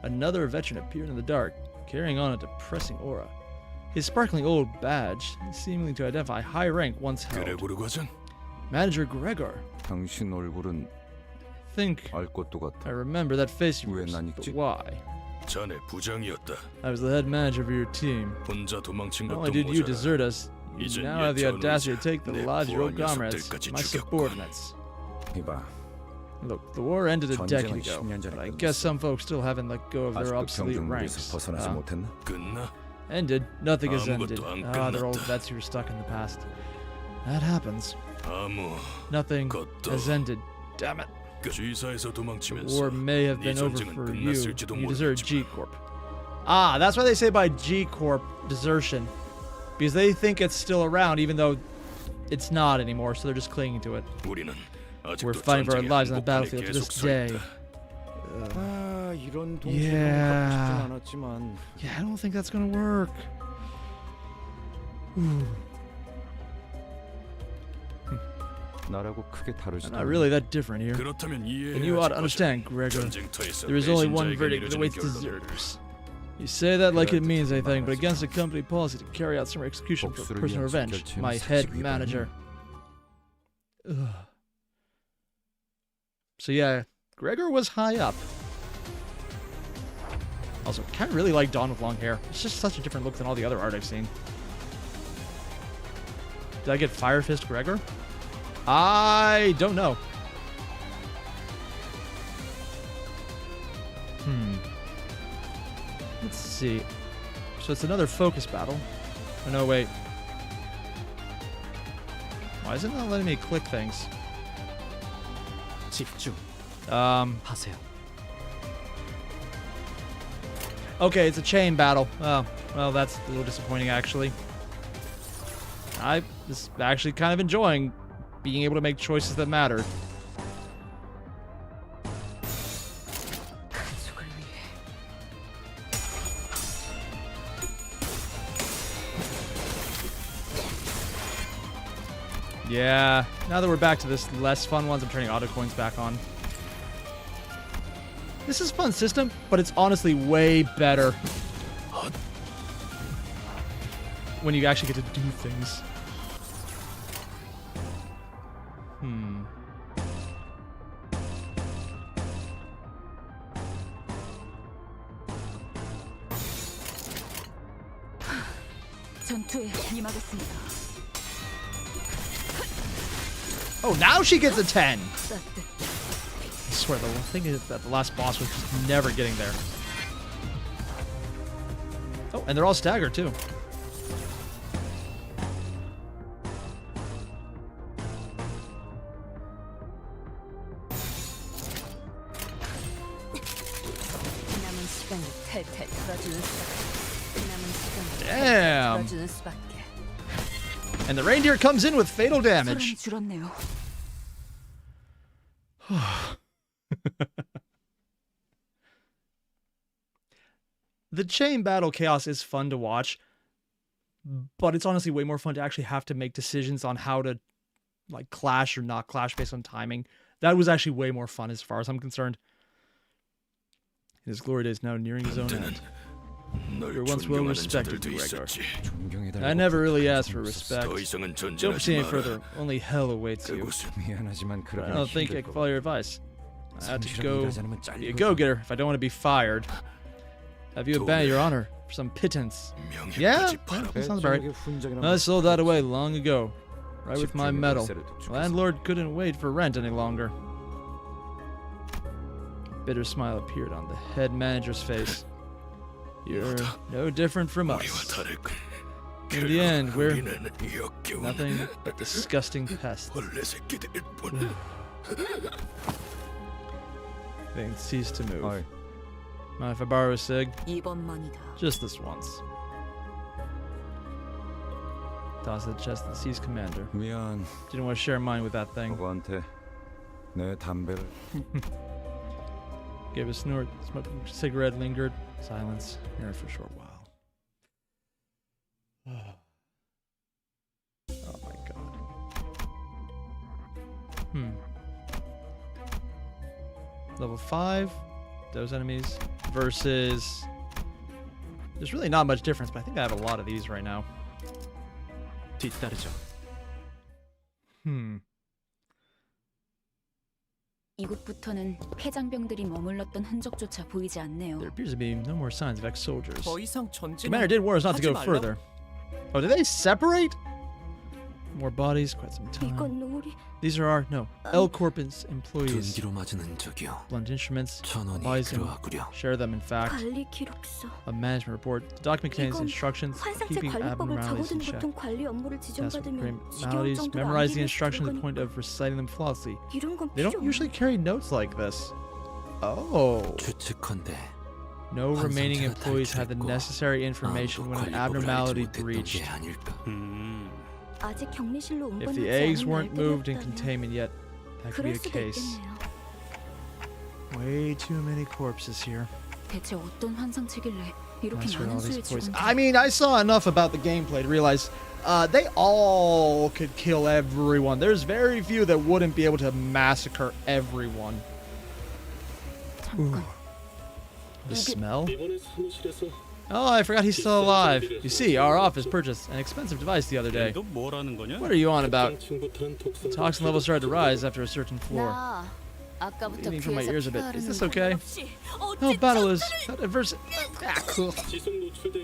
Another veteran appeared in the dark, carrying on a depressing aura. His sparkling old badge, seemingly to identify high rank once held. 그레고르 과장? Manager Gregor. 당신 얼굴은 Think 알 것도 같아. I remember that face of 왜 yours, 난 but 있지? why? 자네 부장이었다. I was the head manager of your team. 혼자 도망친 Not 것도 only did you 모자라. desert us, you 이젠 now have the 예전으로 audacity to 이제 take the 내 lives of your old 부하 comrades, 녀석들까지 my 죽였군. subordinates. 이봐, Look, the war ended a decade 전쟁은 ago, 10년 전에 but I 끝났어. guess some folks still haven't let go of their 아직도 obsolete 병정무리에서 ranks. 벗어나지 못했나? 끝나? Ended. Nothing has ended. 아무것도 안 They're old 끝났다. vets who are stuck in the past. That happens. 아무 Nothing 것도 has ended. Damn it. G지사에서 The 도망치면서 war may have been 이 over 전쟁은 for you. 끝났을지도 You desert G 모르겠지만 Corp. Ah, that's why they say by G Corp desertion, because they think it's still around even though it's not anymore. So they're just clinging to it. 우리는 We're 아직도 fighting for our 전쟁의 lives on the 한복판에 battlefield to 계속 this 서 day. 있다. 아, 이런 Yeah. 갖고 싶진 않았지만 Yeah, I don't think that's gonna work. 나라고 크게 다르지 Not really that different here. 그렇다면 And you ought to understand, Gregor. 전쟁터에서 There is only one 배신자에게 verdict that 내려지는 awaits 결론은 deserters. You say that like it means anything, but against the company policy to carry out some execution for 복수를 personal 위한 revenge. 직결체는 My head 사직이군요. manager. Ugh. So yeah, Gregor was high up. Also, kind of really like Dawn with long hair. It's just such a different look than all the other art I've seen. Did I get Fire Fist Gregor? I don't know. Let's see. So it's another focus battle. Oh, no, wait. Why is it not letting me click things? 집중하세요. Okay, it's a chain battle. Oh, well, that's a little disappointing, actually. I was actually kind of enjoying being able to make choices that matter. Yeah, now that we're back to this less fun ones, I'm turning auto coins back on. This is a fun system, but it's honestly way better when you actually get to do things. 전투에 임하겠습니다. Oh, now she gets a 10! I swear, the thing is that the last boss was just never getting there. Oh, and they're all staggered, too. Damn! And the reindeer comes in with fatal damage. 줄었네요. The chain battle chaos is fun to watch, but it's honestly way more fun to actually have to make decisions on how to like clash or not clash based on timing. That was actually way more fun as far as I'm concerned. His glory days now nearing his own end. You were once well respected, Gregor. I never really asked for respect. Don't proceed any further. Only hell awaits you. I don't think I can follow your advice. I have to go be a go-getter if I don't want to be fired. Have you abandoned your honor for some pittance? Yeah, that sounds about right. I sold that away long ago, right with my medal. The landlord couldn't wait for rent any longer. A bitter smile appeared on the head manager's face. You're no different from us. In the end, we're nothing but disgusting pests. Things cease to move. Mind if I borrow a cig? 이번만이다. Just this once. Toss the chest of the sea's commander. 미안. Didn't want to share mine with that thing. 너한테 내 담배를 Gave a snort. Smoked a cigarette, lingered. Silence. Here for a short while. Oh my god. Level 5. Those enemies. Versus... There's really not much difference, but I think I have a lot of these right now. 뒤따르죠. 이곳부터는 폐장병들이 머물렀던 흔적조차 보이지 않네요. There appears to be no more signs of ex-soldiers. 더 이상 전쟁. Commander did warn us not to go further. Oh, did they separate? More bodies, quite some time. 이건 우리 These are our, no, L Corp's employees. 둔기로 맞은 흔적이요. Blunt instruments, 1,000원이 buys and 필요하구려. share them in fact. 관리 기록서. A management report. The document contains 이건 instructions for 환상체 keeping 관리법을 abnormalities in 적어두는 check. 보통 관리 업무를 Task with 지정받으면 지겨울 abnormalities, 정도로 memorize the 암기를 instructions to the 들어가니까 point of reciting them flawlessly. 이런 건 They don't 필요 usually 없나? carry notes like this. Oh. 추측컨대 No remaining 환상체가 employees had the 탈출했고 necessary information when an abnormality breached. 아직 격리실로 If 운반하지 the eggs 않은 weren't moved in 날들이었다면 containment yet, that could be 그럴 the 수도 case. 있겠네요. Way too many corpses here. 대체 어떤 환상체길래 이렇게 That's where all 많은 these 수의 employees. 직원들이 I mean, I saw enough about the gameplay to realize they all could kill everyone. There's very few that wouldn't be able to massacre everyone. Ooh. The smell? Oh, I forgot he's still alive. You see, our office purchased an expensive device the other day. What are you on about? The toxin level started to rise after a certain floor. 나 아까부터 Bleeding from my 귀에서 ears a 피가 bit. Is 흐르는 this 거 okay? Oh, battle is not adverse. Cool.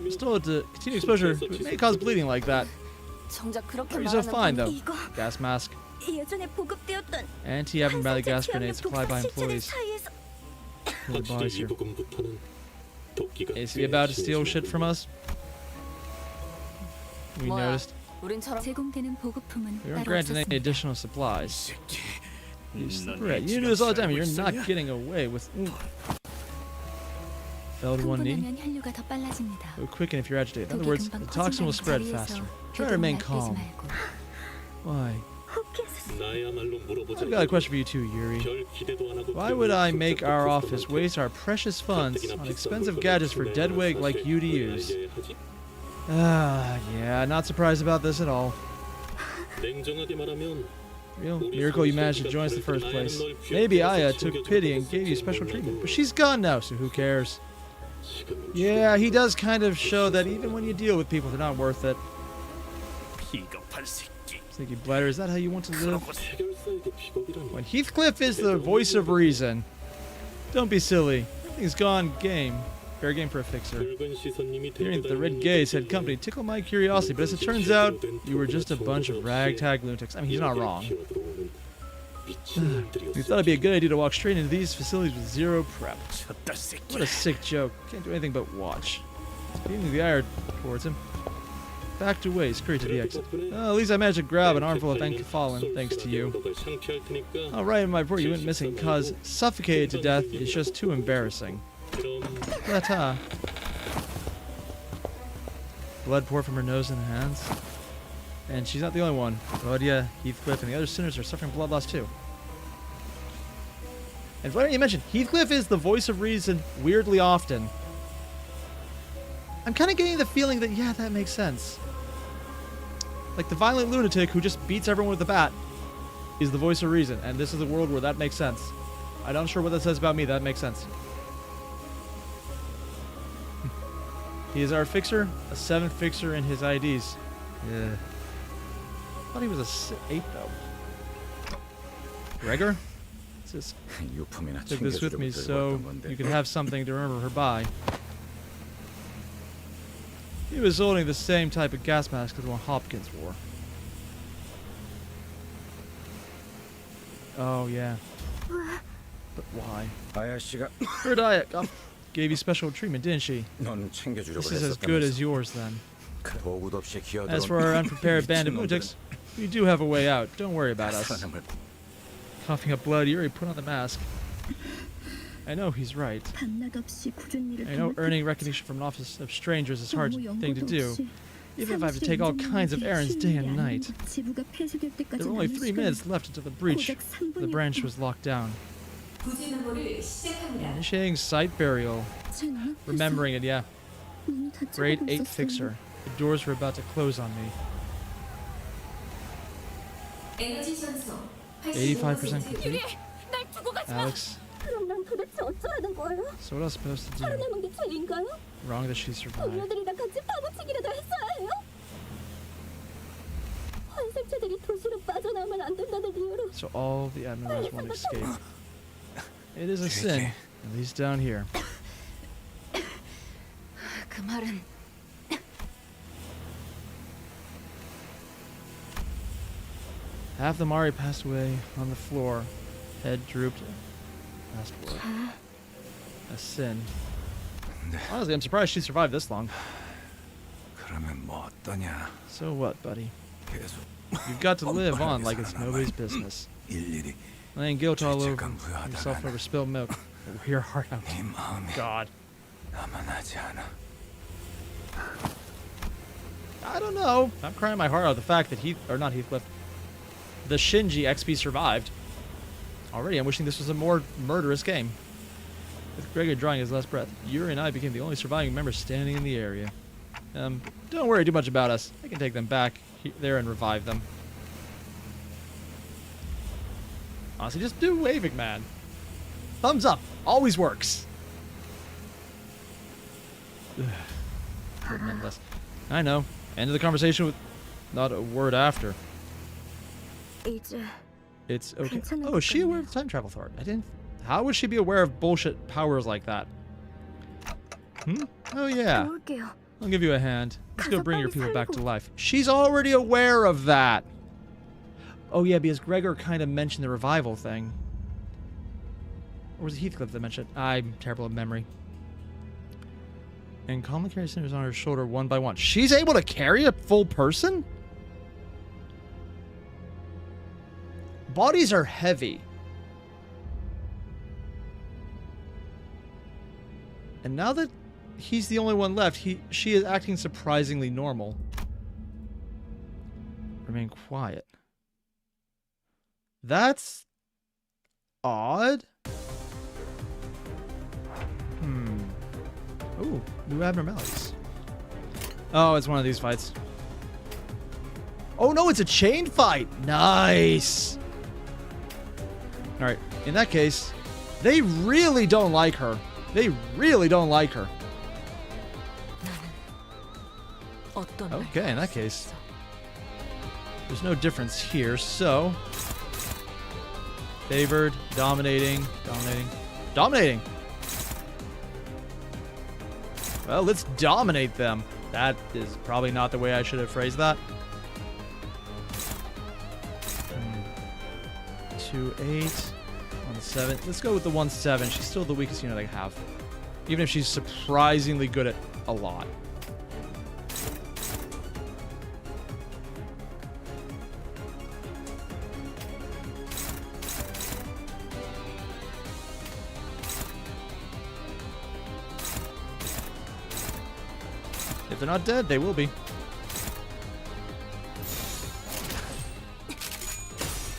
Still, to continue exposure, it may cause bleeding like that. 정작 그렇게 Are you so 말하는 fine, though? 이거 Gas mask. 예전에 보급되었던 Anti-abnormality gas 환상체 grenades supplied by 독사 employees. 실체들 사이에서 Who buys here? Is he about to steal shit from us? We 뭐야? noticed. 우린처럼 제공되는 보급품은 We weren't 따로 granted any 없었습니다. additional supplies. You cigarette. You do this all the time. You're not getting away with. Fell to one knee. 흥분하면 혈류가 더 빨라집니다. Go quicken if you're agitated. In other 독이 words, 금방 the toxin will spread 퍼진다는 faster. 자리에서 Try to remain 도둑 calm. 날뛰지 말고. Why? 호켓스 I've got a question for you too, Yuri. Why would I make our office waste our precious funds on expensive gadgets for deadweight like you to use? Yeah, not surprised about this at all. Real miracle you managed to join us in the first place. Maybe Aya took pity and gave you special treatment, but she's gone now, so who cares? Yeah, he does kind of show that even when you deal with people, they're not worth it. Sneaky bladder, is that how you want to live? When Heathcliff is the voice of reason. Don't be silly. Everything's gone game. Fair game for a fixer. Hearing that the Red Gaze had company tickled my curiosity, but as it turns out, you were just a bunch of ragtag lunatics. I mean, he's not wrong. We thought it'd be a good idea to walk straight into these facilities with zero prep. What a sick joke. Can't do anything but watch. Beaming the ire towards him. Backed away, scurried to the exit. Well, at least I managed to grab an armful of ink fallen, thanks to you. I'll write in my report you went missing because suffocated to death is just too embarrassing. Ta-ta. Blood poured from her nose and hands. And she's not the only one. Claudia, Heathcliff, and the other sinners are suffering blood loss too. And funny you mentioned, Heathcliff is the voice of reason weirdly often. I'm kind of getting the feeling that, yeah, that makes sense. Like the violent lunatic who just beats everyone with a bat is the voice of reason, and this is a world where that makes sense. I'm not sure what that says about me, that makes sense. He is our fixer, a 7th fixer in his IDs. Yeah. I thought he was a 8 though. Gregor? Just took this with me so you could have something to remember her by. He was holding the same type of gas mask as the one Hopkins wore. Oh yeah. But why? Her diet gave you special treatment, didn't she? This is as good as yours then. As for our unprepared band of lunatics, we do have a way out. Don't worry about us. Coughing up blood, Yuri put on the mask. I know he's right. I know earning recognition from an office of strangers is a hard thing to do, even if I have to take all kinds of errands day and night. There were only 3 minutes left until the branch was locked down. Initiating site burial. Remembering it, yeah. Grade 8 fixer. The doors were about to close on me. 85% complete? Alex. 그럼 난 도대체 어쩌라는 거예요? So what else supposed to do? 살아남은 게 죄인가요? Wrong that she survived. 동료들이랑 같이 파묻히기라도 했어야 해요? 환생체들이 도시로 빠져나오면 안 된다는 이유로 So all the admirals won't escape. It is a sin, at least down here. 그 말은 Half the Mari passed away on the floor. Head drooped. Last word. A sin. Honestly, I'm surprised she survived this long. 그러면 뭐 어떠냐? So what, buddy? 계속 You've got to live on like it's nobody's business. 일일이 Laying guilt all over 죄책감 부여하다가는 yourself over spilled milk. Wear your heart out. 네 마음이 God. 남아나지 않아. I don't know. I'm crying my heart out the fact that not Heathcliff, the Shinji XP survived. Already, I'm wishing this was a more murderous game. With Gregor drawing his last breath, Yuri and I became the only surviving members standing in the area. Don't worry too much about us. I can take them back there and revive them. Honestly, just do waving, man. Thumbs up. Always works. Tremendous. I know. End of the conversation with not a word after. 이제 It's okay. 괜찮을 Oh, is she 것 aware of the time travel thought? I didn't. How would she be aware of bullshit powers like that? Oh yeah. 도울게요. I'll give you a hand. Let's go 가서 bring your 빨리 people back to 살리고. life. She's already aware of that. Oh yeah, because Gregor kind of mentioned the revival thing. Or was it Heathcliff that mentioned it? I'm terrible at memory. And calmly carry sinners on her shoulder one by one. She's able to carry a full person? Bodies are heavy. And now that he's the only one left, she is acting surprisingly normal. Remain quiet. That's odd. Ooh, new abnormalities. Oh, it's one of these fights. Oh no, it's a chain fight. Nice. All right, in that case, they really don't like her. They really don't like her. Okay, in that case, there's no difference here, so... Favored, dominating. Well, let's dominate them. That is probably not the way I should have phrased that. 2-8, 1-7. Let's go with the 1-7. She's still the weakest unit I have. Even if she's surprisingly good at a lot. If they're not dead, they will be.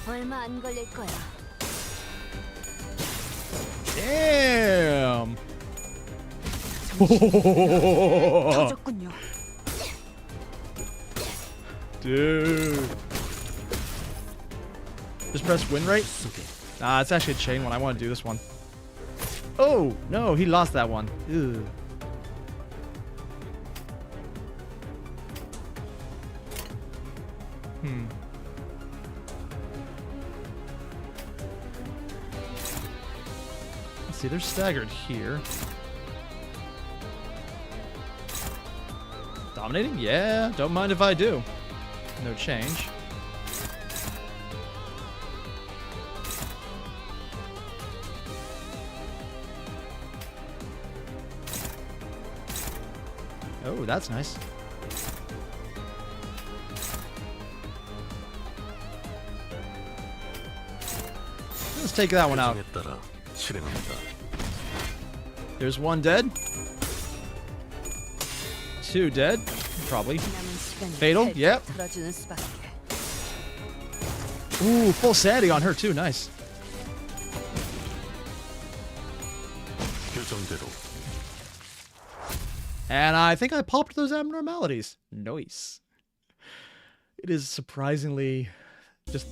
얼마 안 걸릴 거야. Damn. 터졌군요. Dude. Just press win rate? Nah, it's actually a chain one. I want to do this one. Oh, no, he lost that one. Ew. Let's see, they're staggered here. Dominating? Yeah, don't mind if I do. No change. Oh, that's nice. Let's take that one out. There's one dead. Two dead. Probably. Fatal? Yep. Ooh, full sanity on her too. Nice. And I think I popped those abnormalities. Nice. It is surprisingly just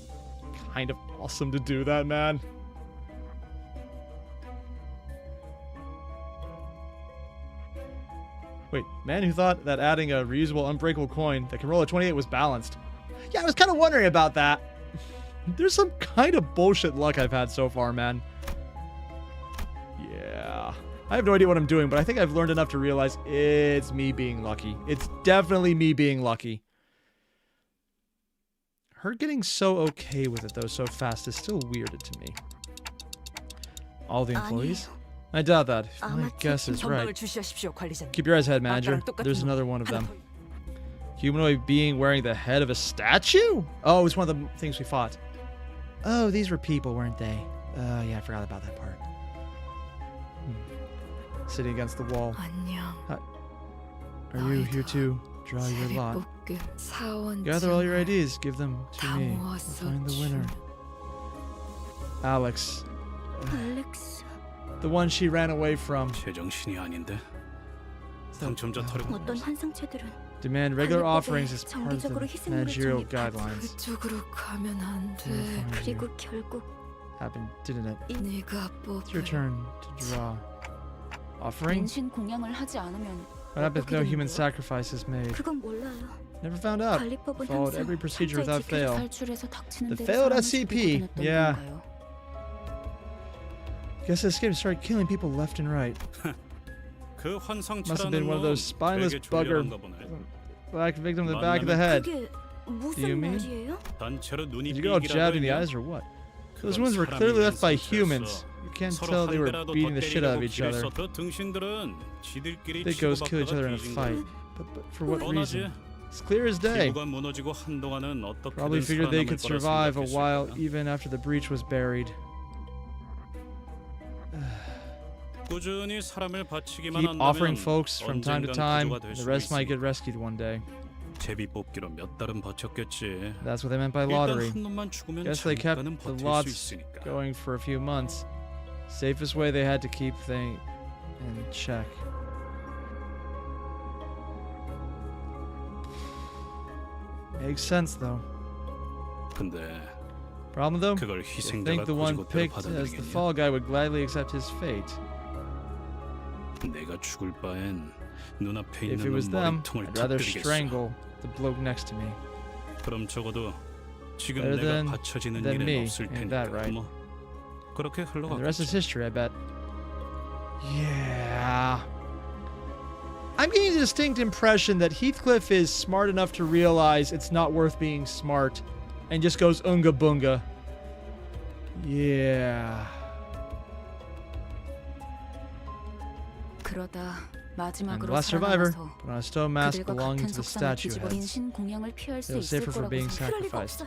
kind of awesome to do that, man. Wait, man who thought that adding a reusable unbreakable coin that can roll a 28 was balanced. Yeah, I was kind of wondering about that. There's some kind of bullshit luck I've had so far, man. Yeah. I have no idea what I'm doing, but I think I've learned enough to realize it's me being lucky. It's definitely me being lucky. Her getting so okay with it though so fast is still weird to me. All the employees? I doubt that. If my guess is right. Keep your eyes ahead, manager. There's another one of them. Humanoid being wearing the head of a statue? Oh, it's one of the things we fought. Oh, these were people, weren't they? Yeah, I forgot about that part. Sitting against the wall. Are you here to draw your lot? Gather all your ideas, give them to me. We'll find the winner. Alex. 알렉스. The one she ran away from. 제정신이 아닌데. 당첨자 어떤 환상체들은 Demand regular offerings as part of the managerial guidelines. 그쪽으로 가면 안 돼. 그리고 결국 Happened, didn't it? 네가 It's your turn to draw. Offering? 인신 공양을 하지 않으면 What happens if no human sacrifice is made? 그건 몰라요. Never found out. 관리법은 Followed 항상 every procedure without 한자의 fail. 탈출해서 닥치는 The 대로 failed 사람을 SCP. 죽이고 다녔던 Yeah. 건가요? Guess this game started killing people left and right. 그 Must have been 환상체라는 one of those spineless 되게 bugger 졸렬한가 보네. black victim in the back of the head. 그게 Do you 무슨 mean? 말이에요? 단체로 눈이 Did you get all jabbed in the eyes or what? Those wounds were clearly left by humans. You can't tell they were beating the shit out of each other. They goes kill each other in a fight. But for what reason? It's clear as day. Probably figured they could survive a while even after the breach was buried. Keep offering folks from time to time, and the rest might get rescued one day. That's what they meant by lottery. Guess they kept the lots going for a few months. Safest way they had to keep things in check. Makes sense though. Problem though? I think the one picked as the fall guy would gladly accept his fate. If it was them, I'd rather strangle the bloke next to me. Better than me, ain't that right? And the rest is history, I bet. Yeah. I'm getting a distinct impression that Heathcliff is smart enough to realize it's not worth being smart and just goes unga bunga. Yeah. I'm the last survivor, but on a stone mask belonging to the statue heads. They were safer for being sacrificed.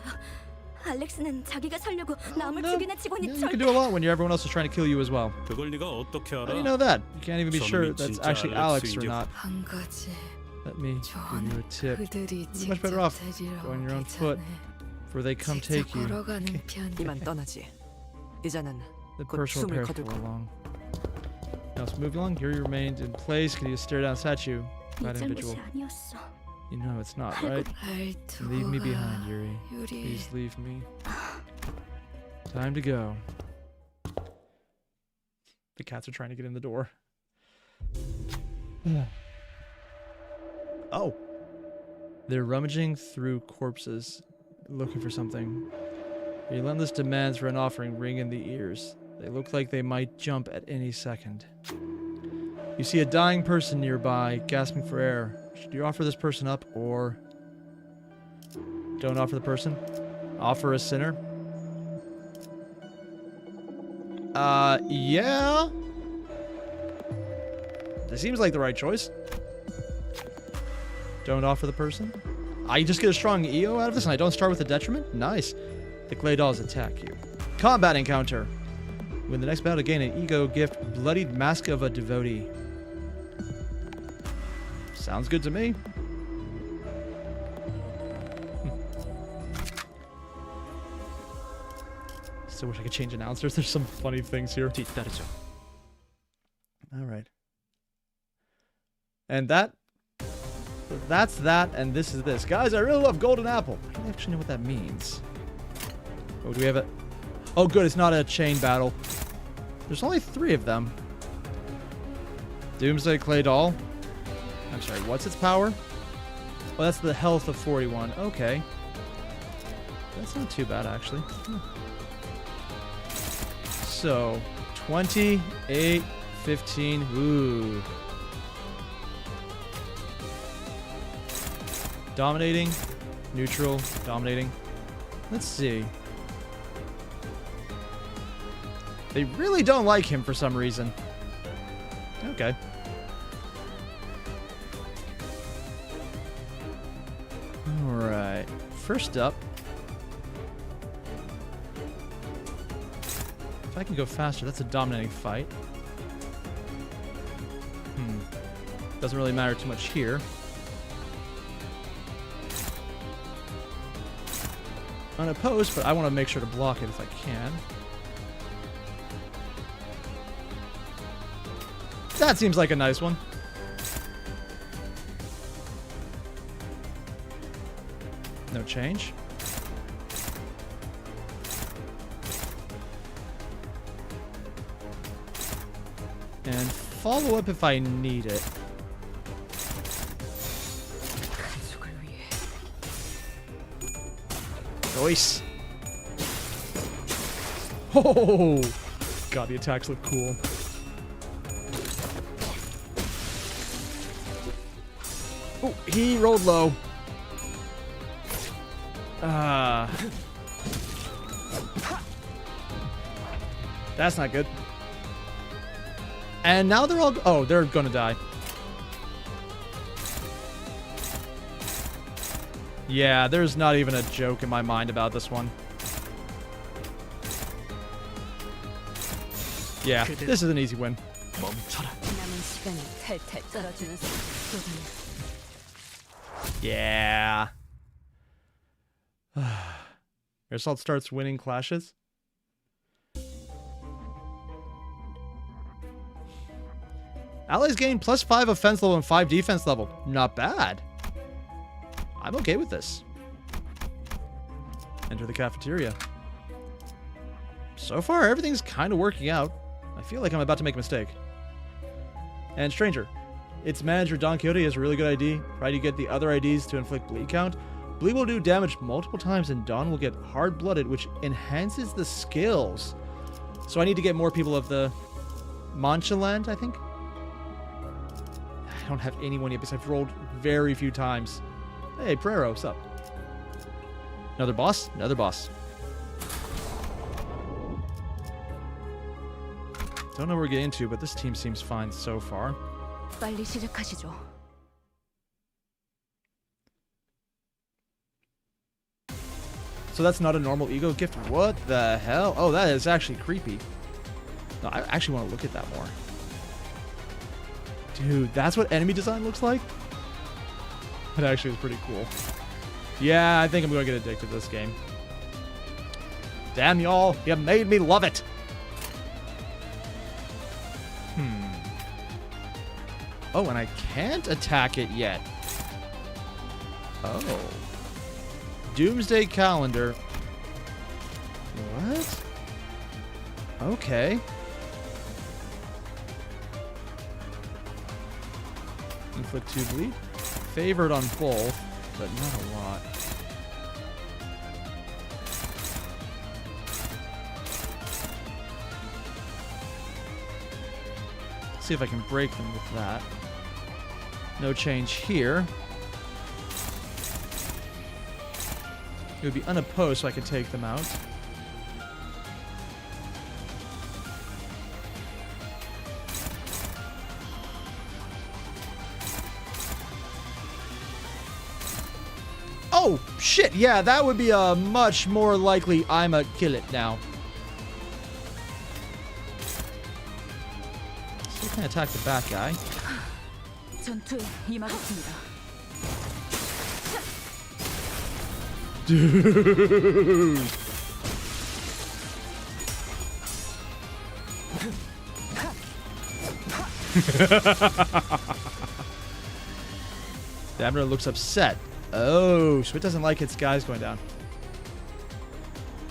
알렉스는 자기가 살려고 남을 No. 죽이는 직원이 Yeah, you can do a lot when everyone else is trying to kill you as well. How do you know that? You can't even be sure that's actually Alex or not. Let me give you a tip. You're much better off going your own foot before they come take you. 이만 떠나지. 이제는 The 곧 person will 숨을 prepare 거둘 for 거야. along. Now let's move along. Yuri remained in place. Can you stare down statue? That 네 individual. 잘못이 아니었어. You know it's not, right? Leave me behind, Yuri. Please leave me. Time to go. The cats are trying to get in the door. Oh. They're rummaging through corpses, looking for something. Relentless demands for an offering ring in the ears. They look like they might jump at any second. You see a dying person nearby, gasping for air. Should you offer this person up, or don't offer the person? Offer a sinner? Yeah. That seems like the right choice. Don't offer the person? I just get a strong EO out of this and I don't start with a detriment? Nice. The clay dolls attack you. Combat encounter. Win the next battle, gain an ego gift, Bloodied Mask of a Devotee. Sounds good to me. Still wish I could change announcers. There's some funny things here. Alright. And that's that, and this is this. Guys, I really love Golden Apple. I don't actually know what that means. Oh, do we have it? Oh, good, it's not a chain battle. There's only 3 of them. Doomsday Clay Doll. I'm sorry, what's its power? Oh, that's the health of 41. Okay. That's not too bad, actually. So, 28, 15. Ooh. Dominating. Neutral. Dominating. Let's see. They really don't like him for some reason. Okay. Alright. First up. If I can go faster, that's a dominating fight. Doesn't really matter too much here. Unopposed, but I want to make sure to block it if I can. That seems like a nice one. No change. And follow up if I need it. Nice. Oh! God, the attacks look cool. Oh, he rolled low. That's not good. And now they're all... Oh, they're gonna die. Yeah, there's not even a joke in my mind about this one. Yeah, this is an easy win. Yeah. Assault starts winning clashes. Allies gain +5 offense level and 5 defense level. Not bad. I'm okay with this. Enter the cafeteria. So far, everything's kind of working out. I feel like I'm about to make a mistake. And stranger. Its manager, Don Quixote, has a really good ID. Try to get the other IDs to inflict bleed count. Bleed will do damage multiple times, and Don will get hard-blooded, which enhances the skills. So I need to get more people of the Manchaland, I think? I don't have anyone yet because I've rolled very few times. Hey, Prero, what's up? Another boss? Another boss. Don't know where we're getting into, but this team seems fine so far. 빨리 시작하시죠. So that's not a normal ego gift? What the hell? Oh, that is actually creepy. No, I actually want to look at that more. Dude, that's what enemy design looks like? That actually is pretty cool. Yeah, I think I'm going to get addicted to this game. Damn y'all, you made me love it! Oh, and I can't attack it yet. Oh. Doomsday Calendar. What? Okay. Inflict 2 bleed. Favored on both, but not a lot. See if I can break them with that. No change here. It would be unopposed so I could take them out. Oh, shit. Yeah, that would be a much more likely I'ma kill it now. Still can't attack the back guy. 전투에 임하겠습니다. Dude. Damner looks upset. Oh, so it doesn't like its guys going down.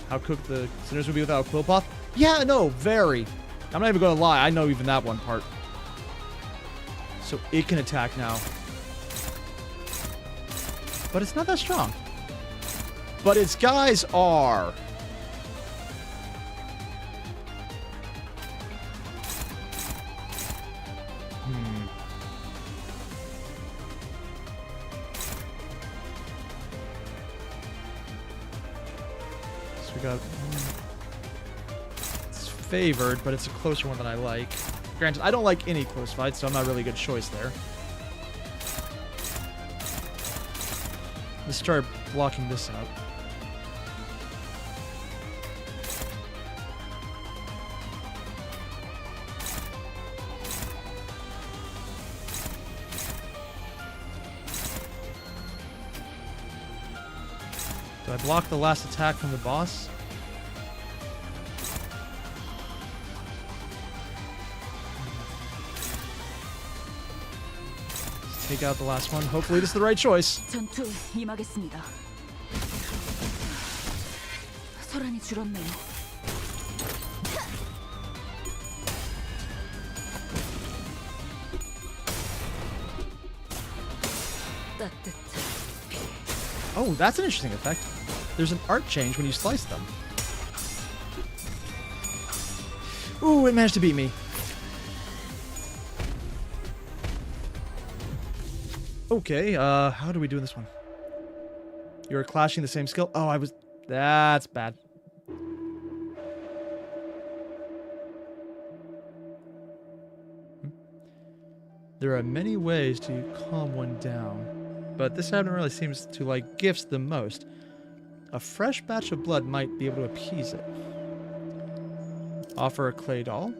How cooked the sinners would be without a Quillpoth? Yeah, no, very. I'm not even going to lie. I know even that one part. So it can attack now. But it's not that strong. But its guys are. got... It's favored, but it's a closer one than I like. Granted, I don't like any close fights, so I'm not really a good choice there. Let's start blocking this out. Do I block the last attack from the boss? Let's take out the last one. Hopefully this is the right choice. 전투에 임하겠습니다. 소란이 줄었네요. Oh, that's an interesting effect. There's an art change when you slice them. Ooh, it managed to beat me. Okay, how do we do this one? You're clashing the same skill? Oh, I was... That's bad. There are many ways to calm one down, but this item really seems to like gifts the most. A fresh batch of blood might be able to appease it. Offer a clay doll.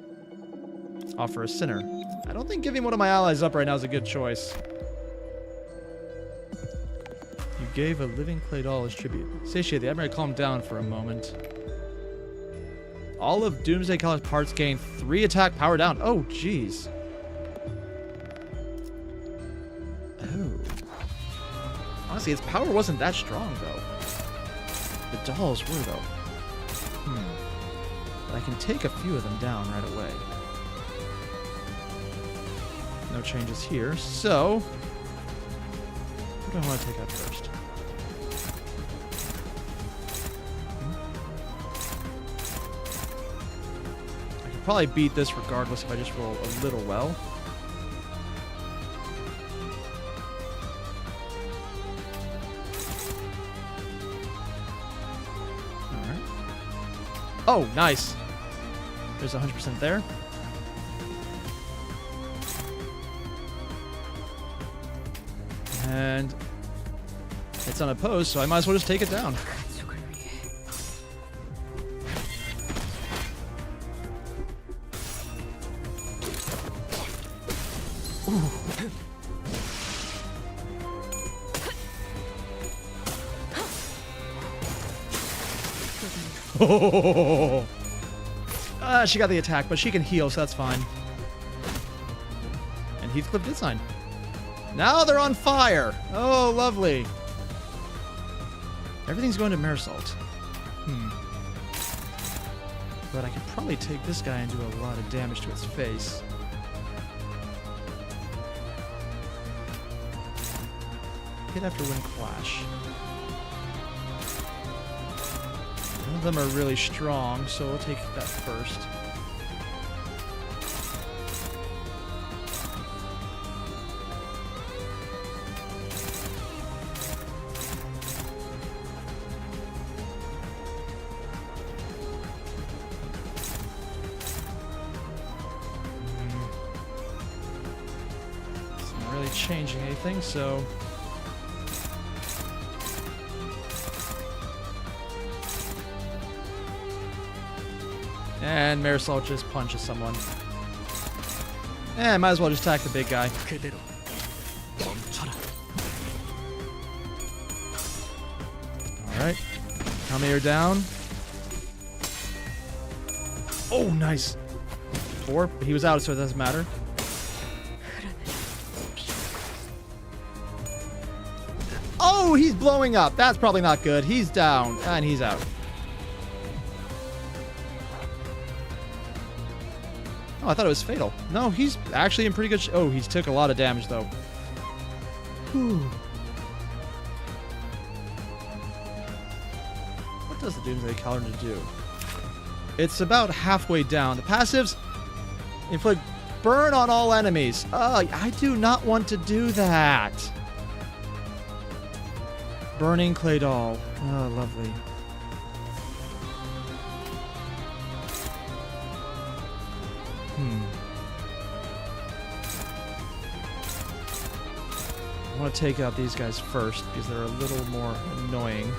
Offer a sinner. I don't think giving one of my allies up right now is a good choice. You gave a living clay doll as tribute. Satiate the Admiral, calm down for a moment. All of Doomsday Caller's parts gain 3 attack power down. Oh, jeez. Oh. Honestly, its power wasn't that strong, though. The dolls were, though. But I can take a few of them down right away. No changes here, so... What do I want to take out first? I could probably beat this regardless if I just roll a little well. Oh, nice. There's 100% there. And it's unopposed, so I might as well just take it down. Oh. She got the attack, but she can heal, so that's fine. And Heathcliff did sign. Now they're on fire! Oh, lovely. Everything's going to Marisol. But I could probably take this guy and do a lot of damage to its face. Hit after win clash. None of them are really strong, so we'll take that first. It's not really changing anything, so... And Marisol just punches someone. And might as well just attack the big guy. Alright. How many are down? Oh, nice. 4. But he was out, so it doesn't matter. Oh, he's blowing up. That's probably not good. He's down. And he's out. Oh, I thought it was fatal. No, he's actually in pretty good oh, he took a lot of damage, though. Whew. What does the Doomsday Calendar do? It's about halfway down. The passives inflict burn on all enemies. Oh, I do not want to do that. Burning Clay Doll. Oh, lovely. want to take out these guys first because they're a little more annoying.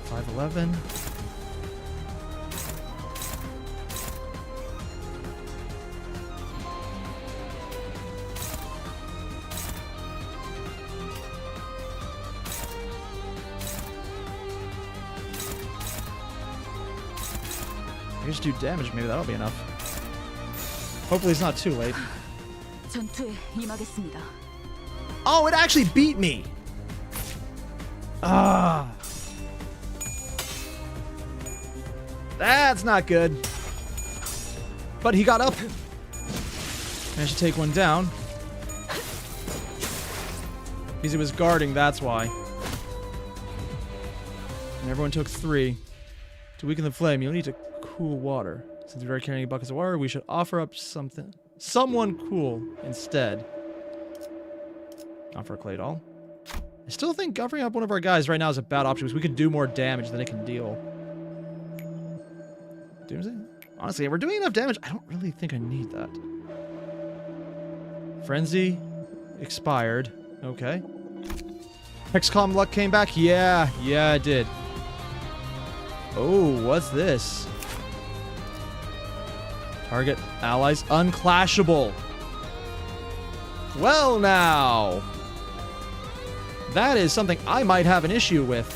$511. Just do damage, maybe that'll be enough. Hopefully it's not too late. 전투에 임하겠습니다. Oh, it actually beat me! Ah. That's not good. But he got up. Managed to take one down. Because he was guarding, that's why. And everyone took 3. To weaken the flame, you'll need to cool water. Since we are carrying buckets of water, we should offer up someone cool instead. Not for a clay doll. I still think offering up one of our guys right now is a bad option because we could do more damage than it can deal. Doomsday? Honestly, if we're doing enough damage, I don't really think I need that. Frenzy expired. Okay. Hexcom luck came back? Yeah, it did. Oh, what's this? Target allies unclashable. Well now. That is something I might have an issue with.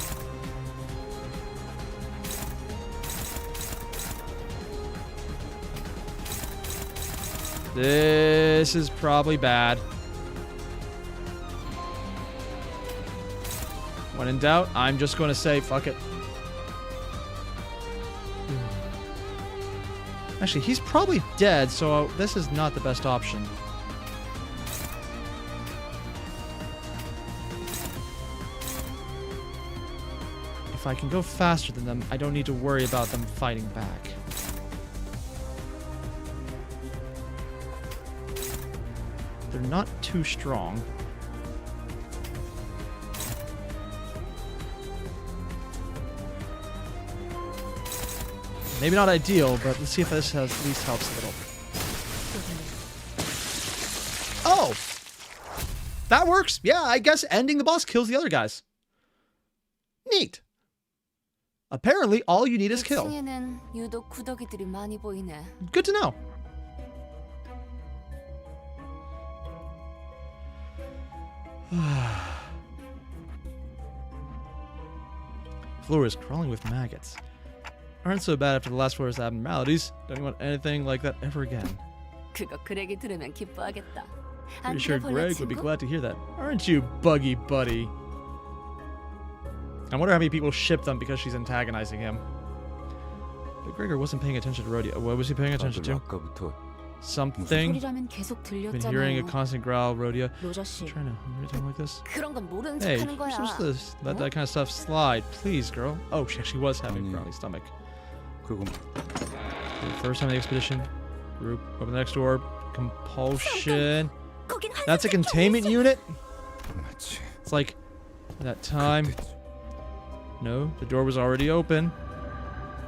This is probably bad. When in doubt, I'm just going to say fuck it. Actually, he's probably dead, so this is not the best option. If I can go faster than them, I don't need to worry about them fighting back. They're not too strong. Maybe not ideal, but let's see if this at least helps a little. Oh! That works! Yeah, I guess ending the boss kills the other guys. Neat. Apparently, all you need is kill. 유독 구더기들이 많이 보이네. Good to know. Floor is crawling with maggots. Aren't so bad after the last floor's abnormalities. Don't you want anything like that ever again? 그거 그렉이 들으면 기뻐하겠다. Pretty sure Greg would be glad to hear that. Aren't you, buggy buddy? I wonder how many people ship them because she's antagonizing him. But Gregor wasn't paying attention to Rodeo. What was he paying attention to? Something. Been hearing a constant growl, Rodeo. Trying to hear something like this. Hey, you're supposed to let that kind of stuff slide. Please, girl. Oh, she actually was having a growly stomach. First time in the expedition. Group. Open the next door. Compulsion. That's a containment unit? It's like that time. No, the door was already open.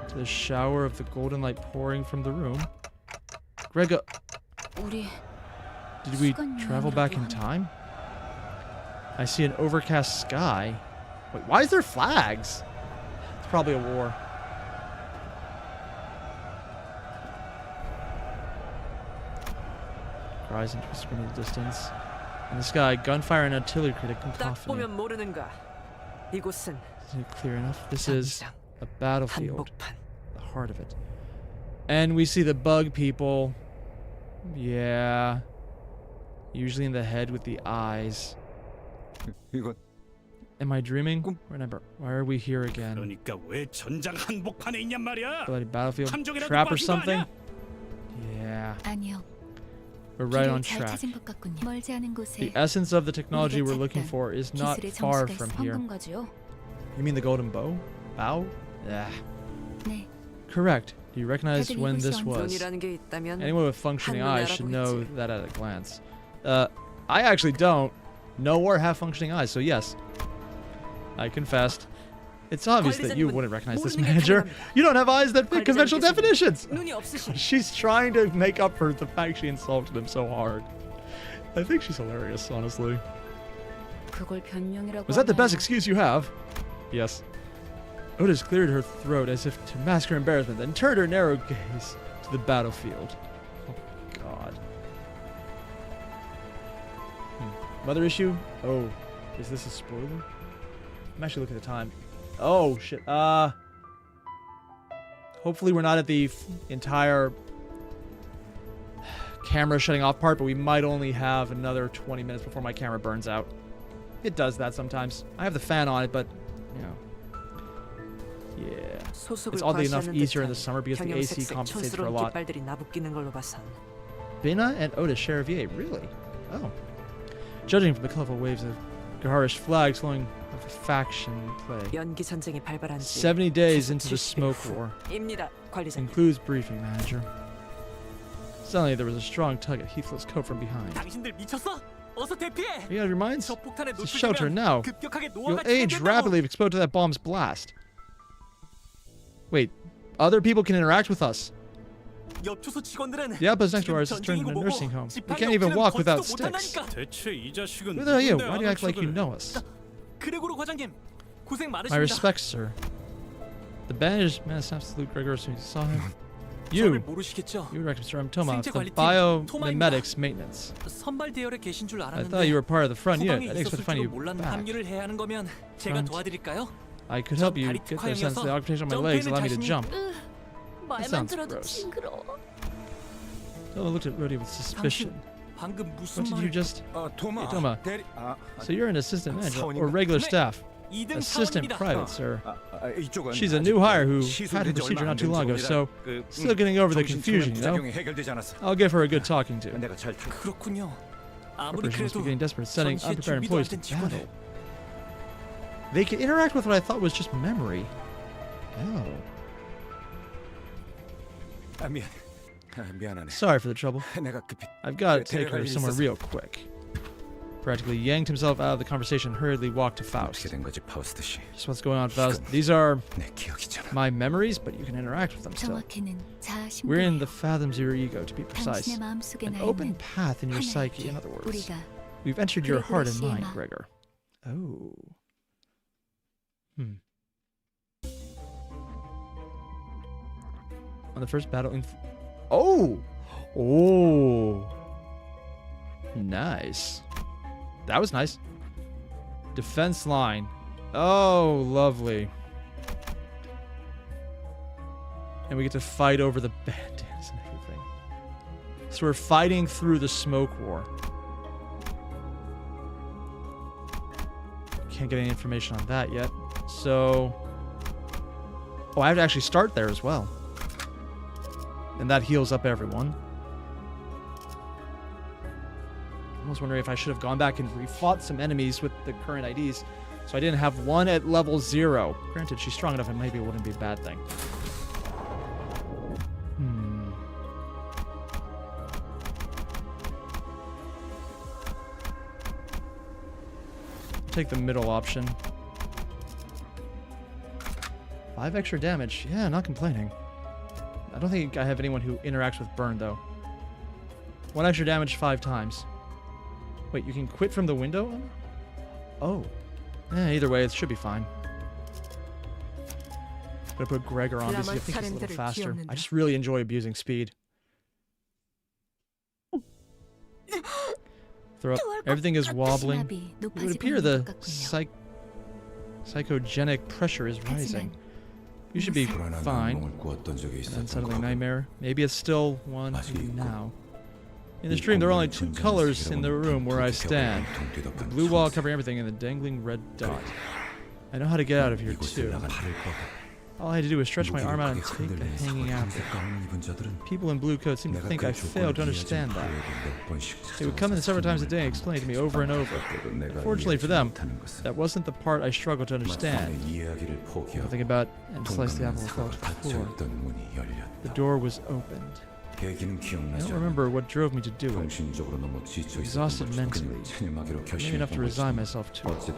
To the shower of the golden light pouring from the room. Gregor. Did we travel back in time? I see an overcast sky. Wait, why is there flags? It's probably a war. Cries and twists in the distance. In the sky, gunfire and artillery critic cacophony. Isn't it clear enough? This is a battlefield. The heart of it. And we see the bug people. Yeah. Usually in the head with the eyes. Am I dreaming? Remember, why are we here again? Bloody battlefield trap or something? Yeah. We're right on track. The essence of the technology we're looking for is not far from here. You mean the golden bow? Bow? Yeah. Correct. Do you recognize when this was? Anyone with functioning eyes should know that at a glance. I actually don't know or have functioning eyes, so yes. I confessed. It's obvious that you wouldn't recognize this manager. You don't have eyes that fit conventional definitions. She's trying to make up for the fact she insulted him so hard. I think she's hilarious, honestly. Was that the best excuse you have? Yes. Otis cleared her throat as if to mask her embarrassment, then turned her narrow gaze to the battlefield. Oh, God. Mother issue? Oh, is this a spoiler? I'm actually looking at the time. Oh, shit. Hopefully we're not at the entire camera shutting off part, but we might only have another 20 minutes before my camera burns out. It does that sometimes. I have the fan on it, but, you know. Yeah. It's oddly enough easier in the summer because the AC compensates for a lot. Binna and Otis share a V8. Really? Oh. Judging from the colorful waves of Gaharish flags flowing of faction play. 70 days into the smoke war. Includes briefing, manager. Suddenly there was a strong tug at Heathcliff's coat from behind. Are you out of your minds? To shelter now. You'll age rapidly if exposed to that bomb's blast. Wait, other people can interact with us. The outpost next to ours is turned into a nursing home. We can't even walk without sticks. Who the hell are you? Why do you act like you know us? My respects, sir. The bandaged man snapped to salute Gregor as soon as he saw him. You would recognize Mr. Toma from biomimetics maintenance. I thought you were part of the front unit. I didn't expect to find you back. Front. I could help you get there since the occupation of my legs allowed me to jump. That sounds gross. Toma looked at Rudy with suspicion. What did you just... Hey, Toma. So you're an assistant manager, or regular staff? Assistant private, sir. She's a new hire who had a procedure not too long ago, so still getting over the confusion, you know? I'll give her a good talking to. Corporation must be getting desperate, sending unprepared employees to battle. They can interact with what I thought was just memory. Oh. Sorry for the trouble. I've got to take her somewhere real quick. Practically yanked himself out of the conversation and hurriedly walked to Faust. Just what's going on, Faust? These are my memories, but you can interact with them still. We're in the fathoms of your ego, to be precise. An open path in your psyche, in other words. We've entered your heart and mind, Gregor. Oh. On the first battle... Oh! Oh! Nice. That was nice. Defense line. Oh, lovely. And we get to fight over the bandanas and everything. So we're fighting through the smoke war. Can't get any information on that yet. So... Oh, I have to actually start there as well. And that heals up everyone. I was wondering if I should have gone back and refought some enemies with the current IDs, so I didn't have one at level 0. Granted, she's strong enough and maybe it wouldn't be a bad thing. Take the middle option. 5 extra damage. Yeah, not complaining. I don't think I have anyone who interacts with burn, though. 1 extra damage 5 times. Wait, you can quit from the window? Oh. Either way, it should be fine. I'm gonna put Gregor on because I think he's a little faster. I just really enjoy abusing speed. Throw up. Everything is wobbling. It would appear the psychogenic pressure is rising. You should be fine. Unsettling nightmare. Maybe it's still one now. In the stream, there are only 2 colors in the room where I stand. The blue wall covering everything and the dangling red dot. I know how to get out of here, too. All I had to do was stretch my arm out and take the hanging apple. People in blue coats seem to think I failed to understand that. They would come in several times a day and explain it to me over and over. Fortunately for them, that wasn't the part I struggled to understand. Nothing about and sliced the apple and fell to the floor. The door was opened. I don't remember what drove me to do it. Exhausted mentally. Maybe enough to resign myself to it.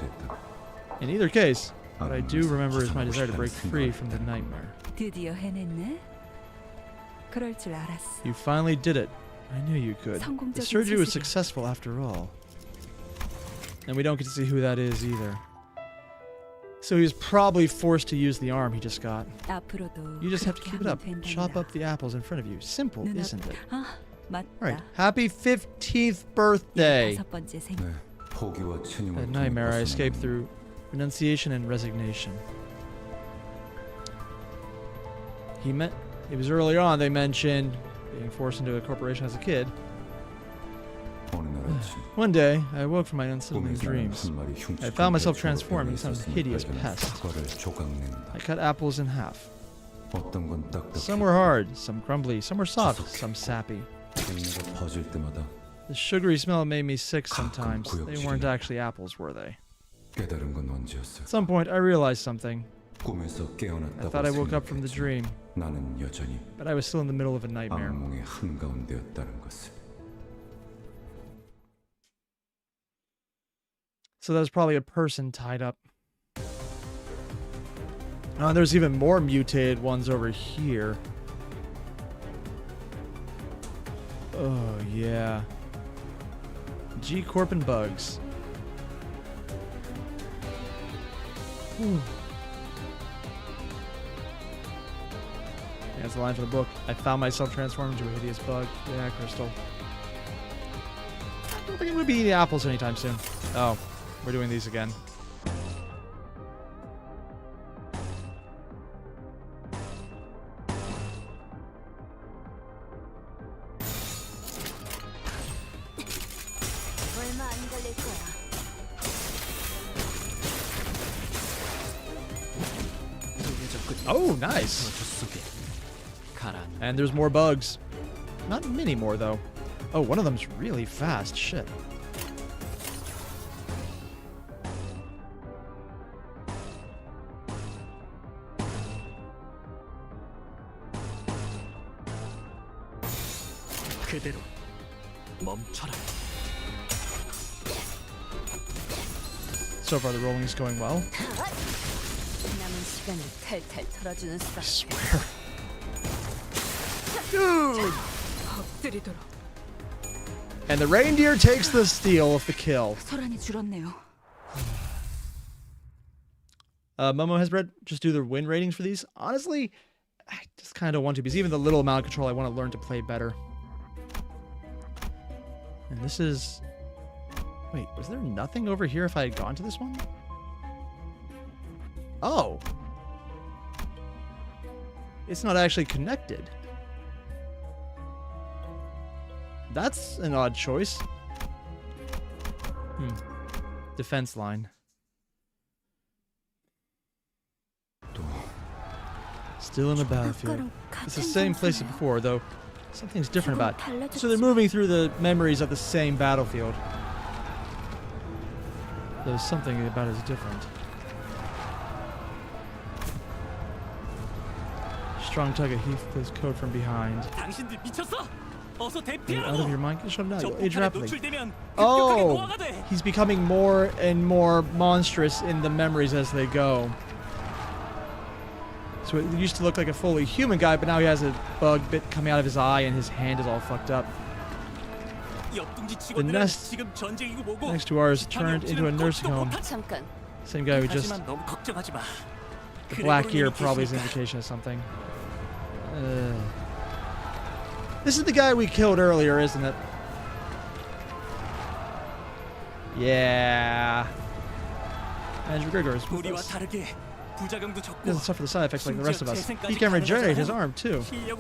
In either case, What I do remember is my desire to break free from the nightmare. 드디어 해냈네. 그럴 줄 알았어. You finally did it. I knew you could. The surgery was successful after all. And we don't get to see who that is either. So he was probably forced to use the arm he just got. 앞으로도 You just have to keep it up. Chop up the apples in front of you. Simple, isn't it? Alright. Happy 15th birthday! 다섯 번째 생일. That nightmare I escaped through renunciation and resignation. It was earlier on they mentioned being forced into a corporation as a kid. One day, I awoke from my unsettling dreams. I found myself transformed into some hideous pest. I cut apples in half. Some were hard, some crumbly, some were soft, some sappy. The sugary smell made me sick sometimes. They weren't actually apples, were they? At some point, I realized something. I thought I woke up from the dream, but I was still in the middle of a nightmare. So that was probably a person tied up. Oh, and there's even more mutated ones over here. Oh, yeah. G-Corp and bugs. Whew. Yeah, that's the line from the book. I found myself transformed into a hideous bug. Yeah, Crystal. I don't think I'm going to be eating apples anytime soon. Oh, we're doing these again. Oh, nice. And there's more bugs. Not many more, though. Oh, one of them's really fast. Shit. 그대로 멈춰라. So far, the rolling's going well. I swear. Dude! And the reindeer takes the steal of the kill. Momo has Brett just do the win ratings for these. Honestly, I just kind of want to, because even the little amount of control, I want to learn to play better. And this is... Wait, was there nothing over here if I had gone to this one? Oh! It's not actually connected. That's an odd choice. Defense line. Still in the battlefield. It's the same place as before, though something's different about it. So they're moving through the memories of the same battlefield. There's something about it is different. Strong tug at Heathcliff's coat from behind. You're out of your mind? Shut up now. You'll age rapidly. Oh! He's becoming more and more monstrous in the memories as they go. So it used to look like a fully human guy, but now he has a bug bit coming out of his eye and his hand is all fucked up. The nest next to ours turned into a nursing home. Same guy who just... The black ear probably is an indication of something. This is the guy we killed earlier, isn't it? Yeah. Andrew Grigor is with us. He doesn't suffer the side effects like the rest of us. He can regenerate his arm, too. He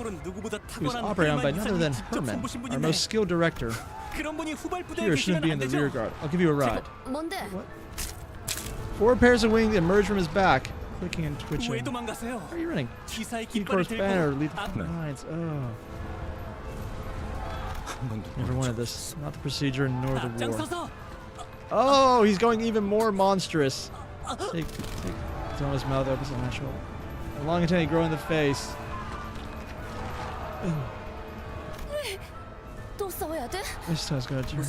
was operated on by none other than Herman, our most skilled director. Here shouldn't be in the rear guard. I'll give you a ride. What? 4 pairs of wings emerge from his back, clicking and twitching. Where are you running? Keycorp's banner, lead the front lines. Oh. Never wanted this. Not the procedure, nor the war. Oh, he's going even more monstrous. Take Thomas' mouth opens and natural. A long antennae grow in the face. This time's gonna turn.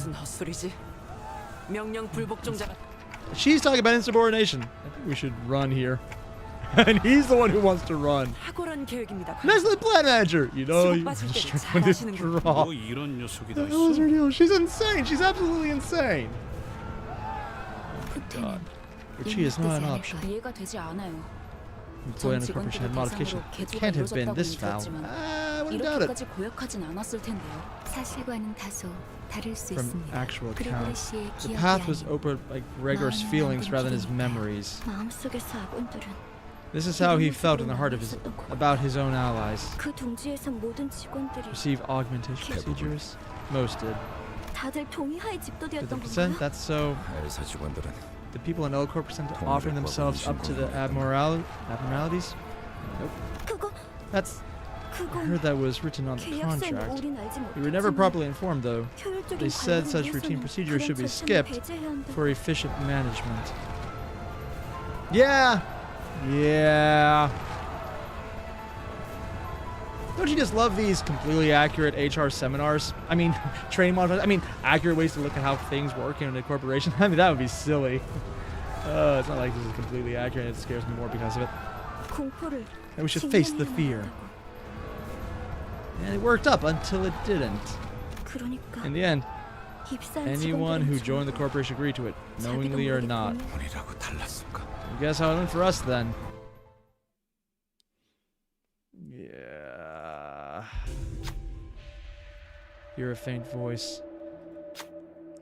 She's talking about insubordination. I think we should run here. And he's the one who wants to run. 탁월한 계획입니다. Nicely planned, manager. You know, you withdraw. 뭐 이런 녀석이 The 다 hell is 있어? her deal? She's insane. She's absolutely insane. 후퇴는 But she is not an 이해되지 option. 않을까요? 이해가 되지 않아요. Employee under corporation had modification. It can't have been this foul. I wouldn't doubt it. 이렇게까지 고역하진 않았을 텐데요. 사실과는 다소 다를 수 From 있습니다. actual 그레고리 accounts, 씨의 the 기억이 path was 아닌 opened by Gregor's feelings rather than his memories. 마음속에서 아군들은 This is how he felt in the heart of his about his own allies. 그 둥지에서 모든 직원들이 Receive augmentation procedures. Most did. 다들 동의하에 집도되었던 50%? 건가요? That's so. 회사 직원들은 The people in L Corp offering themselves up to the abnormalities? Nope. 그거 That's. I 그건 heard that was written on the 계약서에 contract. 우린 알지 We were never 못했지만 properly informed, though. 효율적인 They said 관리를 such routine 위해서는 procedures should be 그런 절차는 skipped 배제해야 한다. for efficient management. Yeah! Yeah! Don't you just love these completely accurate HR seminars? I mean, training models. I mean, accurate ways to look at how things work in a corporation. I mean, that would be silly. It's not like this is completely accurate. It scares me more because of it. 공포를 And we should face the fear. And it worked up until it didn't. 그러니까 In the end, 입사한 anyone who 직원들은 joined the 전부 corporation agreed to it, knowingly or not. 우리라고 달랐을까? Guess how it went for us then. Yeah. Hear a faint voice.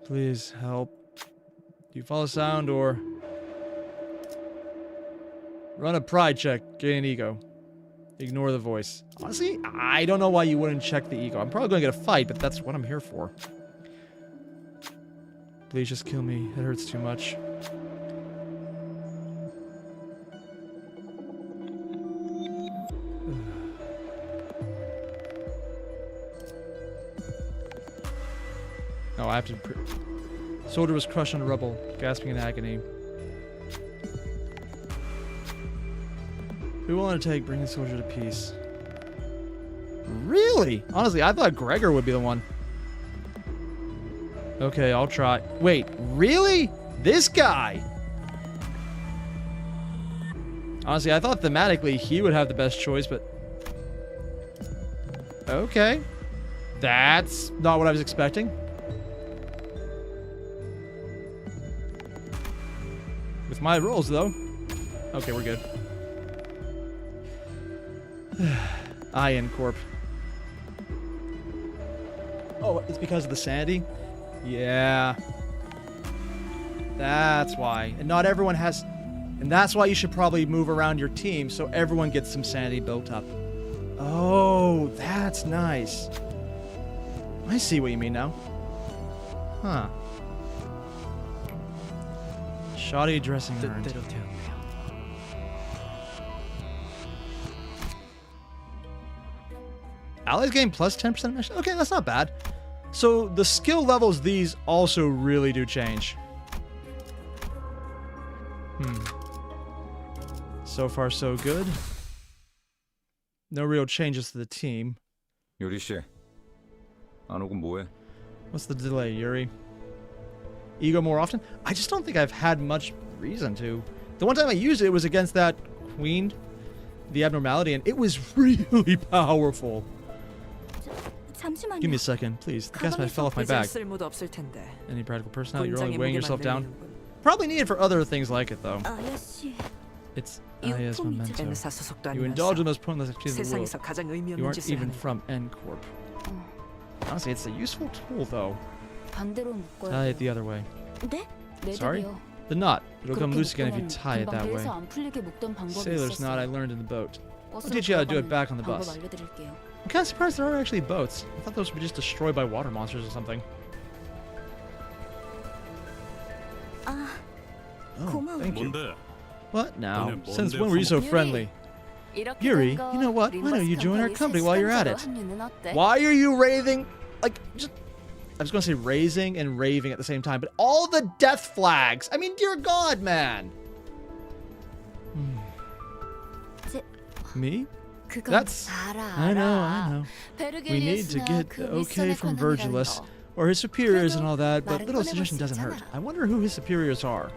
Please help. Do you follow sound or run a pride check? Gain ego. Ignore the voice. Honestly, I don't know why you wouldn't check the ego. I'm probably going to get a fight, but that's what I'm here for. Please just kill me. It hurts too much. Oh, I have to. Soldier was crushed on rubble, gasping in agony. Who will undertake bringing the soldier to peace? Really? Honestly, I thought Gregor would be the one. Okay, I'll try. Wait, really? This guy? Honestly, I thought thematically he would have the best choice, but... Okay. That's not what I was expecting. With my rolls, though. Okay, we're good. Iron Corp. Oh, it's because of the sanity? Yeah. That's why. And not everyone has... And that's why you should probably move around your team so everyone gets some sanity built up. Oh, that's nice. I see what you mean now. Huh. Shoddy dressing earned. 뜻대로 되었네요. Allies gain plus 10% mission. Okay, that's not bad. So the skill levels these also really do change. So far so good. No real changes to the team. 요리 씨, 안 오고 뭐해? What's the delay, Yuri? Ego more often? I just don't think I've had much reason to. The one time I used it was against that queen, the Abnormality, and it was really powerful. 잠시만요. Give me a second, please. The gas might fell off my back. 쓸모도 없을 텐데. Any practical personnel? You're only 곤장의 weighing 무게만 yourself down. 늘리는군. Probably needed for other things like it, though. 아야씨, It's Aya's memento. 에르사 소속도 You indulge 아니면서 in those pointless activities of the world. 세상에서 가장 의미 You 없는 aren't 짓을 even 하는. from N Corp. Honestly, it's a useful tool, though. 반대로 묶어야 Tie it the other way. 네? Sorry? 내대로요. The knot. It'll come 그렇게 loose again if you 묶으면 tie it 금방 that way. 그래서 안 풀리게 묶던 방법이 Sailor's knot I 있었어요. learned in the boat. I'll 버스로 teach you how to do it 들어가면 back on the 방법 bus. 알려드릴게요. I'm kind of surprised there are actually boats. I thought those would be just destroyed by water monsters or something. 아, Oh, 고마워. thank you. 뭔데? What now? 너네 Since 뭔데 when were you so Yuri. friendly? 이렇게 Yuri, 된 거 you know what? Why don't you join our 림버스 company while you're at it? 합류는 어때? Why are you raving? Like, just... I was going to say raising and raving at the same time, but all the death flags! I mean, dear God, man! Me? 그건 That's... 알아, I know, 알아. I know. We need to 베르게리우스나 get 그 the okay 윗선의 from 권한이라는 Virgilus 거. or his superiors and 그래도 all that, but 말은 little 꺼내볼 suggestion 수 doesn't hurt. 있잖아. I wonder who his superiors are.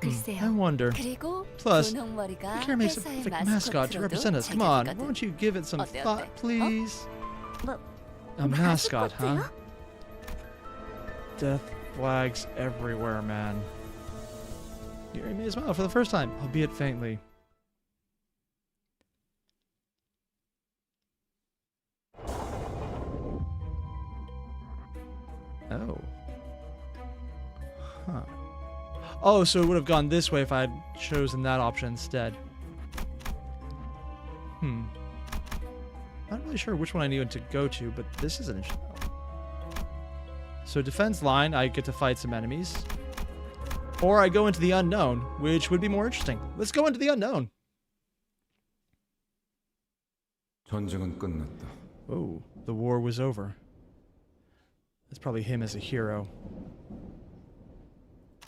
I 글쎄요. wonder. 그리고 Plus, 분홍머리가 Heathcliff makes a 회사의 perfect mascot to 마스코트로도 represent us. Come on, 자격있거든. won't you give it some 어때, thought, 어때? please? 뭐, A mascot, huh? 마스코트요? Death flags everywhere, man. Yuri made a smile for the first time, albeit faintly. Oh. Huh. Oh, so it would have gone this way if I had chosen that option instead. Not really sure which one I needed to go to, but this is an interesting. So defense line, I get to fight some enemies. Or I go into the unknown, which would be more interesting. Let's go into the unknown. 전쟁은 끝났다. Oh, the war was over. That's probably him as a hero.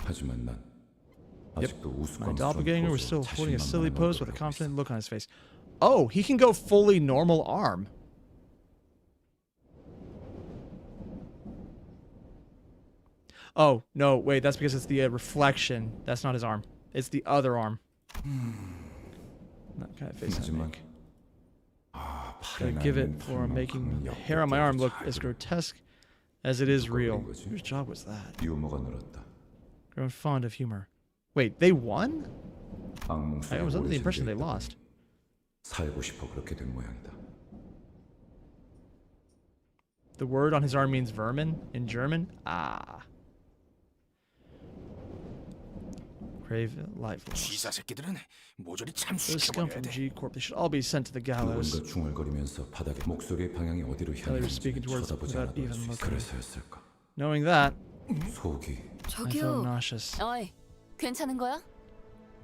하지만 난 아직도 My 우스꽝스러운 doppelganger was still 포즈로 holding a silly 자신만만한 pose with a 얼굴을 하고 confident 있어. look on his face. Oh, he can go fully normal arm. Oh, no, wait, that's because it's the reflection. That's not his arm. It's the other arm. That kind of face I 하지만 make. 팔에 Gotta give 날린 it for 풀만큼은 making the hair on my arm look as grotesque as it is real. Whose job was that? 유머가 늘었다. Grown fond of humor. Wait, they won? 악몽 속에 I was under the 오래 impression they 잠겨 있다 lost. 보니 살고 싶어 그렇게 된 모양이다. The word on his arm means vermin in German? Ah. Crave life loss. 쥐사 새끼들은 모조리 Those scum 참수시켜버려야 from 돼. G Corp, they should all be sent to the gallows. 누군가 중얼거리면서 바닥에 목소리의 방향이 어디로 They were speaking 향했는지 towards 쳐다보지 without 않아도 알 even 수 있어. looking. 그래서였을까? Knowing that, 속이 I feel 저기요. nauseous. 어이, 괜찮은 거야?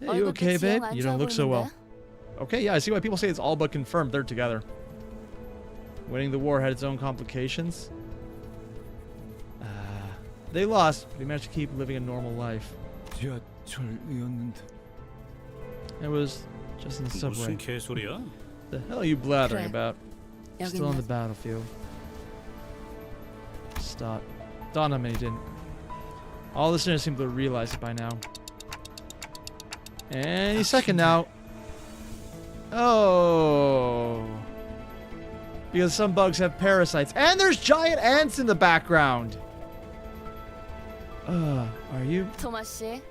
Hey, you okay, babe? You don't look so well. 보이는데? Okay, yeah, I see why people say it's all but confirmed they're together. Winning the war had its own complications. They lost, but he managed to keep living a normal life. 지하철이었는데. It was just in the subway. 개소리야? The hell are you blathering 그래. about? 여기 Still on the 있네. battlefield. Stop. Dawned on me, didn't. All listeners seem to realize it by now. Any second now. Oh. Because some bugs have parasites. And there's giant ants in the background. Are you? 토마 씨,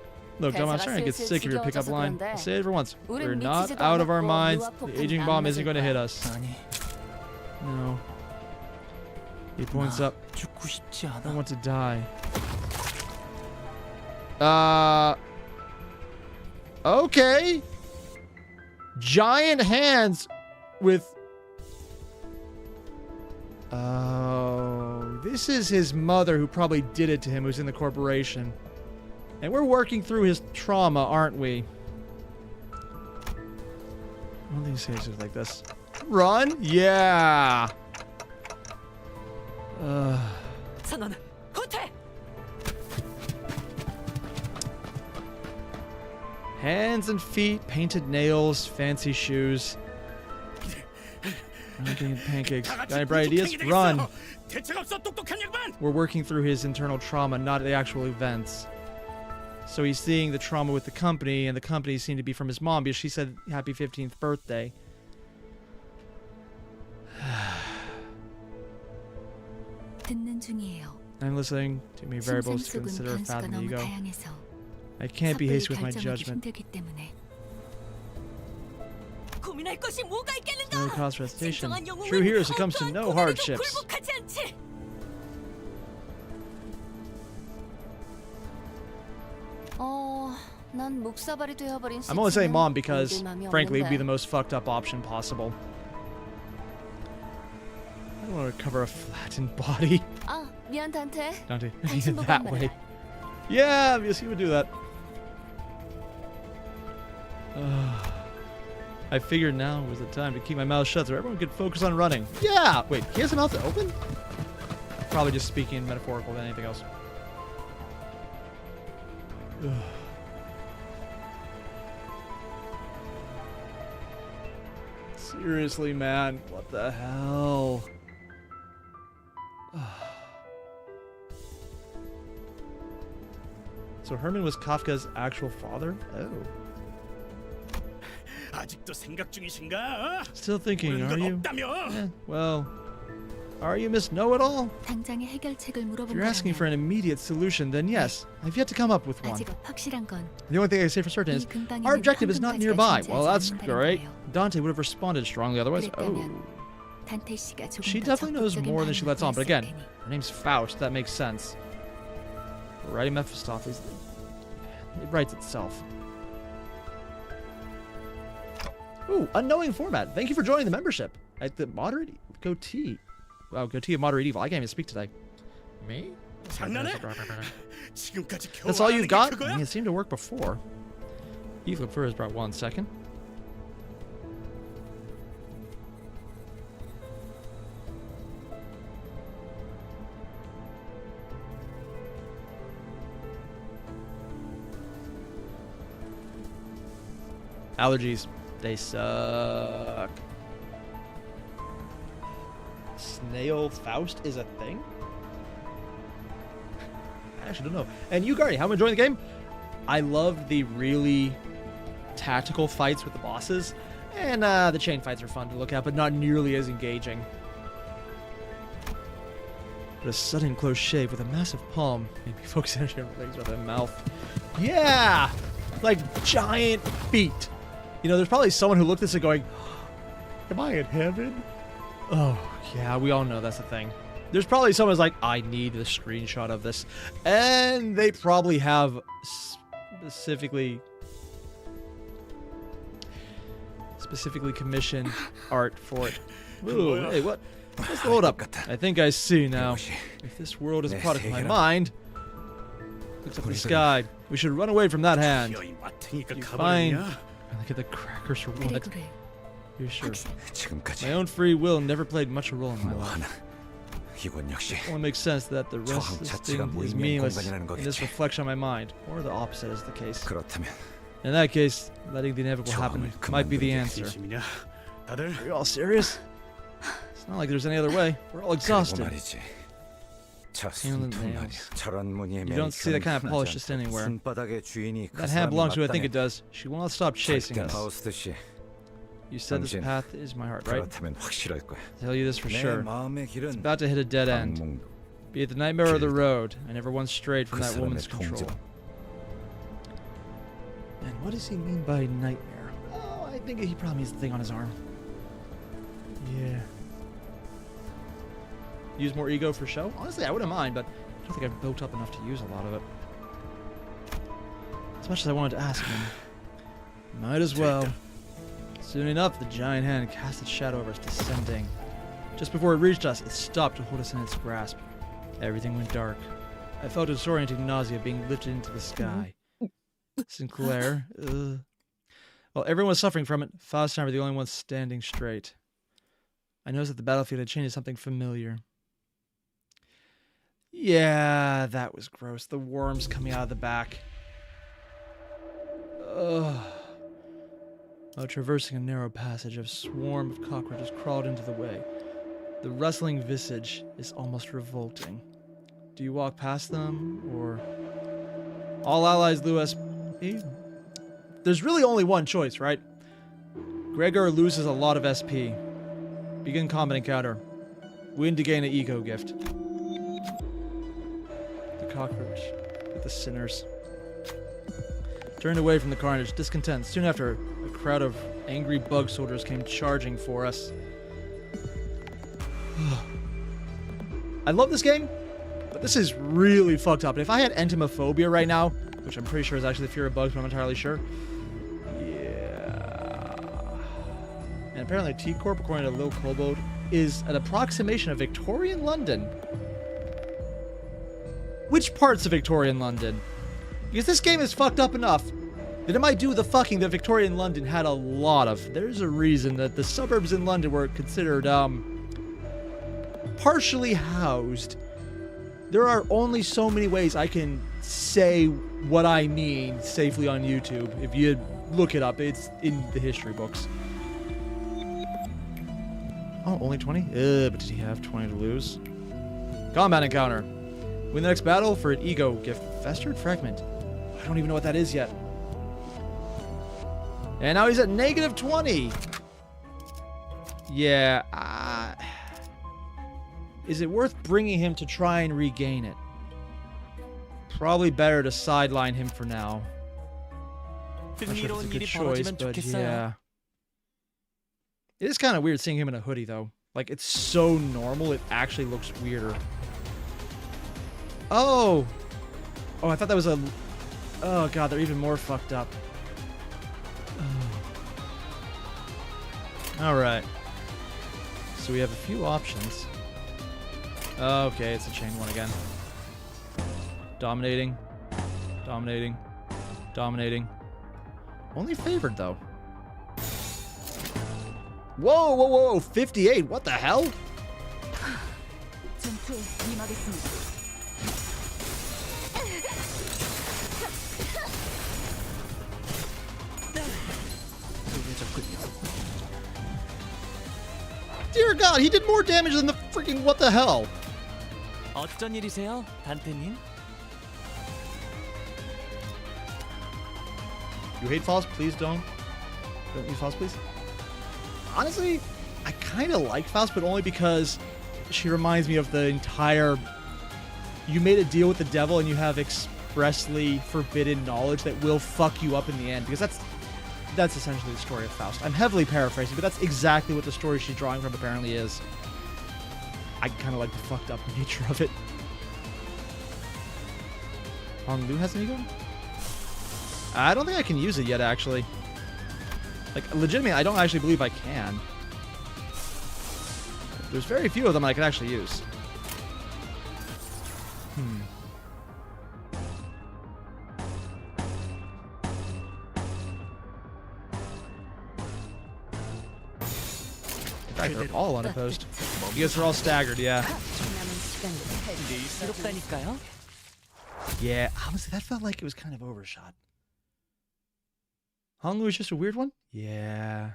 Look, Dom, I'm starting to get sick of your pickup line. Say it for once. We're not out of our minds. The aging bomb isn't going to hit us. 아니, No. He points up. 죽고 싶지 I 않아. want to die. Okay. Giant hands with... Oh, this is his mother who probably did it to him, who's in the corporation. And we're working through his trauma, aren't we? I don't think he says it like this. Run? Yeah. 선언 후퇴. Hands and feet, painted nails, fancy shoes. I'm getting pancakes. Got any bright ideas? Run! 대책 없어 똑똑한 양반. We're working through his internal trauma, not the actual events. So he's seeing the trauma with the company, and the company seemed to be from his mom because she said happy 15th birthday. 듣는 중이에요. I'm listening. Too many variables to 심상 속은 consider 변수가 fathom the 너무 ego. 다양해서 I can't be 섣불리 hasty with my 결정하기 judgment. 힘들기 때문에 고민할 것이 뭐가 있겠는가? No cause for hesitation. 진정한 영웅은 True heroes succumbs to 어떠한 no 고난에도 hardships. 굴복하지 않지. 난 목사발이 되어버린 I'm only saying 시체는 mom because, 믿을 마음이 frankly, it would be the 없는데. most fucked up option possible. I don't want to recover a flattened body. 아, 미안 단테. Dante, 당신 보고 that 한 way. 말이야. Yeah, yes, he would do that. I figured now was the time to keep my mouth shut so everyone could focus on running. Yeah! Wait, he has a mouth open? Probably just speaking metaphorical than anything else. Seriously, man. What the hell? So Herman was Kafka's actual father? Oh. 아직도 생각 중이신가? Still thinking, are you? 없다며? Well, are you Miss Know-It-All? 당장의 해결책을 If 물어본 you're asking for an immediate solution, then yes, I've yet to come up with one. 아직 확실한 건 The only thing I can say for certain is, 이 근방에는 our objective is not 황금바지가 nearby. 존재하지 Well, that's 않는다는 great. 거예요. Dante would have responded strongly otherwise. Oh. 그랬다면 단테 씨가 조금 She 더 definitely knows 적극적인 more than she lets on, but 반응을 again, 보였을 테니. her name's Faust, that makes sense. Writing Mephistopheles, it writes itself. Ooh, unknowing format. Thank you for joining the membership. At the moderate goatee. Wow, goatee of moderate evil. I can't even speak today. Me? 장난해? 지금까지 겨우 That's all 아는 you've 게 got? 그거야? It seemed to work before. Heathcliff first brought 1 second. Allergies. They suck. Snail Faust is a thing? I actually don't know. And you, Gardy, how am I enjoying the game? I love the really tactical fights with the bosses. And the chain fights are fun to look at, but not nearly as engaging. But a sudden close shave with a massive palm made me focus energy on things with a mouth. Yeah! Like giant feet. You know, there's probably someone who looked at this and going, am I in heaven? Oh, yeah, we all know that's the thing. There's probably someone who's like, I need the screenshot of this. And they probably have specifically commissioned art for it. Ooh, hey, what? Let's hold up. I think I see now. If this world is a product of my mind, looks up at the sky. We should run away from that hand. 기어이 맡으니까 You find... 가버리냐? Look at the crackers for 그래 what? 그래. You're sure. 지금까지 My own free will never played much a role in my 뭐 life. 하나. 이건 역시 It only makes sense that the rest of this thing is meaningless in this reflection on my mind, or the opposite is the case. 그렇다면 In that case, letting the inevitable happen might be the answer. 진심이냐? 다들? Are you all serious? It's not like there's any other way. We're all 그리고 exhausted. 말이지. 저 Handling 손톱 말이야. nails. 저런 무늬의 You don't see that kind of polish just anywhere. 손바닥의 주인이 그 That hand 사람이 belongs to who I think it 맞다네. does. She will not stop chasing us. 파우스트 씨, You said this 당신 path is my heart, right? 그렇다면 확실할 거야. I tell you this for 내 sure. 마음의 길은 About to hit a dead end. 악몽. Be it the nightmare or the road, I never once strayed from 그 that woman's 사람의 control. 통제. And what does he mean by nightmare? Oh, I think he probably means the thing on his arm. Yeah. Use more ego for show? Honestly, I wouldn't mind, but I don't think I've built up enough to use a lot of it. As much as I wanted to ask him, might as well. Soon enough, the giant hand cast its shadow over us, descending. Just before it reached us, it stopped to hold us in its grasp. Everything went dark. I felt a disorienting nausea being lifted into the sky. Sinclair. While everyone was suffering from it, Faust and I were the only ones standing straight. I noticed that the battlefield had changed to something familiar. Yeah, that was gross. The worms coming out of the back. Ugh. While traversing a narrow passage, a swarm of cockroaches crawled into the way. The rustling visage is almost revolting. Do you walk past them, or... All allies lose SP? There's really only one choice, right? Gregor loses a lot of SP. Begin combat encounter. Win to gain an ego gift. The cockroach with the sinners. Turned away from the carnage, discontent. Soon after, a crowd of angry bug soldiers came charging for us. I love this game, but this is really fucked up. And if I had entomophobia right now, which I'm pretty sure is actually the fear of bugs, but I'm not entirely sure. Yeah. And apparently T-Corp, according to Lil Kobold, is an approximation of Victorian London. Which parts of Victorian London? Because this game is fucked up enough that it might do the fucking that Victorian London had a lot of. There's a reason that the suburbs in London were considered, partially housed. There are only so many ways I can say what I mean safely on YouTube. If you look it up, it's in the history books. Oh, only 20? But did he have 20 to lose? Combat encounter. Win the next battle for an ego gift. Festered fragment. I don't even know what that is yet. And now he's at negative 20. Yeah. Is it worth bringing him to try and regain it? Probably better to sideline him for now. Not sure if it's a good choice, but yeah. It is kind of weird seeing him in a hoodie, though. Like, it's so normal, it actually looks weirder. Oh! Oh, I thought that was a... Oh, God, they're even more fucked up. Oh. Alright. So we have a few options. Okay, it's a chain one again. Dominating. Dominating. Dominating. Only favored, though. Whoa, whoa, whoa, 58. What the hell? Dear God, he did more damage than the freaking what the hell? 어쩐 일이세요, 단테님? You hate Faust? Please don't. Don't use Faust, please. Honestly, I kind of like Faust, but only because she reminds me of the entire... You made a deal with the devil and you have expressly forbidden knowledge that will fuck you up in the end. Because that's essentially the story of Faust. I'm heavily paraphrasing, but that's exactly what the story she's drawing from apparently is. I kind of like the fucked up nature of it. Hong Lu has an ego? I don't think I can use it yet, actually. Like, legitimately, I don't actually believe I can. There's very few of them I can actually use. In fact, they're all unopposed. You guys are all staggered, yeah. Yeah, honestly, that felt like it was kind of overshot. Hong Lu is just a weird one? Yeah.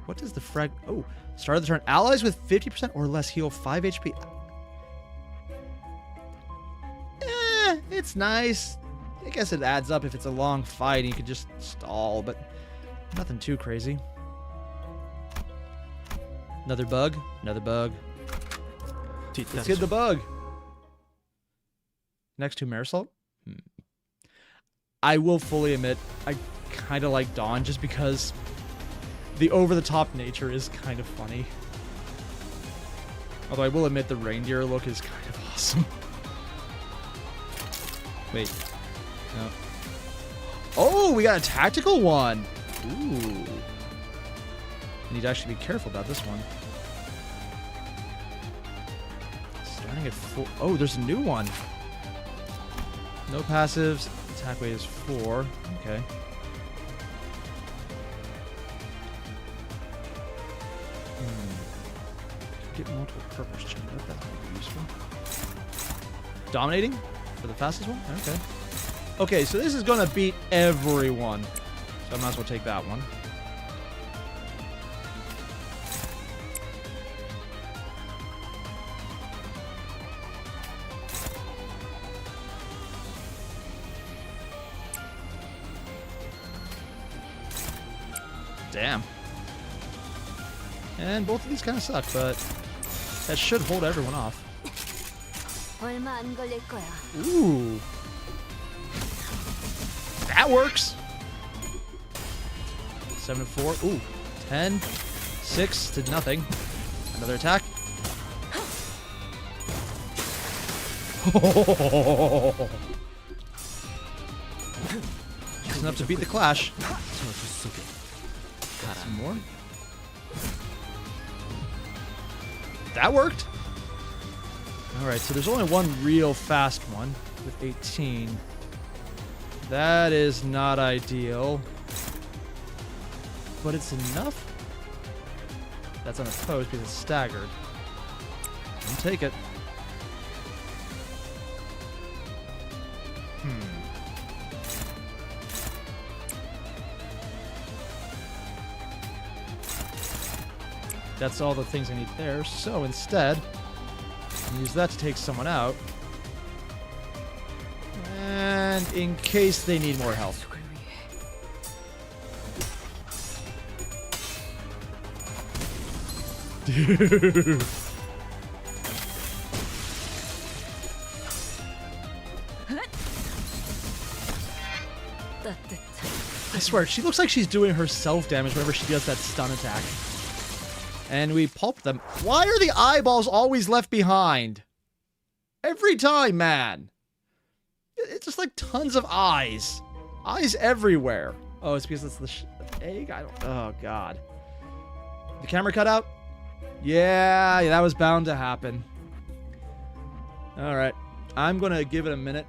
What does the frag... Oh, start of the turn. Allies with 50% or less heal 5 HP. It's nice. I guess it adds up if it's a long fight and you could just stall, but nothing too crazy. Another bug. Another bug. Let's get the bug. Next to Marisol. I will fully admit, I kind of like Dawn just because the over-the-top nature is kind of funny. Although I will admit the reindeer look is kind of awesome. Wait. No. Oh, we got a tactical one! Ooh. I need to actually be careful about this one. Starting at 4. Oh, there's a new one. No passives. Attack weight is 4. Okay. Get multiple purpose check. That might be useful. Dominating for the fastest one? Okay. Okay, so this is going to beat everyone. So I might as well take that one. Damn. And both of these kind of suck, but that should hold everyone off. Ooh. That works. 7 to 4. Ooh. 10. 6 to nothing. Another attack. Just enough to beat the Clash. Some more. That worked. Alright, so there's only one real fast one with 18. That is not ideal. But it's enough. That's unopposed because it's staggered. I'll take it. That's all the things I need there. So instead, I'll use that to take someone out. and in case they need more help. Dude. I swear, she looks like she's doing herself damage whenever she does that stun attack. And we pulp them. Why are the eyeballs always left behind? Every time, man. It's just like tons of eyes. Eyes everywhere. Oh, it's because it's the egg? I don't... Oh, God. The camera cut out? Yeah, that was bound to happen. Alright. I'm going to give it a minute.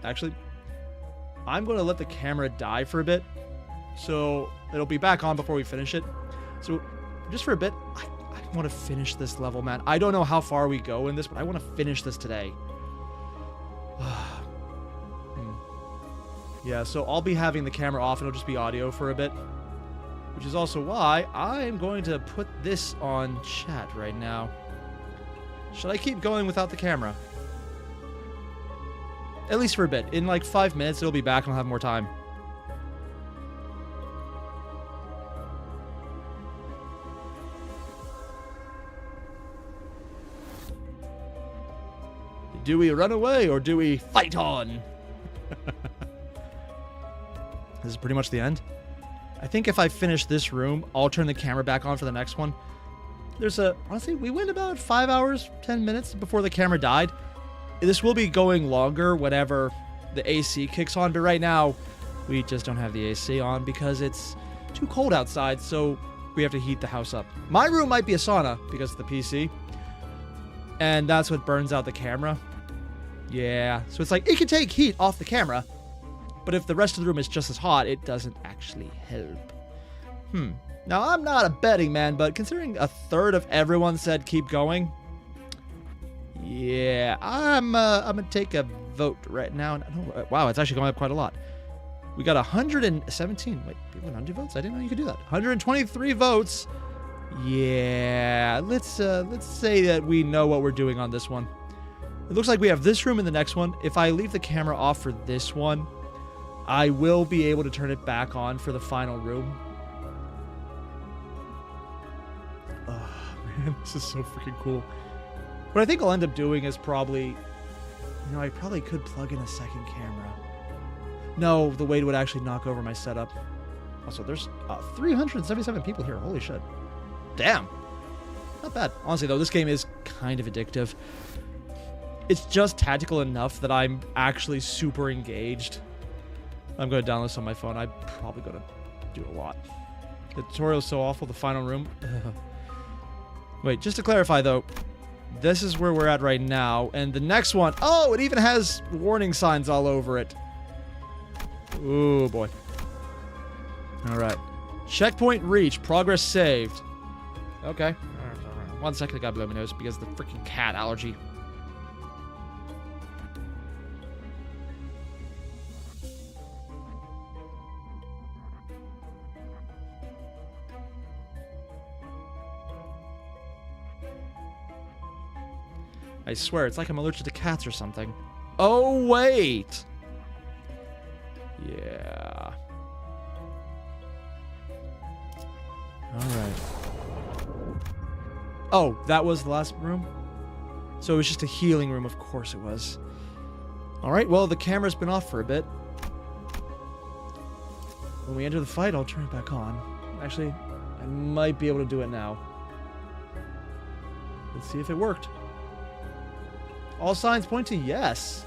Actually, I'm going to let the camera die for a bit. So, it'll be back on before we finish it. So, just for a bit, I want to finish this level, man. I don't know how far we go in this, but I want to finish this today. Yeah, so I'll be having the camera off and it'll just be audio for a bit. Which is also why I'm going to put this on chat right now. Should I keep going without the camera? At least for a bit. In like 5 minutes, it'll be back and I'll have more time. Do we run away or do we fight on? This is pretty much the end. I think if I finish this room, I'll turn the camera back on for the next one. Honestly, we went about 5 hours, 10 minutes before the camera died. This will be going longer whenever the AC kicks on, but right now, we just don't have the AC on because it's too cold outside, so we have to heat the house up. My room might be a sauna because of the PC, and that's what burns out the camera. Yeah, so it's like, it can take heat off the camera, but if the rest of the room is just as hot, it doesn't actually help. Now, I'm not a betting man, but considering a third of everyone said keep going, yeah, I'm gonna take a vote right now. Wow, it's actually going up quite a lot. We got 117. Wait, people 100 votes? I didn't know you could do that. 123 votes. Yeah, let's say that we know what we're doing on this one. It looks like we have this room in the next one. If I leave the camera off for this one, I will be able to turn it back on for the final room. Oh, man, this is so freaking cool. What I think I'll end up doing is probably... I probably could plug in a second camera. No, the weight would actually knock over my setup. Also, there's 377 people here. Holy shit. Damn. Not bad. Honestly, though, this game is kind of addictive. It's just tactical enough that I'm actually super engaged. I'm going to download this on my phone. I'm probably going to do a lot. The tutorial is so awful. The final room. Wait, just to clarify, though. This is where we're at right now. And the next one... Oh, it even has warning signs all over it. Oh, boy. All right. Checkpoint reached. Progress saved. Okay. 1 second, I got blow my nose because of the freaking cat allergy. I swear, it's like I'm allergic to cats or something. Oh, wait! Yeah. Alright. Oh, that was the last room? So it was just a healing room, of course it was. Alright, well, the camera's been off for a bit. When we enter the fight, I'll turn it back on. Actually, I might be able to do it now. Let's see if it worked. All signs point to yes.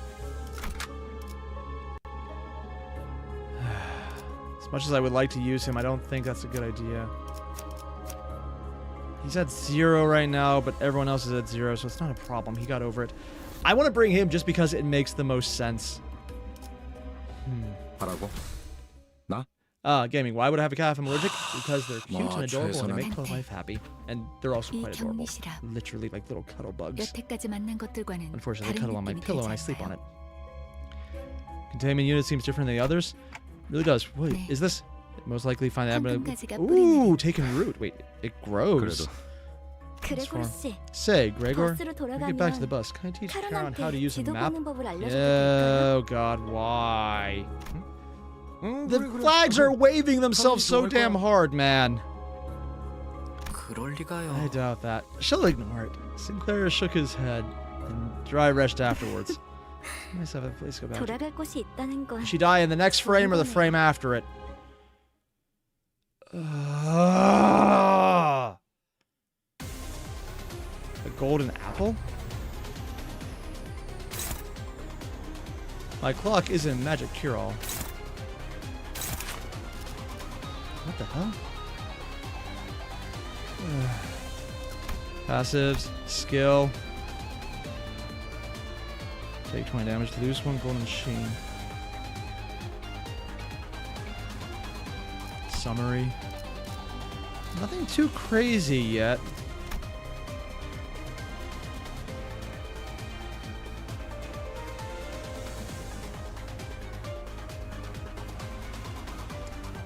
As much as I would like to use him, I don't think that's a good idea. He's at 0 right now, but everyone else is at 0, so it's not a problem. He got over it. I want to bring him just because it makes the most sense. Gaming. Why would I have a cat if I'm allergic? Because they're cute and adorable and they make my life happy. And they're also quite adorable. Literally like little cuddle bugs. Unfortunately, they cuddle on my pillow and I sleep on it. Containment unit seems different than the others. It really does. Wait, is this... Most likely find the abnormality... Ooh, taking root. Wait, it grows. 그레고르 씨, Say, Gregor, 버스로 we get back to the 돌아가면 bus. Can I teach Karen how to 카런한테 use a 지도 map? 보는 법을 알려줘도 Oh 될까요? God, why? The flags are waving themselves so damn hard, man. 그럴 리가요. I doubt that. She'll ignore it. Sinclair shook his head and dry rushed afterwards. Let's have a place to go back. 돌아갈 곳이 있다는 건 Does she die in the next frame or the frame after it? A golden apple? My clock isn't magic cure-all. What the hell? Passives, skill. Take 20 damage, lose 1 golden sheen. Summary. Nothing too crazy yet.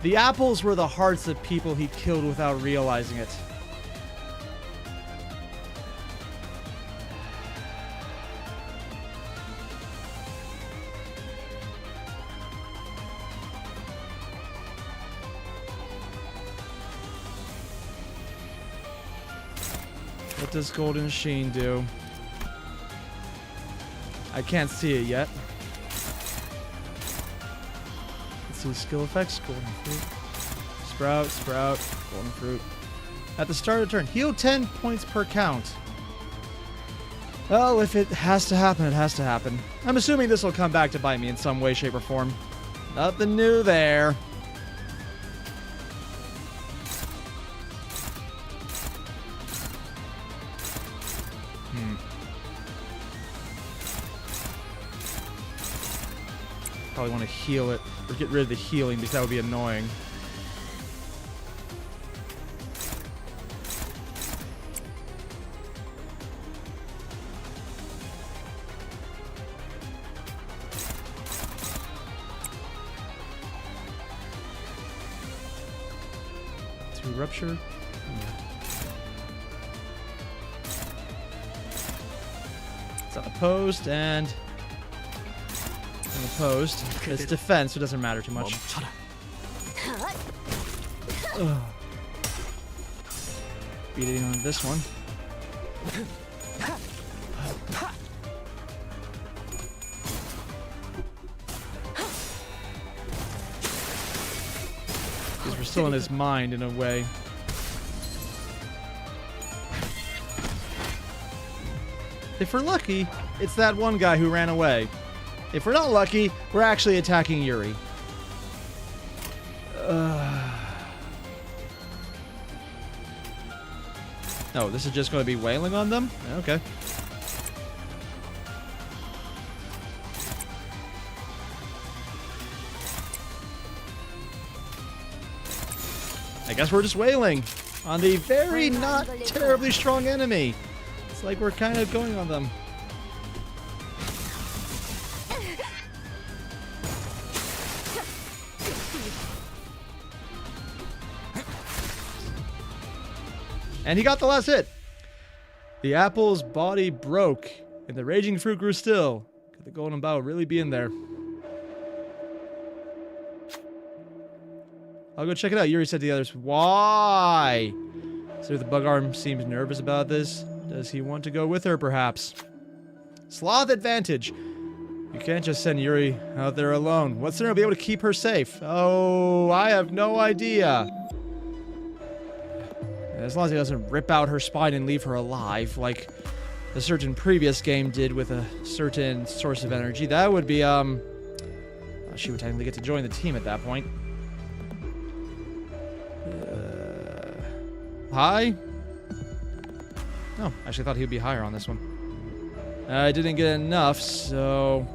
The apples were the hearts of people he killed without realizing it. What does Golden Sheen do? I can't see it yet. Let's see skill effects. Golden fruit. Sprout, sprout, golden fruit. At the start of the turn, heal 10 points per count. Well, if it has to happen, it has to happen. I'm assuming this will come back to bite me in some way, shape, or form. Nothing new there. Probably want to heal it, or get rid of the healing, because that would be annoying. To rupture. It's unopposed, and unopposed. It's defense, so it doesn't matter too much. Ugh. Beating on this one. Because we're still in his mind in a way. If we're lucky, it's that one guy who ran away. If we're not lucky, we're actually attacking Yuri. Oh, this is just going to be wailing on them? Okay. I guess we're just wailing on the very not terribly strong enemy. It's like we're kind of going on them. And he got the last hit. The apple's body broke, and the raging fruit grew still. Could the golden bough really be in there? I'll go check it out. Yuri said to the others, why? So the bug arm seems nervous about this. Does he want to go with her, perhaps? Sloth advantage. You can't just send Yuri out there alone. What's there to be able to keep her safe? Oh, I have no idea. As long as he doesn't rip out her spine and leave her alive, like a certain previous game did with a certain source of energy, that would be, she would technically get to join the team at that point. High? No, actually thought he would be higher on this one. I didn't get enough, so...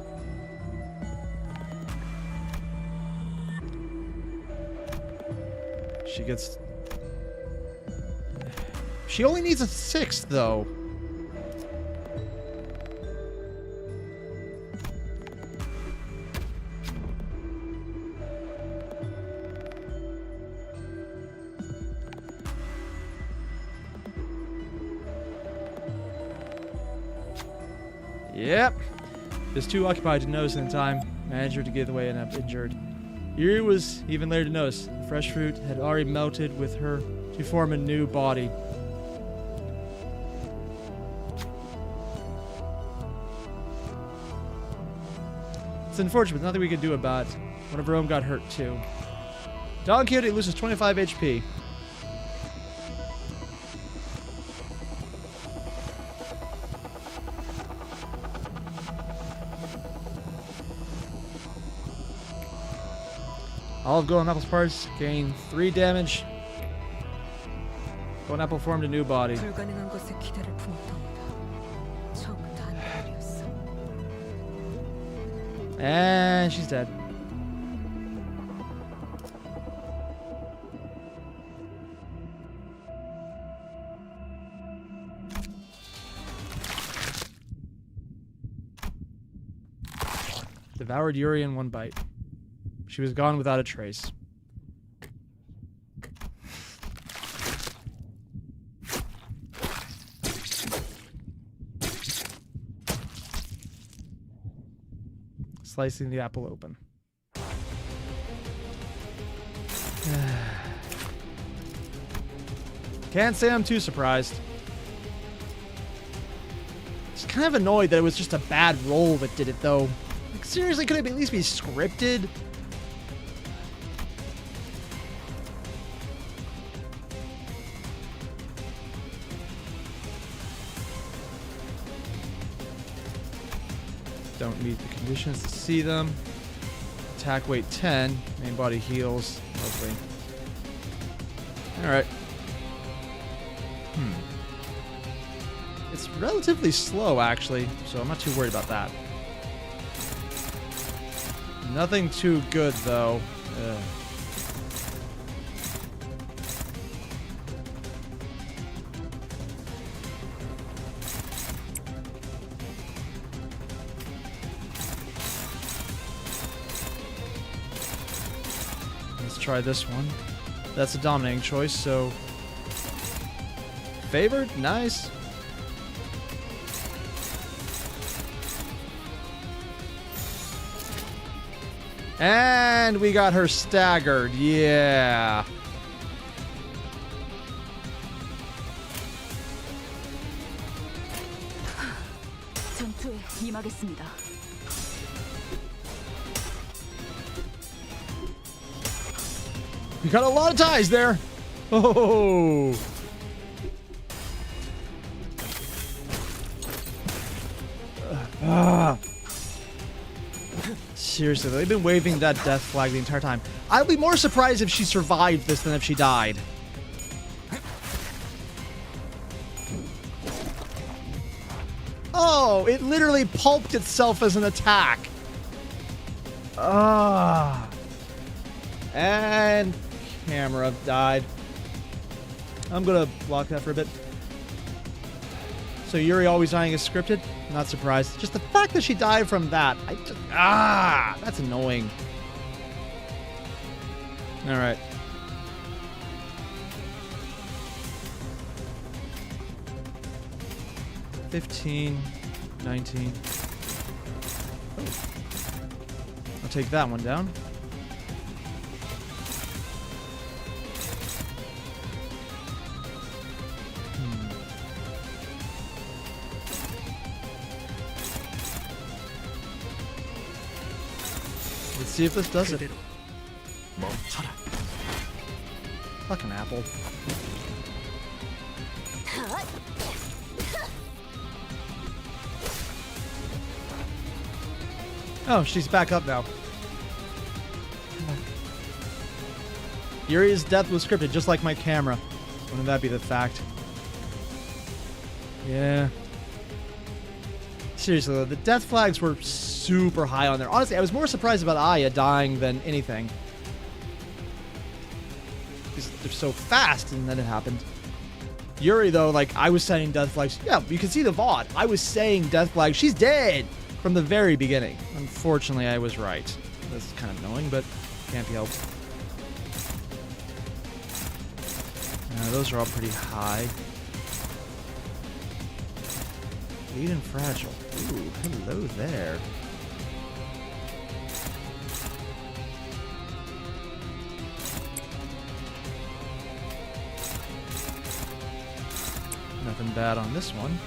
She gets... She only needs a 6th, though. Yep. Was too occupied to notice in time. Managed her to get away and up injured. Yuri was even later to notice. The fresh fruit had already melted with her to form a new body. It's unfortunate, but nothing we could do about it. One of her own got hurt too. Don Quixote loses 25 HP. All of Golden Apple's parts gain 3 damage. Golden Apple formed a new body. 불가능한 것에 기대를 품었답니다. 처음부터 한 일이었어. And she's dead. Devoured Yuri in one bite. She was gone without a trace. Slicing the apple open. Can't say I'm too surprised. Just kind of annoyed that it was just a bad roll that did it, though. Like, seriously, could it at least be scripted? Don't meet the conditions to see them. Attack weight 10. Main body heals. Lovely. Alright. It's relatively slow, actually, so I'm not too worried about that. Nothing too good, though. Ugh. Let's try this one. That's a dominating choice, so... Favored? Nice. And we got her staggered. Yeah. 전투에 임하겠습니다. We got a lot of ties there. Oh. Seriously, they've been waving that death flag the entire time. I'd be more surprised if she survived this than if she died. Oh, it literally pulped itself as an attack. And camera died. I'm gonna block that for a bit. So Yuri always dying is scripted? Not surprised. Just the fact that she died from that. That's annoying. Alright. $15, $19. Oh. I'll take that one down. Let's see if this does it. Fucking apple. Oh, she's back up now. Yuri's death was scripted, just like my camera. Wouldn't that be the fact? Yeah. Seriously, though, the death flags were super high on there. Honestly, I was more surprised about Aya dying than anything. Because they're so fast, and then it happened. Yuri, though, like, I was setting death flags. Yeah, you can see the VOD. I was saying death flags. She's dead from the very beginning. Unfortunately, I was right. This is kind of annoying, but can't be helped. Those are all pretty high. Weak and fragile. Ooh, hello there. Nothing bad on this one.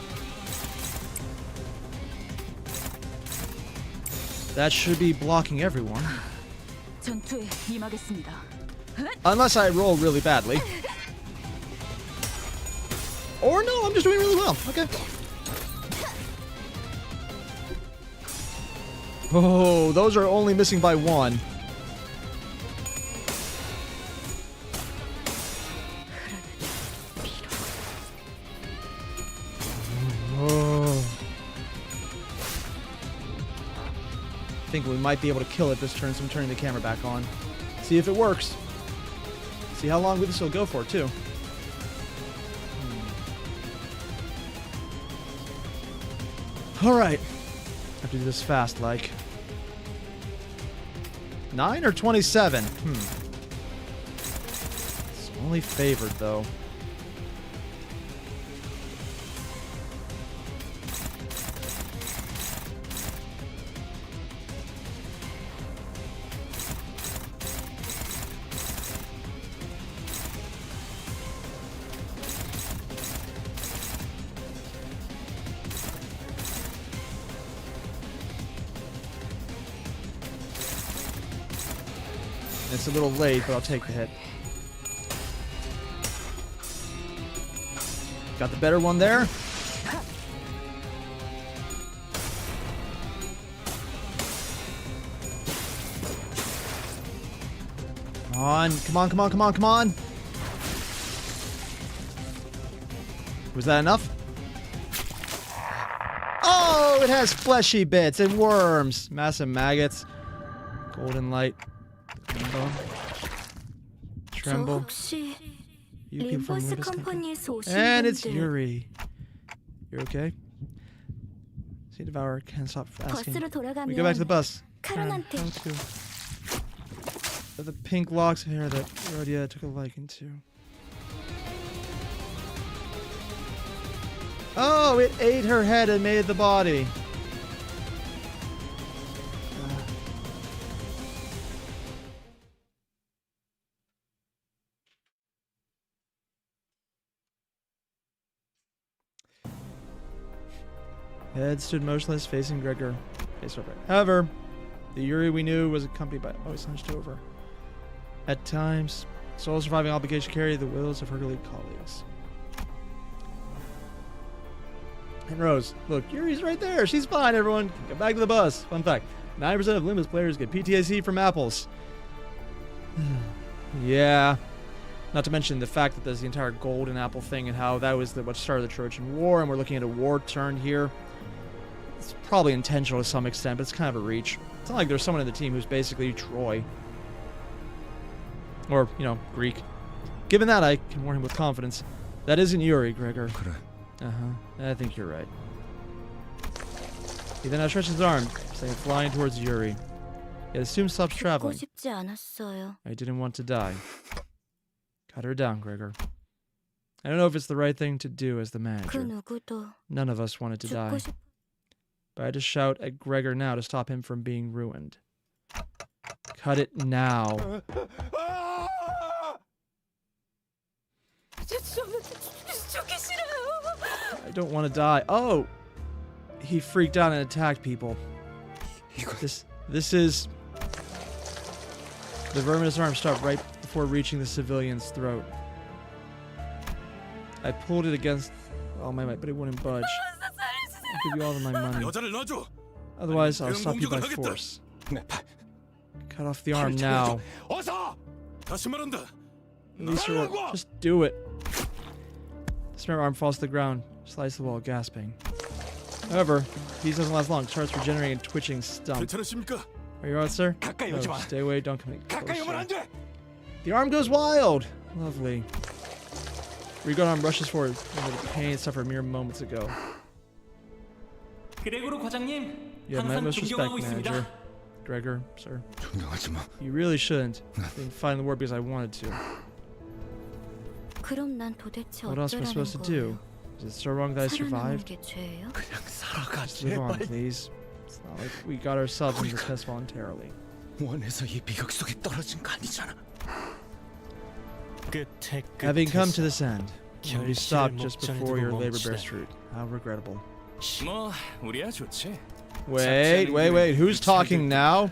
That should be blocking everyone. 전투에 임하겠습니다. Unless I roll really badly. Or no, I'm just doing really well. Okay. Oh, those are only missing by one. Oh. I think we might be able to kill it this turn, so I'm turning the camera back on. See if it works. See how long this will go for, too. Alright. I have to do this fast, like. 9 or 27? It's only favored, though. It's a little late, but I'll take the hit. Got the better one there. Come on, come on, come on, come on, come on. Was that enough? Oh, it has fleshy bits and worms. Massive maggots. Golden light. Tremble. You people from Limbus company. And it's Yuri. You're okay? See, Devourer can't stop asking. We go back to the bus. The pink locks of hair that Rhodia took a liking to. Oh, it ate her head and made the body. Head stood motionless, facing Gregor. Face over. However, the Yuri we knew was accompanied by always hunched over. At times, sole surviving obligation carried the wills of her colleagues. And Rose, look, Yuri's right there. She's fine, everyone. Get back to the bus. Fun fact, 9% of Limbus players get PTSD from apples. Yeah. Not to mention the fact that there's the entire golden apple thing and how that was what started the Trojan War, and we're looking at a war turn here. It's probably intentional to some extent, but it's kind of a reach. It's not like there's someone in the team who's basically Troy. Or, you know, Greek. Given that, I can warn him with confidence. That isn't Yuri, Gregor. I think you're right. He then outstretched his arm, saying flying towards Yuri. Yet soon stops traveling. I didn't want to die. Cut her down, Gregor. I don't know if it's the right thing to do as the manager. None of us wanted to die. But I had to shout at Gregor now to stop him from being ruined. Cut it now. I don't want to die. Oh! He freaked out and attacked people. This is... The verminous arm stopped right before reaching the civilian's throat. I pulled it against all my might, but it wouldn't budge. I'll give you all of my money. Otherwise, I'll stop you by force. Cut off the arm now. Release your order. Just do it. The spare arm falls to the ground, slides the wall, gasping. However, these doesn't last long. It starts regenerating and twitching stump. Are you alright, sir? No, stay away. Don't come closer. The arm goes wild. Lovely. Regal arm rushes forward. The pain suffered mere moments ago. You have my most respect, manager. Gregor, sir. You really shouldn't. I didn't fight in the war because I wanted to. What else am I supposed to do? Is it so wrong that I survived? 살아남는 게 죄예요? 그냥 살아가 Just live on, 제발. please. It's not like we got ourselves into this mess voluntarily. 원에서 이 비극 속에 떨어진 거 아니잖아. 끝에 Having come to this end, when we 결실을 stopped just 목전에 before 두고 your labor 멈추다니. bears fruit. How regrettable. 뭐 우리야 좋지. Wait. Who's talking now?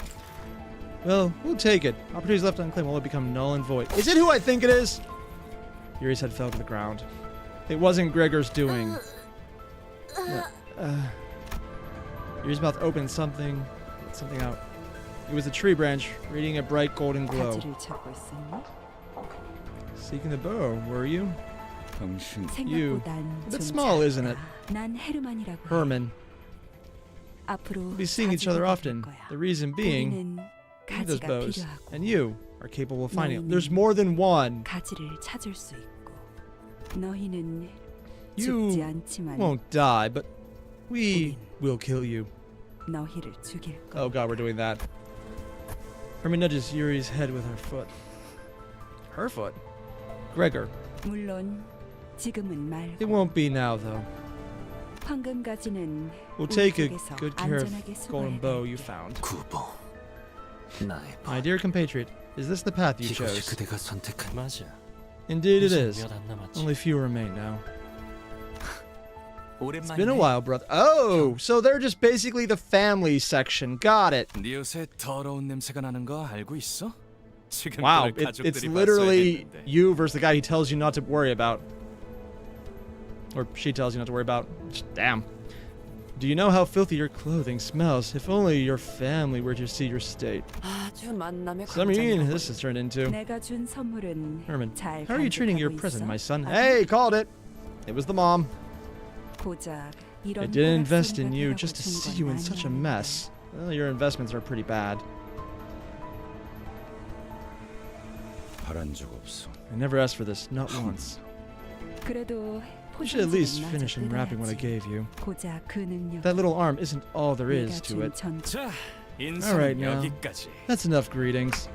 Well, we'll take it. Opportunities left unclaimed will become null and void. Is it who I think it is? Yuri's head fell to the ground. It wasn't Gregor's doing. Yuri's mouth opened, something out. It was a tree branch, radiating a bright golden glow. 가지를 찾고 있었니? Seeking the bow, were you? 당신 You. 생각보단 A bit 좀 small, isn't it? 작다. 난 헤르만이라고 해. Herman. 앞으로 We'll be seeing each other 가지를 often. 거야. The reason being, 우리는 we need those 가지가 bows. 필요하고 And you are capable of finding them. 너희는 There's more than one. 가지를 찾을 수 있고 너희는 You 죽지 않지만 won't die, but we will kill you. 너희를 죽일 거야. Oh god, we're doing that. Herman nudges Yuri's head with her foot. Her foot? Gregor. 물론 지금은 It 말고 won't be now, though. 황금 가지는 We'll take a 우리 쪽에서 good care of 안전하게 golden 수거해야 bow you 될게. found. 구보. 나의 My dear compatriot, is this the path you 이것이 chose? 그대가 선택한 맞아. Indeed it 이제 is. 몇 안 남았지. Only few remain now. It's been a 오랜만이네. while, brother. Oh, so they're just basically the family section. Got it. 네 옷에 더러운 냄새가 나는 거 알고 있어? 지금 Wow, 그걸 it's 가족들이 literally 봤어야 했는데. you versus the guy he tells you not to worry about. Or she tells you not to worry about. Damn. Do you know how filthy your clothing smells? If only your family were to see your state. 아주 만남의 So, I mean, this has turned into... 내가 준 선물은 Herman, 잘 how are you treating your 간직하고 present, 있어? my son? 아니, Hey, called it. It was the mom. 고작 I 이런 didn't invest 호락소리가 in you 되라고 just to 준 see 건 you in such a 아니야. mess. Well, your investments are pretty bad. 바란 적 없어. I never asked for this, not once. 그래도 You should at least 포장지는 finish 마저 unwrapping what I 뜯어야지. gave you. 고작 그 능력 That little arm isn't all there 내가 is to 준 it. 전 자, Alright, 인사는 now. 여기까지. That's enough greetings.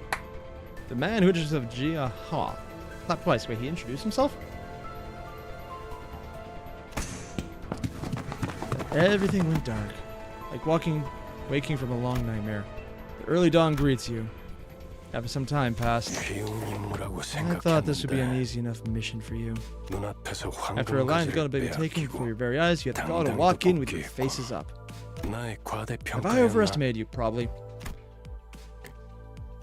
The man who introduced himself, Gia Ha. Clap twice. Wait, he introduced himself? Everything went dark. Like waking from a long nightmare. The early dawn greets you. After some time passed, 쉬운 임무라고 I thought this would be an 생각했는데 easy enough mission for you. 눈앞에서 After a lion's 황금 gonna be 가지를 taken 빼앗기고 before your very eyes, you had the gall to walk in with your faces up. 나의 Have 과대평가였나? I overestimated you? Probably.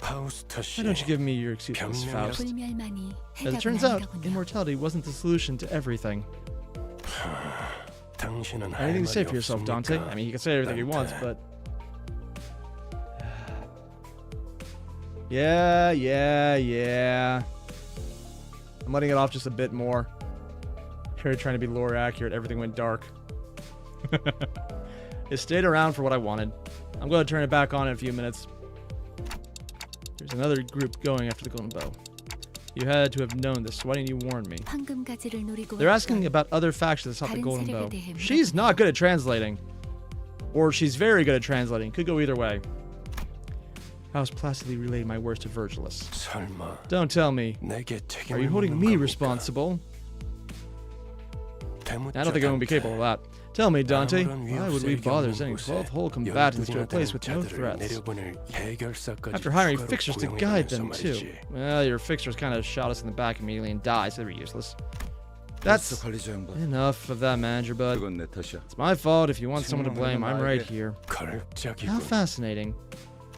파우스터 씨, Why don't you give me your excuse, Miss 변명이라- Faust? 불멸만이 As it 해답은 turns out, 아니더군요. immortality wasn't the solution to everything. 당신은 할 Anything to say 말이 for yourself, Dante? 없습니까? I mean, he can say everything he wants, Dante. but... Yeah. I'm letting it off just a bit more. Here, trying to be lore accurate, everything went dark. It stayed around for what I wanted. I'm going to turn it back on in a few minutes. There's another group going after the golden bow. You had to have known this, so why didn't you warn me? 황금 가지를 노리고 They're asking 왔던 about other factions that sought the 다른 golden 세력에 bow. 대해 She's not good at translating. Or she's very good at translating. Could go either way. I was placidly relaying my words to Virgilus. 설마 Don't tell me. 내게 Are 책임을 you holding 묻는 me 겁니까? responsible? 대묻자, I don't think I'm going to be Dante. capable of that. Tell me, Dante, 아무런 why 위협 would we 세력이 bother 없는 sending 곳에 12 whole combatants to a 연륜이나 place 되는 with no 자들을 threats? 내려보낼 해결사까지 After hiring 추가로 fixers to 고용해 guide 가면서 them, too. 말이지. Well, your fixers kind of shot us in the back immediately and died, so they were useless. That's 관리자 양반. enough of that, manager, bud. 그건 내 탓이야. It's my fault if you want someone to blame. I'm right here. 걸작이군. How fascinating.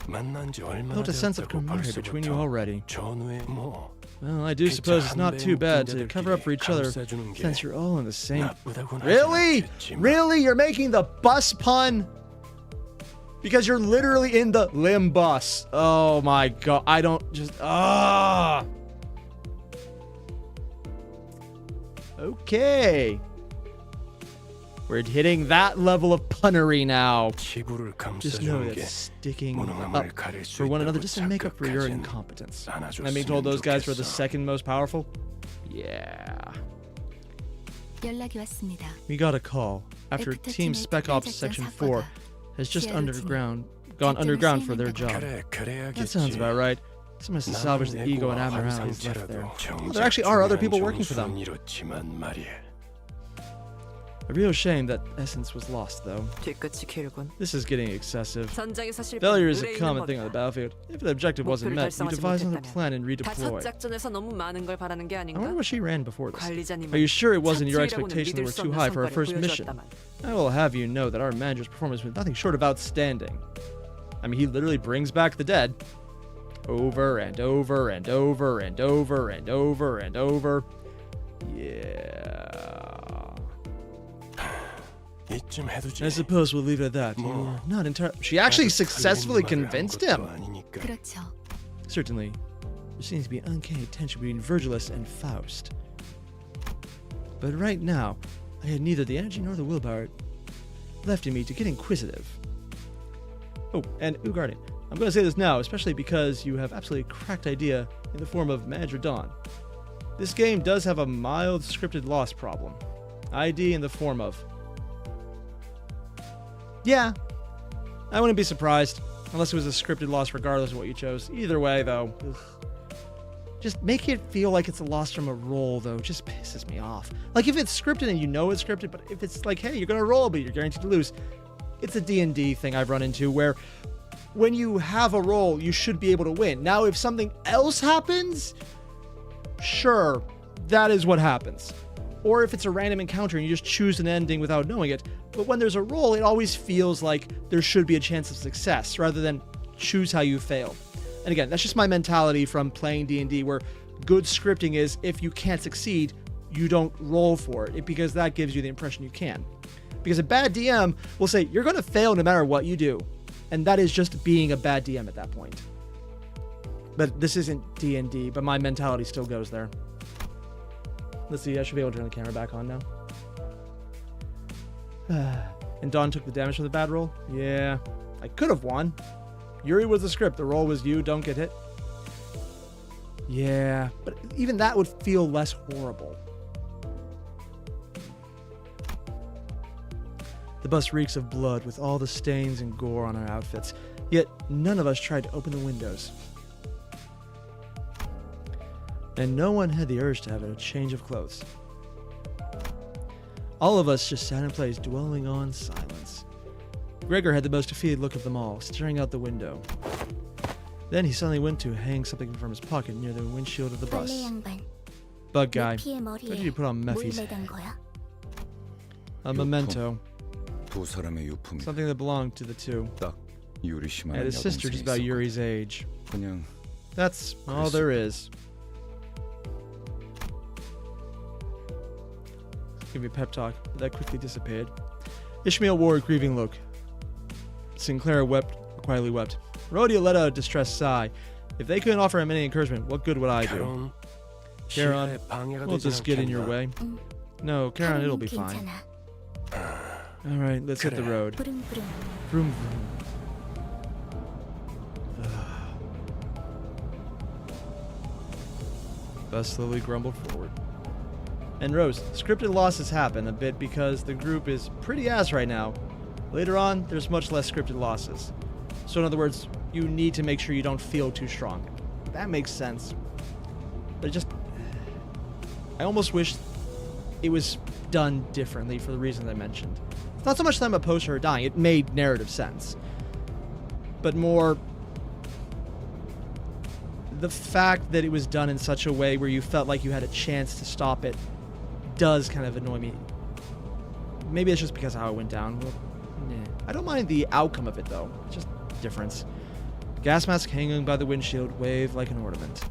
만난 지 I 얼마나 felt a sense of 되었다고 camaraderie between you 벌써부터 already. 전후에 뭐 Well, I do suppose it's not too bad to cover up for each other since you're all in the same... 나쁘다고는 하진 Really? 않겠지만 Really? You're making the bus pun? Because you're literally in the Limbus. Oh my god. I don't just... Okay. We're hitting that level of punnery now. 지구를 Just know 감싸주는 that 게 sticking 무능함을 up 가릴 수 for one another 있다고 just to make up for your 착각하진 incompetence. 않아줬으면 And being told those guys were the 좋겠어. second most powerful? Yeah. 연락이 왔습니다. We got a call after Team Spec Ops Section 4 has just gone underground for their job. 그래, 그래야겠지. That sounds about right. Someone has to salvage the ego and 나는 abnormalities left 환상체라도 there. 정작 There actually are other people working for them. 중요한 점수는 이렇지만 말이야. A real shame that essence was lost, though. 뒤끝이 길군. This is getting excessive. 전장에서 Failure is a 실패는 common 의뢰 thing on the 있는 battlefield. If the objective wasn't 목표를 met, you 달성하지 devise another 못했다면 plan and 다섯 redeploy. 작전에서 너무 많은 걸 바라는 게 I 아닌가? wonder what she ran before this. 관리자님은 Are you sure it wasn't your 차트이라고는 expectations that 믿을 were 수 too 없는 high for our 성과를 first mission? 보여주었다만. I will have you know that our manager's performance was nothing short of outstanding. I mean, he literally brings back the dead. Over and over and over and over and over and over. Yeah. 이쯤 해두지. I suppose we'll leave it at that. You're not entirely. She actually successfully convinced him. 그렇죠. Certainly, there seems to be uncanny tension between Virgilus and Faust. But right now, I had neither the energy nor the willpower left in me to get inquisitive. Oh, and Ugardian, I'm going to say this now, especially because you have absolutely cracked idea in the form of Manager Dawn. This game does have a mild scripted loss problem. ID in the form of... Yeah, I wouldn't be surprised, unless it was a scripted loss regardless of what you chose. Either way, though, ugh. Just make it feel like it's a loss from a roll, though. Just pisses me off. Like, if it's scripted and you know it's scripted, but if it's like, hey, you're going to roll, but you're guaranteed to lose. It's a D&D thing I've run into where when you have a roll, you should be able to win. Now, if something else happens, sure, that is what happens. Or if it's a random encounter and you just choose an ending without knowing it. But when there's a roll, it always feels like there should be a chance of success rather than choose how you fail. And again, that's just my mentality from playing D&D, where good scripting is if you can't succeed, you don't roll for it, because that gives you the impression you can. Because a bad DM will say, you're going to fail no matter what you do. And that is just being a bad DM at that point. But this isn't D&D, but my mentality still goes there. Let's see, I should be able to turn the camera back on now. And Dawn took the damage from the bad roll? Yeah, I could have won. Yuri was the script, the roll was you, don't get hit. Yeah, but even that would feel less horrible. The bus reeks of blood with all the stains and gore on our outfits, yet none of us tried to open the windows. And no one had the urge to have a change of clothes. All of us just sat in place, dwelling on silence. Gregor had the most defeated look of them all, staring out the window. Then he suddenly went to hang something from his pocket near the windshield of the bus. Bug guy. What did you put on Mephi's head? A memento. Something that belonged to the two. And his sister just about Yuri's age. That's all there is. Give me a pep talk, but that quickly dissipated. Ishmael wore a grieving look. Sinclair quietly wept. Rhodia let out a distressed sigh. If they couldn't offer him any encouragement, what good would I do? Charon, we'll just get in your way. No, Charon, it'll be fine. Alright, let's hit the road. Vroom, vroom. Bus slowly grumbled forward. And Rose, scripted losses happen a bit because the group is pretty ass right now. Later on, there's much less scripted losses. So in other words, you need to make sure you don't feel too strong. That makes sense. But I almost wish it was done differently for the reasons I mentioned. It's not so much that I'm opposed to her dying, it made narrative sense. But more the fact that it was done in such a way where you felt like you had a chance to stop it does kind of annoy me. Maybe it's just because of how it went down. Well, I don't mind the outcome of it though. It's just difference. Gas mask hanging by the windshield waved like an ornament.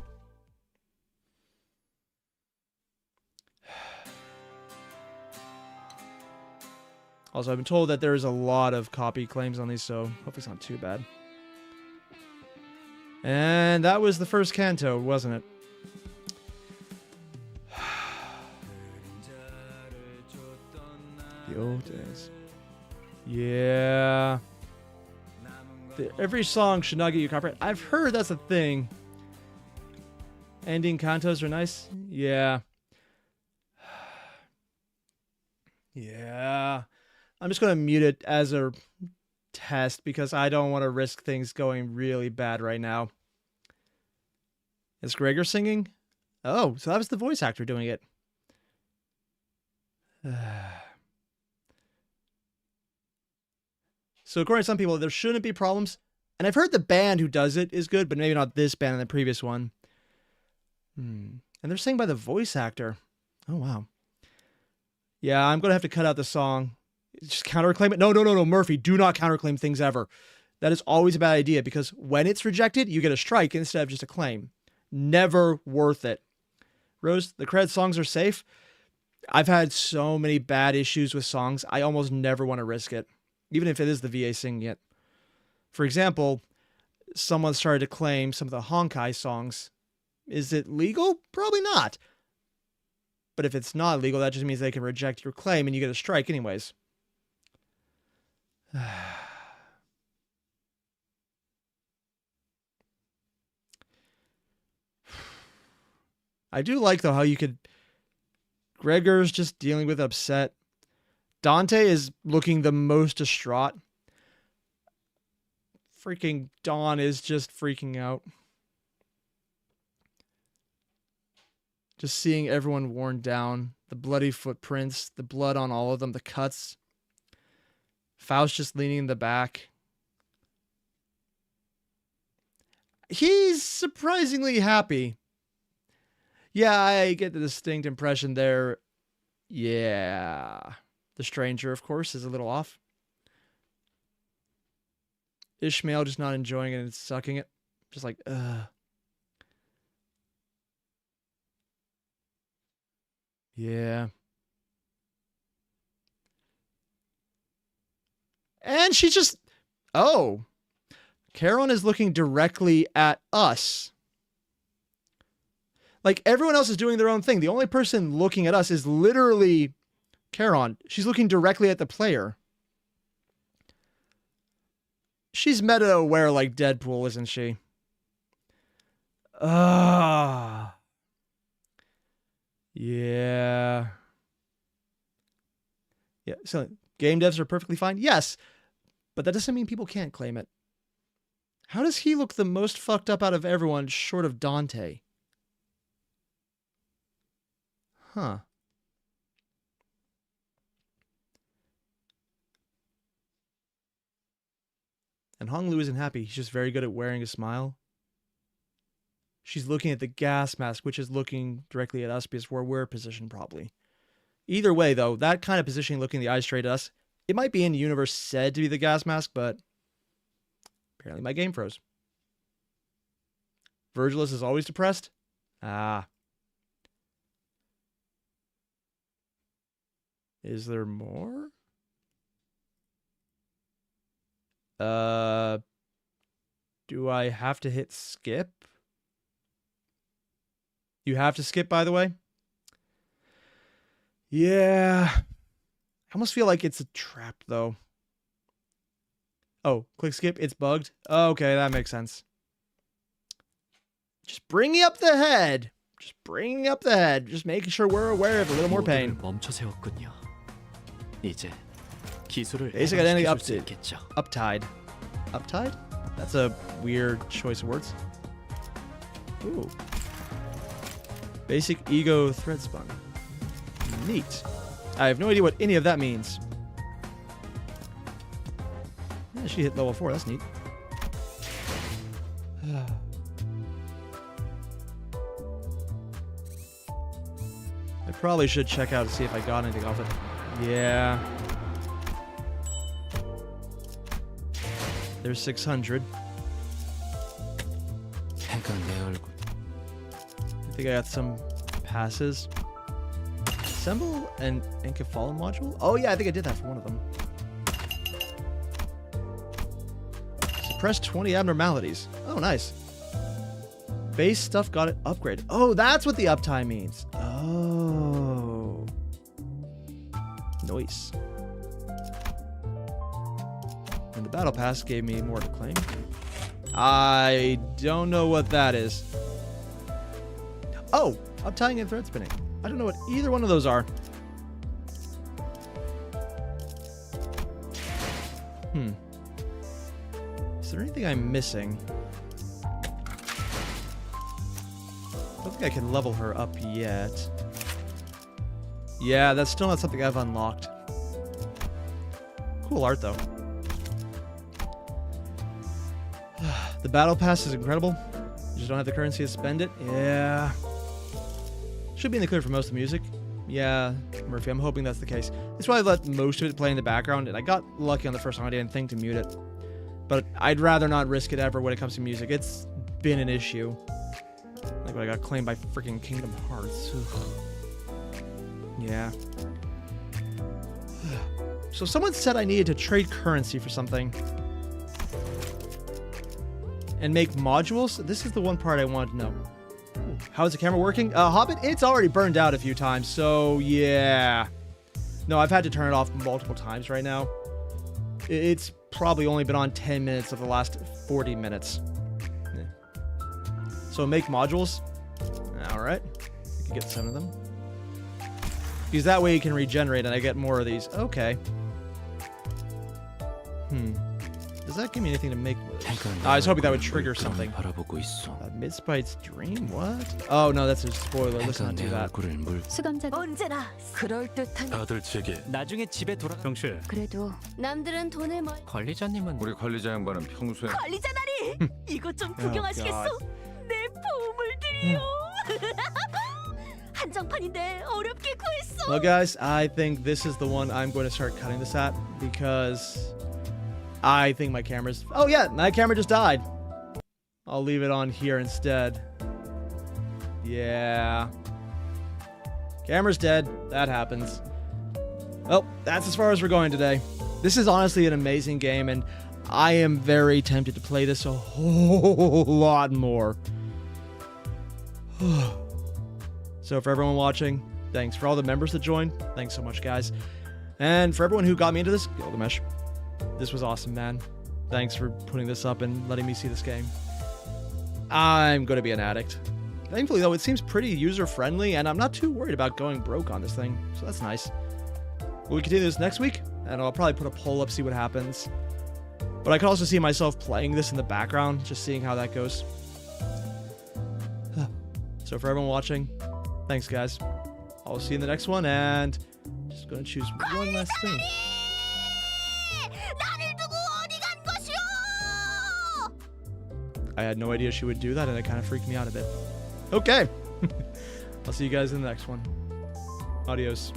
Also, I've been told that there's a lot of copy claims on these, so hopefully it's not too bad. And that was the first Canto, wasn't it? The old days. Yeah. Every song should not get you copyright. I've heard that's a thing. Ending cantos are nice. Yeah. Yeah. I'm just going to mute it as a test because I don't want to risk things going really bad right now. Is Gregor singing? Oh, so that was the voice actor doing it. So according to some people, there shouldn't be problems. And I've heard the band who does it is good, but maybe not this band and the previous one. And they're saying by the voice actor. Oh, wow. Yeah, I'm going to have to cut out the song. Just counterclaim it. No, Murphy, do not counterclaim things ever. That is always a bad idea because when it's rejected, you get a strike instead of just a claim. Never worth it. Rose, the credit songs are safe. I've had so many bad issues with songs. I almost never want to risk it, even if it is the VA singing it. For example, someone started to claim some of the Honkai songs. Is it legal? Probably not. But if it's not legal, that just means they can reject your claim and you get a strike anyways. I do like, though, how you could... Gregor's just dealing with upset. Dante is looking the most distraught. Freaking Dawn is just freaking out. Just seeing everyone worn down. The bloody footprints. The blood on all of them. The cuts. Faust just leaning in the back. He's surprisingly happy. Yeah, I get the distinct impression there. Yeah. The stranger, of course, is a little off. Ishmael just not enjoying it and sucking it. Just like, ugh. Yeah. And she just... Oh. Charon is looking directly at us. Like, everyone else is doing their own thing. The only person looking at us is literally Charon. She's looking directly at the player. She's meta-aware like Deadpool, isn't she? Yeah. Yeah, so game devs are perfectly fine? Yes. But that doesn't mean people can't claim it. How does he look the most fucked up out of everyone short of Dante? Huh. And Hong Lu isn't happy. He's just very good at wearing a smile. She's looking at the gas mask, which is looking directly at us because where we're positioned probably. Either way, though, that kind of positioning looking the eyes straight at us, it might be in the universe said to be the gas mask, but apparently my game froze. Virgilus is always depressed? Ah. Is there more? Do I have to hit skip? You have to skip, by the way? Yeah. I almost feel like it's a trap, though. Oh, click skip. It's bugged. Okay, that makes sense. Just bringing up the head. Just bringing up the head. Just making sure we're aware of a little more pain. Basic identity uptied. Uptied? That's a weird choice of words. Ooh. Basic ego thread spun. Neat. I have no idea what any of that means. Yeah, she hit level 4. That's neat. I probably should check out to see if I got anything off it. Yeah. There's 600. I think I got some passes. Assemble an Encephalo module? Oh yeah, I think I did that for one of them. Suppress 20 abnormalities. Oh, nice. Base stuff got it upgraded. Oh, that's what the uptime means. Oh. Nice. And the battle pass gave me more to claim. I don't know what that is. Oh, uptying and thread spinning. I don't know what either one of those are. Is there anything I'm missing? I don't think I can level her up yet. Yeah, that's still not something I've unlocked. Cool art, though. The battle pass is incredible. You just don't have the currency to spend it. Yeah. Should be in the clear for most of the music. Yeah, Murphy, I'm hoping that's the case. That's why I let most of it play in the background, and I got lucky on the first song. I didn't think to mute it. But I'd rather not risk it ever when it comes to music. It's been an issue. Like when I got claimed by freaking Kingdom Hearts. Ugh. Yeah. So someone said I needed to trade currency for something. And make modules? This is the one part I wanted to know. How's the camera working? Hobbit, it's already burned out a few times, so yeah. No, I've had to turn it off multiple times right now. It's probably only been on 10 minutes of the last 40 minutes. Yeah. So make modules. Alright. I can get 7 of them. Because that way you can regenerate and I get more of these. Okay. Does that give me anything to make with it? I was hoping that would trigger something. Midspite's dream? What? Oh no, that's a spoiler. Let's not do that. 수감자들 언제나 그럴듯한 다들 제게 나중에 집에 돌아. 경실. 그래도 남들은 돈을 멀 관리자님은 우리 관리자 양반은 평소에 관리자나리 이것 좀 구경하시겠어? God. 내 보물들이요. 한정판인데 어렵게 구했어. Well guys, I think this is the one I'm going to start cutting this at because I think my camera's... Oh yeah, my camera just died. I'll leave it on here instead. Yeah. Camera's dead. That happens. Well, that's as far as we're going today. This is honestly an amazing game, and I am very tempted to play this a whole lot more. So for everyone watching, thanks. For all the members that joined, thanks so much, guys. And for everyone who got me into this, Gilgamesh, this was awesome, man. Thanks for putting this up and letting me see this game. I'm going to be an addict. Thankfully, though, it seems pretty user-friendly, and I'm not too worried about going broke on this thing, so that's nice. Will we continue this next week? And I'll probably put a poll up, see what happens. But I could also see myself playing this in the background, just seeing how that goes. So for everyone watching, thanks, guys. I'll see you in the next one, and just going to choose one last thing. I had no idea she would do that, and it kind of freaked me out a bit. Okay. I'll see you guys in the next one. Adios.